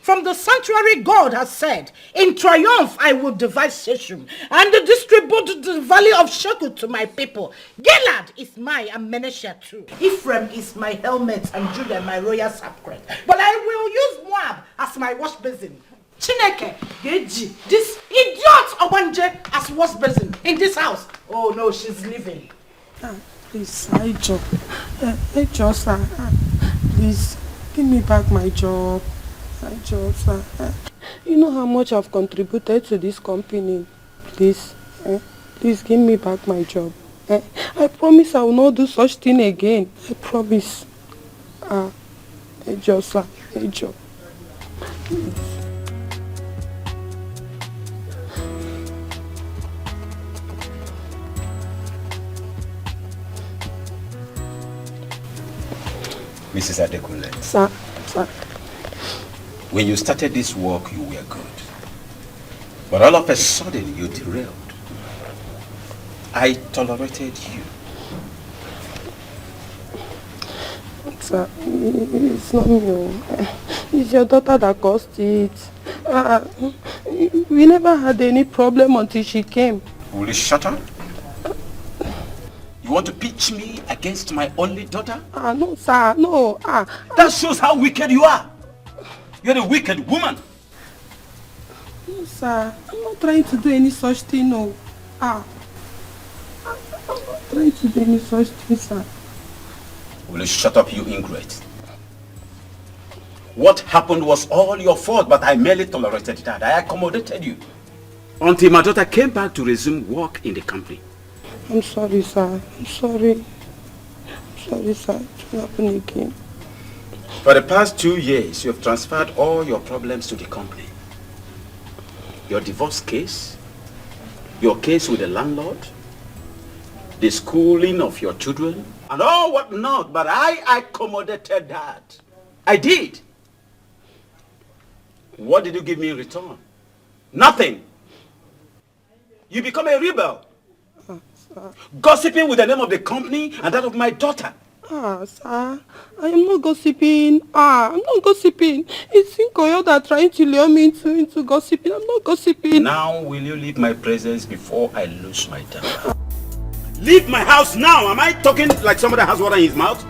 from the sanctuary God has said, in triumph I will divide Shechem and distribute the valley of Shekel to my people. Gilad is mine and Manasseh too. Ephraim is my helmet and Judah my royal sacred. But I will use Moab as my wash basin. Chineke, Geji, this idiot Obanje as wash basin in this house. Oh no, she's leaving. Please, Ijo, sir. Please, give me back my job. Ijo, sir. You know how much I've contributed to this company. Please, please give me back my job. I promise I will not do such thing again. I promise. Ijo, sir. Ijo. Please. Mrs. Adekunle. Sir. When you started this work, you were good. But all of a sudden, you derailed. I tolerated you. Sir, it's not me. It's your daughter that caused it. We never had any problem until she came. Will you shut up? You want to pitch me against my only daughter? No, sir, no. That shows how wicked you are. You're a wicked woman. No, sir, I'm not trying to do any such thing, no. I'm not trying to do any such thing, sir. Will you shut up, you ingrate? What happened was all your fault, but I merely tolerated that. I accommodated you. Until my daughter came back to resume work in the company. I'm sorry, sir. I'm sorry. Sorry, sir. It will happen again. For the past 2 years, you have transferred all your problems to the company. Your divorce case, your case with the landlord, the schooling of your children, and all what not, but I accommodated that. I did. What did you give me in return? Nothing. You become a rebel. Gossiping with the name of the company and that of my daughter. Sir, I am not gossiping. I'm not gossiping. It's Inkoyo that trying to lure me into gossiping. I'm not gossiping. Now will you leave my presence before I lose my temper? Leave my house now! Am I talking like somebody has water in his mouth?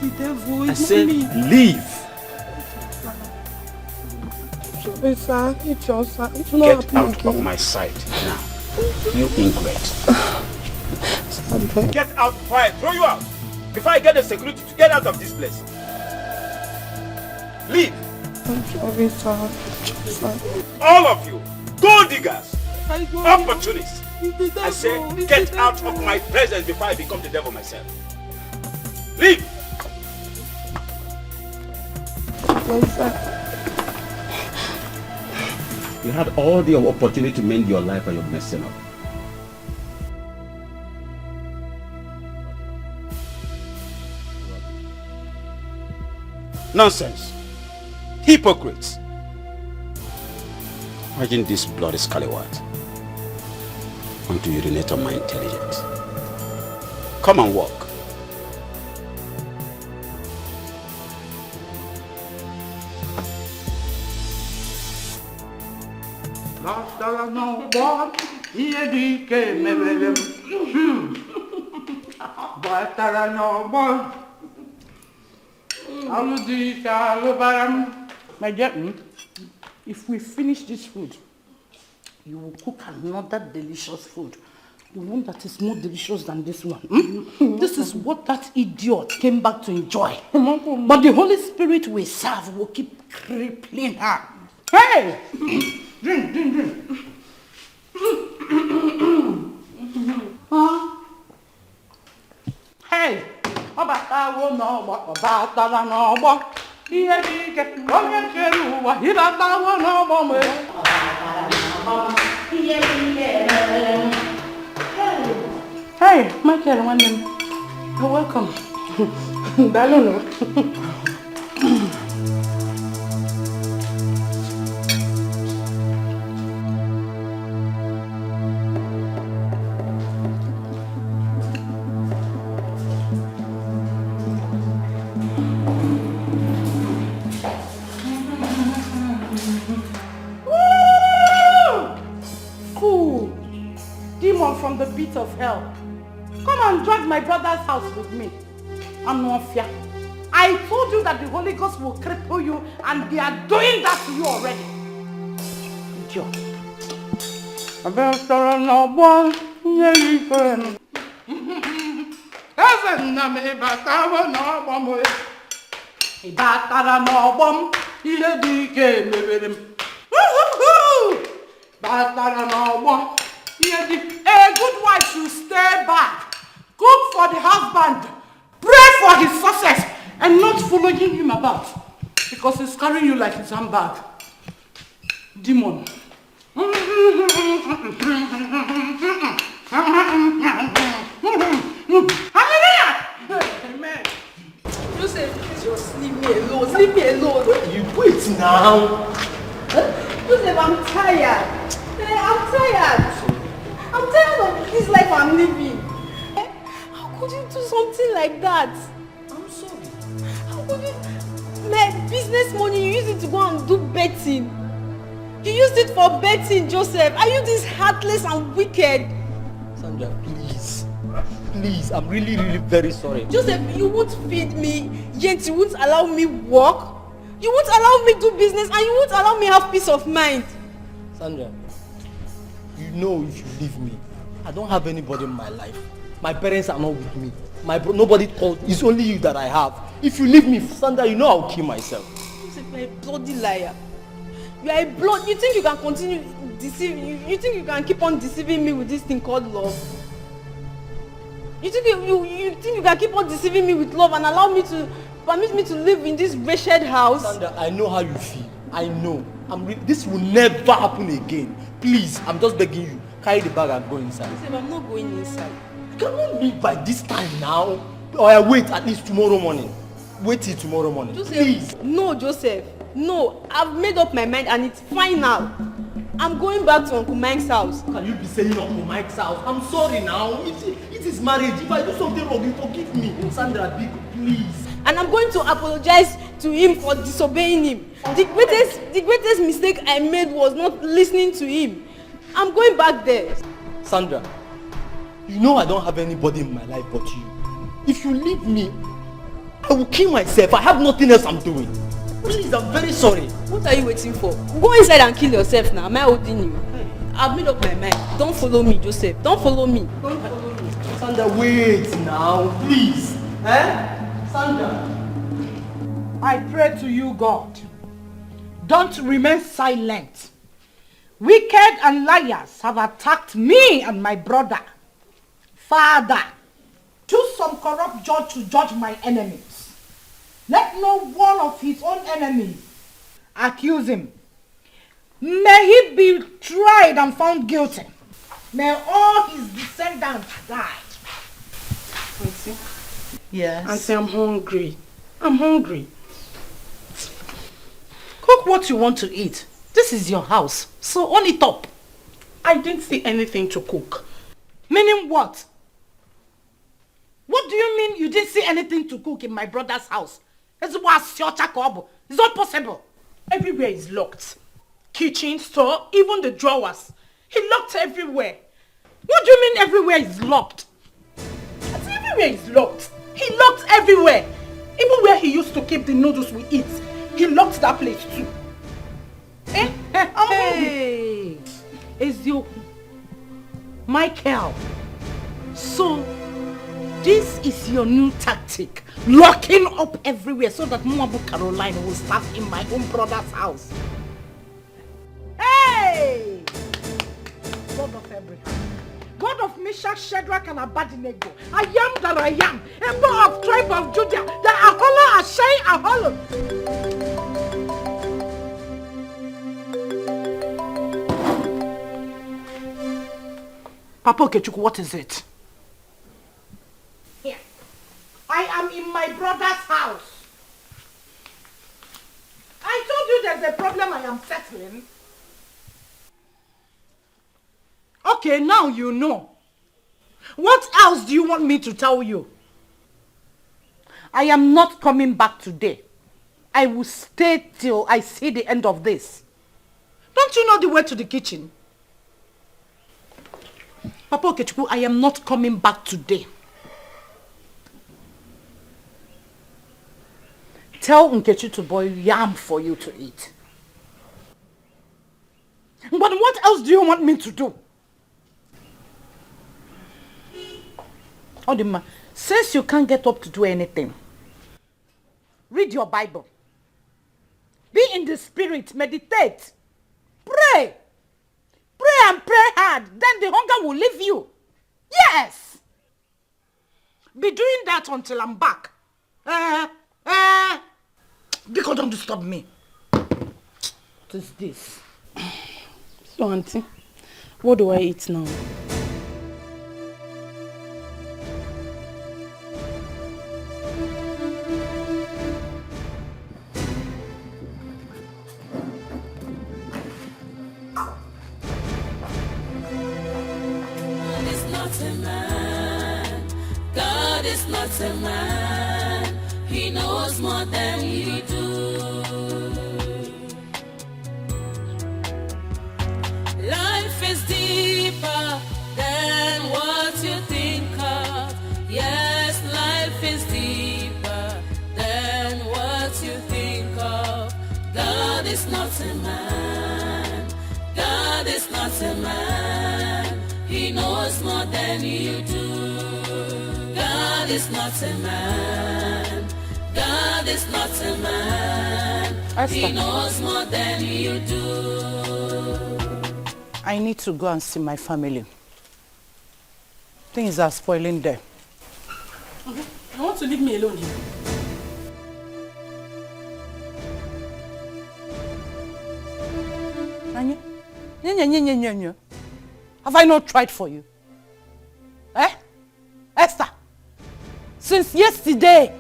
The devil, I said leave. Sorry, sir. It's your sir. It's not Get happening out again. of my sight now. You ingrate. Get out before I throw you out. Before I get the security to get out of this place. Leave. I'm sorry, sir. All of you. Gold diggers. Opportunists. I say get out of my presence before I become the devil myself. Leave. Yes, sir. You had all the opportunity to mend your life and you're messing up. Nonsense. Hypocrites. Imagine this bloody scallywag. Want to urinate on my intelligence. Come and walk. My dear, if we finish this food, you will cook another delicious food. The one that is more delicious than this one. This is what that idiot came back to enjoy. But the Holy Spirit we serve will keep crippling her. Hey! Drink. Hey! Ọbatawo n'ọgbọ, ọbatala n'ọgbọ. Ihe dị ike, onye kere ụwa, ịbatawo n'ọgbọ mgbe. Ihe dị ike. Hey, Michael, nwanne m. You're welcome. Daalụ nụ. From the pit of hell. Come and drag my brother's house with me. I'm not fear. I told you that the Holy Ghost will cripple you, and they are doing that to you already. Idiot. A good wife should stay back, cook for the husband, pray for his success, and not following him about because he's carrying you like his handbag. Demon. Hallelujah! Amen. Joseph, please just leave me alone. Leave me alone. You wait now. Joseph, I'm tired. I'm tired. I'm tired of this life I'm living. How could you do something like that? I'm sorry. How could you... My business money, you use it to go and do betting. You used it for betting, Joseph. Are you this heartless and wicked? Sandra, please. Please, I'm really very sorry. Joseph, you won't feed me, yet you won't allow me work. You won't allow me do business, and you won't allow me have peace of mind. Sandra, you know if you leave me, I don't have anybody in my life. My parents are not with me. Nobody called. It's only you that I have. If you leave me, Sandra, you know I'll kill myself. You're a bloody liar. You are a blood. You think you can continue deceiving? You think you can keep on deceiving me with this thing called love? You think you think you can keep on deceiving me with love and allow me to permit me to live in this wretched house? Sandra, I know how you feel. I know. This will never happen again. Please, I'm just begging you. Carry the bag and go inside. Joseph, I'm not going inside. I cannot leave by this time now. Or I wait at least tomorrow morning. Wait till tomorrow morning. Joseph, please. No, Joseph. No, I've made up my mind and it's final. I'm going back to Uncle Mike's house. Can you be saying Uncle Mike's house? I'm sorry now. It is marriage. If I do something wrong, you forgive me. Sandra, please. And I'm going to apologize to him for disobeying him. The greatest mistake I made was not listening to him. I'm going back there. Sandra, you know I don't have anybody in my life but you. If you leave me, I will kill myself. I have nothing else I'm doing. Please, I'm very sorry. What are you waiting for? Go inside and kill yourself now. Am I holding you? I've made up my mind. Don't follow me, Joseph. Don't follow me. Don't follow me. Sandra, wait now. Please. Sandra. I pray to you, God. Don't remain silent. Wicked and liars have attacked me and my brother. Father, choose some corrupt judge to judge my enemies. Let no one of his own enemies accuse him. May he be tried and found guilty. May all his descendants die. Auntie? Yes? Auntie, I'm hungry. I'm hungry. Cook what you want to eat. This is your house, so own it up. I didn't see anything to cook. Meaning what? What do you mean you didn't see anything to cook in my brother's house? It's not possible. Everywhere is locked. Kitchen, store, even the drawers. He locked everywhere. What do you mean everywhere is locked? Everywhere is locked. He locked everywhere. Even where he used to keep the noodles we eat, he locked that place too. Hey, Ezio, Michael. So, this is your new tactic. Locking up everywhere so that Mwabu Caroline will start in my own brother's house. Meshach, Shadrach, and Abednego. I am that I am. Emperor of tribe of Judah. The Ahola, Ashai, Ahola. Papa Okechukwu, what is it? Here. I am in my brother's house. I told you there's a problem I am settling. Okay, now you know. What else do you want me to tell you? I am not coming back today. I will stay till I see the end of this. Don't you know the way to the kitchen? Papa Okechukwu, I am not coming back today. Tell Nkechi to boil yam for you to eat. But what else do you want me to do? Odima, since you can't get up to do anything, read your Bible. Be in the spirit, meditate, pray. Pray and pray hard, then the hunger will leave you. Yes! Be doing that until I'm back. Because don't disturb me. What is this? So, Auntie, what do I eat now? God is not a man, he knows more than you do. Life is deeper than what you think of. Yes, life is deeper than what you think of. God is not a man, God is not a man, he knows more than you do. God is not a man, God is not a man, he knows more than you do. I need to go and see my family. Things are spoiling there. I want to leave me alone here. Anya? Have I not tried for you? Esther, since yesterday,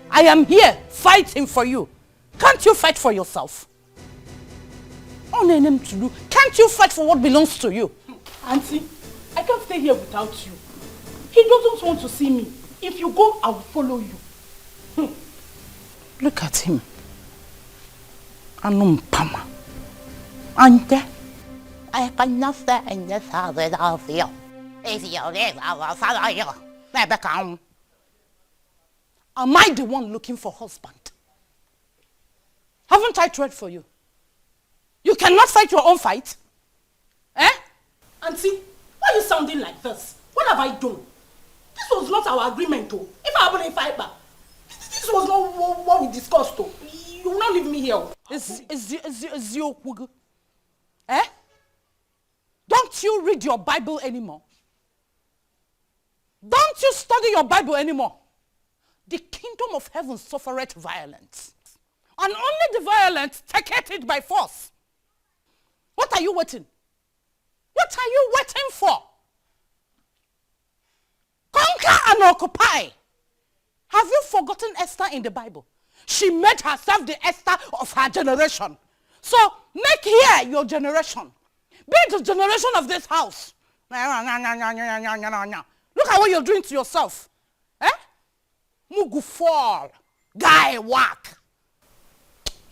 I am here fighting for you. Can't you fight for yourself? Can't you fight for what belongs to you? Auntie, I can't stay here without you. He doesn't want to see me. If you go, I will follow you. Look at him. Anumpama. Ante, I cannot stay in this house without you. If you leave, I will follow you. Am I the one looking for husband? Haven't I tried for you? You cannot fight your own fight? Auntie, why are you sounding like this? What have I done? This was not our agreement, though. If I haven't fight back, this was not what we discussed, though. You will not leave me here. Is your wuggle? Don't you read your Bible anymore? Don't you study your Bible anymore? The kingdom of heaven suffereth violence, and only the violent taketh it by force. What are you waiting? What are you waiting for? Conquer and occupy. Have you forgotten Esther in the Bible? She made herself the Esther of her generation. So make here your generation. Be the generation of this house. Look at what you're doing to yourself. Mugu fall. Guy whack.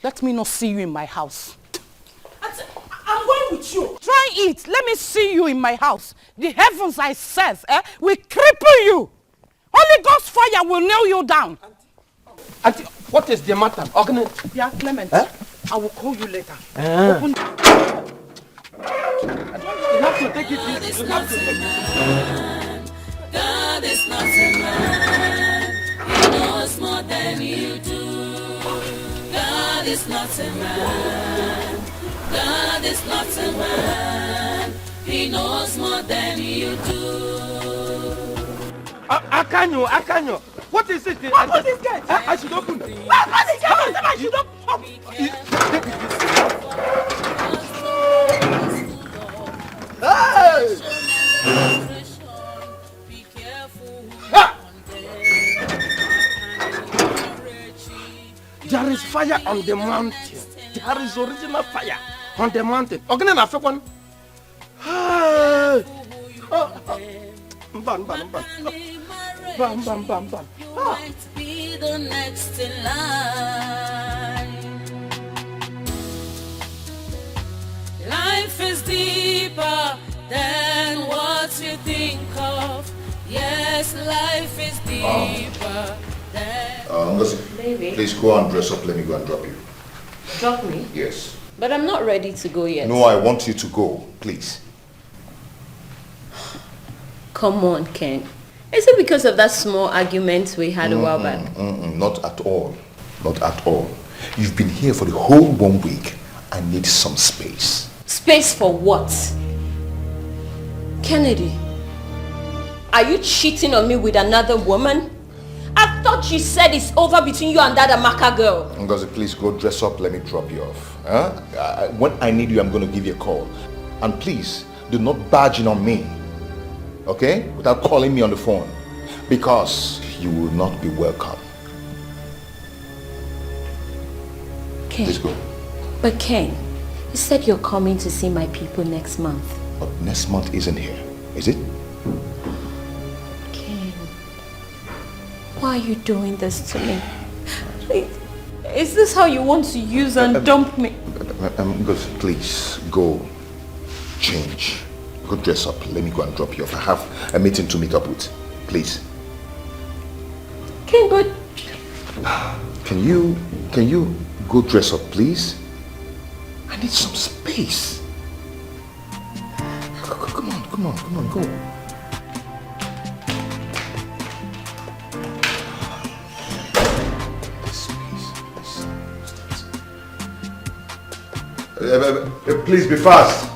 Let me not see you in my house. I'm going with you. Try it. Let me see you in my house. The heavens I serve will cripple you. Holy Ghost fire will nail you down. Auntie, what is the matter? Yeah, Clement. I will call you later. Open. You have to take it easy. You have to take it easy. God is not a man. He knows more than you do. God is not a man. God is not a man. He knows more than you do. Akanyo. What is it? Open this gate. I should open. Open the gate. I should open. Hey! There is fire on the mountain. There is original fire on the mountain. Okay, na one. Bam. Might be the next in line. Life is deeper than what you think of. Yes, life is deeper than... Baby. Please go and dress up. Let me go and drop you. Drop me? Yes. But I'm not ready to go yet. No, I want you to go. Please. Come on, Ken. Is it because of that small argument we had a while back? Not at all. Not at all. You've been here for the whole 1 week. I need some space. Space for what? Kennedy, are you cheating on me with another woman? I thought you said it's over between you and that Amaka girl. Ngozi, please go dress up. Let me drop you off. Huh? When I need you, I'm going to give you a call. And please, do not barge in on me. Okay? Without calling me on the phone. Because you will not be welcome. Ken. Let's go. But Ken, you said you're coming to see my people next month. But next month isn't here, is it? Ken, why are you doing this to me? Is this how you want to use and dump me? Please, go. Change. Go dress up. Let me go and drop you off. I have a meeting to meet up with. Please. Ken, but... Can you go dress up, please? I need some space. Come on, go. Please be fast.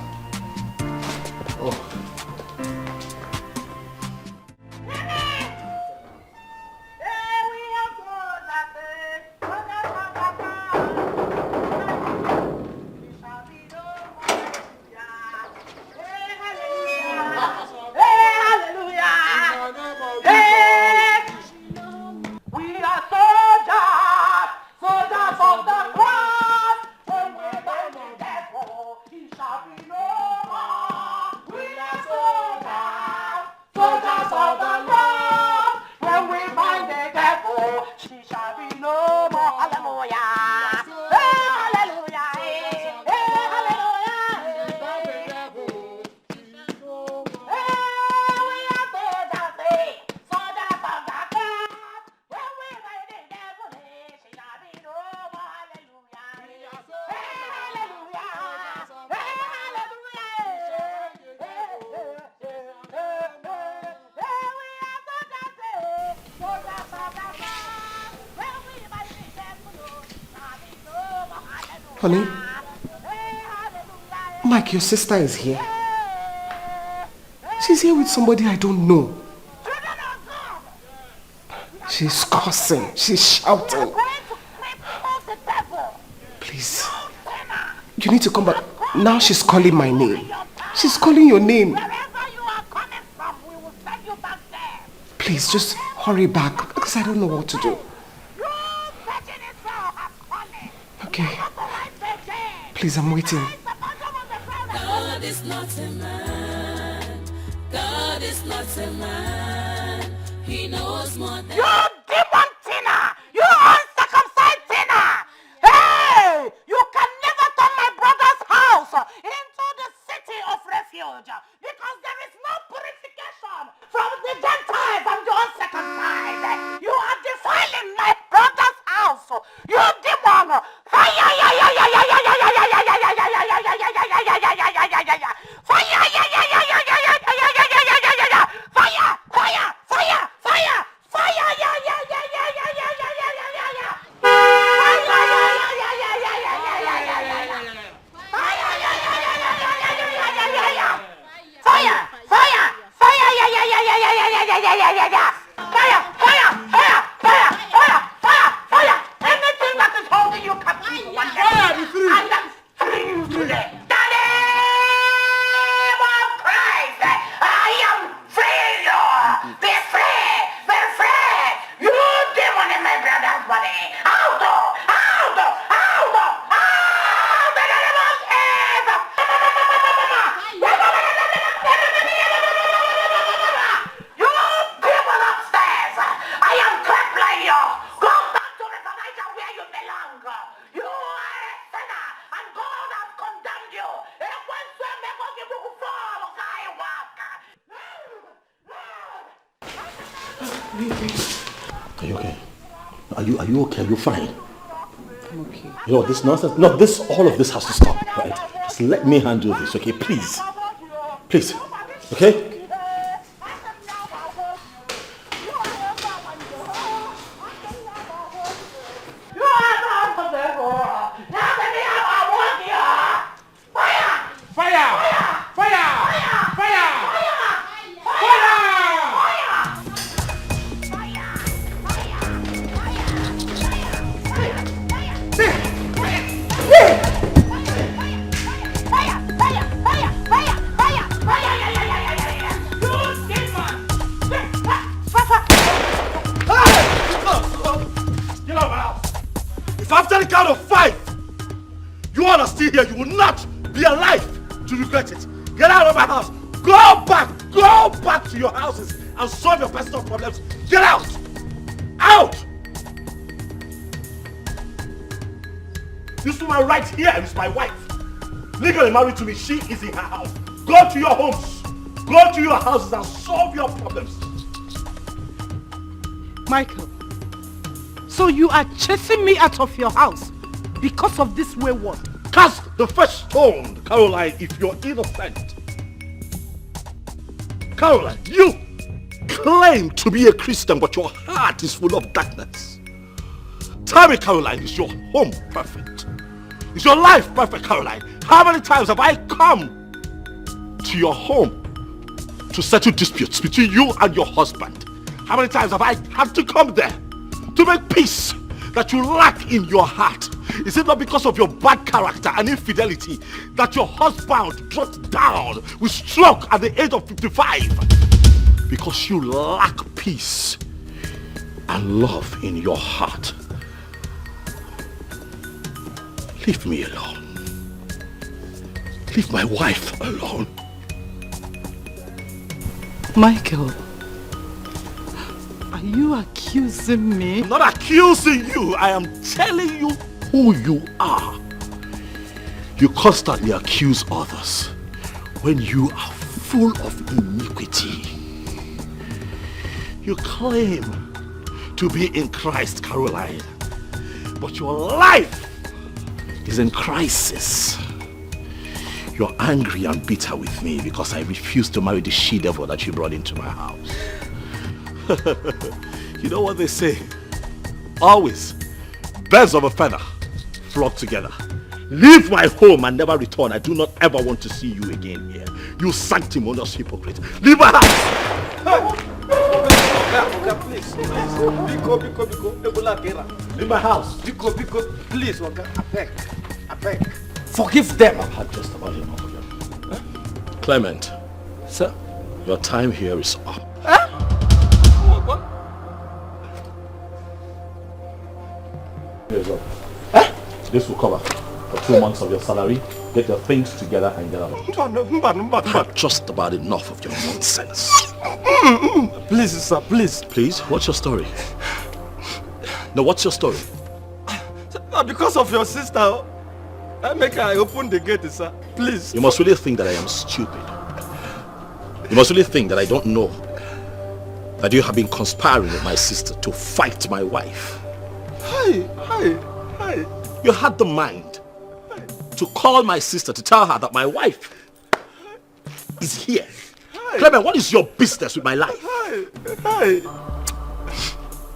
Honey, Mike, your sister is here. She's here with somebody I don't know. She's cursing. She's shouting. Please, you need to come back. Now she's calling my name. She's calling your name. Please, just hurry back because I don't know what to do. Okay. Please, I'm waiting. God is not a man. God is not a man. He knows more than... You demon Tina! You uncircumcised Tina! Hey! You can never turn my brother's house into the city of refuge because there is no purification from the Gentiles and the uncircumcised. You are defiling my brother's house. You demon! Are you okay? Are you okay? Are you fine? I'm okay. You know, this nonsense, no, all of this has to stop, right? Just let me handle this, okay? Please. Please. Okay? If after the count of 5, you all are still here, you will not be alive to regret it. Get out of my house. Go back to your houses and solve your personal problems. Get out! Out! This woman right here is my wife. Legally married to me, she is in her house. Go to your homes. Go to your houses and solve your problems. Michael, so you are chasing me out of your house because of this wayward? Cast the first stone, Caroline, if you're innocent. Caroline, you claim to be a Christian, but your heart is full of darkness. Tell me, Caroline, is your home perfect? Is your life perfect, Caroline? How many times have I come to your home to settle disputes between you and your husband? How many times have I had to come there to make peace that you lack in your heart? Is it not because of your bad character and infidelity that your husband dropped down with stroke at the age of 55? Because you lack peace and love in your heart. Leave me alone. Leave my wife alone. Michael, are you accusing me? I'm not accusing you. I am telling you who you are. You constantly accuse others when you are full of iniquity. You claim to be in Christ, Caroline, but your life is in crisis. You're angry and bitter with me because I refused to marry the she-devil that you brought into my house. You know what they say? Always, birds of a feather flock together. Leave my home and never return. I do not ever want to see you again here. You sanctimonious hypocrite. Leave my house! Please. Leave my house. Please, I beg. Forgive them. I've had just about enough of them. Huh? Clement. Sir? Your time here is up. Huh? What? Here's up. Huh? This will cover for 2 months of your salary. Get your things together and get out. I've had just about enough of your nonsense. Please, sir, please. Please? What's your story? No, what's your story? Because of your sister, I open the gate, sir. Please. You must really think that I am stupid. You must really think that I don't know that you have been conspiring with my sister to fight my wife. Hi. You had the mind to call my sister to tell her that my wife is here. Clement, what is your business with my life? Hi.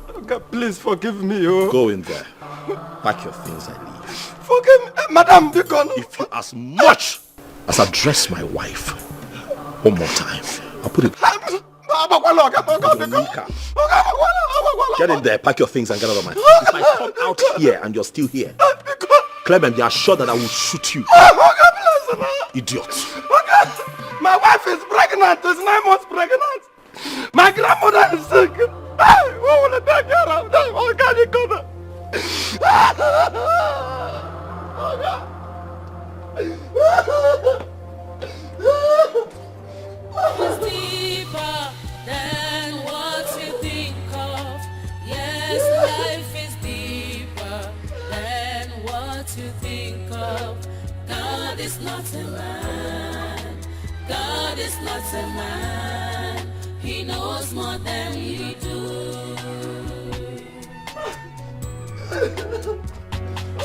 Okay, please forgive me. Oh. Go in there. Pack your things and leave. Forgive me, Madam Bicon. If you as much as address my wife one more time, I'll put it. Get in there, pack your things and get out of my house. If I come out here and you're still here, Clement, you are sure that I will shoot you. Idiot. My wife is pregnant. She's 9 months pregnant. My grandmother is sick. Who will take care of them? How can you go there? It's deeper than what you think of. Yes, life is deeper than what you think of. God is not a man. God is not a man. He knows more than you do.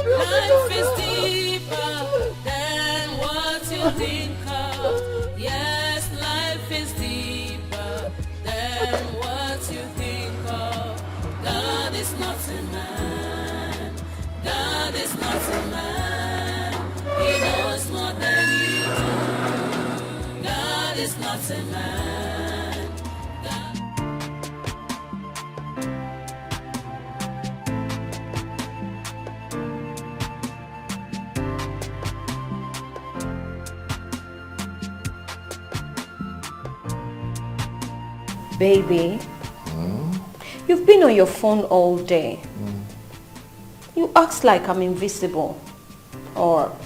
Life is deeper than what you think of. Yes, life is deeper than what you think of. God is not a man. God is not a man. He knows more than you do. God is not a man. Baby, you've been on your phone all day. You act like I'm invisible. Or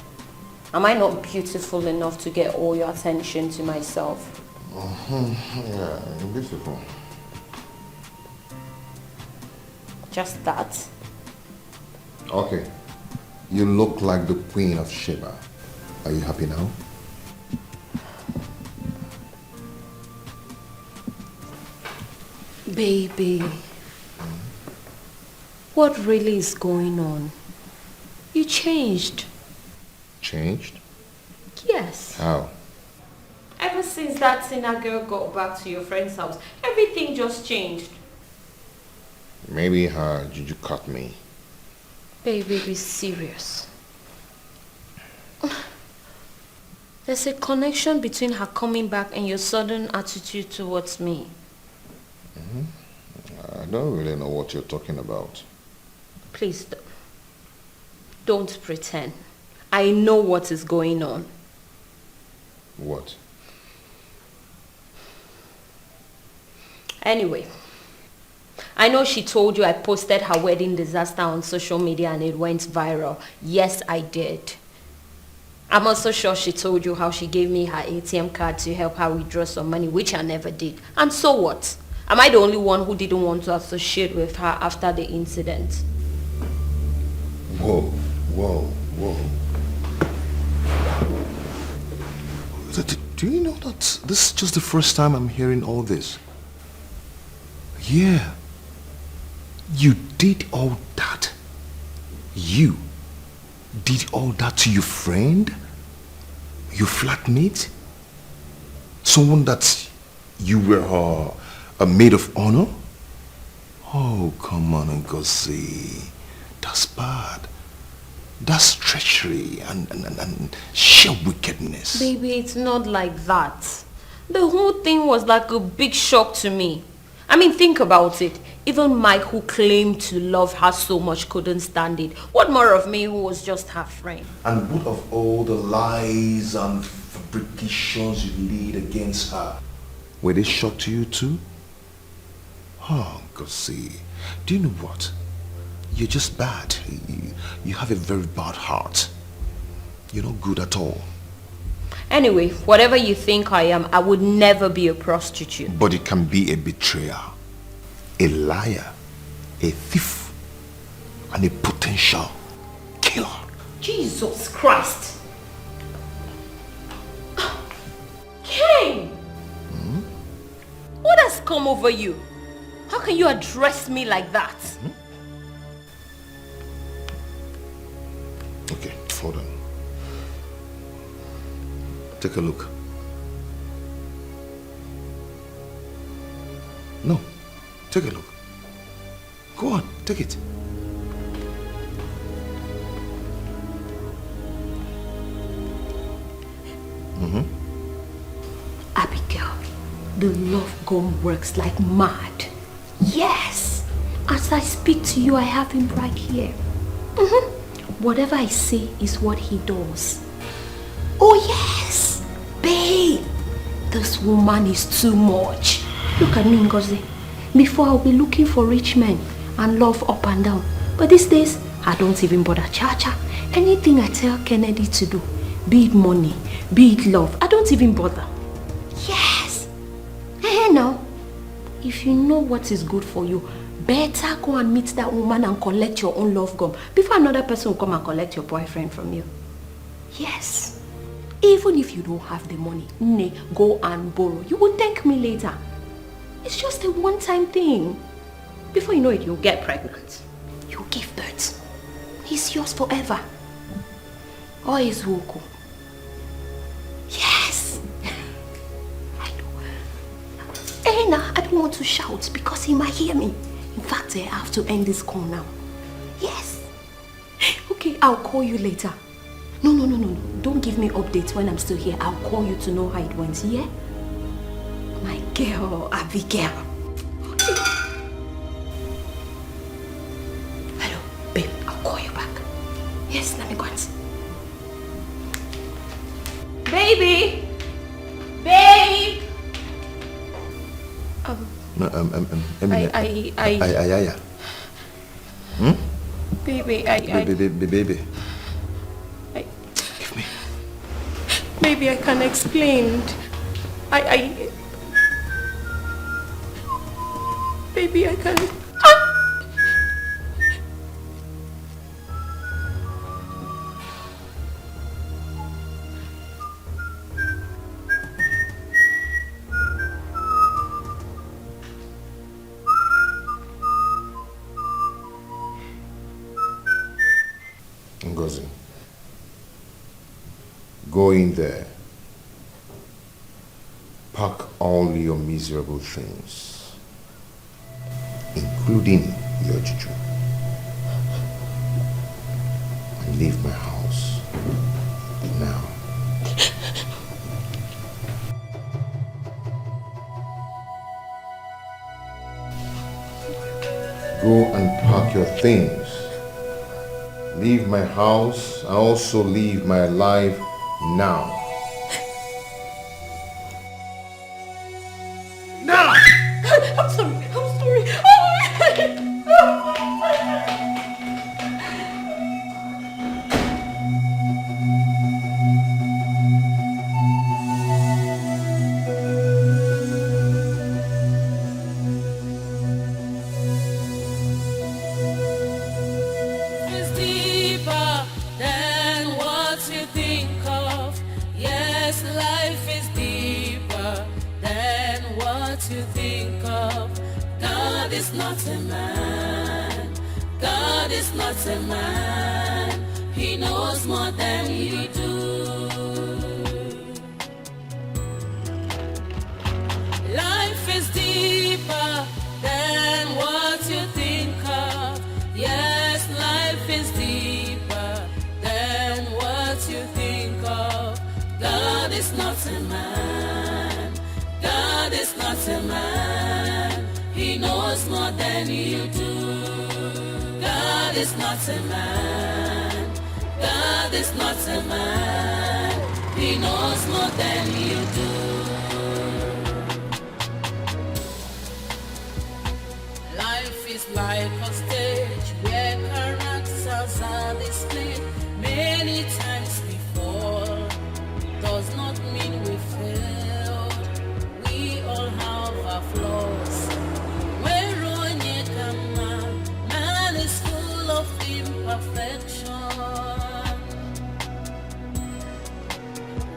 am I not beautiful enough to get all your attention to myself? Yeah, invisible. Just that? Okay. You look like the Queen of Sheba. Are you happy now? Baby, what really is going on? You changed. Changed? Yes. How? Ever since that sinner girl got back to your friend's house, everything just changed. Maybe her juju caught me. Baby, be serious. There's a connection between her coming back and your sudden attitude towards me. I don't really know what you're talking about. Please, don't pretend. I know what is going on. What? Anyway, I know she told you I posted her wedding disaster on social media and it went viral. Yes, I did. I'm also sure she told you how she gave me her ATM card to help her withdraw some money, which I never did. And so what? Am I the only one who didn't want to associate with her after the incident? Whoa, whoa, whoa. Do you know that this is just the first time I'm hearing all this? Yeah. You did all that. You did all that to your friend? Your flatmate? Someone that you were a maid of honor? Oh, come on, Ngozi. That's bad. That's treachery and sheer wickedness. Baby, it's not like that. The whole thing was like a big shock to me. I mean, think about it. Even Mike, who claimed to love her so much, couldn't stand it. What more of me, who was just her friend? And what of all the lies and fabrications you laid against her? Were they shock to you too? Oh, Ngozi, do you know what? You're just bad. You have a very bad heart. You're not good at all. Anyway, whatever you think I am, I would never be a prostitute. But it can be a betrayer, a liar, a thief, and a potential killer. Jesus Christ! Ken! What has come over you? How can you address me like that? Okay, hold on. Take a look. No, take a look. Go on, take it. Abigail, the love gun works like mad. Yes! As I speak to you, I have him right here. Whatever I say is what he does. Oh yes! Babe! This woman is too much. Look at me, Ngozi. Before I'll be looking for rich men and love up and down. But these days, I don't even bother cha-cha. Anything I tell Kennedy to do, be it money, be it love, I don't even bother. Yes! No. If you know what is good for you, better go and meet that woman and collect your own love gun before another person will come and collect your boyfriend from you. Yes. Even if you don't have the money, go and borrow. You will thank me later. It's just a one-time thing. Before you know it, you'll get pregnant. You'll give birth. He's yours forever. Or is Woko? Yes! I know. Ena, I don't want to shout because he might hear me. In fact, I have to end this call now. Yes. Okay, I'll call you later. No. Don't give me updates when I'm still here. I'll call you to know how it went, yeah? My girl, Abigail. Hello, babe. I'll call you back. Yes, let me go and see. Baby! Babe! No, Baby, Baby. Give me. Maybe I can explain. Baby, I can. Ngozi, go in there. Pack all your miserable things, including your juju, and leave my house now. Go and pack your things. Leave my house and also leave my life now. Now! I'm sorry. It's deeper than what you think of. Yes, life is deeper than what you think of. God is not a man. God is not a man. He knows more than you do. Life is deeper than what you think of. Yes, life is deeper than what you think of. God is not a man. God is not a man. He knows more than you do. God is not a man. God is not a man. He knows more than you do. Life is like a stage where characters are displayed many times before. Does not mean we failed. We all have our flaws. Man is full of imperfection.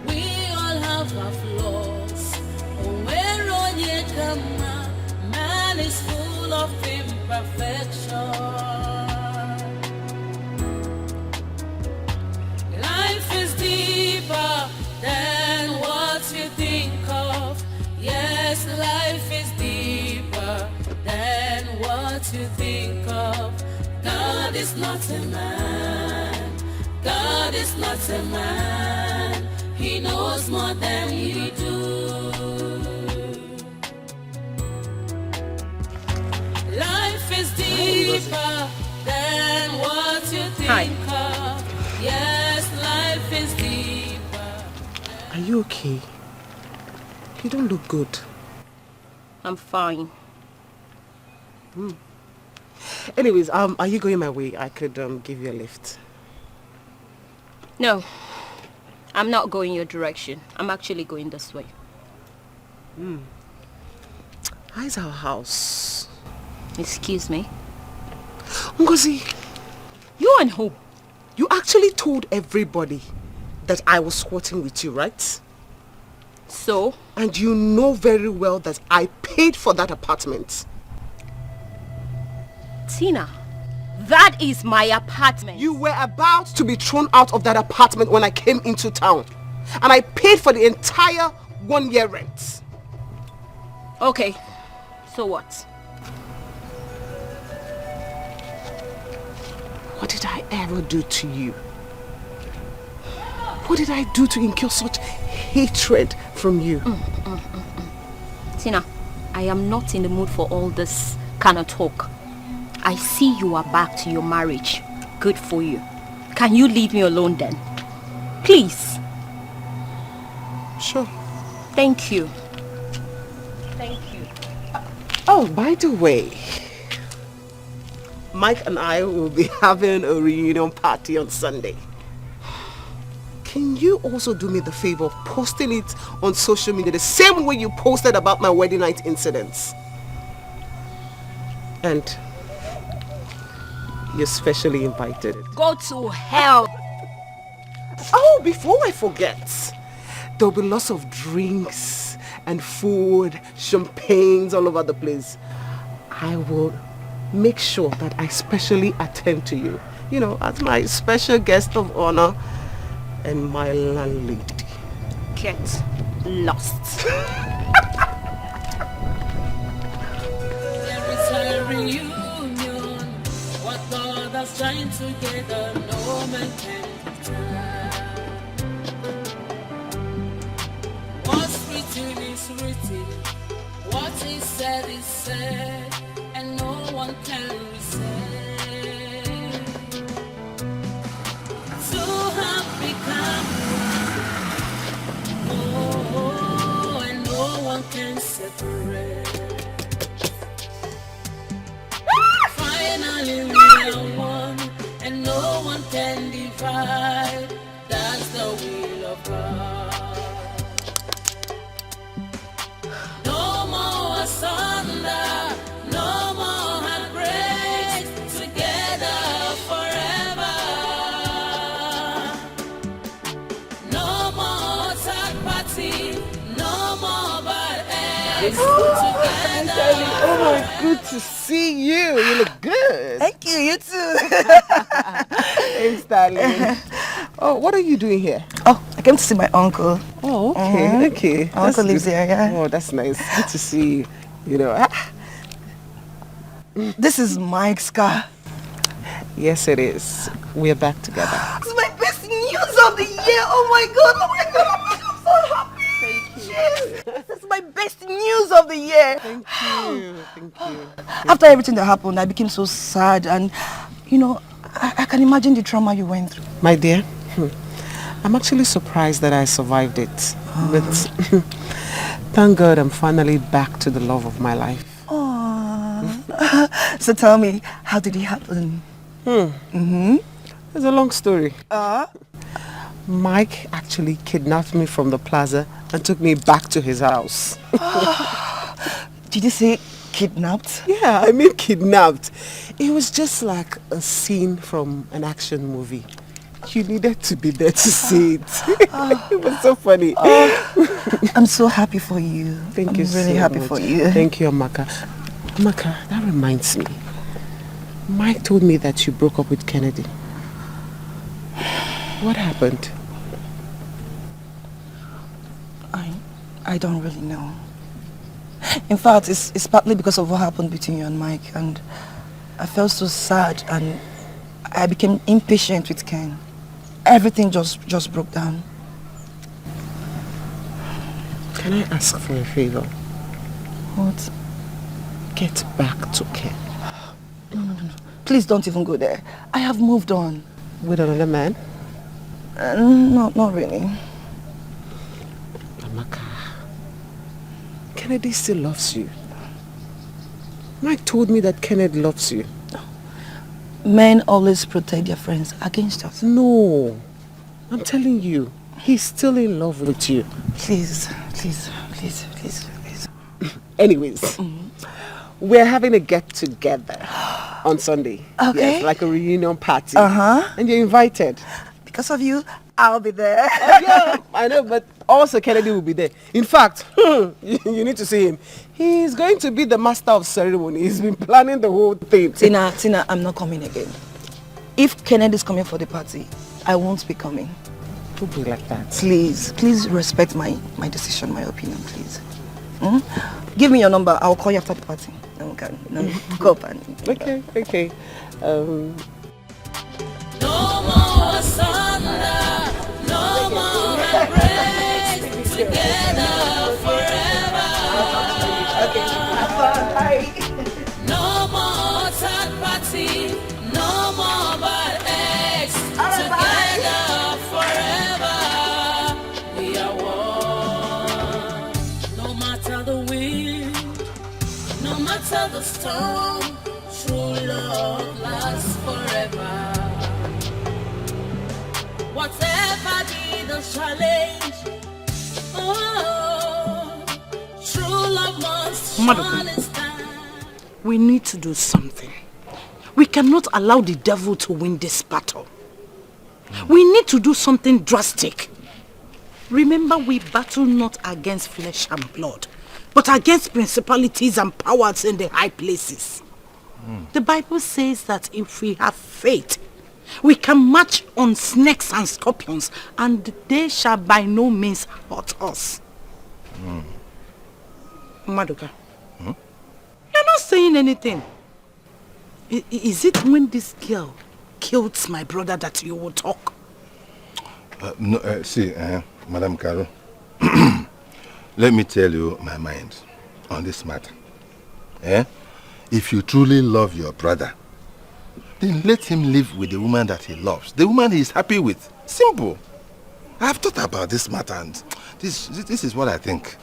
We all have our flaws. Man is full of imperfection. Life is deeper than what you think of. Yes, life is deeper than what you think of. God is not a man. God is not a man. He knows more than you do. Life is deeper than what you think of. Yes, life is deeper. Are you okay? You don't look good. I'm fine. Anyways, are you going my way? I could give you a lift. No, I'm not going your direction. I'm actually going this way. How's our house? Excuse me? Ngozi, you and who? You actually told everybody that I was squatting with you, right? So? And you know very well that I paid for that apartment. Tina, that is my apartment. You were about to be thrown out of that apartment when I came into town. And I paid for the entire 1 year rent. Okay, so what? What did I ever do to you? What did I do to incur such hatred from you? Tina, I am not in the mood for all this kind of talk. I see you are back to your marriage. Good for you. Can you leave me alone then? Please. Sure. Thank you. Thank you. Oh, by the way, Mike and I will be having a reunion party on Sunday. Can you also do me the favor of posting it on social media the same way you posted about my wedding night incidents? And you're specially invited. Go to hell. Oh, before I forget, there'll be lots of drinks and food, champagnes all over the place. I will make sure that I specially attend to you, you know, as my special guest of honor and my landlady. Get lost. There is a reunion. What God has joined together, no man can return. What's written is written. What is said, and no one can resist. Two have become one. Oh, and no one can separate. Finally we are one, and no one can divide. That's the will of God. No more asunder, no more heartbreak, together forever. No more third party, no more bad eggs, together. Oh my, good to see you. You look good. Thank you, you too. Thanks, darling. Oh, what are you doing here? Oh, I came to see my uncle. Oh, okay, okay. My uncle lives good. here, yeah. Oh, that's nice. Good to see you. You know. This is Mike's car. Yes, it is. We're back together. This is my best news of the year. Oh my god, oh my god, oh my god, I'm so happy. Thank you. Yes. This is my best news of the year. Thank you. Thank you. After everything that happened, I became so sad, and you know, I can imagine the trauma you went through. My dear, I'm actually surprised that I survived it. But thank God I'm finally back to the love of my life. So tell me, how did it happen? It's a long story. Mike actually kidnapped me from the plaza and took me back to his house. Did you say kidnapped? Yeah, I mean kidnapped. It was just like a scene from an action movie. You needed to be there to see it. It was so funny. I'm so happy for you. Thank you so much. I'm really happy for you. Thank you, Amaka. Amaka, that reminds me. Mike told me that you broke up with Kennedy. What happened? I don't really know. In fact, it's partly because of what happened between you and Mike, and I felt so sad and I became impatient with Ken. Everything just broke down. Can I ask for a favor? What? Get back to Ken. No. Please don't even go there. I have moved on. With another man? No, not really. Amaka, Kennedy still loves you. Mike told me that Kennedy loves you. Men always protect their friends against us. No, I'm telling you, he's still in love with you. Please. Anyways, we're having a get-together on Sunday. Okay. Yes, like a reunion party. Uh-huh. And you're invited. Because of you, I'll be there. Yeah, I know, but also Kennedy will be there. In fact, you need to see him. He's going to be the master of ceremony. He's been planning the whole thing. Tina, I'm not coming again. If Kennedy's coming for the party, I won't be coming. Don't be like that. Please respect my decision, my opinion, please. Give me your number. I'll call you after the party. Go up and... Okay. No more thunder, no more embrace, together forever. No more third party, no more bad ex, together forever. We are one. No matter the wind, no matter the storm, true love lasts forever. Whatever be the challenge, true love must surely stand. We need to do something. We cannot allow the devil to win this battle. We need to do something drastic. Remember, we battle not against flesh and blood, but against principalities and powers in the high places. The Bible says that if we have faith, we can march on snakes and scorpions, and they shall by no means hurt us. Maduka, you're not saying anything. Is it when this girl killed my brother that you will talk? No, see, Madam Caro, let me tell you my mind on this matter. If you truly love your brother, then let him live with the woman that he loves, the woman he is happy with. Simple. I have thought about this matter, and this is what I think.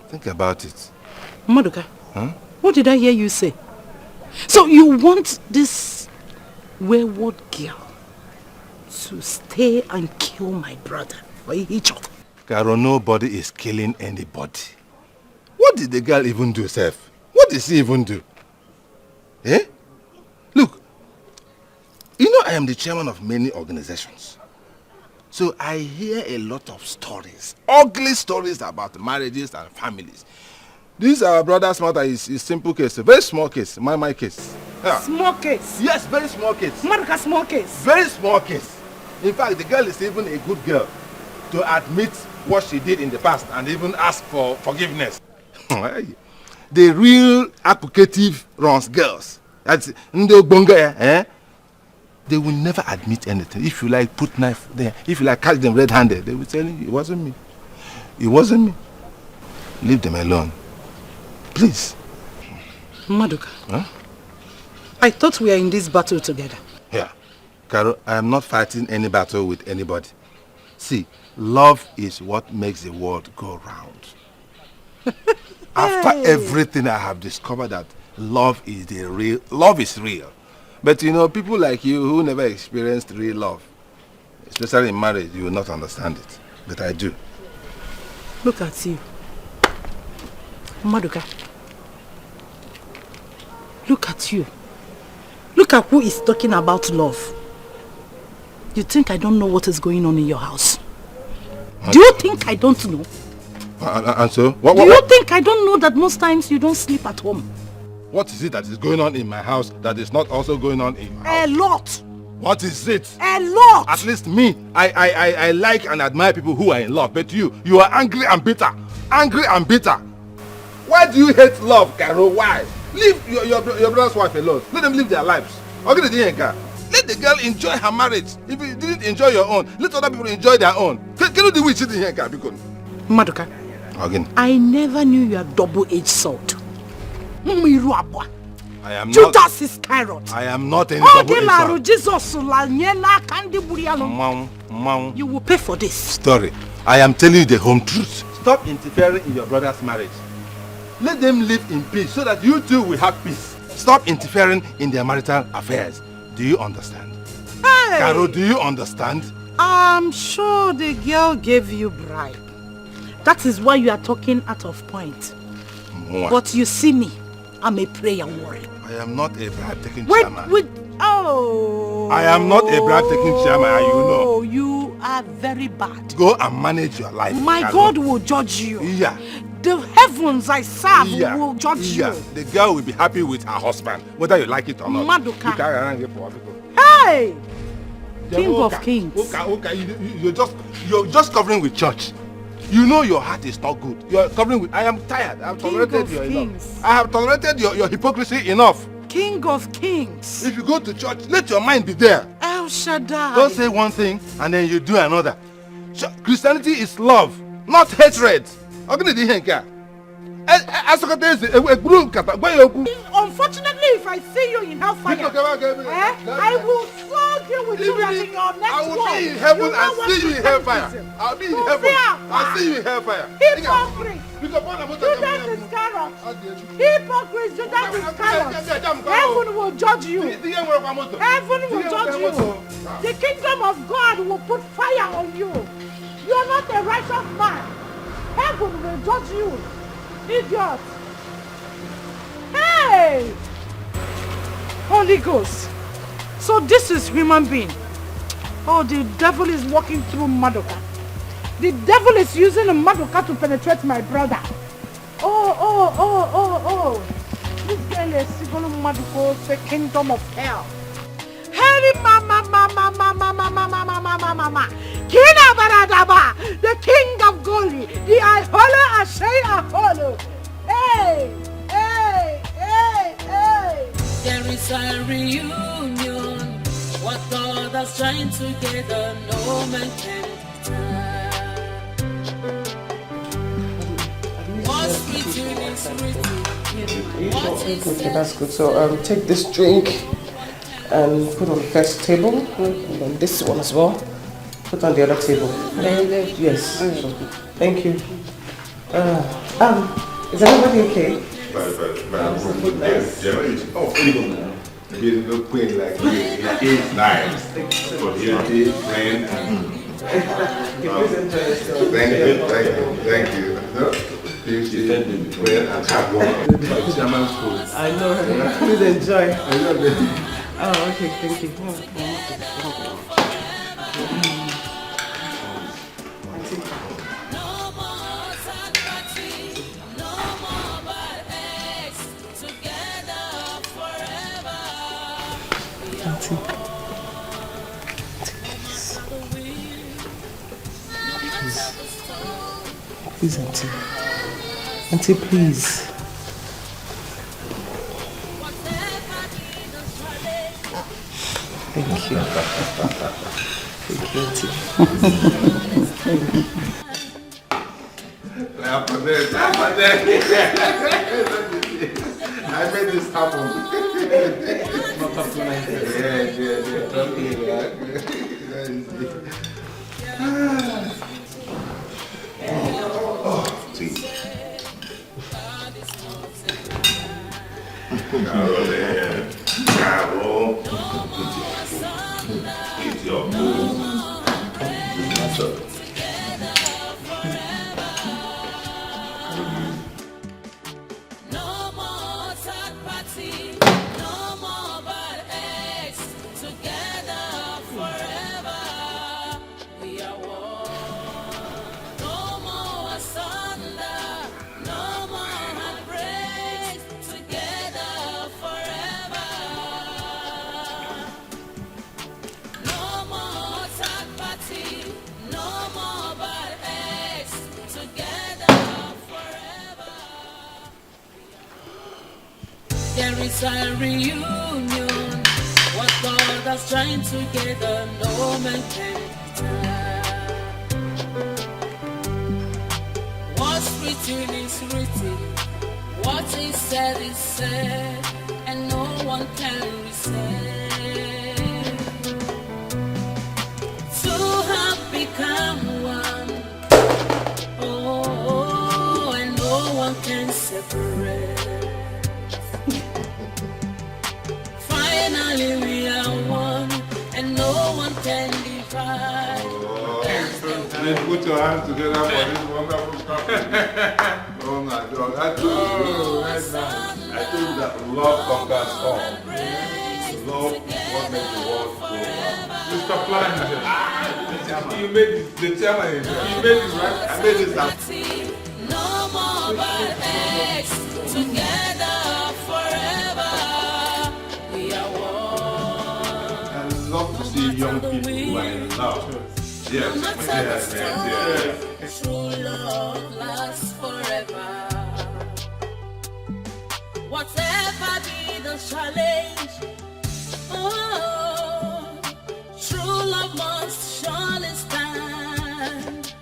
Think about it. Maduka, what did I hear you say? So you want this wayward girl to stay and kill my brother for each other? Caro, nobody is killing anybody. What did the girl even do, Seth? What did she even do? Look, you know I am the chairman of many organizations. So I hear a lot of stories, ugly stories about marriages and families. This our brother's matter is a simple case, a very small case, my case. Small case? Yes, very small case. Maduka, small case? Very small case. In fact, the girl is even a good girl to admit what she did in the past and even ask for forgiveness. The real applicative runs girls. That's they will never admit anything. If you like put knife there, if you like catch them red-handed, they will tell you it wasn't me. It wasn't me. Leave them alone. Please. Maduka, I thought we were in this battle together. Yeah. Caro, I am not fighting any battle with anybody. See, love is what makes the world go round. After everything I have discovered that love is real. But you know, people like you who never experienced real love, especially in marriage, you will not understand it. But I do. Look at you. Maduka. Look at you. Look at who is talking about love. You think I don't know what is going on in your house? Do you think I don't know? And so? Do you think I don't know that most times you don't sleep at home? What is it that is going on in my house that is not also going on in your house? A lot. What is it? A lot. At least me, I like and admire people who are in love. But you are angry and bitter. Angry and bitter. Why do you hate love, Caro? Why? Leave your brother's wife alone. Let them live their lives. Okay, let the girl enjoy her marriage. If you didn't enjoy your own, let other people enjoy their own. Can you do it here, Maduka, again. I never knew you are double-edged sword. I am not. Judas Iscariot. I am not any double-edged sword. You will pay for this. Story. I am telling you the home truth. Stop interfering in your brother's marriage. Let them live in peace so that you two will have peace. Stop interfering in their marital affairs. Do you understand? Hey! Caro, do you understand? I'm sure the girl gave you bribe. That is why you are talking out of point. What? But you see me, I'm a prayer warrior. I am not a bribe-taking chairman. Oh. I am not a brag-taking chairman, and you know. Oh, you are very bad. Go and manage your life. My God will judge you. Yeah. The heavens I serve will judge you. The girl will be happy with her husband, whether you like it or not. Maduka. Hey! King of Kings. You're just covering with church. You know your heart is not good. You're covering with. I am tired. I have tolerated your enough. I have tolerated your hypocrisy enough. King of Kings. If you go to church, let your mind be there. El Shaddai. Don't say one thing and then you do another. Christianity is love, not hatred. Unfortunately, if I see you in hellfire, I will flog you with you like in your next I will be in heaven and see you in hellfire. I'll be in heaven. I'll see you in hellfire. Hypocrite! Judas Iscariot! Hypocrite! Judas Iscariot! Heaven will judge you. Heaven will judge you. The kingdom of God will put fire on you. You are not a righteous man. Heaven will judge you. Idiot! Hey! Holy Ghost. So this is human being. Oh, the devil is walking through Madoka. The devil is using a Madoka to penetrate my brother. Oh. This girl is going to Madoka, the kingdom of hell. Hey, mama. Kina Baradaba, the king of Goli, the Ihola Ashay Aholo. Hey. There is a reunion. What God has joined together, no man can turn. What's written is written. Okay, that's good. So take this drink and put on the first table, and then this one as well. Put on the other table. Yes. Thank you. Is everybody okay? He's no queen like you. He is nice. But he is friend and thank you. Well, and hard work. Chairman's food. I know. Please enjoy. Oh, okay. Thank you. Please, Auntie. Auntie, please. Thank you. Thank you, Auntie. I made this happen. See. Bravo. It's your food. There is a reunion. What God has joined together, no man can turn. What's written is written. What is said, and no one can resist. Two have become one. Oh, and no one can separate. Finally we are one, and no one can divide. Please put your hands together for this wonderful couple. Oh my God, I told you that love conquers all. love what makes the world go round. Mr. Plan, you made this, the chairman, you made this, right? I made this up. No more bad eggs, together forever. We are one. I love to see young people who are in love. Yes, yes. True love lasts forever. Whatever be the challenge, oh, true love must surely stand.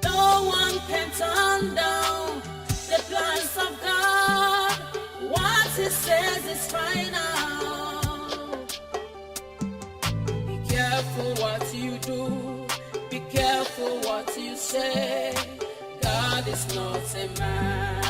No one can turn down the plans of God. What He says is final. Be careful what you do. Be careful what you say. God is not a man.